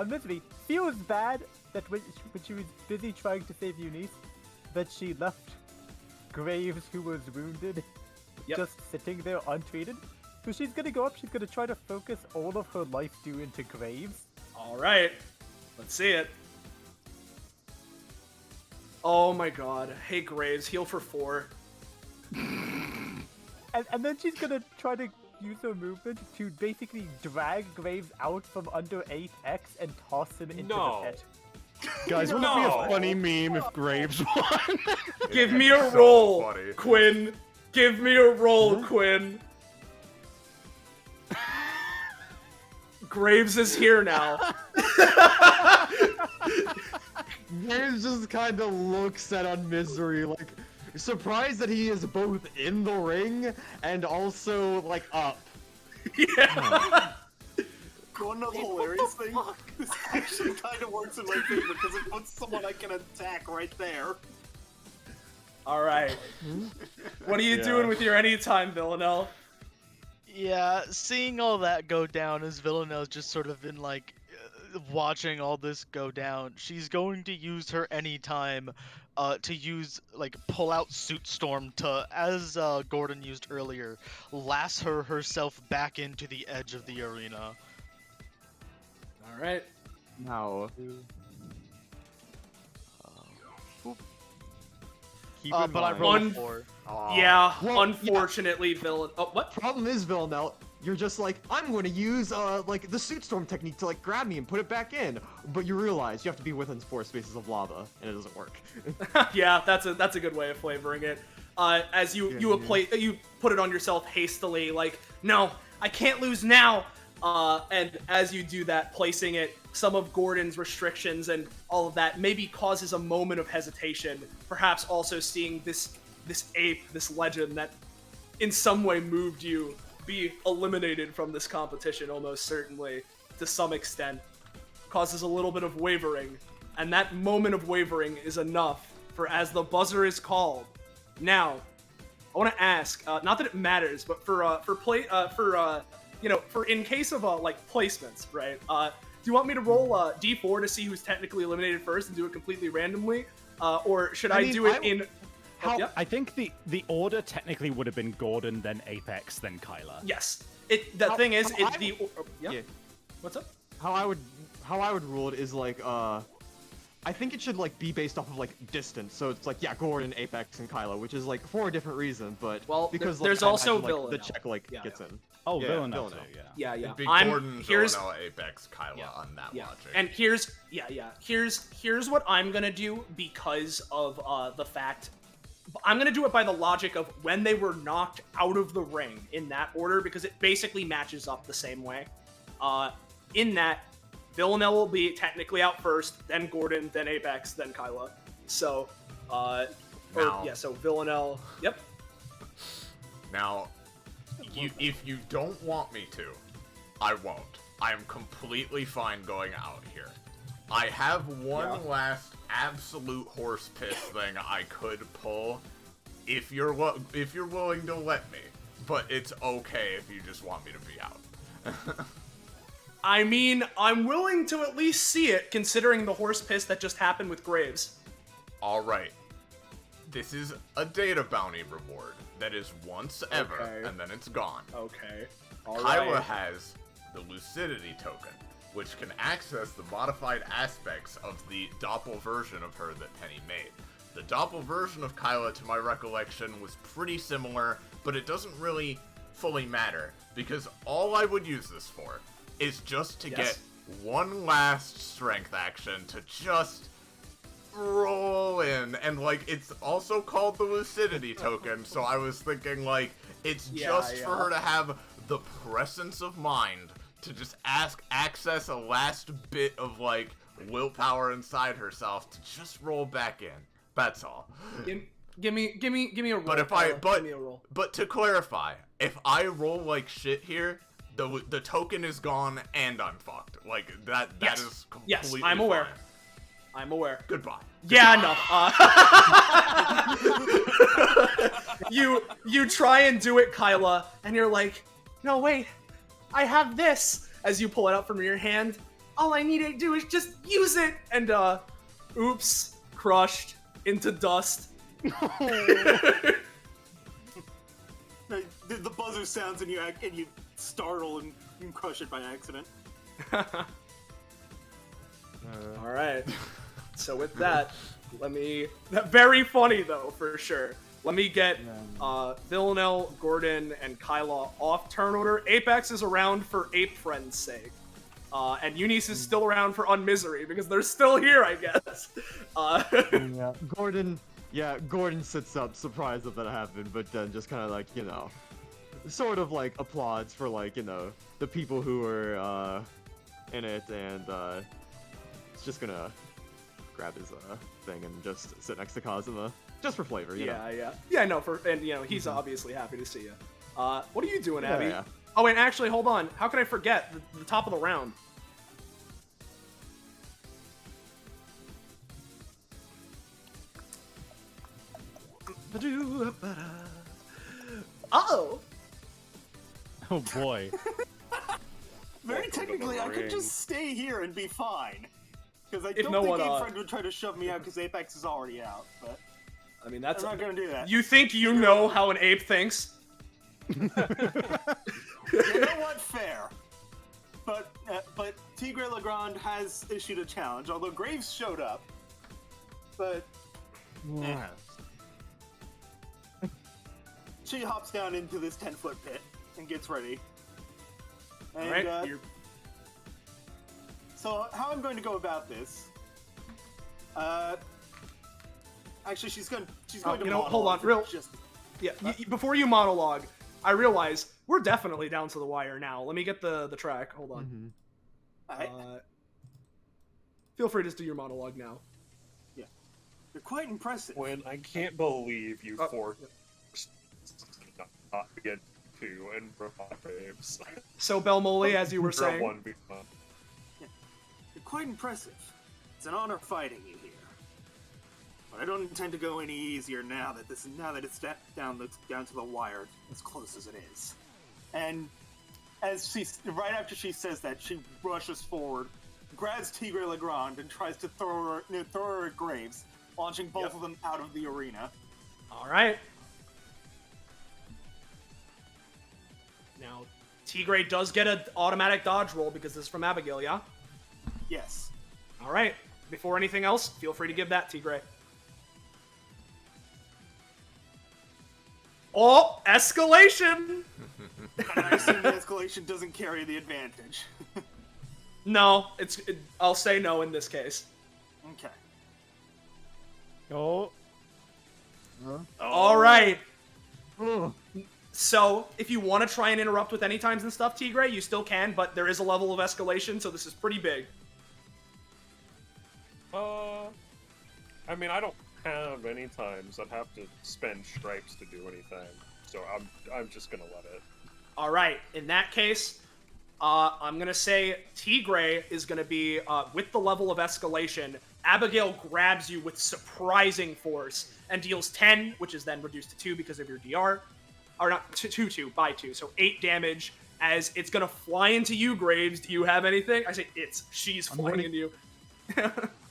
Misery feels bad that when she was busy trying to save Eunice, that she left Graves, who was wounded, just sitting there untreated. So she's gonna go up, she's gonna try to focus all of her life due into Graves. Alright. Let's see it. Oh my god. Hey, Graves, heal for 4. And then she's gonna try to use her movement to basically drag Graves out from under 8X and toss him into the pit. Guys, wouldn't it be a funny meme if Graves won? Give me a roll, Quinn. Give me a roll, Quinn. Graves is here now. Graves just kind of looks at on Misery, like, surprised that he is both in the ring and also, like, up. Yeah. One of the hilarious thing, this actually kind of works in my favor because it puts someone I can attack right there. Alright. What are you doing with your anytime, Villanelle? Yeah, seeing all that go down as Villanelle's just sort of been like watching all this go down, she's going to use her anytime to use like pull out Suit Storm to, as Gordon used earlier, lasso herself back into the edge of the arena. Alright. Now. Keep in but I mind. rolled a 4. Yeah, Well, unfortunately, Oh, what? Problem is, Villanelle, you're just like, I'm going to use like the Suit Storm technique to like grab me and put it back in, but you realize you have to be within 4 spaces of lava, and it doesn't work. Yeah, that's a good way of flavoring it. As you put it on yourself hastily, like, no, I can't lose now. And as you do that, placing it, some of Gordon's restrictions and all of that maybe causes a moment of hesitation. Perhaps also seeing this ape, this legend that in some way moved you, be eliminated from this competition almost certainly to some extent, causes a little bit of wavering. And that moment of wavering is enough for, as the buzzer is called. Now, I want to ask, not that it matters, but for in case of like placements, right? Do you want me to roll D4 to see who's technically eliminated first and do it completely randomly, or should I do it in? Yep. I think the order technically would have been Gordon, then Apex, then Kyla. Yes. The thing is, it's the... Yep. Yeah. What's up? How I would rule it is like I think it should like be based off of like distance. So it's like Gordon, Apex, and Kylo, which is like for a different reason, but because there's like, also the Villanelle. check gets in. Oh, Yeah, Villanelle, Villanelle. yeah. Yeah. It'd be I'm Gordon, here's Villanelle, Apex, Kyla on that logic. and here's what I'm gonna do because of the fact I'm gonna do it by the logic of when they were knocked out of the ring in that order because it basically matches up the same way. In that, Villanelle will be technically out first, then Gordon, then Apex, then Kyla. So, so Villanelle. Yep. Now, if you don't want me to, I won't. I am completely fine going out here. I have one last absolute horse piss thing I could pull, if you're willing to let me. But it's okay if you just want me to be out. I mean, I'm willing to at least see it, considering the horse piss that just happened with Graves. Alright. This is a data bounty reward that is once ever, and then it's gone. Okay. Kyla has the Lucidity token, which can access the modified aspects of the doppel version of her that Penny made. The doppel version of Kyla, to my recollection, was pretty similar, but it doesn't really fully matter, because all I would use this for is just to get one last strength action to just roll in. And, like, it's also called the Lucidity token, so I was thinking, like, it's just for her to have the presence of mind to just access a last bit of, like, willpower inside herself to just roll back in. That's all. Give me a roll. But to clarify, if I roll like shit here, the token is gone and I'm fucked. Like that is completely I'm aware. fine. I'm aware. Goodbye. Yeah, no. You try and do it, Kyla, and you're like, no, wait, I have this. As you pull it out from your hand, all I need to do is just use it. And oops, crushed into dust. The buzzer sounds and you startle and crush it by accident. All right. So with that, very funny though, for sure. Let me get Villanelle, Gordon, and Kyla off turn order. Apex is around for Ape Friend's sake. And Eunice is still around for Unmisery, because they're still here, I guess. Gordon sits up, surprised that happened, but then just kind of like, sort of like applauds for like, the people who were in it, and he's just gonna grab his thing and just sit next to Kazuma, just for flavor, you know? Yeah, no, he's obviously happy to see you. What are you doing, Abby? Yeah. Oh, and actually, hold on. How could I forget? The top of the round. Uh-oh! Oh boy. Very technically, I could just stay here and be fine. Because I If don't no think one, Ape Friend would try to shove me out because Apex is already out, but... I mean, that's... I'm not gonna do that. You think you know how an ape thinks? You know what? Fair. But Tigre Legrand has issued a challenge, although Graves showed up. But... She hops down into this 10-foot pit and gets ready. And, Alright, so how I'm going to go about this... Actually, she's going to hold on, before you monologue, I realize we're definitely down to the wire now. Let me get the track. Hold on. Feel free to just do your monologue now. Yeah. You're quite impressive. When I can't believe you forced not to get 2 and revives. So, Belmoli, as you were saying... You're quite impressive. It's an honor fighting you here. But I don't intend to go any easier now that it's down to the wire, as close as it is. And as right after she says that, she rushes forward, grabs Tigre Legrand, and tries to throw her at Graves, launching both of them out of the arena. All right. Now, Tigray does get an automatic dodge roll because this is from Abigail, yeah? Yes. All right. Before anything else, feel free to give that, Tigray. Oh, escalation! I assume the escalation doesn't carry the advantage. No, I'll say no in this case. Okay. Oh. All right. Ugh. So, if you want to try and interrupt with any times and stuff, Tigray, you still can, but there is a level of escalation, so this is pretty big. I mean, I don't have any times I'd have to spend stripes to do anything, so I'm just gonna let it. All right. In that case, I'm gonna say Tigray is gonna be with the level of escalation. Abigail grabs you with surprising force and deals 10, which is then reduced to 2 because of your DR. Or not, 2 by 2, so 8 damage as it's gonna fly into you, Graves. Do you have anything? I say she's flying into you.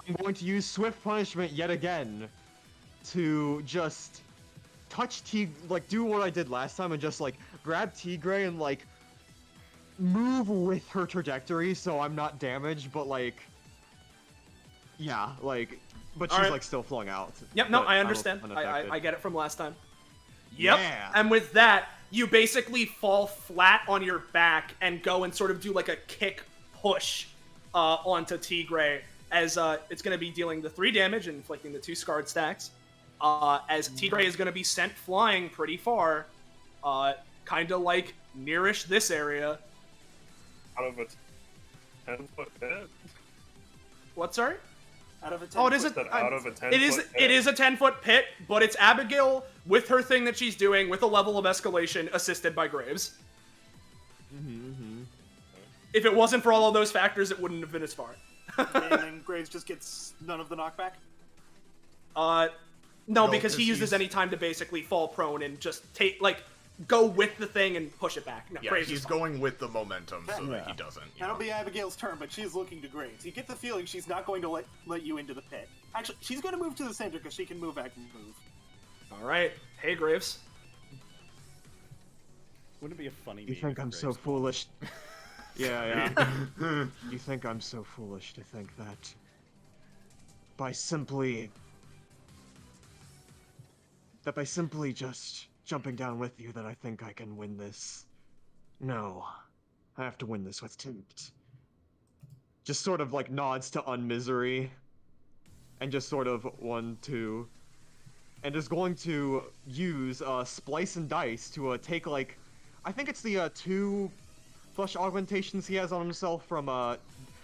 I'm going to use Swift Punishment yet again to just touch do what I did last time and just, like, grab Tigray and, like, move with her trajectory so I'm not damaged, but, like, yeah, like, but she's, like, still flung out. Yep, no, but I understand. unaffected. I get it from last time. Yep, Yeah. and with that, you basically fall flat on your back and go and sort of do, like, a kick push onto Tigray, as it's going to be dealing the 3 damage and inflicting the 2 scarred stacks. As Tigray is going to be sent flying pretty far, kind of like nearish this area. Out of a 10-foot pit? What, sorry? Out of a 10 Oh, it is out of a 10-foot it is pit? it is a 10-foot pit, but it's Abigail with her thing that she's doing with a level of escalation assisted by Graves. If it wasn't for all of those factors, it wouldn't have been as far. And then Graves just gets none of the knockback? No, No, because he 'cause uses he's- any time to basically fall prone and just go with the thing and push it back. No, Yeah, Graves he's is fine. going with the momentum so that he doesn't. That'll be Abigail's turn, but she's looking to Graves. You get the feeling she's not going to let you into the pit. Actually, she's going to move to the center because she can move back and move. All right. Hey, Graves. Wouldn't it be a funny You meme think if I'm so Graves- foolish? Yeah. You think I'm so foolish to think that by simply just jumping down with you that I think I can win this? No. I have to win this with Tempt. Just sort of like nods to Unmisery and just sort of 1, 2, and is going to use Splice and Dice to take like, I think it's the 2 flesh augmentations he has on himself from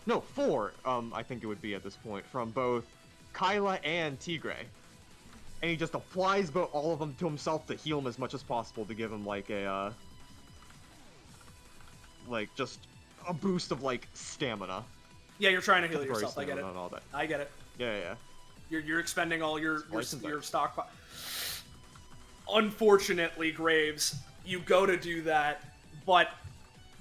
no, 4 I think it would be at this point, from both Kyla and Tigray. And he just applies all of them to himself to heal him as much as possible to give him like a like just a boost of like stamina. Yeah, you're trying to heal Temporary yourself. I get it. stamina and all that. I get it. Yeah. You're expending all your Splice and dice. stockpile. Unfortunately, Graves, you go to do that, but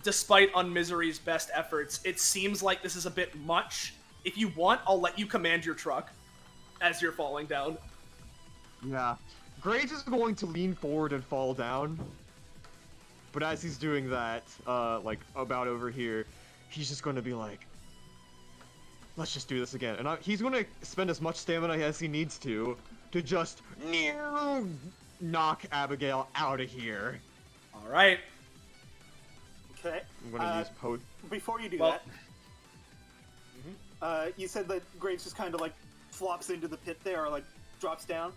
despite Unmisery's best efforts, it seems like this is a bit much. If you want, I'll let you command your truck as you're falling down. Yeah. Graves is going to lean forward and fall down. But as he's doing that, like, about over here, he's just going to be like, let's just do this again. And he's going to spend as much stamina as he needs to just knock Abigail out of here. All right. Okay. I'm going to use post. Before you do Well- that, you said that Graves just kind of like flops into the pit there, or like drops down.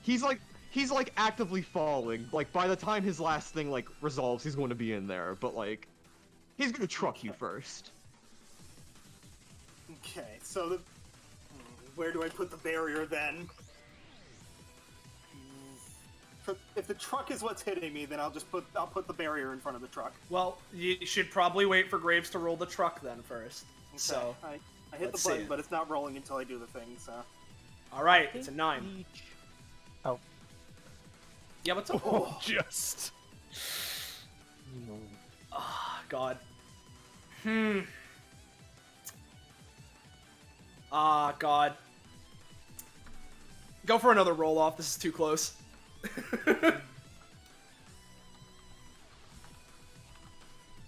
He's like actively falling. Like, by the time his last thing, like, resolves, he's going to be in there. But, like, he's going to truck you first. Okay, so where do I put the barrier then? If the truck is what's hitting me, then I'll put the barrier in front of the truck. Well, you should probably wait for Graves to roll the truck then first. Okay. So, I hit let's the see button, it. but it's not rolling until I do the thing. So all right, it's a 9. Oh. Yeah, what's up? Oh, just. Oh, God. God. Go for another roll off. This is too close.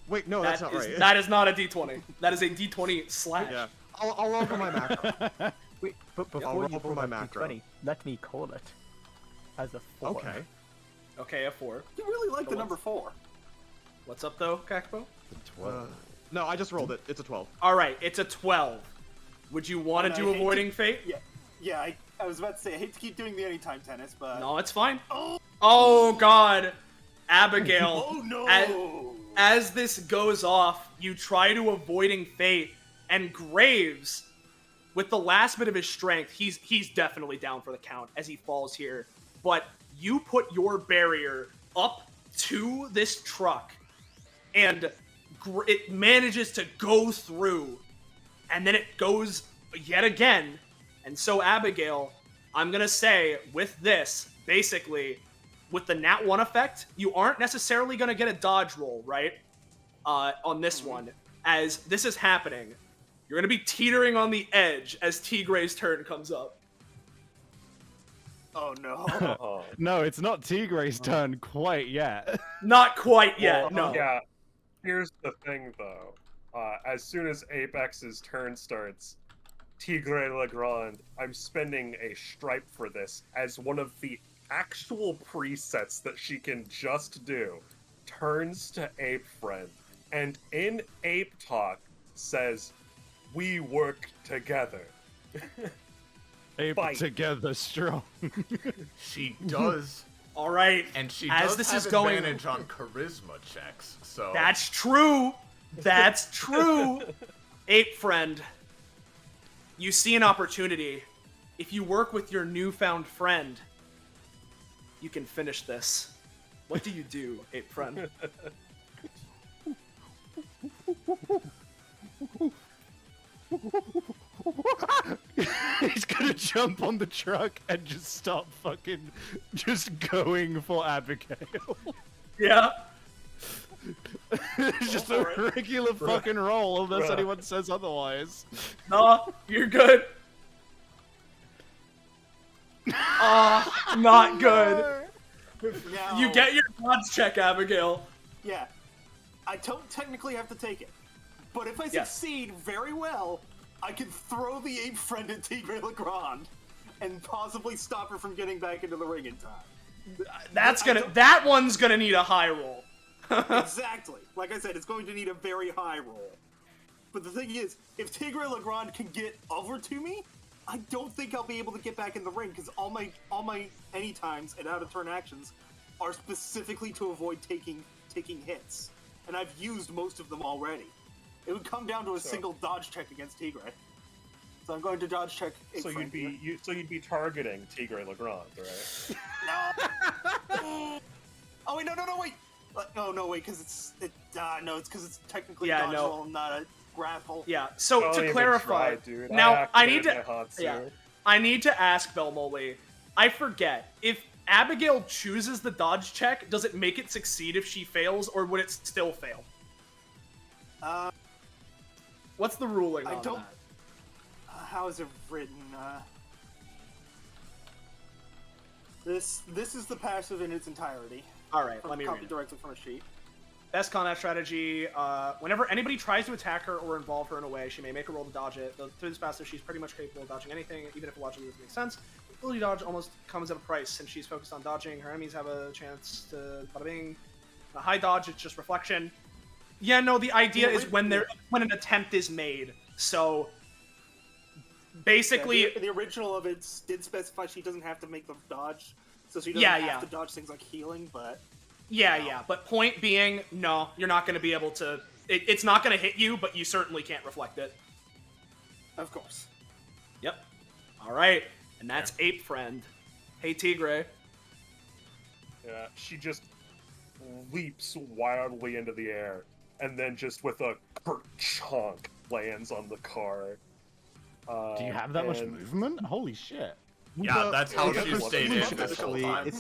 Wait, no, that's not right. That is not a d20. That is a d20 slash. Yeah. I'll roll for my macro. Wait, but I'll before roll you for pull my that macro. D20, let me call it as a 4. Okay. Okay, a 4. You really like the number 4. What's up, though, Kakpo? No, I just rolled it. It's a 12. All right, it's a 12. Would you want to do Avoiding Fate? Yeah, I was about to say, I hate to keep doing the anytime tennis, but... No, it's fine. Oh, God. Abigail. Oh, no! As this goes off, you try to Avoiding Fate, and Graves, with the last bit of his strength, he's definitely down for the count as he falls here. But you put your barrier up to this truck, and it manages to go through, and then it goes yet again. And so, Abigail, I'm gonna say, with this, basically, with the Nat 1 effect, you aren't necessarily gonna get a dodge roll, right? On this one. As this is happening, you're gonna be teetering on the edge as Tigray's turn comes up. Oh, no. No, it's not Tigray's turn quite yet. Not quite yet, no. Yeah. Here's the thing, though. As soon as Apex's turn starts, Tigray Legrand, I'm spending a stripe for this as one of the actual presets that she can just do. Turns to Ape Friend, and in Ape Talk says, "We work together." Ape Fight. together strong. She does. All right. And she as does this have is going, advantage on charisma checks, so... That's true. That's true. Ape Friend, you see an opportunity. If you work with your newfound friend, you can finish this. What do you do, Ape Friend? He's gonna jump on the truck and just start just going for Abigail. Yeah. It's just a regular fucking roll unless anyone says otherwise. No, you're good. Not good. Now, You get your dodge check, Abigail. Yeah. I don't technically have to take it. But if I Yes. succeed very well, I can throw the ape friend at Tigray Legrand and possibly stop her from getting back into the ring in time. That one's gonna need a high roll. Exactly. Like I said, it's going to need a very high roll. But the thing is, if Tigray Legrand can get over to me, I don't think I'll be able to get back in the ring because all my anytimes and out of turn actions are specifically to avoid taking hits, and I've used most of them already. It would come down to a single dodge check against Tigray. So I'm going to dodge check. So you'd be targeting Tigray Legrand, right? No. Oh wait, no, wait. No, wait, because it's because it's technically Yeah, dodge no. roll, not a grapple. Yeah. So Don't to even clarify, try, dude. now I need activated to. my Hatsu. Yeah. I need to ask Belmoli. I forget if Abigail chooses the dodge check. Does it make it succeed if she fails, or would it still fail? What's the ruling on that? How is it written? This is the passive in its entirety. All right, let me read Copy it. directly from a sheet. Best combat strategy, whenever anybody tries to attack her or involve her in a way, she may make a roll to dodge it. Through this passive, she's pretty much capable of dodging anything, even if it logically doesn't make sense. Ability dodge almost comes at a price, since she's focused on dodging. Her enemies have a chance to bada bing. A high dodge, it's just reflection. Yeah, no, the idea is when an attempt is made. So, basically... Yeah, the original of it did specify she doesn't have to make the dodge, so she doesn't have to dodge things like healing, but... Yeah, but point being, no, you're not going to be able to... It's not going to hit you, but you certainly can't reflect it. Of course. Yep. Alright, and that's Ape Friend. Hey, Tigray. Yeah, she just leaps wildly into the air, and then just with a chunk lands on the car. Do you have that much movement? Holy shit. Yeah, that's how she stayed in this whole Actually, time.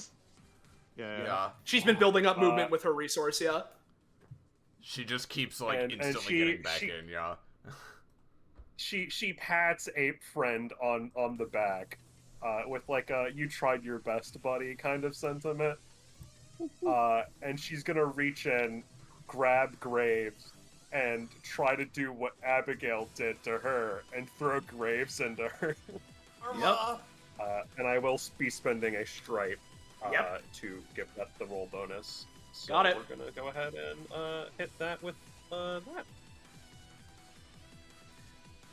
Yeah. She's been building up movement with her resource, yeah. She just keeps, like, And instantly getting back in, yeah. She pats Ape Friend on the back, with like a "you tried your best, buddy" kind of sentiment. And she's gonna reach in, grab Graves, and try to do what Abigail did to her and throw Graves into her. Irma! And I will be spending a stripe Yep. to give that the roll bonus. So Got it. We're gonna go ahead and hit that with that.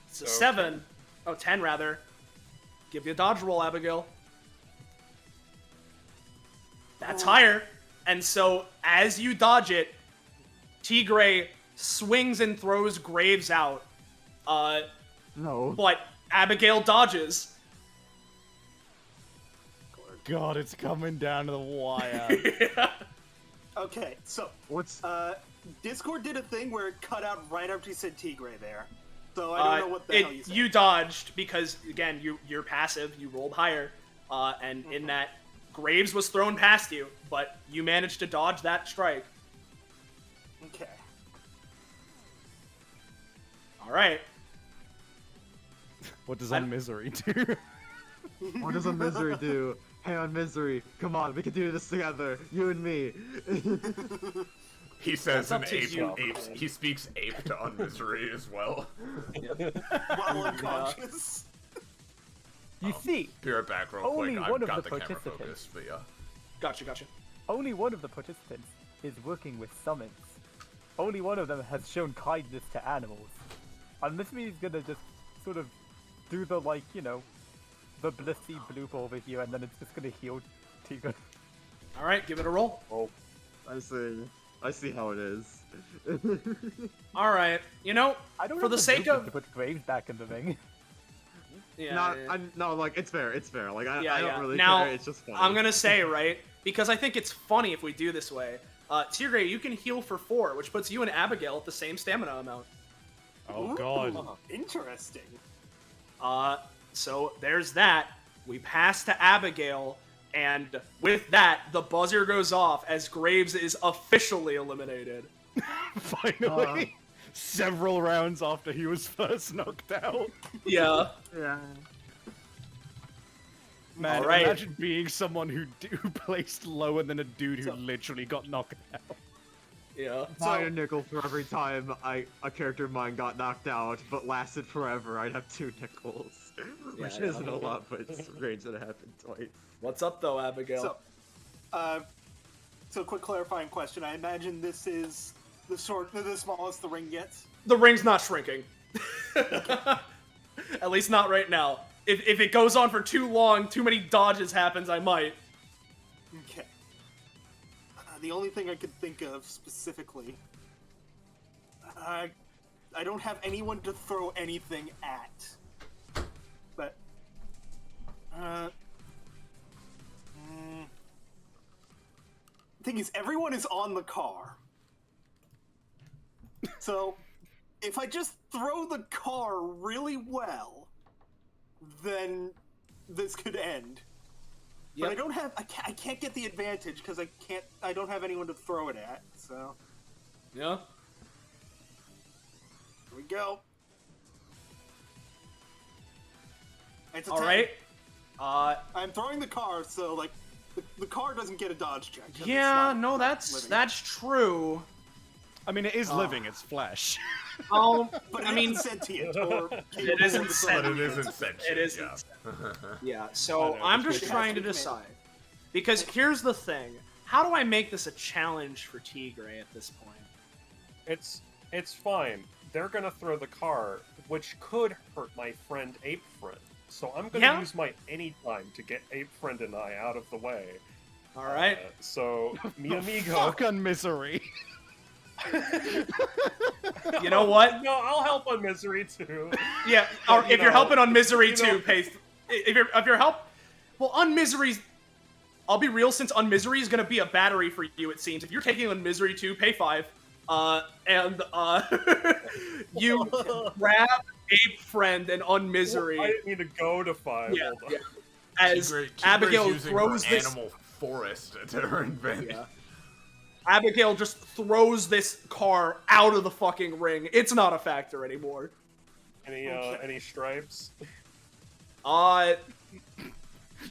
It's a So, 7. Oh, 10 rather. Give you a dodge roll, Abigail. That's higher. And so, as you dodge it, Tigray swings and throws Graves out. No. But Abigail dodges. God, it's coming down to the wire. Okay, so What's Discord did a thing where it cut out right after you said Tigray there. So I don't know what the hell you said. You dodged because, again, you're passive. You rolled higher. And in that, Graves was thrown past you, but you managed to dodge that strike. Okay. All right. What does On Misery do? what does a misery do? Hey, on misery, come on, we can do this together, you and me. He says That's an up to you. ape. He speaks ape to Unmisery as well. While unconscious. You see, Be right back real Only quick. one I've of got the the camera participants. focused, but yeah. Gotcha. only one of the participants is working with summons. Only one of them has shown kindness to animals. And this means gonna just sort of do the, like, you know, the blissy bloop over here, and then it's just gonna heal Tiga. All right, give it a roll. Oh, I see how it is. All right, you know, I don't for have the sake movement of to put Graves back in the ring. No, like, it's fair, Like, I Yeah, don't really now, care, it's just funny. I'm gonna say, right, because I think it's funny if we do this way. Tigray, you can heal for 4, which puts you and Abigail at the same stamina amount. Oh god. Ooh, interesting. So there's that. We pass to Abigail, and with that, the buzzer goes off as Graves is officially eliminated. Finally. Several rounds after he was first knocked out. Yeah. Yeah. Man, All right. imagine being someone who placed lower than a dude who literally got knocked out. Yeah. If I had a nickel for every time a character of mine got knocked out, but lasted forever, I'd have 2 nickels. Which Yeah, isn't a lot, but it's strange that it happened twice. What's up, though, Abigail? So quick clarifying question. I imagine this is the smallest the ring gets. The ring's not shrinking. At least not right now. If it goes on for too long, too many dodges happens, I might. Okay. The only thing I could think of specifically, I don't have anyone to throw anything at. But, thing is, everyone is on the car. So, if I just throw the car really well, then this could end. But I don't have. I can't get the advantage because I don't have anyone to throw it at. So. Yeah. Here we go. It's a All 10. right. I'm throwing the car, so like the car doesn't get a dodge check. 'cause Yeah, it's not no, living. that's true. I mean, it is living, it's flesh. But I mean, sentient or it isn't But sentient. it isn't sentient. It isn't. Yeah. Yeah, I so know, I'm it's just good. trying to It has to be decide. Because here's the thing. How do I make this a challenge for Tigray at this point? it's fine. They're gonna throw the car, which could hurt my friend Ape Friend. So I'm gonna use my anytime to get Ape Friend and I out of the way. Alright. So, mi amigo. Fuck on Misery. You know what? No, I'll help on Misery too. Yeah, or But, you if you're know, helping on Misery you too, know- pay... If you're well, on Misery's... I'll be real, since on Misery is gonna be a battery for you, it seems. If you're taking on Misery 2, pay 5. You grab Ape Friend and on Misery. I didn't mean to go to 5. Yeah, Hold on. yeah. As Tigray's Abigail using throws her this... animal forest to her invent. Yeah. Abigail just throws this car out of the fucking ring. It's not a factor anymore. Any stripes?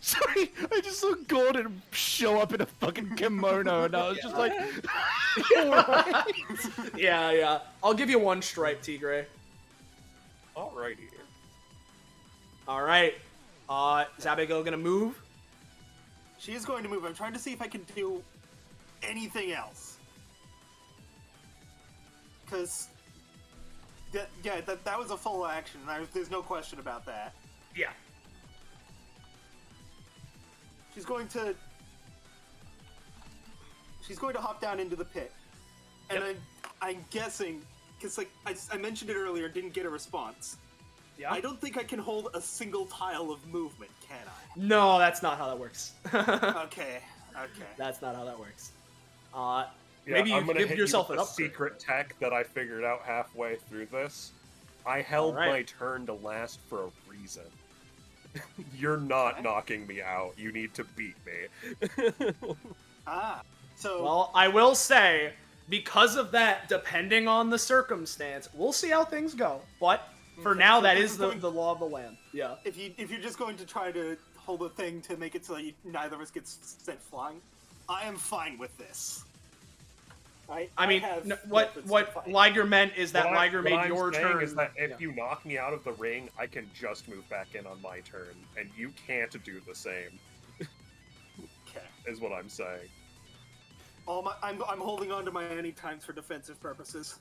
Sorry, I just saw Gordon show up in a fucking kimono, and I was just like, Yeah. I'll give you one stripe, Tigray. Alrighty. All right. Is Abigail gonna move? She is going to move. I'm trying to see if I can do anything else. Because, that was a full action. There's no question about that. Yeah. She's going to hop down into the pit. And I'm guessing, because like I mentioned it earlier, didn't get a response. Yeah. I don't think I can hold a single tile of movement, can I? No, that's not how that works. Okay. That's not how that works. Yeah, Maybe you I'm gonna give hit yourself you an with a upgrade. secret tech that I figured out halfway through this. I held Alright. my turn to last for a reason. You're not knocking me out. You need to beat me. So... Well, I will say, because of that, depending on the circumstance, we'll see how things go. But for now, that is the law of the land. Yeah. If you're just going to try to hold a thing to make it so that neither of us gets sent flying, I am fine with this. What Liger meant is that Liger made your turn. Is that if you knock me out of the ring, I can just move back in on my turn, and you can't do the same. Okay. Is what I'm saying. I'm holding on to my anytimes for defensive purposes.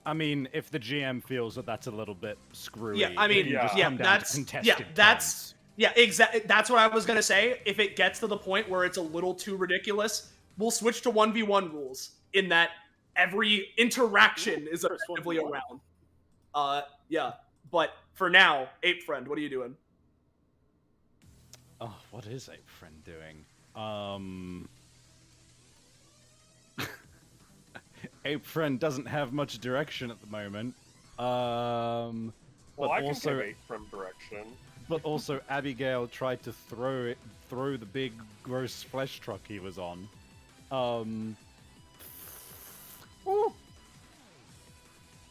I mean, if the GM feels that that's a little bit screwy, Yeah, I mean, it can just come down to contested that's exactly. That's what I was gonna say. If it gets to the point where it's a little too ridiculous, we'll switch to 1v1 rules. In that every interaction is effectively a round. Yeah. But for now, Ape Friend, what are you doing? Oh, what is Ape Friend doing? Ape Friend doesn't have much direction at the moment. Well, I can also, give Ape Friend direction. But also, Abigail tried to throw the big gross flesh truck he was on.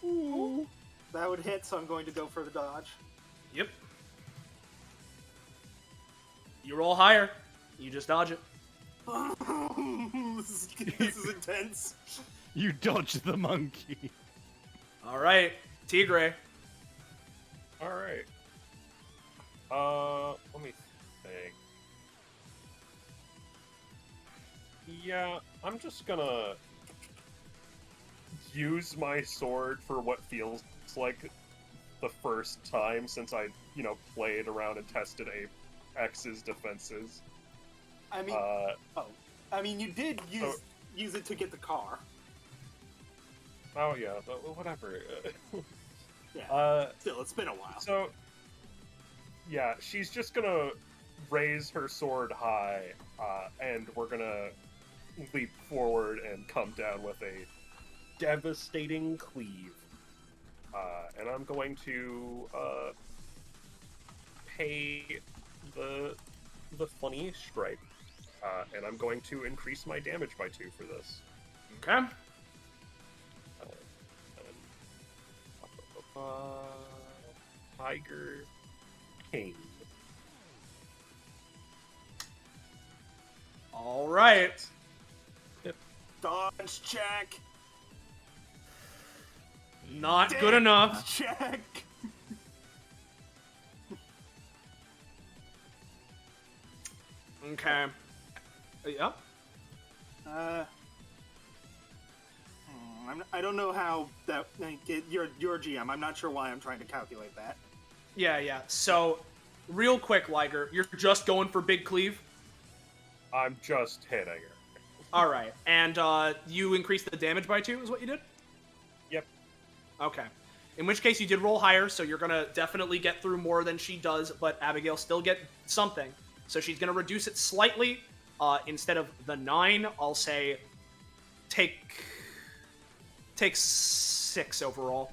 Ooh. That would hit, so I'm going to go for the dodge. Yep. You roll higher. You just dodge it. This is intense. You dodged the monkey. All right, Tigray. All right. Let me think. Yeah, I'm just gonna use my sword for what feels like the first time since I, played around and tested X's defenses. I mean, you did use it to get the car. Oh yeah, but whatever. Yeah. Still, it's been a while. So, yeah, she's just gonna raise her sword high, and we're gonna leap forward and come down with a devastating cleave. And I'm going to pay the funny strike, and I'm going to increase my damage by 2 for this. Okay. Tiger King. All right. Dodge check. Not good enough. Check. Okay. Yep. I don't know how that. You're GM. I'm not sure why I'm trying to calculate that. Yeah. So, real quick, Liger, you're just going for big cleave. I'm just hitting her. All right, and you increased the damage by 2, is what you did? Yep. Okay. In which case, you did roll higher, so you're gonna definitely get through more than she does, but Abigail still get something. So she's gonna reduce it slightly. Instead of the 9, I'll say take 6 overall.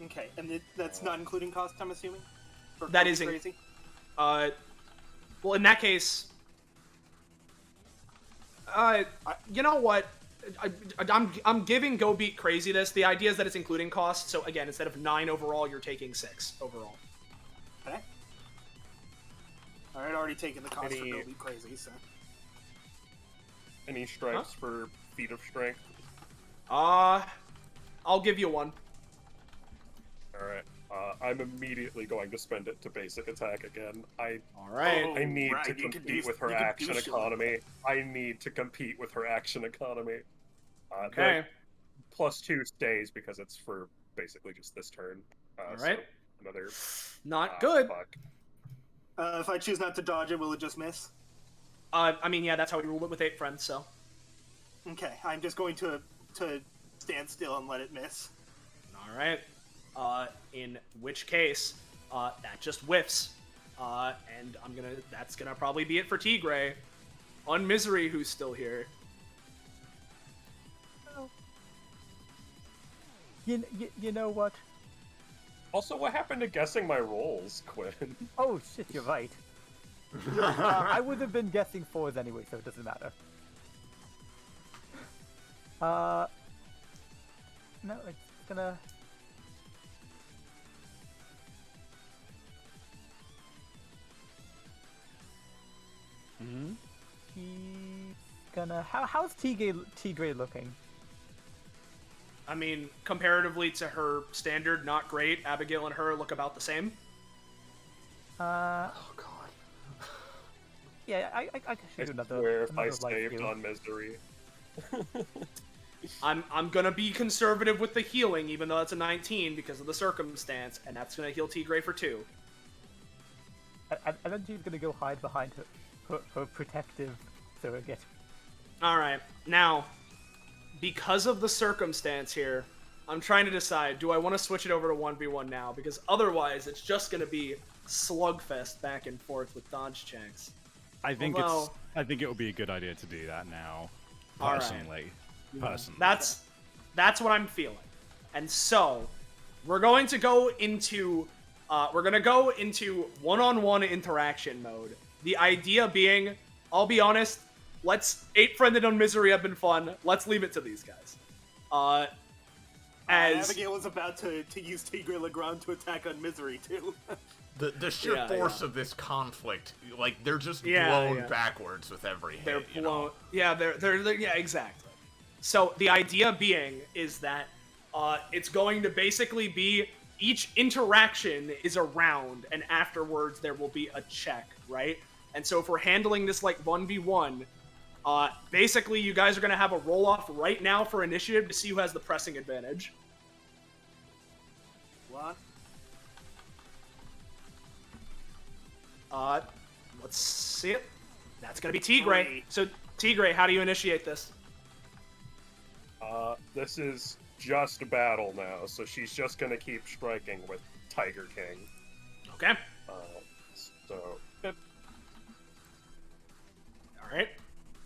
Okay, and that's not including cost, I'm assuming? That is crazy. Well, in that case, you know what? I'm giving Go Beat Crazy this. The idea is that it's including cost. So again, instead of 9 overall, you're taking 6 overall. Okay. Alright, already taken the cost for Any- Go Be Crazy, so. Any stripes for feat of strength? I'll give you one. Alright. I'm immediately going to spend it to basic attack again. All right. I need right, to you can compete do- with her you can do action shit like economy. I need to compete with her action economy. Okay. The +2 stays because it's for basically just this turn. All right. So another. Not good. Fuck. If I choose not to dodge it, will it just miss? I mean, yeah, that's how we ruled it with 8 friends. So. Okay, I'm just going to stand still and let it miss. All right. In which case, that just whiffs. And that's gonna probably be it for Tigray. On Misery, who's still here. You know what? Also, what happened to guessing my rolls, Quinn? Oh shit, you're right. I would have been guessing 4s anyway, so it doesn't matter. No, it's gonna. He's gonna. How's Tigray looking? I mean, comparatively to her standard, not great. Abigail and her look about the same. Oh God. Yeah, I I should do another. swear if I another life saved heal. on Misery. I'm gonna be conservative with the healing, even though that's a 19 because of the circumstance, and that's gonna heal Tigray for 2. I don't think she's gonna go hide behind her protective surrogate. All right, now, because of the circumstance here, I'm trying to decide: do I want to switch it over to 1v1 now? Because otherwise, it's just gonna be slugfest back and forth with dodge checks. I think Although- I think it would be a good idea to do that now. All right. Personally. That's what I'm feeling. And so, we're going to go into one-on-one interaction mode. The idea being, I'll be honest, let's 8-friended on Misery have been fun. Let's leave it to these guys. Abigail was about to use Tigre Legrand to attack on Misery too. The sheer Yeah, force yeah. of this conflict, like they're just Yeah, blown yeah. backwards with every hit. They're you blown. know? Yeah, they're yeah, exactly. So the idea being is that it's going to basically be each interaction is a round, and afterwards there will be a check, right? And so if we're handling this like 1v1, basically you guys are going to have a roll-off right now for initiative to see who has the pressing advantage. What? Let's see it. That's going to be Tigray. 3. So Tigray, how do you initiate this? This is just a battle now, so she's just gonna keep striking with Tiger King. Okay. So, All right.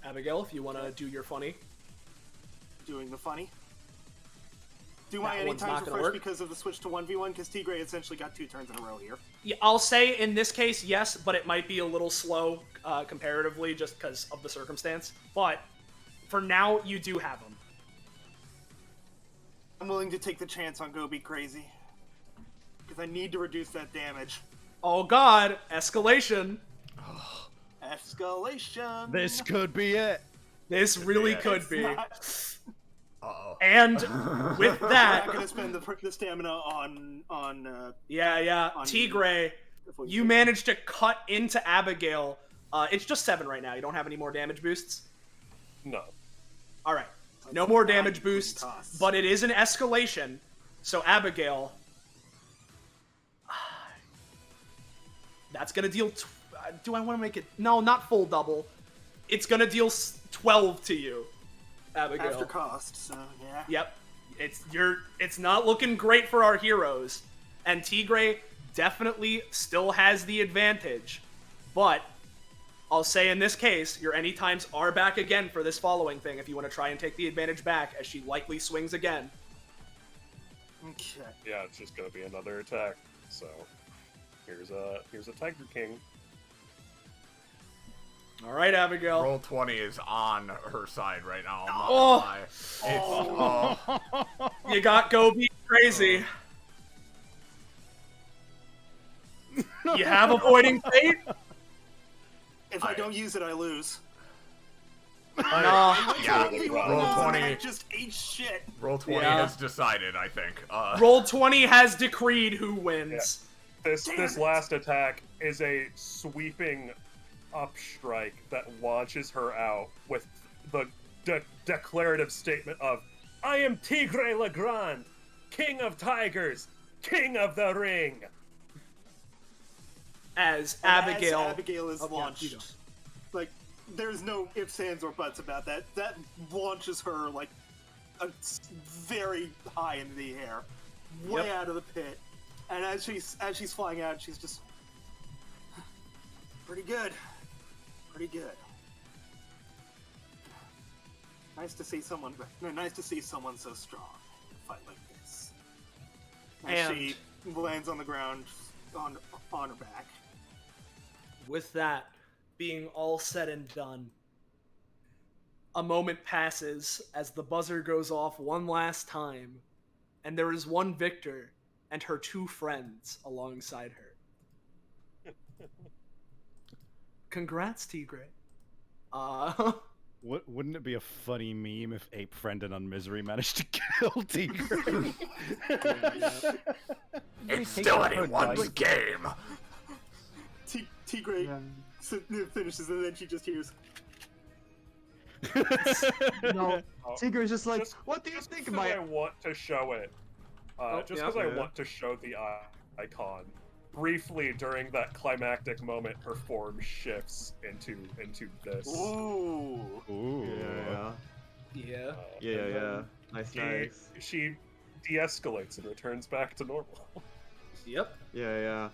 Abigail, if you want to do your funny. Doing the funny. Do my That one's anytimes not gonna first work. because of the switch to 1v1? Because Tigre essentially got 2 turns in a row here. Yeah, I'll say in this case, yes, but it might be a little slow comparatively just because of the circumstance. But for now, you do have them. I'm willing to take the chance on Go Be Crazy. Because I need to reduce that damage. Oh god, escalation. Escalation! This could be it. This really Yeah, could It's be. not- Uh-oh. And with I'm that, not gonna spend the stamina on yeah, on Tigray, before you managed to cut into Abigail. It's just 7 right now. You don't have any more damage boosts. no. All right. No more damage including boosts, costs. but it is an escalation. So Abigail, that's gonna deal. Do I want to make it? No, not full double. It's gonna deal 12 to you, Abigail. after cost, so yeah. Yep. It's not looking great for our heroes. And Tigray definitely still has the advantage. But I'll say in this case, your anytimes are back again for this following thing if you want to try and take the advantage back as she likely swings again. Okay. Yeah, it's just gonna be another attack. So, here's a Tiger King. All right, Abigail. Roll 20 is on her side right now. I'm not Oh. gonna lie. It's, You got Go Be Crazy. You have Avoiding Fate. If I don't use it, I lose. Yeah, roll 20. I just ate shit. Roll 20 Yeah. has decided, I think. Roll 20 has decreed who wins. This last attack is a sweeping upstrike that launches her out with the declarative statement of, I am Tigre Legrand, King of Tigers, King of the Ring. As Abigail... As Abigail is Oh, yeah, launched. you go. Like, there's no ifs, ands, or buts about that. That launches her, like, very high into the air. Way out of the pit. And as she's flying out, she's just... Pretty good. Pretty good. Nice to see someone so strong in a fight like this. And she lands on the ground on her back. With that being all said and done, a moment passes as the buzzer goes off one last time, and there is one victor and her two friends alongside her. Congrats, Tigre. Wouldn't it be a funny meme if Ape Friend and Unmisery managed to kill Tigre? It's still anyone's game. Tigre finishes, and then she just hears. No, Tigre's just like, what do you think of my? I want to show it. Just because I want to show the icon. Briefly, during that climactic moment, her form shifts into this. Ooh. Ooh. Yeah. Yeah. Nice. She de-escalates and returns back to normal. Yep. Yeah.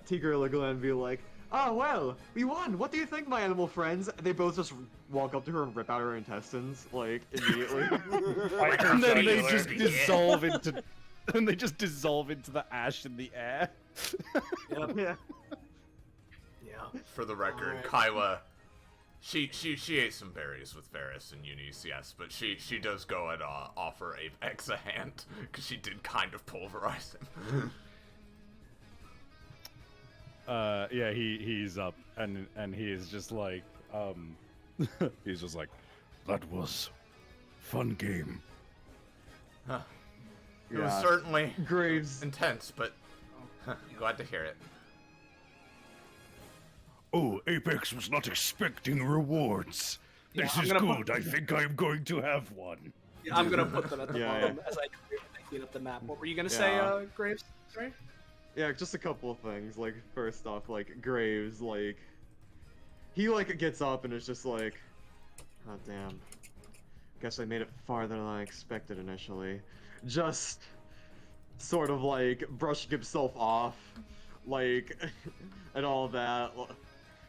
Tigre Legoland be like, oh well, we won. What do you think, my animal friends? They both just walk up to her and rip out her intestines, like, immediately. And then they just dissolve into... And they just dissolve into the ash in the air. Yeah. For the record, Kyla, she ate some berries with Varys and Eunice, yes, but she does go and offer Apex a hand, because she did kind of pulverize him. Yeah, he's up, and he is just like, he's just like, That was fun game. Huh. It was certainly Graves intense, but glad to hear it. Oh, Apex was not expecting rewards. Yeah, This I'm is gonna good. I think I'm going to have one. Yeah, I'm gonna put them at the bottom as I clean up the map. What were you gonna say, Graves? Sorry? Yeah, just a couple of things. Like, first off, like, Graves, like, he, like, gets up and is just like, oh, damn. Guess I made it farther than I expected initially. Just sort of, like, brushing himself off, like, and all that.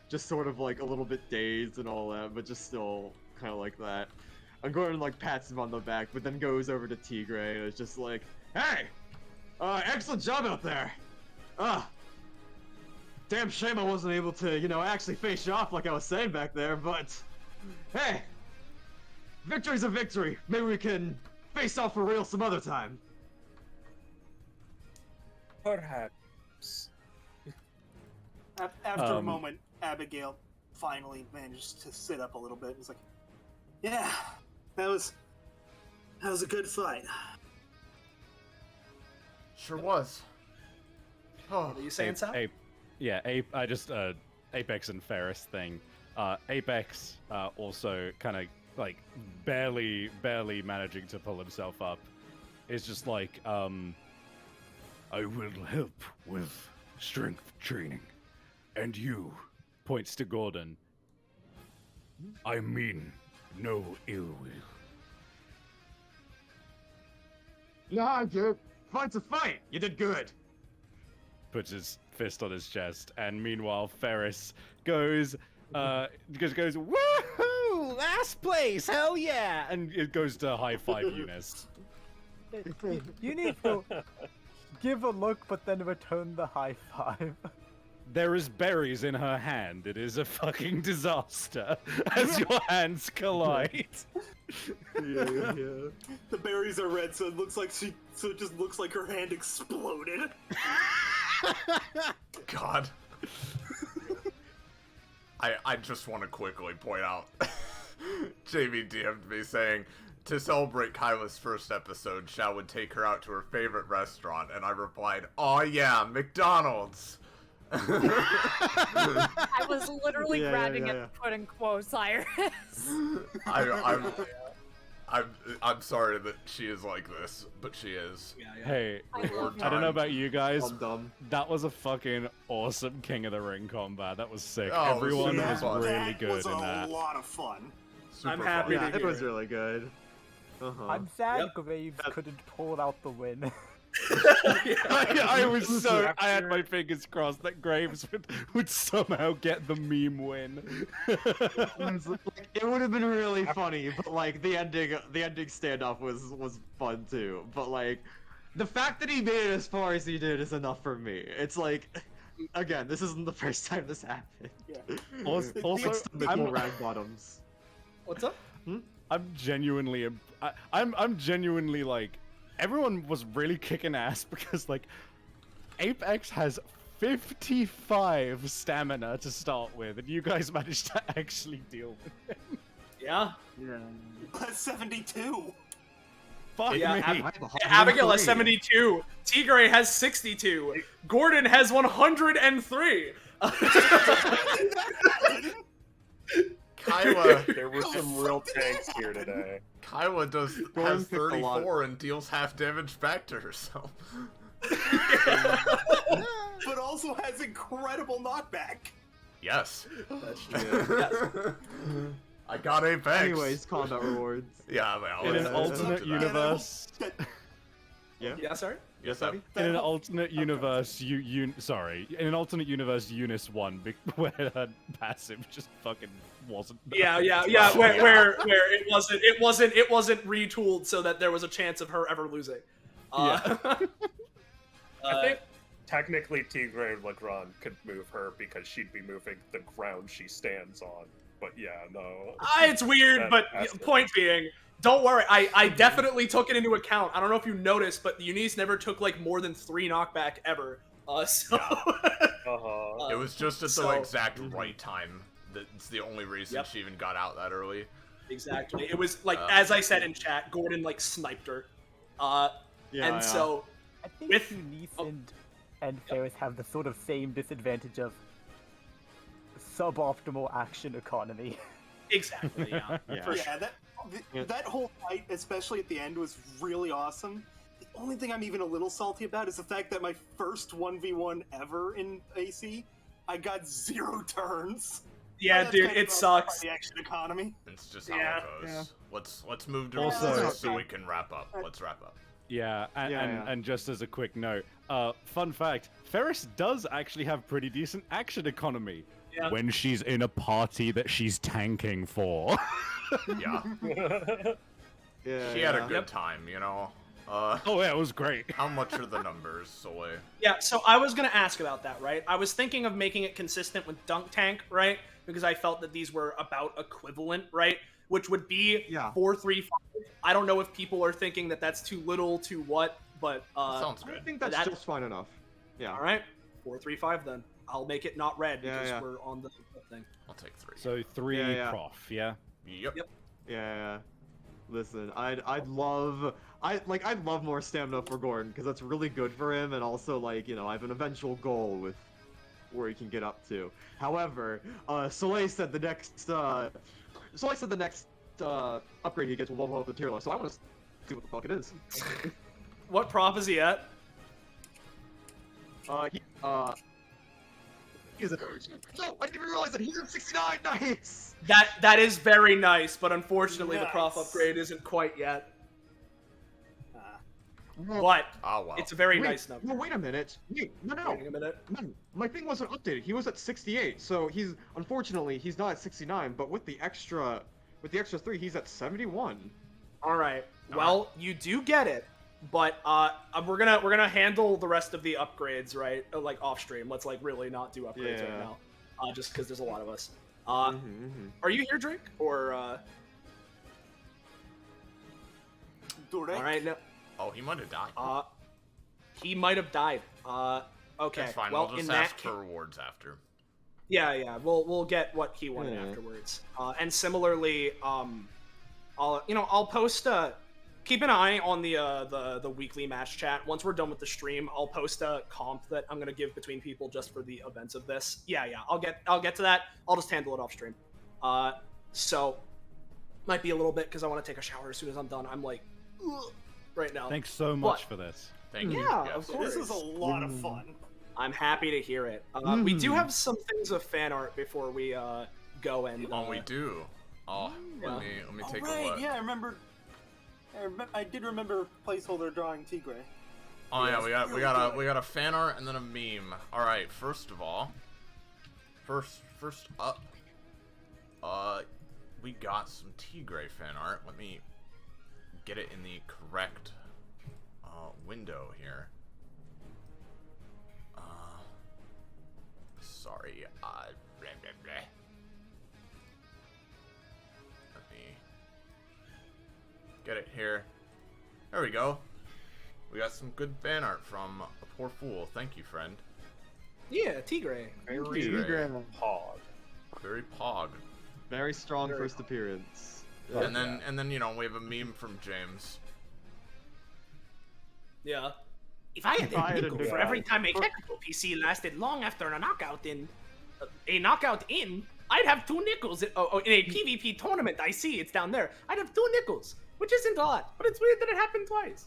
Just sort of, like, a little bit dazed and all that, but just still kind of like that. And Gordon, like, pats him on the back, but then goes over to Tigre and is just like, hey! Excellent job out there! Damn shame I wasn't able to, you know, actually face you off like I was saying back there, but hey, victory's a victory. Maybe we can face off for real some other time. Perhaps. After a moment, Abigail finally managed to sit up a little bit and was like, yeah, that was a good fight. Sure was. Oh, are you saying so? Apex and Ferris thing. Apex also kind of like barely managing to pull himself up. Is just like, I will help with strength training. And you, points to Gordon. I mean no ill will. Nah, dude. Fight's a fight. You did good. Puts his fist on his chest, and meanwhile Ferris goes, woohoo! Last place, hell yeah! And it goes to high five Eunice. You need to give a look, but then return the high five. There is berries in her hand. It is a fucking disaster as your hands collide. Yeah. The berries are red, so it just looks like her hand exploded. God. I just want to quickly point out, Jamie DM'd me saying, to celebrate Kyla's first episode, Shao would take her out to her favorite restaurant, and I replied, "Aw yeah, McDonald's." I was literally grabbing at the pudding quo, Cyrus. I'm sorry that she is like this, but she is. Hey, I don't know about you guys. That was a fucking awesome King of the Ring combat. That was sick. Oh, Everyone was was really That good was in that. a lot of fun. I'm happy to Yeah, hear it was it. really good. I'm sad Graves couldn't pull out the win. I was so. I had my fingers crossed that Graves would somehow get the meme win. It would have been really funny, but like the ending standoff was fun too. But like the fact that he made it as far as he did is enough for me. It's like, again, this isn't the first time this happened. Yeah. Also, I'm rag bottoms. What's up? I'm genuinely, I'm genuinely like, everyone was really kicking ass because like, Apex has 55 stamina to start with, and you guys managed to actually deal with him. Yeah. That's 72. Fuck Yeah, me. Abigail has 72. Tigray has 62. Gordon has 103. Kyla. There were some real tanks here today. Kyla has picked a lot. 34 and deals half damage back to herself. But also has incredible knockback. Yes. That's true. Yes. I got Apex. Anyways, combat rewards. Yeah, well, In an let's alternate do that. universe, Yeah, sorry? Yes, Abby? in an alternate universe, in an alternate universe, Eunice won where her passive just fucking wasn't. Yeah. Where it wasn't retooled so that there was a chance of her ever losing. I think technically Tigray Legrand could move her because she'd be moving the ground she stands on. But yeah, no. It's weird, but point being, don't worry. I definitely took it into account. I don't know if you noticed, but Eunice never took like more than 3 knockback ever. It was just at the exact right time. That's the only reason she even got out that early. Exactly. It was like, as I said in chat, Gordon like sniped her. So I think Eunice and Ferris have the sort of same disadvantage of suboptimal action economy. Exactly. Yeah. That whole fight, especially at the end, was really awesome. The only thing I'm even a little salty about is the fact that my first 1v1 ever in AC, I got 0 turns. Yeah, That's dude, kind of it sucks. The action economy. It's just how it goes. Let's move to Also- results so we can wrap up. Let's wrap up. Yeah, and just as a quick note, fun fact, Ferris does actually have pretty decent action economy when she's in a party that she's tanking for. Yeah. She had a good time, you know. Oh yeah, it was great. How much are the numbers, Soleil? Yeah, so I was gonna ask about that, right? I was thinking of making it consistent with Dunk Tank, right? Because I felt that these were about equivalent, right? Which would be 4-3-5. I don't know if people are thinking that that's too little, too what, but sounds good. I think that's just fine enough. Yeah. All right, 4-3-5 then. I'll make it not red because yeah. we're on the thing. I'll take 3. So 3 prof, yeah. Yep. Yeah. Listen, I'd love more stamina for Gordon because that's really good for him, and also like I have an eventual goal with where he can get up to. However, Soleil said the next upgrade he gets will level up the tier list, so I want to see what the fuck it is. What prop is he at? He's at... No, I didn't even realize that he's at 69. Nice. That is very nice, but unfortunately the prof Nice. upgrade isn't quite yet. But it's a very nice number. No, wait a minute. Wait, no. Wait a minute. Man, my thing wasn't updated. He was at 68, so unfortunately he's not at 69. But with the extra 3, he's at 71. All right. Well, you do get it, but we're gonna handle the rest of the upgrades, right? Like off stream. Let's like really not do upgrades right now, just because there's a lot of us. Are you here, Drake? Or all right, no. Oh, he might have died. He might have died. Okay. That's fine. Well, We'll just in ask that for rewards after. Yeah. We'll get what he wanted Yeah. afterwards. And similarly, I'll post. Keep an eye on the weekly match chat. Once we're done with the stream, I'll post a comp that I'm gonna give between people just for the events of this. Yeah. I'll get to that. I'll just handle it off stream. So might be a little bit because I want to take a shower as soon as I'm done. I'm like, ugh, right now. Thanks so much for this. Thank you. Yeah, Yes. of course. This is a lot of fun. I'm happy to hear it. We do have some things of fan art before we go and. We do. Oh, let me take a look. Yeah, I remember. I did remember placeholder drawing Tigre. Oh yeah, Yes, we got a fan art and then a meme. All right, first up, we got some Tigre fan art. Let me get it in the correct window here. Sorry, blah, blah, blah. Let me get it here. There we go. We got some good fan art from a poor fool. Thank you, friend. Yeah, Tigre. Tigre. Hog. Very pog. Very strong first appearance. And then we have a meme from James. Yeah. If I had a nickel for every time a technical PC lasted long after a knockout in, I'd have 2 nickels. In a PvP tournament, I see it's down there. I'd have 2 nickels, which isn't a lot, but it's weird that it happened twice.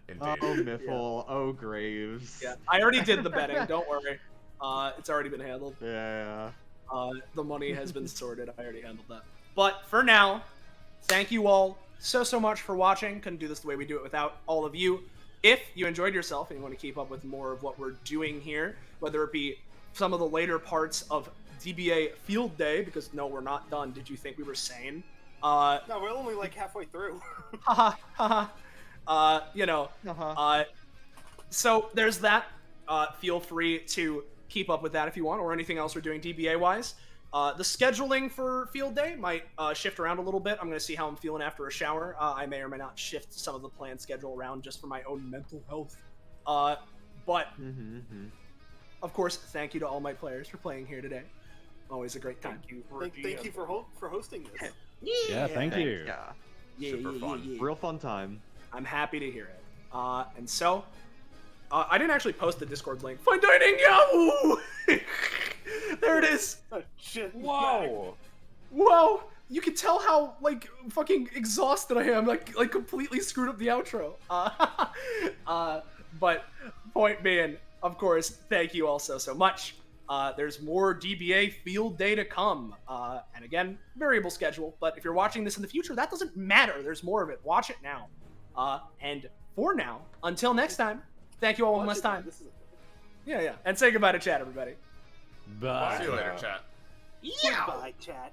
Indeed. Oh, Miffle. Oh, Graves. Yeah, I already did the betting. Don't worry. It's already been handled. Yeah. The money has been sorted. I already handled that. But for now, thank you all so much for watching. Couldn't do this the way we do it without all of you. If you enjoyed yourself and you want to keep up with more of what we're doing here, whether it be some of the later parts of DBA Field Day, because no, we're not done. Did you think we were sane? No, we're only like halfway through. So there's that. Feel free to keep up with that if you want, or anything else we're doing DBA-wise. The scheduling for Field Day might shift around a little bit. I'm going to see how I'm feeling after a shower. I may or may not shift some of the planned schedule around just for my own mental health. But, of course, thank you to all my players for playing here today. Always a great time. Thank you for hosting this. Yeah, thank you. Super fun. Real fun time. I'm happy to hear it. And so, I didn't actually post the Discord link. Fine dining, Yahoo! There it is. Oh, shit. Whoa. Whoa! You can tell how fucking exhausted I am. Like completely screwed up the outro. But point being, of course, thank you all so much. There's more DBA Field Day to come. And again, variable schedule. But if you're watching this in the future, that doesn't matter. There's more of it. Watch it now. And for now, until next time, thank you all one last time. Yeah. And say goodbye to chat, everybody. Bye. See you later, chat. Yeah. Bye, chat.